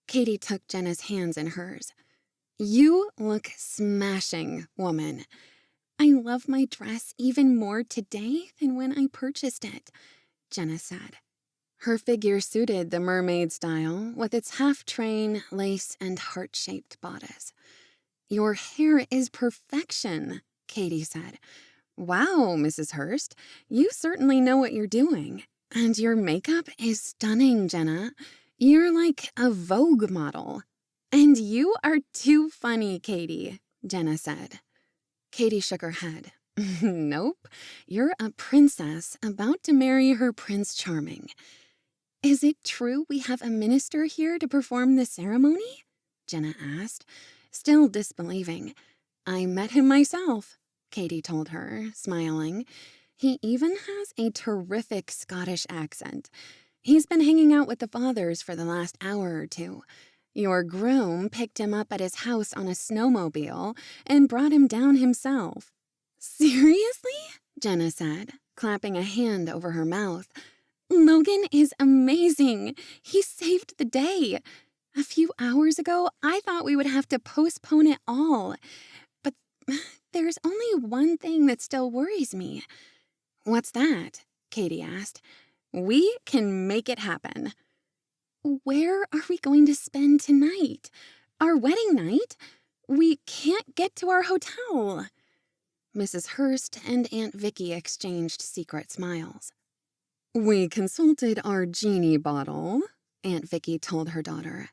A: Caitey took Jenna's hands in hers. You look smashing, woman. I love my dress even more today than when I purchased it, Jenna said. Her figure suited the mermaid style with its half-train, lace, and heart-shaped bodice. Your hair is perfection, Caitey said. Wow, Mrs. Hearst, you certainly know what you're doing. And your makeup is stunning, Jenna. You're like a Vogue model. And you are too funny, Caitey, Jenna said. Caitey shook her head. Nope, you're a princess about to marry her Prince Charming. Is it true we have a minister here to perform the ceremony? Jenna asked, still disbelieving. I met him myself, Caitey told her, smiling. He even has a terrific Scottish accent. He's been hanging out with the fathers for the last hour or 2. Your groom picked him up at his house on a snowmobile and brought him down himself. Seriously? Jenna said, clapping a hand over her mouth. Logan is amazing. He saved the day. A few hours ago, I thought we would have to postpone it all. But there's only one thing that still worries me. What's that? Caitey asked. We can make it happen. Where are we going to spend tonight? Our wedding night? We can't get to our hotel. Mrs. Hearst and Aunt Vicky exchanged secret smiles. We consulted our genie bottle, Aunt Vicky told her daughter,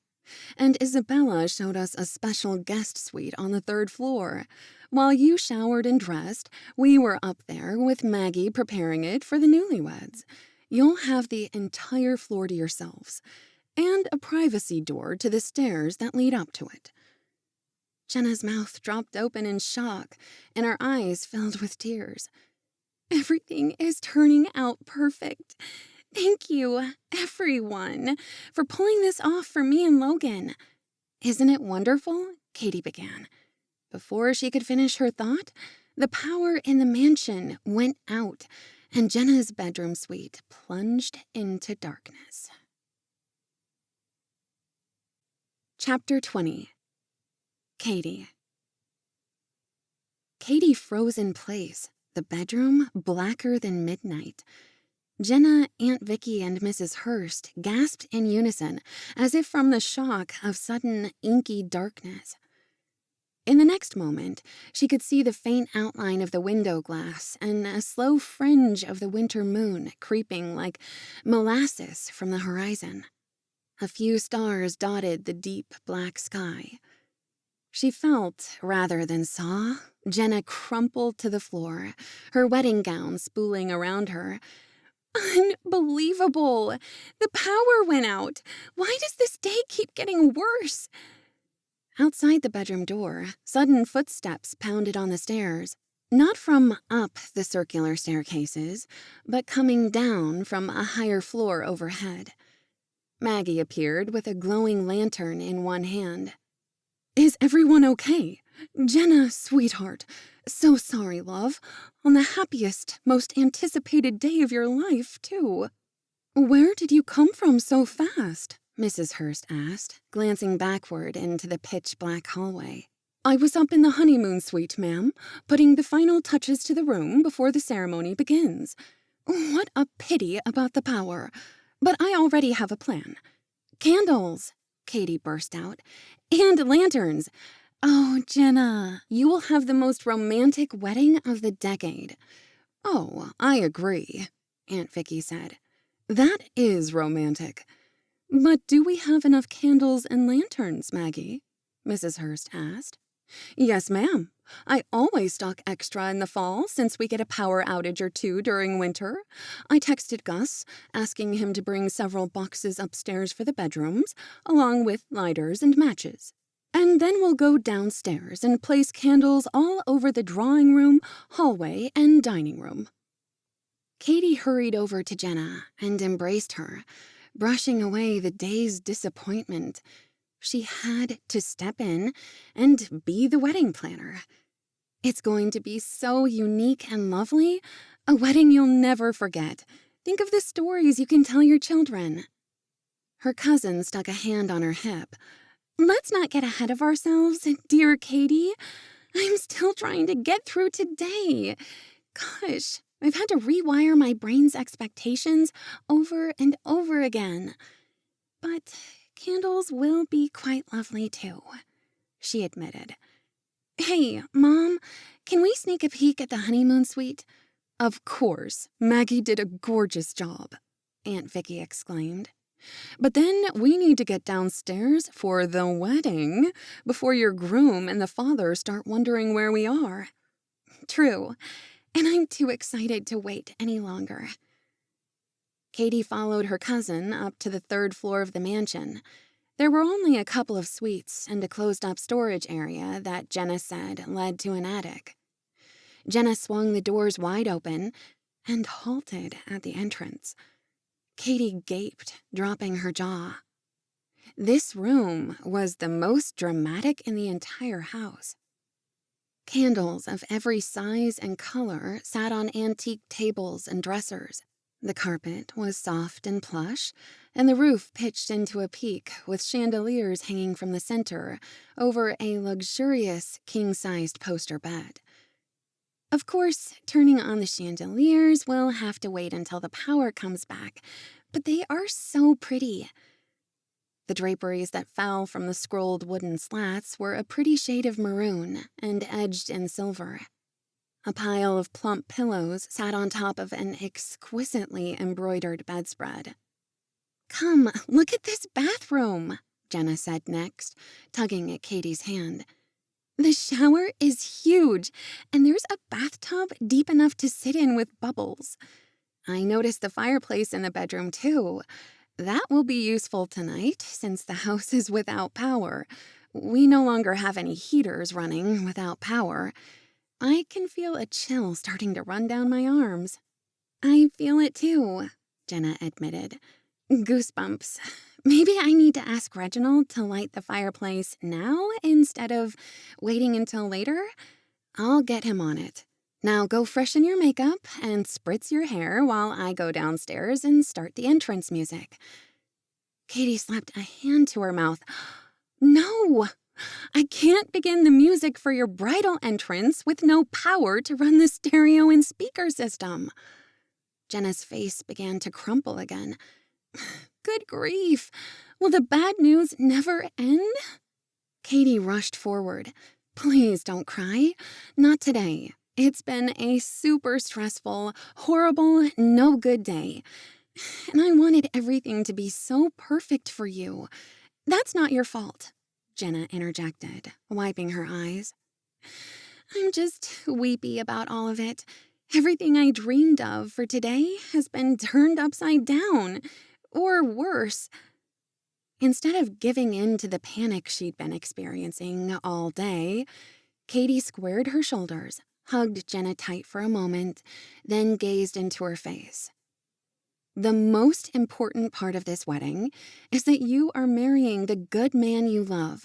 A: and Isabella showed us a special guest suite on the 3rd floor. While you showered and dressed, we were up there with Maggie preparing it for the newlyweds. You'll have the entire floor to yourselves, and a privacy door to the stairs that lead up to it. Jenna's mouth dropped open in shock, and her eyes filled with tears. Everything is turning out perfect. Thank you, everyone, for pulling this off for me and Logan. Isn't it wonderful? Caitey began. Before she could finish her thought, the power in the mansion went out, and Jenna's bedroom suite plunged into darkness. Chapter 20. Caitey. Caitey froze in place, the bedroom blacker than midnight. Jenna, Aunt Vicky, and Mrs. Hearst gasped in unison, as if from the shock of sudden, inky darkness. In the next moment, she could see the faint outline of the window glass and a slow fringe of the winter moon creeping like molasses from the horizon. A few stars dotted the deep black sky. She felt, rather than saw, Jenna crumpled to the floor, her wedding gown spooling around her. Unbelievable! The power went out! Why does this day keep getting worse? Outside the bedroom door, sudden footsteps pounded on the stairs, not from up the circular staircases, but coming down from a higher floor overhead. Maggie appeared with a glowing lantern in one hand. Is everyone okay? Jenna, sweetheart. So sorry, love. On the happiest, most anticipated day of your life, too. Where did you come from so fast? Mrs. Hearst asked, glancing backward into the pitch-black hallway. I was up in the honeymoon suite, ma'am, putting the final touches to the room before the ceremony begins. What a pity about the power. But I already have a plan. Candles, Caitey burst out, and lanterns. Oh, Jenna, you will have the most romantic wedding of the decade. Oh, I agree, Aunt Vicky said. That is romantic. But do we have enough candles and lanterns, Maggie? Mrs. Hearst asked. Yes, ma'am. I always stock extra in the fall since we get a power outage or two during winter. I texted Gus, asking him to bring several boxes upstairs for the bedrooms, along with lighters and matches. And then we'll go downstairs and place candles all over the drawing room, hallway, and dining room. Caitey hurried over to Jenna and embraced her, brushing away the day's disappointment. She had to step in and be the wedding planner. It's going to be so unique and lovely, a wedding you'll never forget. Think of the stories you can tell your children. Her cousin stuck a hand on her hip. Let's not get ahead of ourselves, dear Caitey. I'm still trying to get through today. Gosh, I've had to rewire my brain's expectations over and over again. But candles will be quite lovely, too, she admitted. Hey, Mom, can we sneak a peek at the honeymoon suite? Of course, Maggie did a gorgeous job, Aunt Vicky exclaimed. But then we need to get downstairs for the wedding before your groom and the father start wondering where we are. True, and I'm too excited to wait any longer. Caitey followed her cousin up to the third floor of the mansion. There were only a couple of suites and a closed-up storage area that Jenna said led to an attic. Jenna swung the doors wide open and halted at the entrance. Caitey gaped, dropping her jaw. This room was the most dramatic in the entire house. Candles of every size and color sat on antique tables and dressers. The carpet was soft and plush, and the roof pitched into a peak with chandeliers hanging from the center over a luxurious king-sized poster bed. Of course, turning on the chandeliers will have to wait until the power comes back, but they are so pretty. The draperies that fell from the scrolled wooden slats were a pretty shade of maroon and edged in silver. A pile of plump pillows sat on top of an exquisitely embroidered bedspread. Come, look at this bathroom, Jenna said next, tugging at Caitey's hand. The shower is huge, and there's a bathtub deep enough to sit in with bubbles. I noticed the fireplace in the bedroom, too. That will be useful tonight, since the house is without power. We no longer have any heaters running without power. I can feel a chill starting to run down my arms. I feel it, too, Jenna admitted. Goosebumps. Maybe I need to ask Reginald to light the fireplace now instead of waiting until later. I'll get him on it. Now go freshen your makeup and spritz your hair while I go downstairs and start the entrance music. Caitey slapped a hand to her mouth. No! I can't begin the music for your bridal entrance with no power to run the stereo and speaker system. Jenna's face began to crumple again. Good grief! Will the bad news never end? Caitey rushed forward. Please don't cry. Not today. It's been a super stressful, horrible, no good day. And I wanted everything to be so perfect for you. That's not your fault, Jenna interjected, wiping her eyes. I'm just weepy about all of it. Everything I dreamed of for today has been turned upside down. Or worse. Instead of giving in to the panic she'd been experiencing all day, Caitey squared her shoulders, hugged Jenna tight for a moment, then gazed into her face. The most important part of this wedding is that you are marrying the good man you love.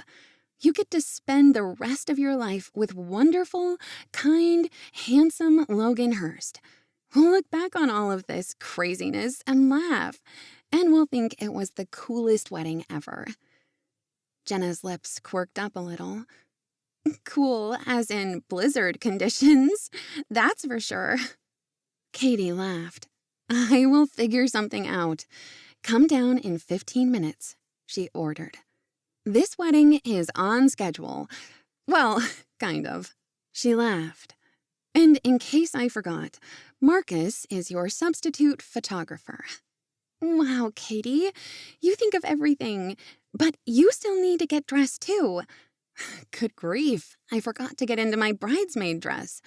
A: You get to spend the rest of your life with wonderful, kind, handsome Logan Hearst. We'll look back on all of this craziness and laugh, and we'll think it was the coolest wedding ever. Jenna's lips quirked up a little. Cool as in blizzard conditions, that's for sure. Caitey laughed. I will figure something out. Come down in 15 minutes, she ordered. This wedding is on schedule. Well, kind of. She laughed. And in case I forgot, Marcus is your substitute photographer. Wow, Caitey, you think of everything, but you still need to get dressed too. Good grief, I forgot to get into my bridesmaid dress.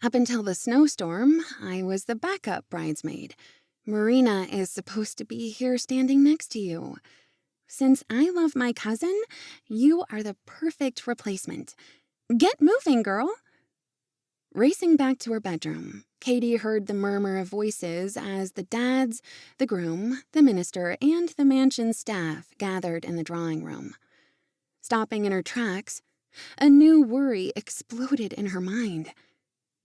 A: Up until the snowstorm, I was the backup bridesmaid. Marina is supposed to be here standing next to you. Since I love my cousin, you are the perfect replacement. Get moving, girl. Racing back to her bedroom, Caitey heard the murmur of voices as the dads, the groom, the minister, and the mansion staff gathered in the drawing room. Stopping in her tracks, a new worry exploded in her mind.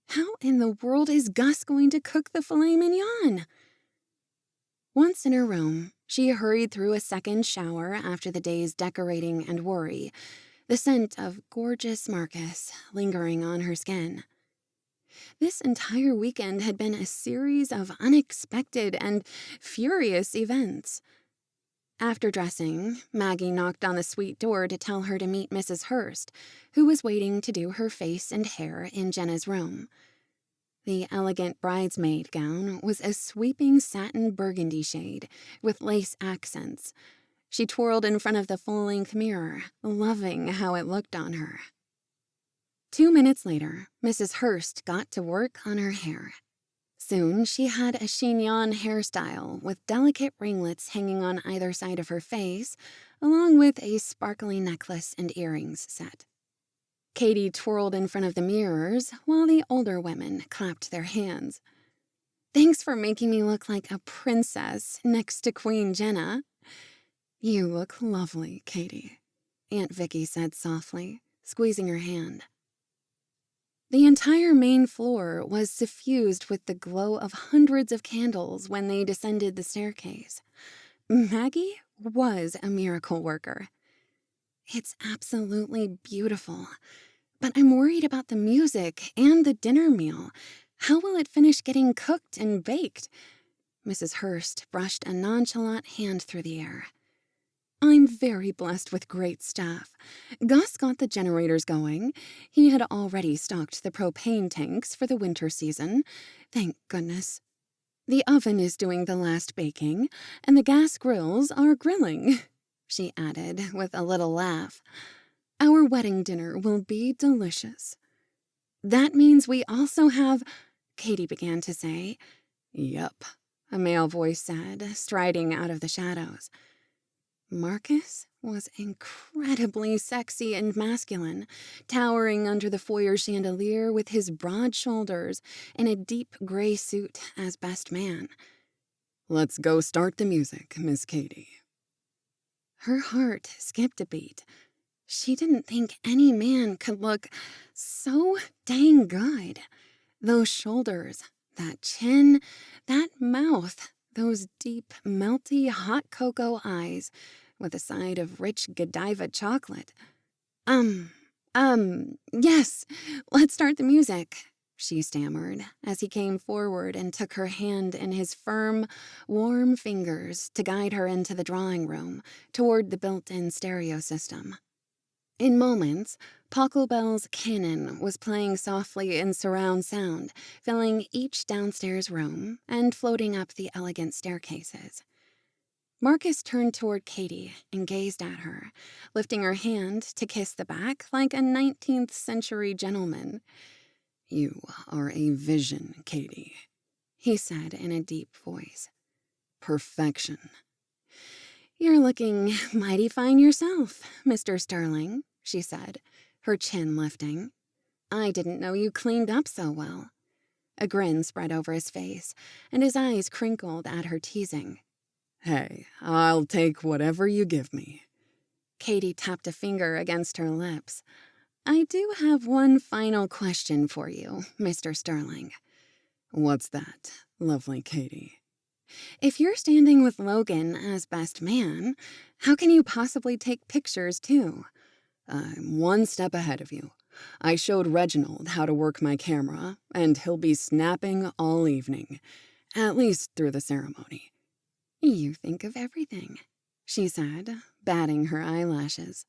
A: How in the world is Gus going to cook the filet mignon? Once in her room, she hurried through a second shower after the day's decorating and worry, the scent of gorgeous Marcus lingering on her skin. This entire weekend had been a series of unexpected and furious events. After dressing, Maggie knocked on the suite door to tell her to meet Mrs. Hearst, who was waiting to do her face and hair in Jenna's room. The elegant bridesmaid gown was a sweeping satin burgundy shade with lace accents. She twirled in front of the full-length mirror, loving how it looked on her. 2 minutes later, Mrs. Hearst got to work on her hair. Soon, she had a chignon hairstyle with delicate ringlets hanging on either side of her face, along with a sparkly necklace and earrings set. Caitey twirled in front of the mirrors while the older women clapped their hands. Thanks for making me look like a princess next to Queen Jenna. You look lovely, Caitey, Aunt Vicky said softly, squeezing her hand. The entire main floor was suffused with the glow of hundreds of candles when they descended the staircase. Maggie was a miracle worker. It's absolutely beautiful, but I'm worried about the music and the dinner meal. How will it finish getting cooked and baked? Mrs. Hearst brushed a nonchalant hand through the air. I'm very blessed with great staff. Gus got the generators going. He had already stocked the propane tanks for the winter season. Thank goodness. The oven is doing the last baking, and the gas grills are grilling, she added with a little laugh. Our wedding dinner will be delicious. That means we also have, Caitey began to say. Yep, a male voice said, striding out of the shadows. Marcus was incredibly sexy and masculine, towering under the foyer chandelier with his broad shoulders in a deep gray suit as best man.
C: Let's go start the music, Miss Caitey.
A: Her heart skipped a beat. She didn't think any man could look so dang good. Those shoulders, that chin, that mouth, those deep, melty, hot cocoa eyes with a side of rich Godiva chocolate. Yes, let's start the music, she stammered as he came forward and took her hand in his firm, warm fingers to guide her into the drawing room toward the built-in stereo system. In moments, Pachelbel's Canon was playing softly in surround sound, filling each downstairs room and floating up the elegant staircases. Marcus turned toward Caitey and gazed at her, lifting her hand to kiss the back like a 19th century gentleman.
C: You are a vision, Caitey,
A: he said in a deep voice.
C: Perfection.
A: You're looking mighty fine yourself, Mr. Stirling, she said, her chin lifting. I didn't know you cleaned up so well. A grin spread over his face, and his eyes crinkled at her teasing.
C: Hey, I'll take whatever you give me.
A: Caitey tapped a finger against her lips. I do have one final question for you, Mr. Stirling.
B: What's that, lovely Caitey?
A: If you're standing with Logan as best man, how can you possibly take pictures, too?
B: I'm one step ahead of you. I showed Reginald how to work my camera, and he'll be snapping all evening, at least through the ceremony.
A: You think of everything, she said, batting her eyelashes.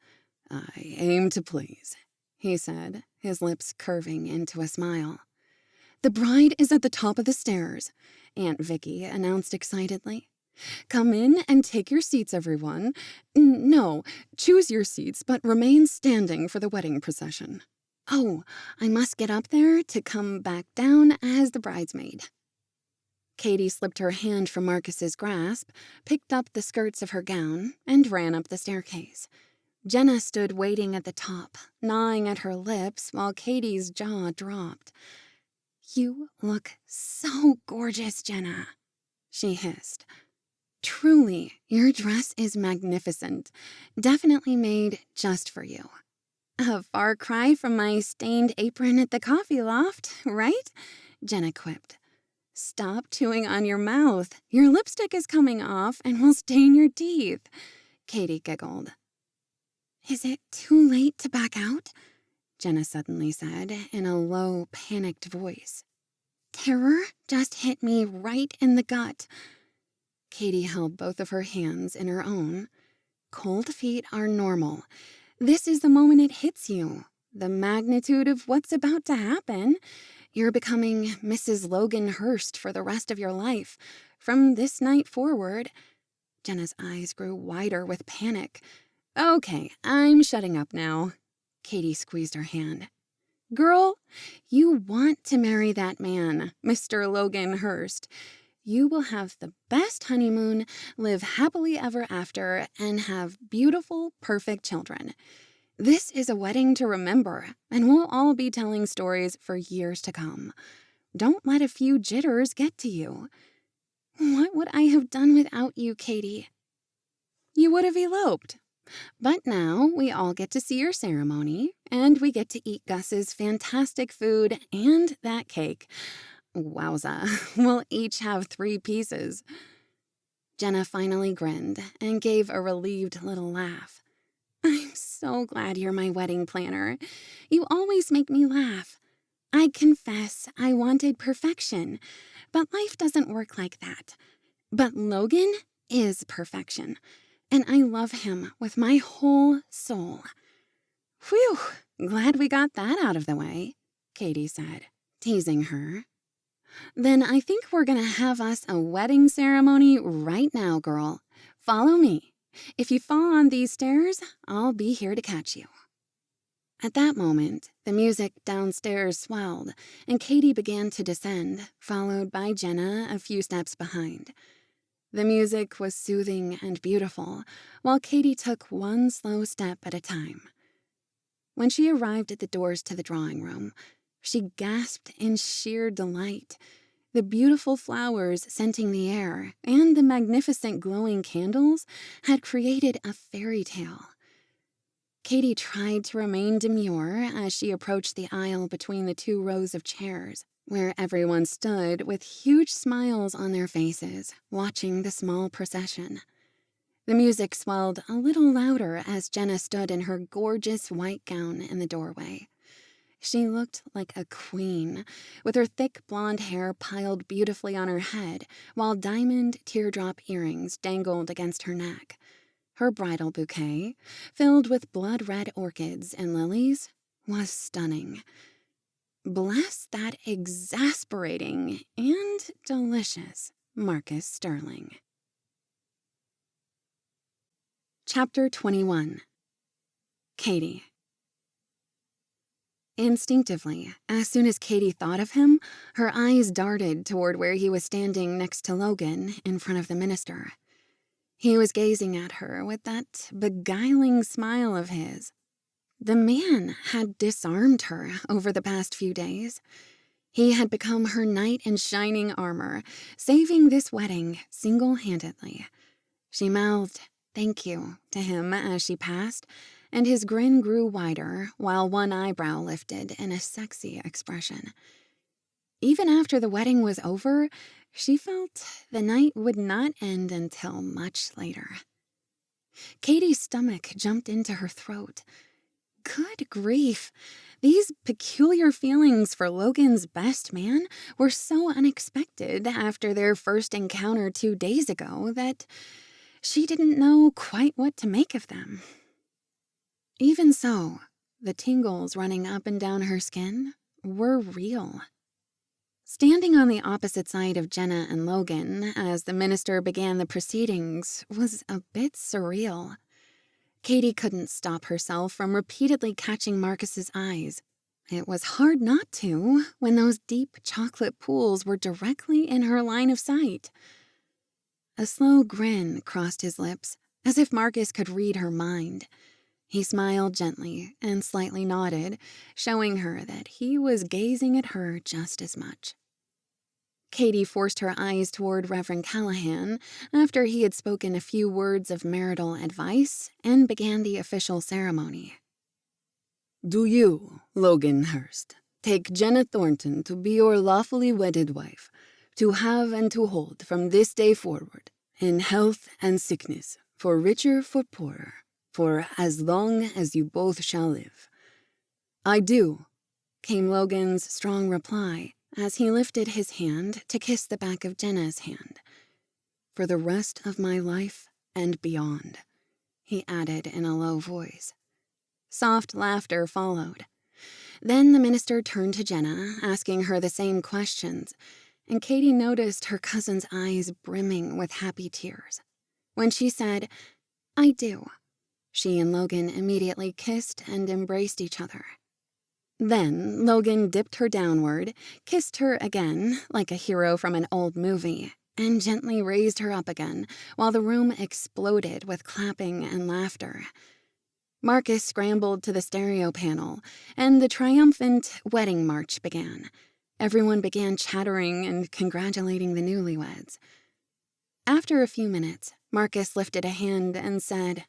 B: I aim to please,
A: he said, his lips curving into a smile.
D: The bride is at the top of the stairs, Aunt Vicky announced excitedly. Come in and take your seats, everyone. No, choose your seats, but remain standing for the wedding procession.
A: Oh, I must get up there to come back down as the bridesmaid. Caitey slipped her hand from Marcus's grasp, picked up the skirts of her gown, and ran up the staircase. Jenna stood waiting at the top, gnawing at her lips while Caitey's jaw dropped. You look so gorgeous, Jenna, she hissed. Truly, your dress is magnificent, definitely made just for you. A far cry from my stained apron at the Coffee Loft, right? Jenna quipped. Stop chewing on your mouth. Your lipstick is coming off and will stain your teeth. Caitey giggled. Is it too late to back out? Jenna suddenly said in a low, panicked voice. Terror just hit me right in the gut. Caitey held both of her hands in her own. Cold feet are normal. This is the moment it hits you. The magnitude of what's about to happen. You're becoming Mrs. Logan Hearst for the rest of your life. From this night forward. Jenna's eyes grew wider with panic. Okay, I'm shutting up now. Caitey squeezed her hand. Girl, you want to marry that man, Mr. Logan Hearst. You will have the best honeymoon, live happily ever after, and have beautiful, perfect children. This is a wedding to remember, and we'll all be telling stories for years to come. Don't let a few jitters get to you. What would I have done without you, Caitey? You would have eloped. But now we all get to see your ceremony, and we get to eat Gus's fantastic food and that cake. Wowza, we'll each have 3 pieces. Jenna finally grinned and gave a relieved little laugh. I'm so glad you're my wedding planner. You always make me laugh. I confess I wanted perfection, but life doesn't work like that. But Logan is perfection, and I love him with my whole soul. Whew, glad we got that out of the way, Caitey said, teasing her. Then I think we're gonna have us a wedding ceremony right now, girl. Follow me. If you fall on these stairs, I'll be here to catch you. At that moment, the music downstairs swelled, and Caitey began to descend, followed by Jenna a few steps behind. The music was soothing and beautiful, while Caitey took one slow step at a time. When she arrived at the doors to the drawing room, she gasped in sheer delight. The beautiful flowers scenting the air and the magnificent glowing candles had created a fairy tale. Caitey tried to remain demure as she approached the aisle between the 2 rows of chairs, where everyone stood with huge smiles on their faces, watching the small procession. The music swelled a little louder as Jenna stood in her gorgeous white gown in the doorway. She looked like a queen, with her thick blonde hair piled beautifully on her head, while diamond teardrop earrings dangled against her neck. Her bridal bouquet, filled with blood-red orchids and lilies, was stunning. Bless that exasperating and delicious Marcus Stirling. Chapter 21. Caitey. Instinctively, as soon as Caitey thought of him, her eyes darted toward where he was standing next to Logan in front of the minister. He was gazing at her with that beguiling smile of his. The man had disarmed her over the past few days. He had become her knight in shining armor, saving this wedding single-handedly. She mouthed "thank you" to him as she passed, and his grin grew wider while one eyebrow lifted in a sexy expression. Even after the wedding was over, she felt the night would not end until much later. Caitey's stomach jumped into her throat. Good grief. These peculiar feelings for Logan's best man were so unexpected after their first encounter 2 days ago that she didn't know quite what to make of them. Even so, the tingles running up and down her skin were real. Standing on the opposite side of Jenna and Logan as the minister began the proceedings was a bit surreal. Caitey couldn't stop herself from repeatedly catching Marcus's eyes. It was hard not to when those deep chocolate pools were directly in her line of sight. A slow grin crossed his lips, as if Marcus could read her mind. He smiled gently and slightly nodded, showing her that he was gazing at her just as much. Caitey forced her eyes toward Reverend Callahan after he had spoken a few words of marital advice and began the official ceremony.
B: Do you, Logan Hearst, take Jenna Thornton to be your lawfully wedded wife, to have and to hold from this day forward, in health and sickness, for richer, for poorer, for as long as you both shall live?
A: I do, came Logan's strong reply as he lifted his hand to kiss the back of Jenna's hand.
B: For the rest of my life and beyond,
A: he added in a low voice. Soft laughter followed. Then the minister turned to Jenna, asking her the same questions, and Caitey noticed her cousin's eyes brimming with happy tears. When she said, "I do," she and Logan immediately kissed and embraced each other. Then Logan dipped her downward, kissed her again, like a hero from an old movie, and gently raised her up again, while the room exploded with clapping and laughter. Marcus scrambled to the stereo panel, and the triumphant wedding march began. Everyone began chattering and congratulating the newlyweds. After a few minutes, Marcus lifted a hand and said,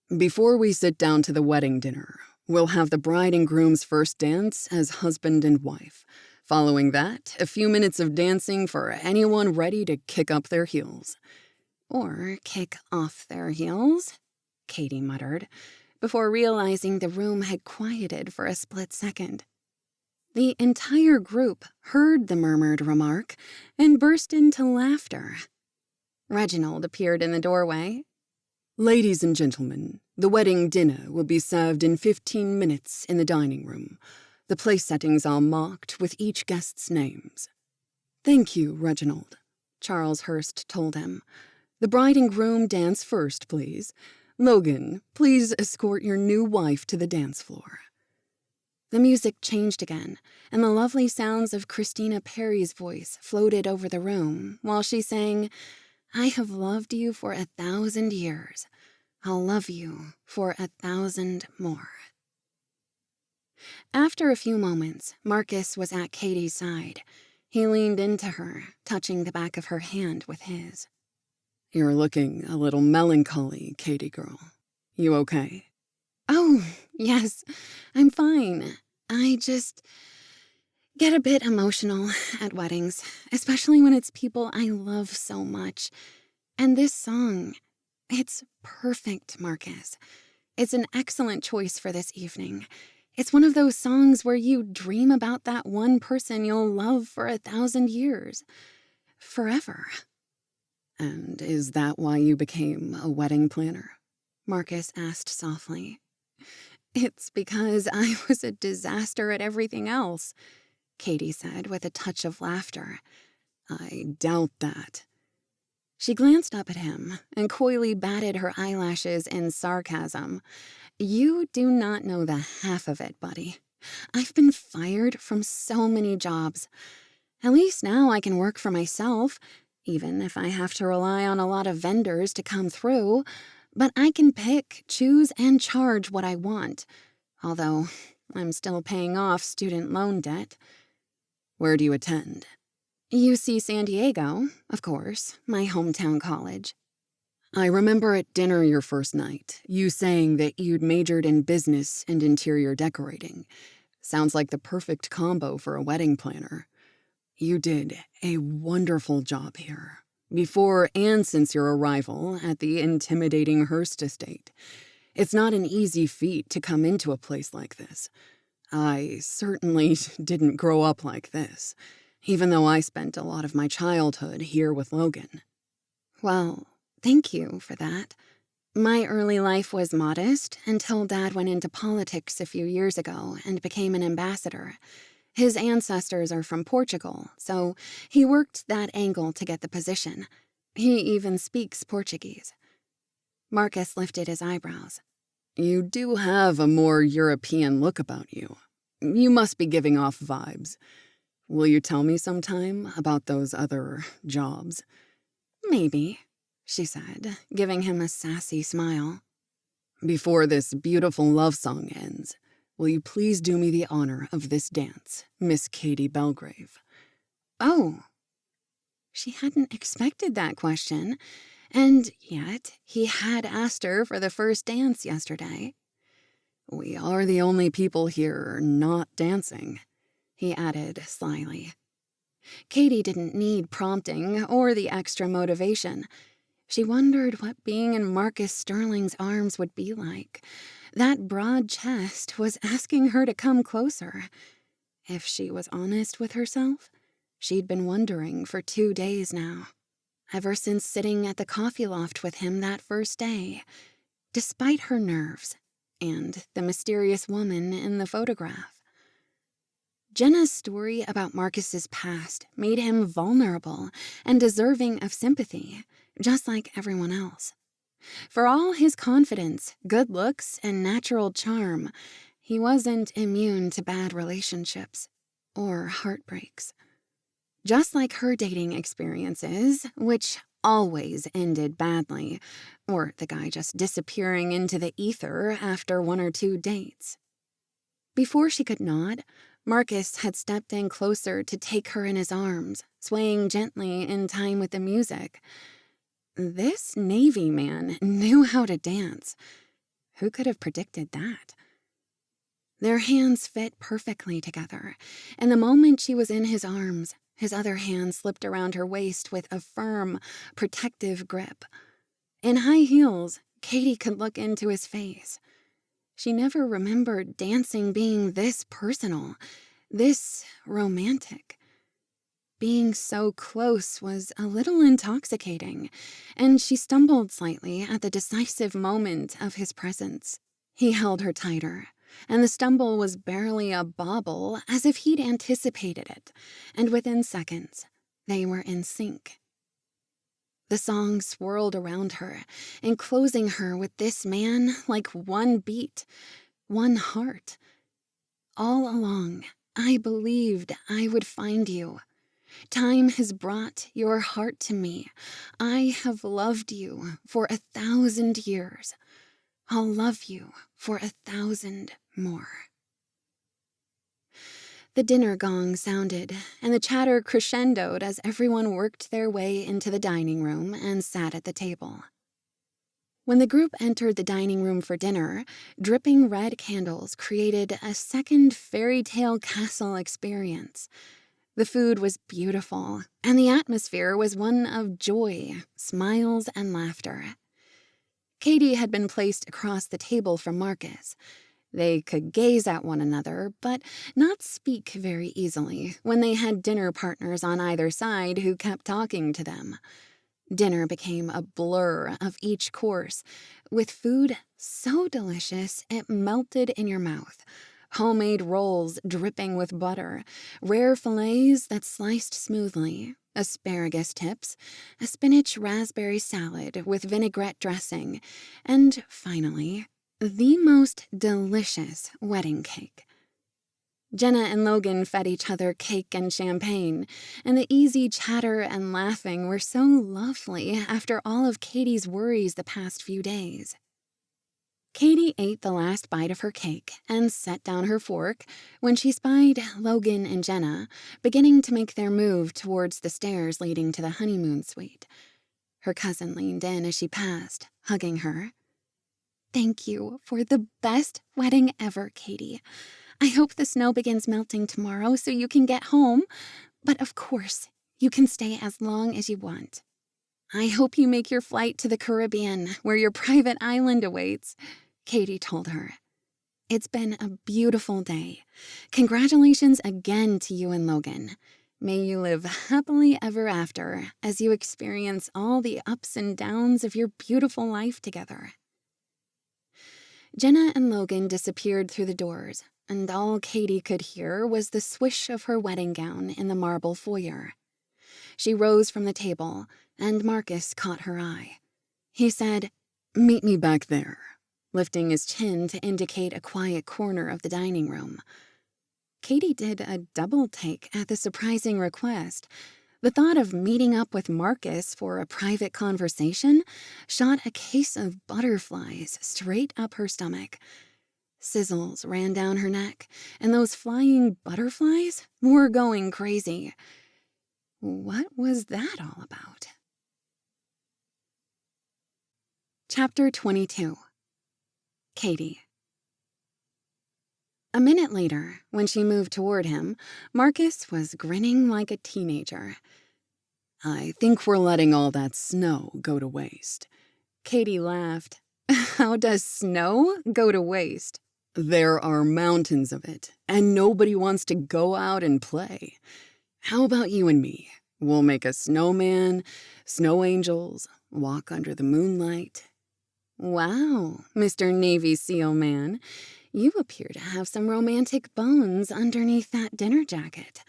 B: "Before we sit down to the wedding dinner, we'll have the bride and groom's first dance as husband and wife. Following that, a few minutes of dancing for anyone ready to kick up their heels."
A: "Or kick off their heels," Caitey muttered, before realizing the room had quieted for a split second. The entire group heard the murmured remark and burst into laughter. Reginald appeared in the doorway.
B: "Ladies and gentlemen, the wedding dinner will be served in 15 minutes in the dining room. The place settings are marked with each guest's names."
A: "Thank you, Reginald," Charles Hearst told him.
B: "The bride and groom dance first, please. Logan, please escort your new wife to the dance floor."
A: The music changed again, and the lovely sounds of Christina Perry's voice floated over the room while she sang, "I have loved you for 1,000 years. I'll love you for 1,000 more." After a few moments, Marcus was at Caitey's side. He leaned into her, touching the back of her hand with his.
B: "You're looking a little melancholy, Caitey girl. You okay?"
A: "Oh, yes, I'm fine. I just get a bit emotional at weddings, especially when it's people I love so much. And this song, it's perfect, Marcus. It's an excellent choice for this evening. It's one of those songs where you dream about that one person you'll love for 1,000 years. Forever."
B: "And is that why you became a wedding planner?"
A: Marcus asked softly. "It's because I was a disaster at everything else," Caitey said with a touch of laughter.
B: "I doubt that."
A: She glanced up at him and coyly batted her eyelashes in sarcasm. "You do not know the half of it, buddy. I've been fired from so many jobs. At least now I can work for myself, even if I have to rely on a lot of vendors to come through. But I can pick, choose, and charge what I want. Although I'm still paying off student loan debt."
B: "Where do you attend?"
A: "UC San Diego, of course, my hometown college."
B: "I remember at dinner your first night, you saying that you'd majored in business and interior decorating. Sounds like the perfect combo for a wedding planner. You did a wonderful job here, before and since your arrival at the intimidating Hearst Estate. It's not an easy feat to come into a place like this. I certainly didn't grow up like this, even though I spent a lot of my childhood here with Logan.
A: Well, thank you for that. My early life was modest until Dad went into politics a few years ago and became an ambassador. His ancestors are from Portugal, so he worked that angle to get the position. He even speaks Portuguese. Marcus lifted his eyebrows.
B: You do have a more European look about you. You must be giving off vibes. Will you tell me sometime about those other jobs?
A: Maybe, she said, giving him a sassy smile.
B: Before this beautiful love song ends, will you please do me the honor of this dance, Miss Caitey Belgrave?
A: Oh. She hadn't expected that question, and yet he had asked her for the first dance yesterday.
B: We are the only people here not dancing, he added slyly.
A: Caitey didn't need prompting or the extra motivation. She wondered what being in Marcus Stirling's arms would be like. That broad chest was asking her to come closer. If she was honest with herself, she'd been wondering for 2 days now. Ever since sitting at the Coffee Loft with him that first day, despite her nerves and the mysterious woman in the photograph. Jenna's story about Marcus's past made him vulnerable and deserving of sympathy, just like everyone else. For all his confidence, good looks, and natural charm, he wasn't immune to bad relationships or heartbreaks. Just like her dating experiences, which always ended badly, or the guy just disappearing into the ether after 1 or 2 dates. Before she could nod, Marcus had stepped in closer to take her in his arms, swaying gently in time with the music. This Navy man knew how to dance. Who could have predicted that? Their hands fit perfectly together, and the moment she was in his arms, his other hand slipped around her waist with a firm, protective grip. In high heels, Caitey could look into his face. She never remembered dancing being this personal, this romantic. Being so close was a little intoxicating, and she stumbled slightly at the decisive moment of his presence. He held her tighter, and the stumble was barely a bobble, as if he'd anticipated it, and within seconds, they were in sync. The song swirled around her, enclosing her with this man like one beat, one heart. All along, I believed I would find you. Time has brought your heart to me. I have loved you for 1,000 years. I'll love you for 1,000 more. The dinner gong sounded, and the chatter crescendoed as everyone worked their way into the dining room and sat at the table. When the group entered the dining room for dinner, dripping red candles created a second fairy tale castle experience. The food was beautiful, and the atmosphere was one of joy, smiles, and laughter. Caitey had been placed across the table from Marcus. They could gaze at one another, but not speak very easily when they had dinner partners on either side who kept talking to them. Dinner became a blur of each course, with food so delicious it melted in your mouth. Homemade rolls dripping with butter, rare fillets that sliced smoothly, asparagus tips, a spinach raspberry salad with vinaigrette dressing, and finally, the most delicious wedding cake. Jenna and Logan fed each other cake and champagne, and the easy chatter and laughing were so lovely after all of Caitey's worries the past few days. Caitey ate the last bite of her cake and set down her fork when she spied Logan and Jenna beginning to make their move towards the stairs leading to the honeymoon suite. Her cousin leaned in as she passed, hugging her. "Thank you for the best wedding ever, Caitey. I hope the snow begins melting tomorrow so you can get home.
D: But of course, you can stay as long as you want. I hope you make your flight to the Caribbean, where your private island awaits, Caitey told her. It's been a beautiful day. Congratulations again to you and Logan. May you live happily ever after as you experience all the ups and downs of your beautiful life together. Jenna and Logan disappeared through the doors, and all Caitey could hear was the swish of her wedding gown in the marble foyer. She rose from the table, and Marcus caught her eye. He said,
B: "Meet me back there,"
D: lifting his chin to indicate a quiet corner of the dining room. Caitey did a double take at the surprising request. The thought of meeting up with Marcus for a private conversation shot a case of butterflies straight up her stomach. Sizzles ran down her neck, and those flying butterflies were going crazy. What was that all about? Chapter 22. Caitey. A minute later, when she moved toward him, Marcus was grinning like a teenager.
B: "I think we're letting all that snow go to waste."
D: Caitey laughed. How does snow go to waste?
B: "There are mountains of it, and nobody wants to go out and play. How about you and me? We'll make a snowman, snow angels, walk under the moonlight."
D: Wow, Mr. Navy SEAL man. You appear to have some romantic bones underneath that dinner jacket.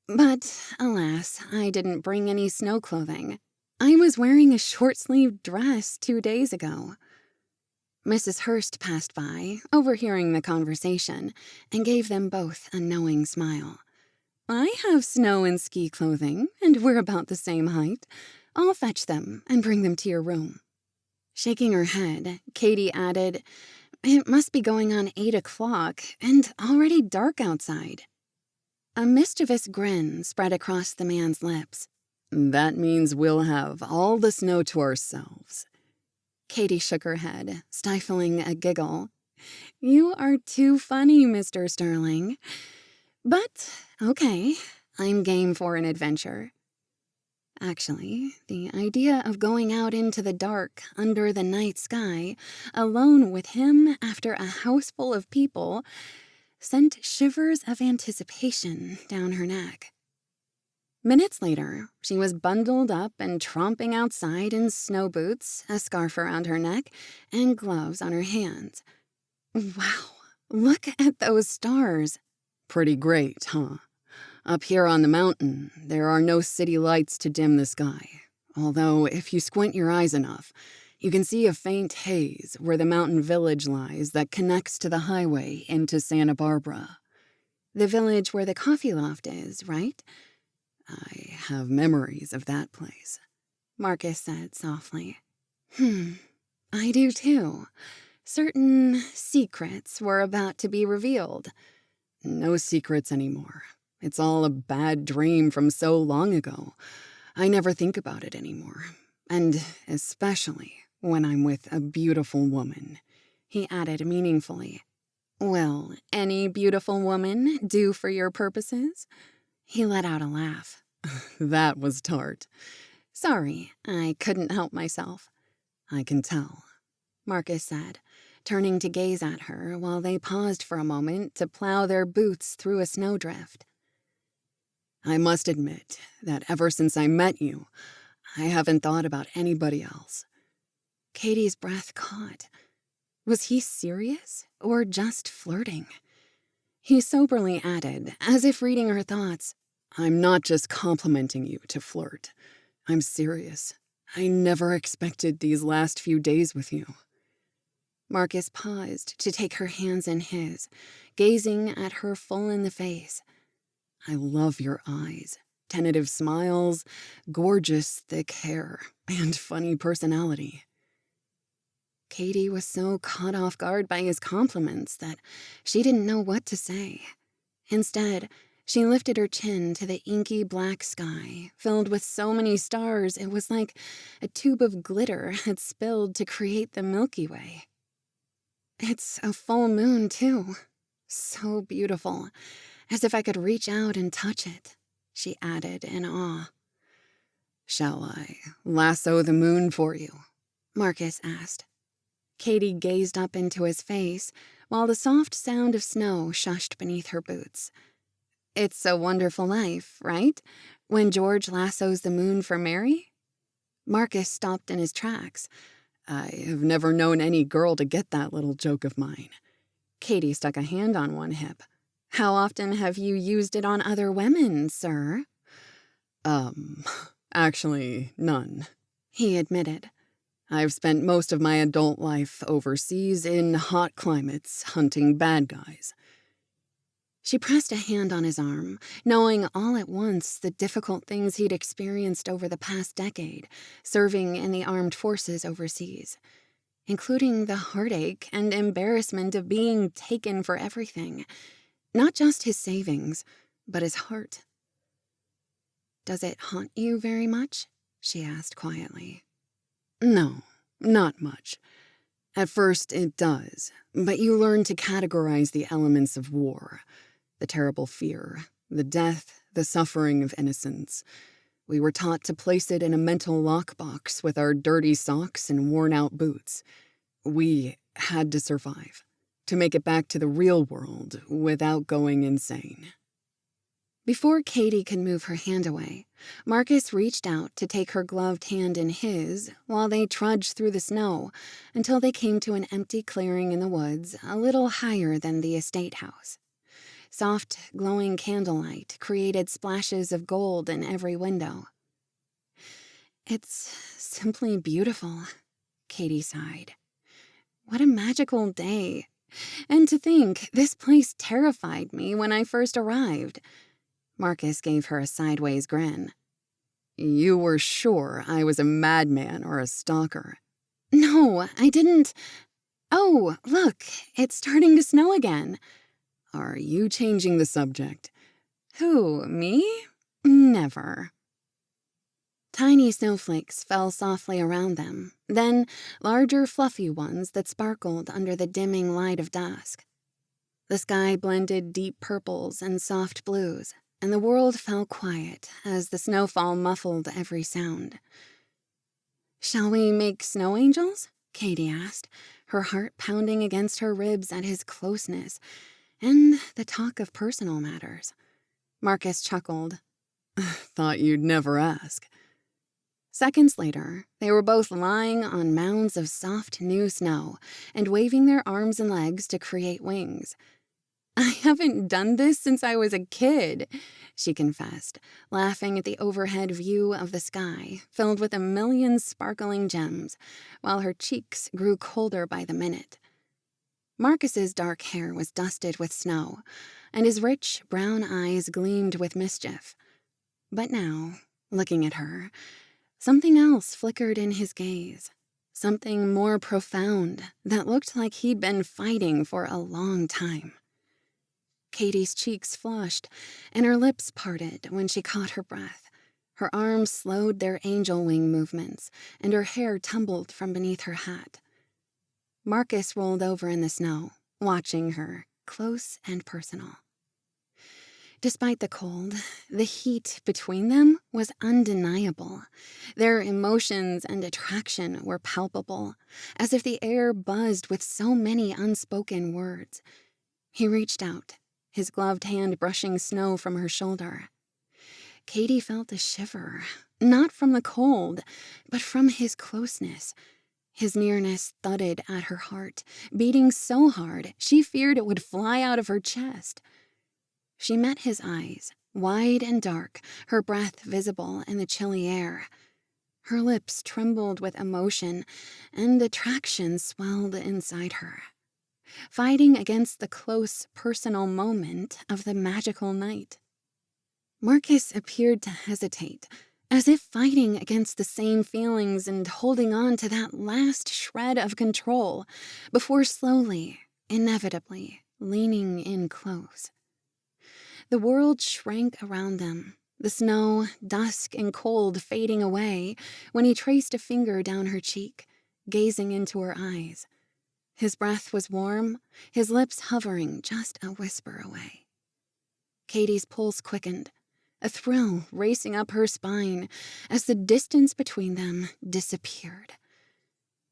D: But, alas, I didn't bring any snow clothing. I was wearing a short-sleeved dress 2 days ago. Mrs. Hearst passed by, overhearing the conversation, and gave them both a knowing smile. I have snow and ski clothing, and we're about the same height. I'll fetch them and bring them to your room. Shaking her head, Caitey added, "It must be going on 8 o'clock, and already dark outside." A mischievous grin spread across the man's lips.
B: "That means we'll have all the snow to ourselves."
D: Caitey shook her head, stifling a giggle. You are too funny, Mr. Stirling. But, okay, I'm game for an adventure. Actually, the idea of going out into the dark, under the night sky, alone with him after a house full of people, sent shivers of anticipation down her neck. Minutes later, she was bundled up and tromping outside in snow boots, a scarf around her neck, and gloves on her hands. Wow, look at those stars.
B: Pretty great, huh? Up here on the mountain, there are no city lights to dim the sky. Although, if you squint your eyes enough, you can see a faint haze where the mountain village lies that connects to the highway into Santa Barbara.
D: The village where the Coffee Loft is, right?
B: I have memories of that place,
D: Marcus said softly. I do too. Certain secrets were about to be revealed.
B: No secrets anymore. It's all a bad dream from so long ago. I never think about it anymore. And especially when I'm with a beautiful woman,
D: he added meaningfully. Will any beautiful woman do for your purposes? He let out a laugh.
B: That was tart.
D: Sorry, I couldn't help myself.
B: I can tell,
D: Marcus said, turning to gaze at her while they paused for a moment to plow their boots through a snowdrift.
B: I must admit that ever since I met you, I haven't thought about anybody else.
D: Caitey's breath caught. Was he serious or just flirting? He soberly added, as if reading her thoughts,
B: I'm not just complimenting you to flirt. I'm serious. I never expected these last few days with you.
D: Marcus paused to take her hands in his, gazing at her full in the face.
B: I love your eyes, tentative smiles, gorgeous thick hair, and funny personality.
D: Caitey was so caught off guard by his compliments that she didn't know what to say. Instead, she lifted her chin to the inky black sky, filled with so many stars it was like a tube of glitter had spilled to create the Milky Way. It's a full moon, too. So beautiful, as if I could reach out and touch it,
A: she added in awe.
B: Shall I lasso the moon for you?
A: Marcus asked. Caitey gazed up into his face while the soft sound of snow shushed beneath her boots. It's a Wonderful Life, right? When George lassos the moon for Mary? Marcus stopped in his tracks.
B: I have never known any girl to get that little joke of mine.
A: Caitey stuck a hand on one hip. How often have you used it on other women, sir?
B: Actually, none,
A: he admitted.
B: I've spent most of my adult life overseas in hot climates hunting bad guys.
A: She pressed a hand on his arm, knowing all at once the difficult things he'd experienced over the past decade, serving in the armed forces overseas, including the heartache and embarrassment of being taken for everything, not just his savings, but his heart. Does it haunt you very much? She asked quietly.
B: No, not much. At first it does, but you learn to categorize the elements of war. The terrible fear, the death, the suffering of innocents. We were taught to place it in a mental lockbox with our dirty socks and worn-out boots. We had to survive, to make it back to the real world without going insane.
A: Before Caitey could move her hand away, Marcus reached out to take her gloved hand in his while they trudged through the snow until they came to an empty clearing in the woods a little higher than the estate house. Soft, glowing candlelight created splashes of gold in every window. It's simply beautiful, Caitey sighed. What a magical day. And to think, this place terrified me when I first arrived. Marcus gave her a sideways grin.
B: You were sure I was a madman or a stalker?
A: No, I didn't. Oh, look, it's starting to snow again.
B: Are you changing the subject?
A: Who, me? Never. Tiny snowflakes fell softly around them, then larger fluffy ones that sparkled under the dimming light of dusk. The sky blended deep purples and soft blues, and the world fell quiet as the snowfall muffled every sound. Shall we make snow angels? Caitey asked, her heart pounding against her ribs at his closeness and the talk of personal matters. Marcus chuckled.
B: Thought you'd never ask.
A: Seconds later, they were both lying on mounds of soft new snow and waving their arms and legs to create wings. I haven't done this since I was a kid, she confessed, laughing at the overhead view of the sky, filled with a million sparkling gems, while her cheeks grew colder by the minute. Marcus's dark hair was dusted with snow, and his rich brown eyes gleamed with mischief. But now, looking at her, something else flickered in his gaze, something more profound that looked like he'd been fighting for a long time. Caitey's cheeks flushed, and her lips parted when she caught her breath. Her arms slowed their angel wing movements, and her hair tumbled from beneath her hat. Marcus rolled over in the snow, watching her, close and personal. Despite the cold, the heat between them was undeniable. Their emotions and attraction were palpable, as if the air buzzed with so many unspoken words. He reached out, his gloved hand brushing snow from her shoulder. Caitey felt a shiver, not from the cold, but from his closeness. His nearness thudded at her heart, beating so hard she feared it would fly out of her chest. She met his eyes, wide and dark, her breath visible in the chilly air. Her lips trembled with emotion, and attraction swelled inside her, fighting against the close, personal moment of the magical night. Marcus appeared to hesitate, as if fighting against the same feelings and holding on to that last shred of control, before slowly, inevitably, leaning in close. The world shrank around them, the snow, dusk, and cold fading away when he traced a finger down her cheek, gazing into her eyes. His breath was warm, his lips hovering just a whisper away. Caitey's pulse quickened. a thrill racing up her spine as the distance between them disappeared.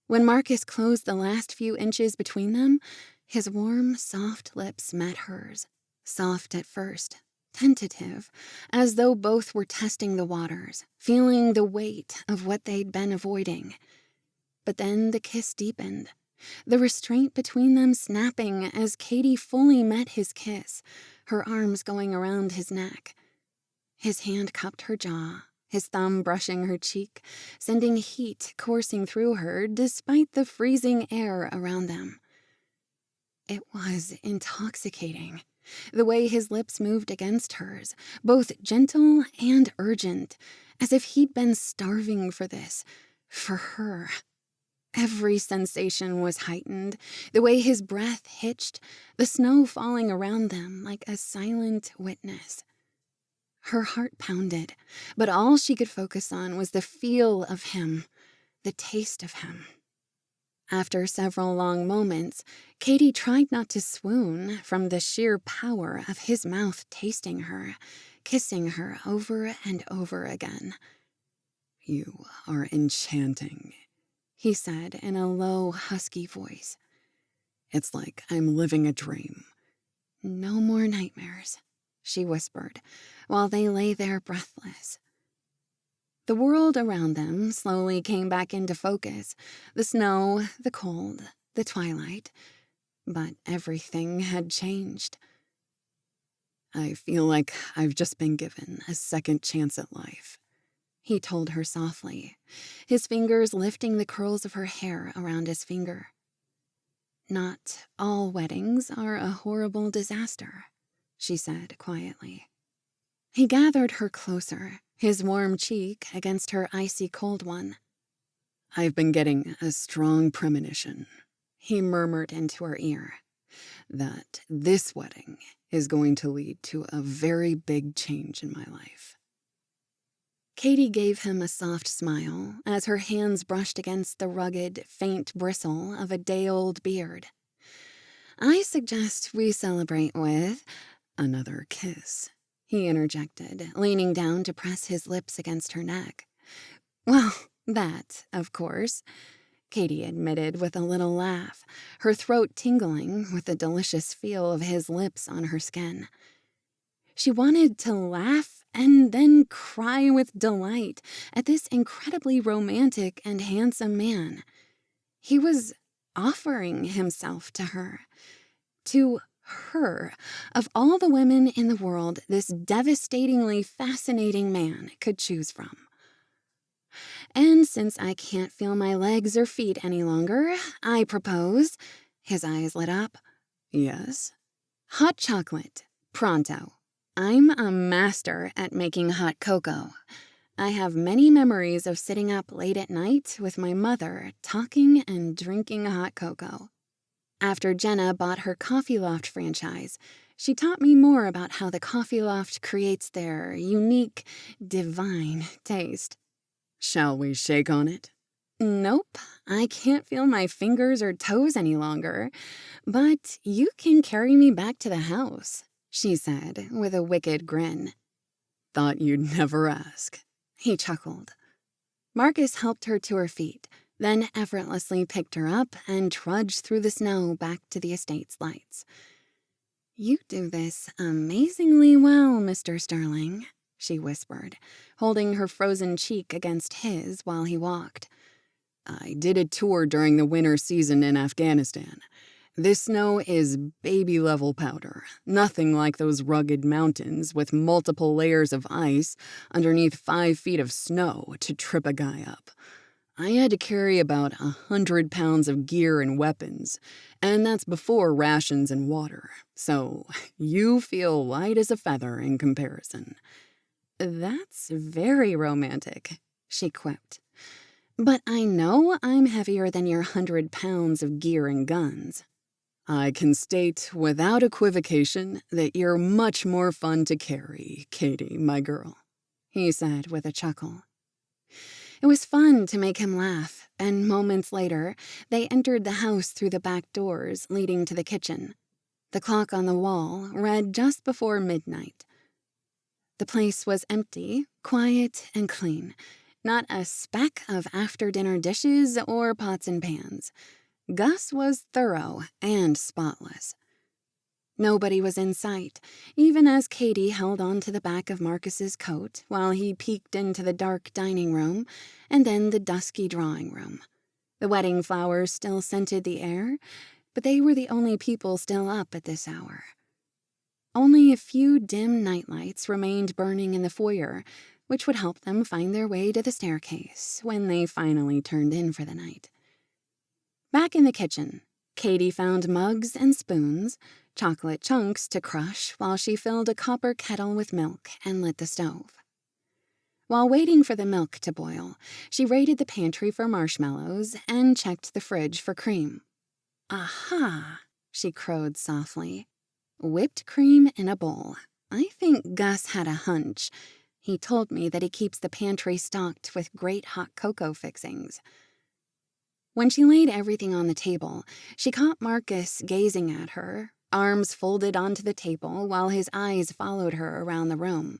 A: When Marcus closed the last few inches between them, his warm, soft lips met hers, soft at first, tentative, as though both were testing the waters, feeling the weight of what they'd been avoiding. But then the kiss deepened, the restraint between them snapping as Caitey fully met his kiss, her arms going around his neck. His hand cupped her jaw, his thumb brushing her cheek, sending heat coursing through her despite the freezing air around them. It was intoxicating, the way his lips moved against hers, both gentle and urgent, as if he'd been starving for this, for her. Every sensation was heightened, the way his breath hitched, the snow falling around them like a silent witness. Her heart pounded, but all she could focus on was the feel of him, the taste of him. After several long moments, Caitey tried not to swoon from the sheer power of his mouth tasting her, kissing her over and over again.
C: "You are enchanting,"
A: he said in a low, husky voice.
C: "It's like I'm living a dream."
A: "No more nightmares," she whispered, while they lay there breathless. The world around them slowly came back into focus, the snow, the cold, the twilight. But everything had changed.
C: "I feel like I've just been given a second chance at life,"
A: he told her softly, his fingers lifting the curls of her hair around his finger. "Not all weddings are a horrible disaster," she said quietly. He gathered her closer, his warm cheek against her icy cold one.
C: "I've been getting a strong premonition,"
A: he murmured into her ear,
C: "that this wedding is going to lead to a very big change in my life."
A: Caitey gave him a soft smile as her hands brushed against the rugged, faint bristle of a day-old beard. "I suggest we celebrate with
C: "Another kiss,"
A: he interjected, leaning down to press his lips against her neck. "Well, that, of course," Caitey admitted with a little laugh, her throat tingling with the delicious feel of his lips on her skin. She wanted to laugh and then cry with delight at this incredibly romantic and handsome man. He was offering himself to her. To her, of all the women in the world this devastatingly fascinating man could choose from. "And since I can't feel my legs or feet any longer, I propose," his eyes lit up.
C: "Yes?"
A: "Hot chocolate. Pronto. I'm a master at making hot cocoa. I have many memories of sitting up late at night with my mother, talking and drinking hot cocoa. After Jenna bought her Coffee Loft franchise, she taught me more about how the Coffee Loft creates their unique, divine taste."
C: "Shall we shake on it?"
A: "Nope, I can't feel my fingers or toes any longer, but you can carry me back to the house," she said with a wicked grin.
C: "Thought you'd never ask,"
A: he chuckled. Marcus helped her to her feet, then effortlessly picked her up and trudged through the snow back to the estate's lights. "You do this amazingly well, Mr. Stirling," she whispered, holding her frozen cheek against his while he walked.
C: "I did a tour during the winter season in Afghanistan. This snow is baby-level powder, nothing like those rugged mountains with multiple layers of ice underneath 5 feet of snow to trip a guy up. I had to carry about 100 pounds of gear and weapons, and that's before rations and water, so you feel light as a feather in comparison."
A: "That's very romantic," she quipped. "But I know I'm heavier than your 100 pounds of gear and guns."
C: "I can state without equivocation that you're much more fun to carry, Caitey, my girl,"
A: he said with a chuckle. It was fun to make him laugh, and moments later, they entered the house through the back doors leading to the kitchen. The clock on the wall read just before midnight. The place was empty, quiet, and clean. Not a speck of after-dinner dishes or pots and pans. Gus was thorough and spotless. Nobody was in sight, even as Caitey held on to the back of Marcus's coat while he peeked into the dark dining room and then the dusky drawing room. The wedding flowers still scented the air, but they were the only people still up at this hour. Only a few dim nightlights remained burning in the foyer, which would help them find their way to the staircase when they finally turned in for the night. Back in the kitchen, Caitey found mugs and spoons, chocolate chunks to crush while she filled a copper kettle with milk and lit the stove. While waiting for the milk to boil, she raided the pantry for marshmallows and checked the fridge for cream. Aha, she crowed softly. Whipped cream in a bowl. I think Gus had a hunch. He told me that he keeps the pantry stocked with great hot cocoa fixings. When she laid everything on the table, she caught Marcus gazing at her, arms folded onto the table while his eyes followed her around the room.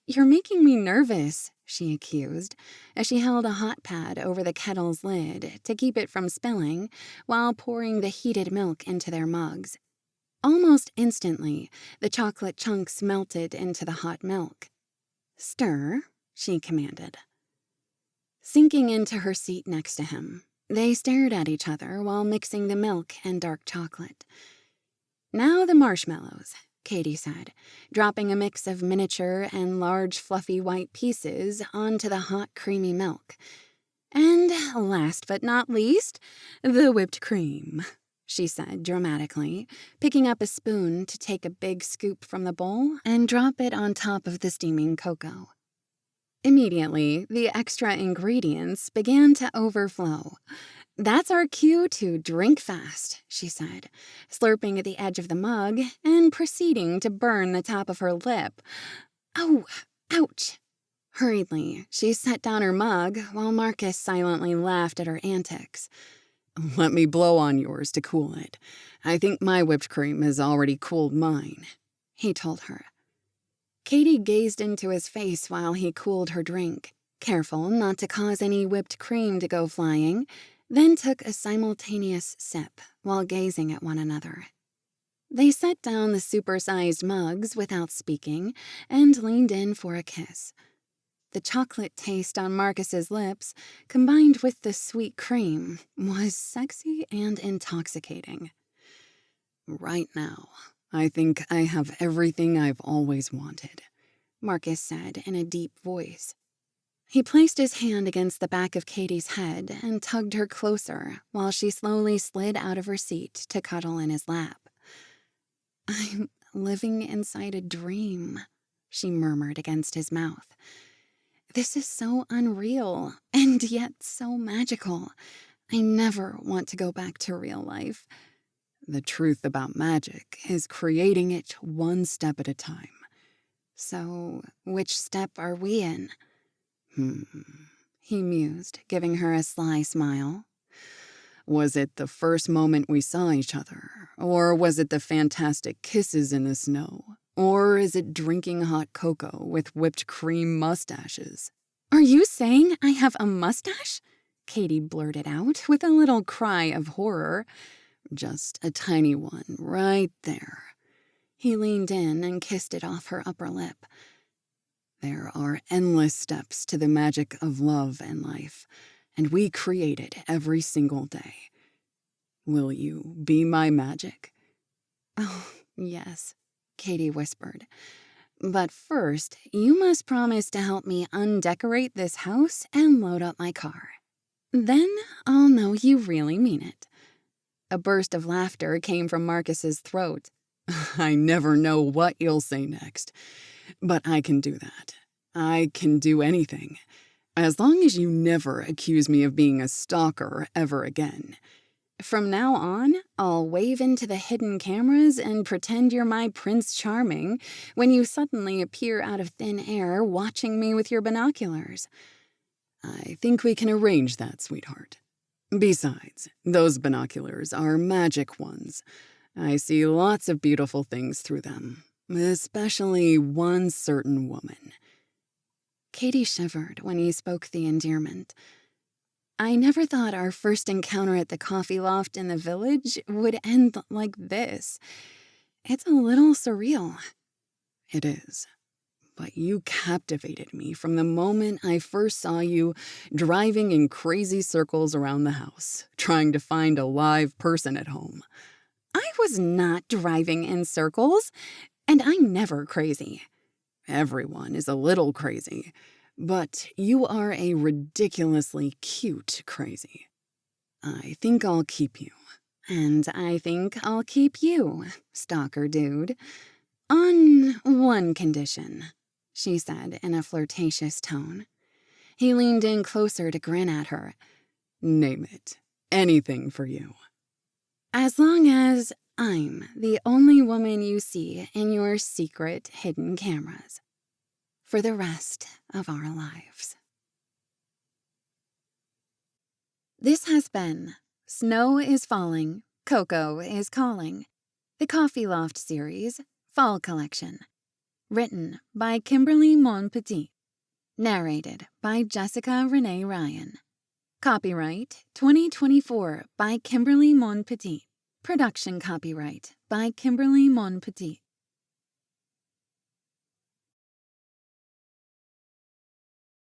A: "You're making me nervous," she accused, as she held a hot pad over the kettle's lid to keep it from spilling while pouring the heated milk into their mugs. Almost instantly, the chocolate chunks melted into the hot milk. "Stir," she commanded. Sinking into her seat next to him, they stared at each other while mixing the milk and dark chocolate. "Now the marshmallows," Caitey said, dropping a mix of miniature and large fluffy white pieces onto the hot creamy milk. "And last but not least, the whipped cream," she said dramatically, picking up a spoon to take a big scoop from the bowl and drop it on top of the steaming cocoa. Immediately, the extra ingredients began to overflow. "That's our cue to drink fast," she said, slurping at the edge of the mug and proceeding to burn the top of her lip. "Oh, ouch!" Hurriedly, she set down her mug while Marcus silently laughed at her antics.
B: Let me blow on yours to cool it. I think my whipped cream has already cooled mine," he told her.
A: Caitey gazed into his face while he cooled her drink, careful not to cause any whipped cream to go flying, then took a simultaneous sip while gazing at one another. They set down the supersized mugs without speaking and leaned in for a kiss. The chocolate taste on Marcus's lips, combined with the sweet cream, was sexy and intoxicating.
B: "Right now, I think I have everything I've always wanted,"
A: Marcus said in a deep voice. He placed his hand against the back of Caitey's head and tugged her closer while she slowly slid out of her seat to cuddle in his lap. "I'm living inside a dream," she murmured against his mouth. "This is so unreal and yet so magical. I never want to go back to real life."
B: "The truth about magic is creating it one step at a time."
A: "So, which step are we in?" He mused, giving her a sly smile.
B: Was it the first moment we saw each other? Or was it the fantastic kisses in the snow? Or is it drinking hot cocoa with whipped cream mustaches?
A: "Are you saying I have a mustache?" Caitey blurted out with a little cry of horror.
B: "Just a tiny one, right there."
A: He leaned in and kissed it off her upper lip.
B: "There are endless steps to the magic of love and life, and we create it every single day. Will you be my magic?"
A: "Oh, yes," Caitey whispered. "But first, you must promise to help me undecorate this house and load up my car. Then I'll know you really mean it." A burst of laughter came from Marcus's throat.
B: "I never know what you'll say next, but I can do that. I can do anything, as long as you never accuse me of being a stalker ever again.
A: From now on, I'll wave into the hidden cameras and pretend you're my Prince Charming when you suddenly appear out of thin air watching me with your binoculars."
B: "I think we can arrange that, sweetheart. Besides, those binoculars are magic ones. I see lots of beautiful things through them.
C: Especially one certain woman.
A: Caitey shivered when he spoke the endearment. I never thought our first encounter at the coffee loft in the village would end like this. It's a little surreal.
C: It is. But you captivated me from the moment I first saw you driving in crazy circles around the house, trying to find a live person at home.
A: I was not driving in circles, and I'm never crazy.
C: Everyone is a little crazy, but you are a ridiculously cute crazy. I think I'll keep you.
A: And I think I'll keep you, stalker dude. On one condition, she said in a flirtatious tone. He leaned in closer to grin at her.
C: Name it. Anything for you.
A: As long as I'm the only woman you see in your secret hidden cameras. For the rest of our lives. This has been Snow is Falling, Cocoa is Calling, the Coffee Loft series, Fall Collection. Written by Kimberly Monpetit. Narrated by Jessica Renee Ryan. Copyright 2024 by Kimberly Monpetit. Production copyright by Kimberly Monpetit.